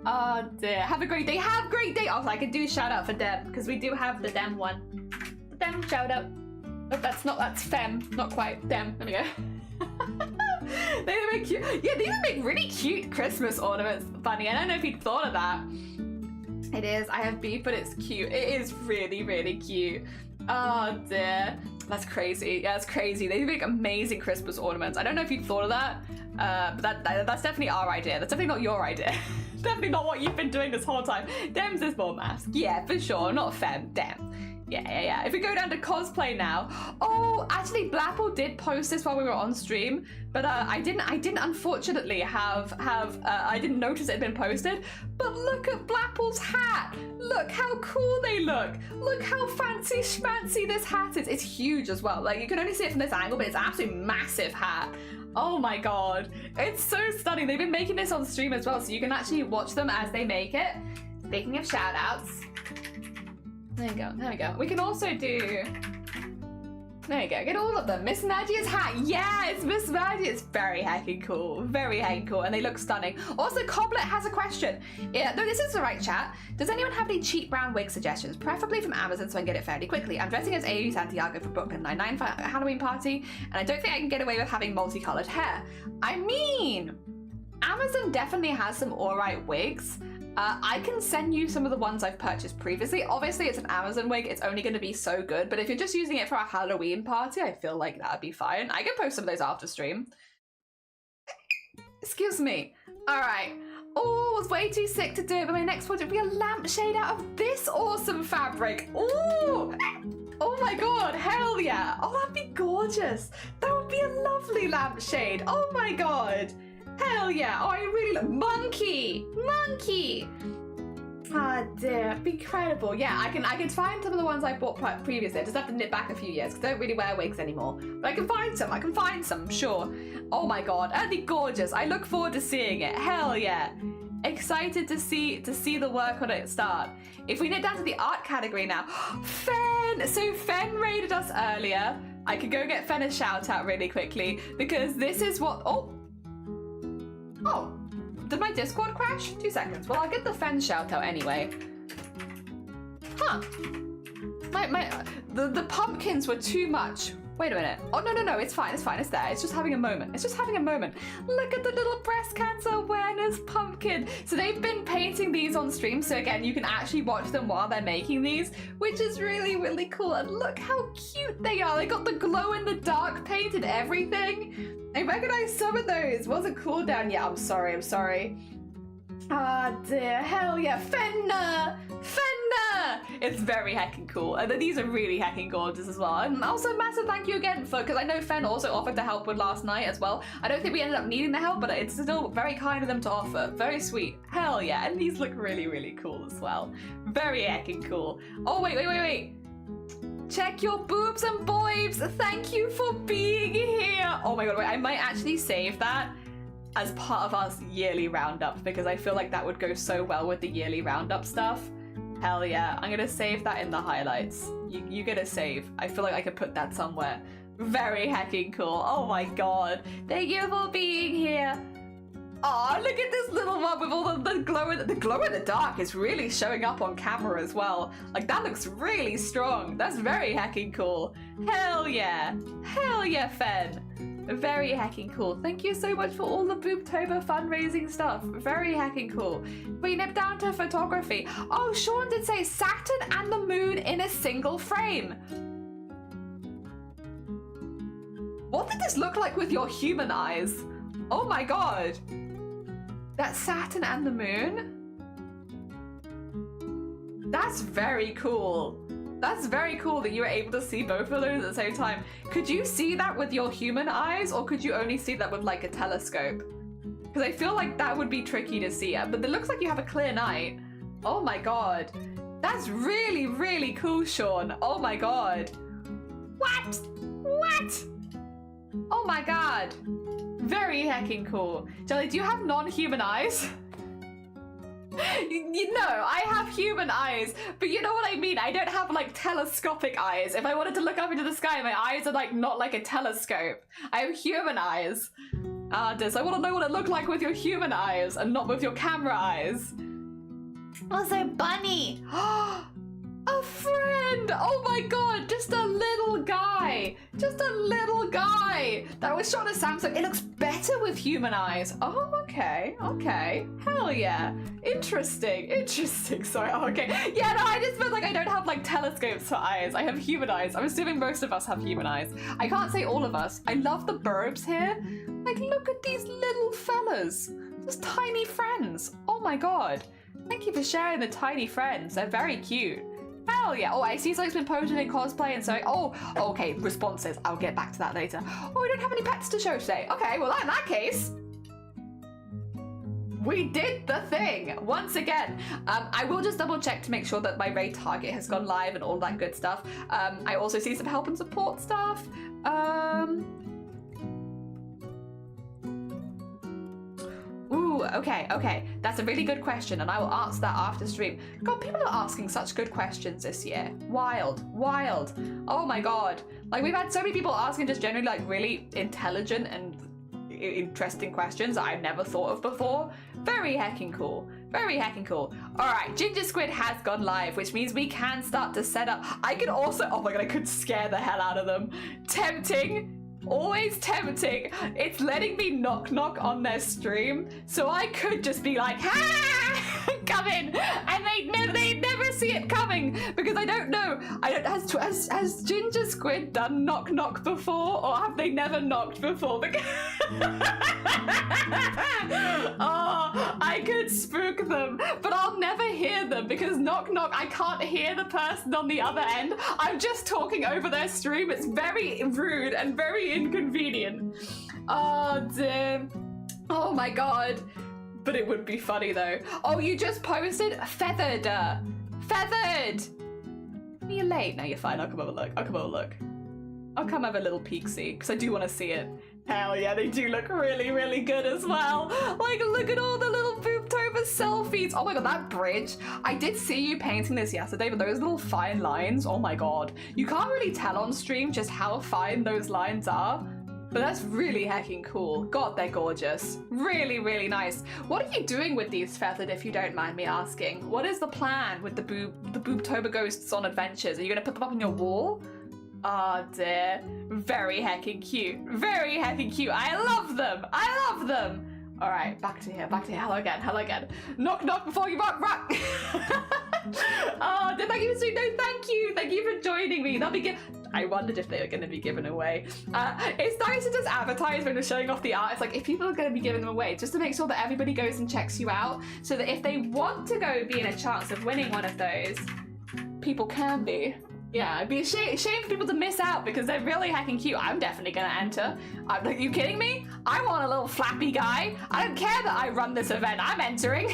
Oh dear. Have a great day. Have a great day. Oh, I could do a shout out for Dem because we do have the Dem one. The Dem shout out. Oh, that's Fem. Not quite. Dem. There we go. They make cute. Yeah, these make really cute Christmas ornaments, Bunny. I don't know if you'd thought of that. It is. I have beef, but it's cute. It is really, really cute. Oh dear, that's crazy. Yeah, that's crazy. They make amazing Christmas ornaments. I don't know if you'd thought of that, but that's definitely our idea. That's definitely not your idea. Definitely not what you've been doing this whole time. Dem's is more mask. Yeah, for sure. Not Fem. Dem. Yeah. If we go down to cosplay now. Oh, actually, Blapple did post this while we were on stream, but I didn't unfortunately I didn't notice it had been posted. But look at Blapple's hat. Look how cool they look. Look how fancy schmancy this hat is. It's huge as well. Like, you can only see it from this angle, but it's an absolutely massive hat. Oh my God. It's so stunning. They've been making this on stream as well, so you can actually watch them as they make it. Speaking of shout outs. There we go. We can also do... There you go, get all of them. Miss Magia's hat, yeah, it's Miss Magia. It's very heckin' cool, and they look stunning. Also, Coblet has a question. Yeah, no, this is the right chat. Does anyone have any cheap brown wig suggestions, preferably from Amazon so I can get it fairly quickly? I'm dressing as AU Santiago for Brooklyn Nine-Nine for a Halloween party, and I don't think I can get away with having multicolored hair. I mean, Amazon definitely has some alright wigs. I can send you some of the ones I've purchased previously. Obviously, it's an Amazon wig. It's only going to be so good. But if you're just using it for a Halloween party, I feel like that would be fine. I can post some of those after stream. Excuse me. All right. Oh, I was way too sick to do it, but my next project will be a lampshade out of this awesome fabric. Ooh. Oh my God, hell yeah. Oh, that'd be gorgeous. That would be a lovely lampshade. Oh my God. Hell yeah. Oh, I really love monkey. Ah, dear, incredible. Yeah, I can find some of the ones I bought previously. I just have to nip back a few years because I don't really wear wigs anymore. But I can find some, sure. Oh my God, that'd be gorgeous. I look forward to seeing it. Hell yeah. Excited to see the work on it start. If we nip down to the art category now, Fen! So Fen raided us earlier. I could go get Fen a shout out really quickly because this is what. Oh, did my Discord crash? 2 seconds. Well, I'll get the Fen shout out anyway. Huh. The pumpkins were too much. Wait a minute. Oh, no, it's fine, it's there. It's just having a moment. Look at the little breast cancer awareness pumpkin. So they've been painting these on stream, so again, you can actually watch them while they're making these, which is really, really cool. And look how cute they are. They got the glow-in-the-dark paint and everything. I recognize some of those. Wasn't cooldown yet. I'm sorry. Ah, dear. Hell yeah. Fenna! It's very heckin' cool. And these are really heckin' gorgeous as well. And also massive thank you again for, because I know Fen also offered to help with last night as well. I don't think we ended up needing the help, but it's still very kind of them to offer. Very sweet. Hell yeah. And these look really, really cool as well. Very heckin' cool. Oh, wait. Check your boobs and boobs. Thank you for being here. Oh my god, wait, I might actually save that as part of our yearly roundup because I feel like that would go so well with the yearly roundup stuff. Hell yeah, I'm gonna save that in the highlights. You get a save. I feel like I could put that somewhere. Very heckin' cool. Oh my god. Thank you for being here. Oh, look at this little one with all the glow in the dark is really showing up on camera as well. Like that looks really strong. That's very heckin' cool. Hell yeah, Fen. Very heckin' cool. Thank you so much for all the BOOBTOBER fundraising stuff. Very heckin' cool. We nip down to photography. Oh, Sean did say Saturn and the moon in a single frame. What did this look like with your human eyes? Oh my god. That's Saturn and the moon? That's very cool. That's very cool that you were able to see both of those at the same time. Could you see that with your human eyes, or could you only see that with like a telescope? Because I feel like that would be tricky to see it, but it looks like you have a clear night. Oh my god. That's really, really cool, Sean. Oh my god. What? Oh my god. Very heckin' cool. Jelly, do you have non-human eyes? You know, I have human eyes, but you know what I mean? I don't have like telescopic eyes. If I wanted to look up into the sky, my eyes are like not like a telescope. I have human eyes. So I want to know what it looked like with your human eyes and not with your camera eyes. Also, Bunny. A friend! Oh my god, just a little guy. That was shot at Samsung. It looks better with human eyes. Oh, okay. Hell yeah. Interesting. Sorry, okay. Yeah, no, I just feel like I don't have like telescopes for eyes. I have human eyes. I'm assuming most of us have human eyes. I can't say all of us. I love the burbs here. Like, look at these little fellas. Just tiny friends. Oh my god. Thank you for sharing the tiny friends. They're very cute. Hell yeah. Oh, I see something's been posted in cosplay and so, okay, responses. I'll get back to that later. Oh, we don't have any pets to show today. Okay, well, in that case, we did the thing once again. I will just double check to make sure that my raid target has gone live and all that good stuff. I also see some help and support stuff. Ooh, okay. That's a really good question, and I will answer that after stream. God, people are asking such good questions this year. Wild. Oh my god. Like, we've had so many people asking just generally, like, really intelligent and interesting questions that I've never thought of before. Very heckin' cool. Alright, Ginger Squid has gone live, which means we can start to set up. I could also, oh my god, I could scare the hell out of them. Tempting. Always tempting. It's letting me knock on their stream, so I could just be like, "Ha! Come in," and they never see it coming because I don't know. Has Ginger Squid done knock before, or have they never knocked before? Oh, I could spook them, but I'll never hear them because knock, I can't hear the person on the other end. I'm just talking over their stream. It's very rude and very inconvenient. Oh dear. Oh my god. But it would be funny though. Oh, you just posted feathered. Feathered. Are you late? No, you're fine. I'll come have a look. I'll come have a little peek-see because I do want to see it. Hell yeah, they do look really, really good as well. Like, look at all the little BOOBTOBER selfies. Oh my god, that bridge. I did see you painting this yesterday, but those little fine lines, oh my god. You can't really tell on stream just how fine those lines are. But that's really heckin' cool. God, they're gorgeous. Really, really nice. What are you doing with these feathered, if you don't mind me asking? What is the plan with the BOOBTOBER ghosts on adventures? Are you gonna put them up on your wall? Oh dear. Very heckin' cute. Very heckin' cute. I love them. I love them. All right, back to here, back to here. Hello again, hello again. Knock, knock before you rock, rock. Oh, thank you, sweet. No, thank you. Thank you for joining me. That'll be good. I wondered if they were going to be given away. It's nice to just advertise when we're showing off the art. It's like, if people are going to be giving them away, just to make sure that everybody goes and checks you out, so that if they want to go be in a chance of winning one of those, people can be. Yeah, it'd be a shame for people to miss out because they're really heckin' cute. I'm definitely gonna enter. Are you kidding me? I want a little flappy guy. I don't care that I run this event. I'm entering.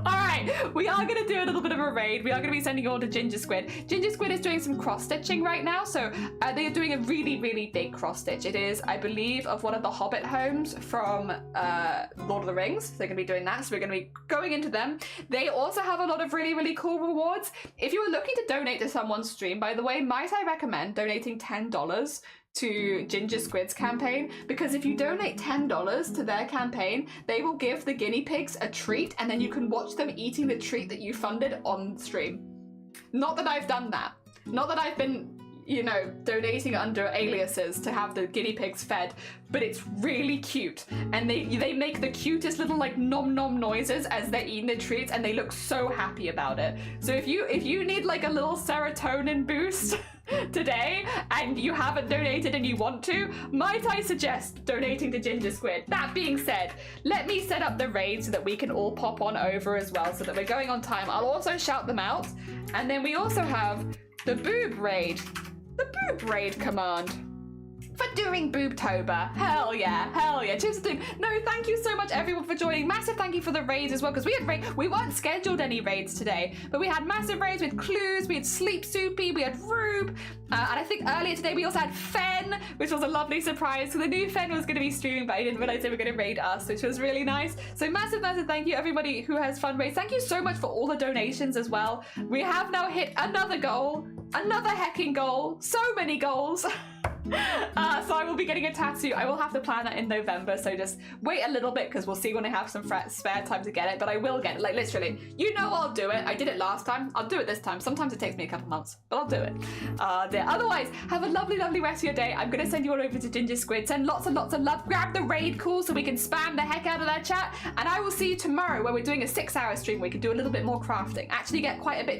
Alright, we are going to do a little bit of a raid. We are going to be sending you all to Ginger Squid. Ginger Squid is doing some cross-stitching right now, so they are doing a really, really big cross-stitch. It is, I believe, of one of the Hobbit homes from Lord of the Rings. So they're going to be doing that, so we're going to be going into them. They also have a lot of really, really cool rewards. If you are looking to donate to someone's stream, by the way, might I recommend donating $10 to Ginger Squid's campaign, because if you donate $10 to their campaign, they will give the guinea pigs a treat, and then you can watch them eating the treat that you funded on stream. Not that I've done that. Not that I've been, you know, donating under aliases to have the guinea pigs fed, but it's really cute. And they make the cutest little like nom nom noises as they're eating the treats, and they look so happy about it. So if you need like a little serotonin boost today and you haven't donated and you want to, might I suggest donating to Ginger Squid. That being said, let me set up the raid so that we can all pop on over as well, so that we're going on time. I'll also shout them out. And then we also have the boob raid. The boob raid command for doing BOOBTOBER. Hell yeah, hell yeah. Cheers to doing. No, thank you so much everyone for joining. Massive thank you for the raids as well, because we weren't scheduled any raids today, but we had massive raids with Clues, we had Sleep Soupy, we had Rube, and I think earlier today we also had Fen, which was a lovely surprise. So the new Fen was going to be streaming, but I didn't realize they were going to raid us, which was really nice. So massive thank you everybody who has fundraised. Thank you so much for all the donations as well. We have now hit another goal, another hecking goal, so many goals. So I will be getting a tattoo. I will have to plan that in November, so just wait a little bit, because we'll see when I have some spare time to get it, but I will get it, like literally. You know I'll do it. I did it last time. I'll do it this time. Sometimes it takes me a couple months, but I'll do it. Dear. Otherwise, have a lovely, lovely rest of your day. I'm going to send you all over to Ginger Squid. Send lots and lots of love. Grab the raid call so we can spam the heck out of that chat, and I will see you tomorrow where we're doing a 6-hour stream where we can do a little bit more crafting. Actually get quite a bit done.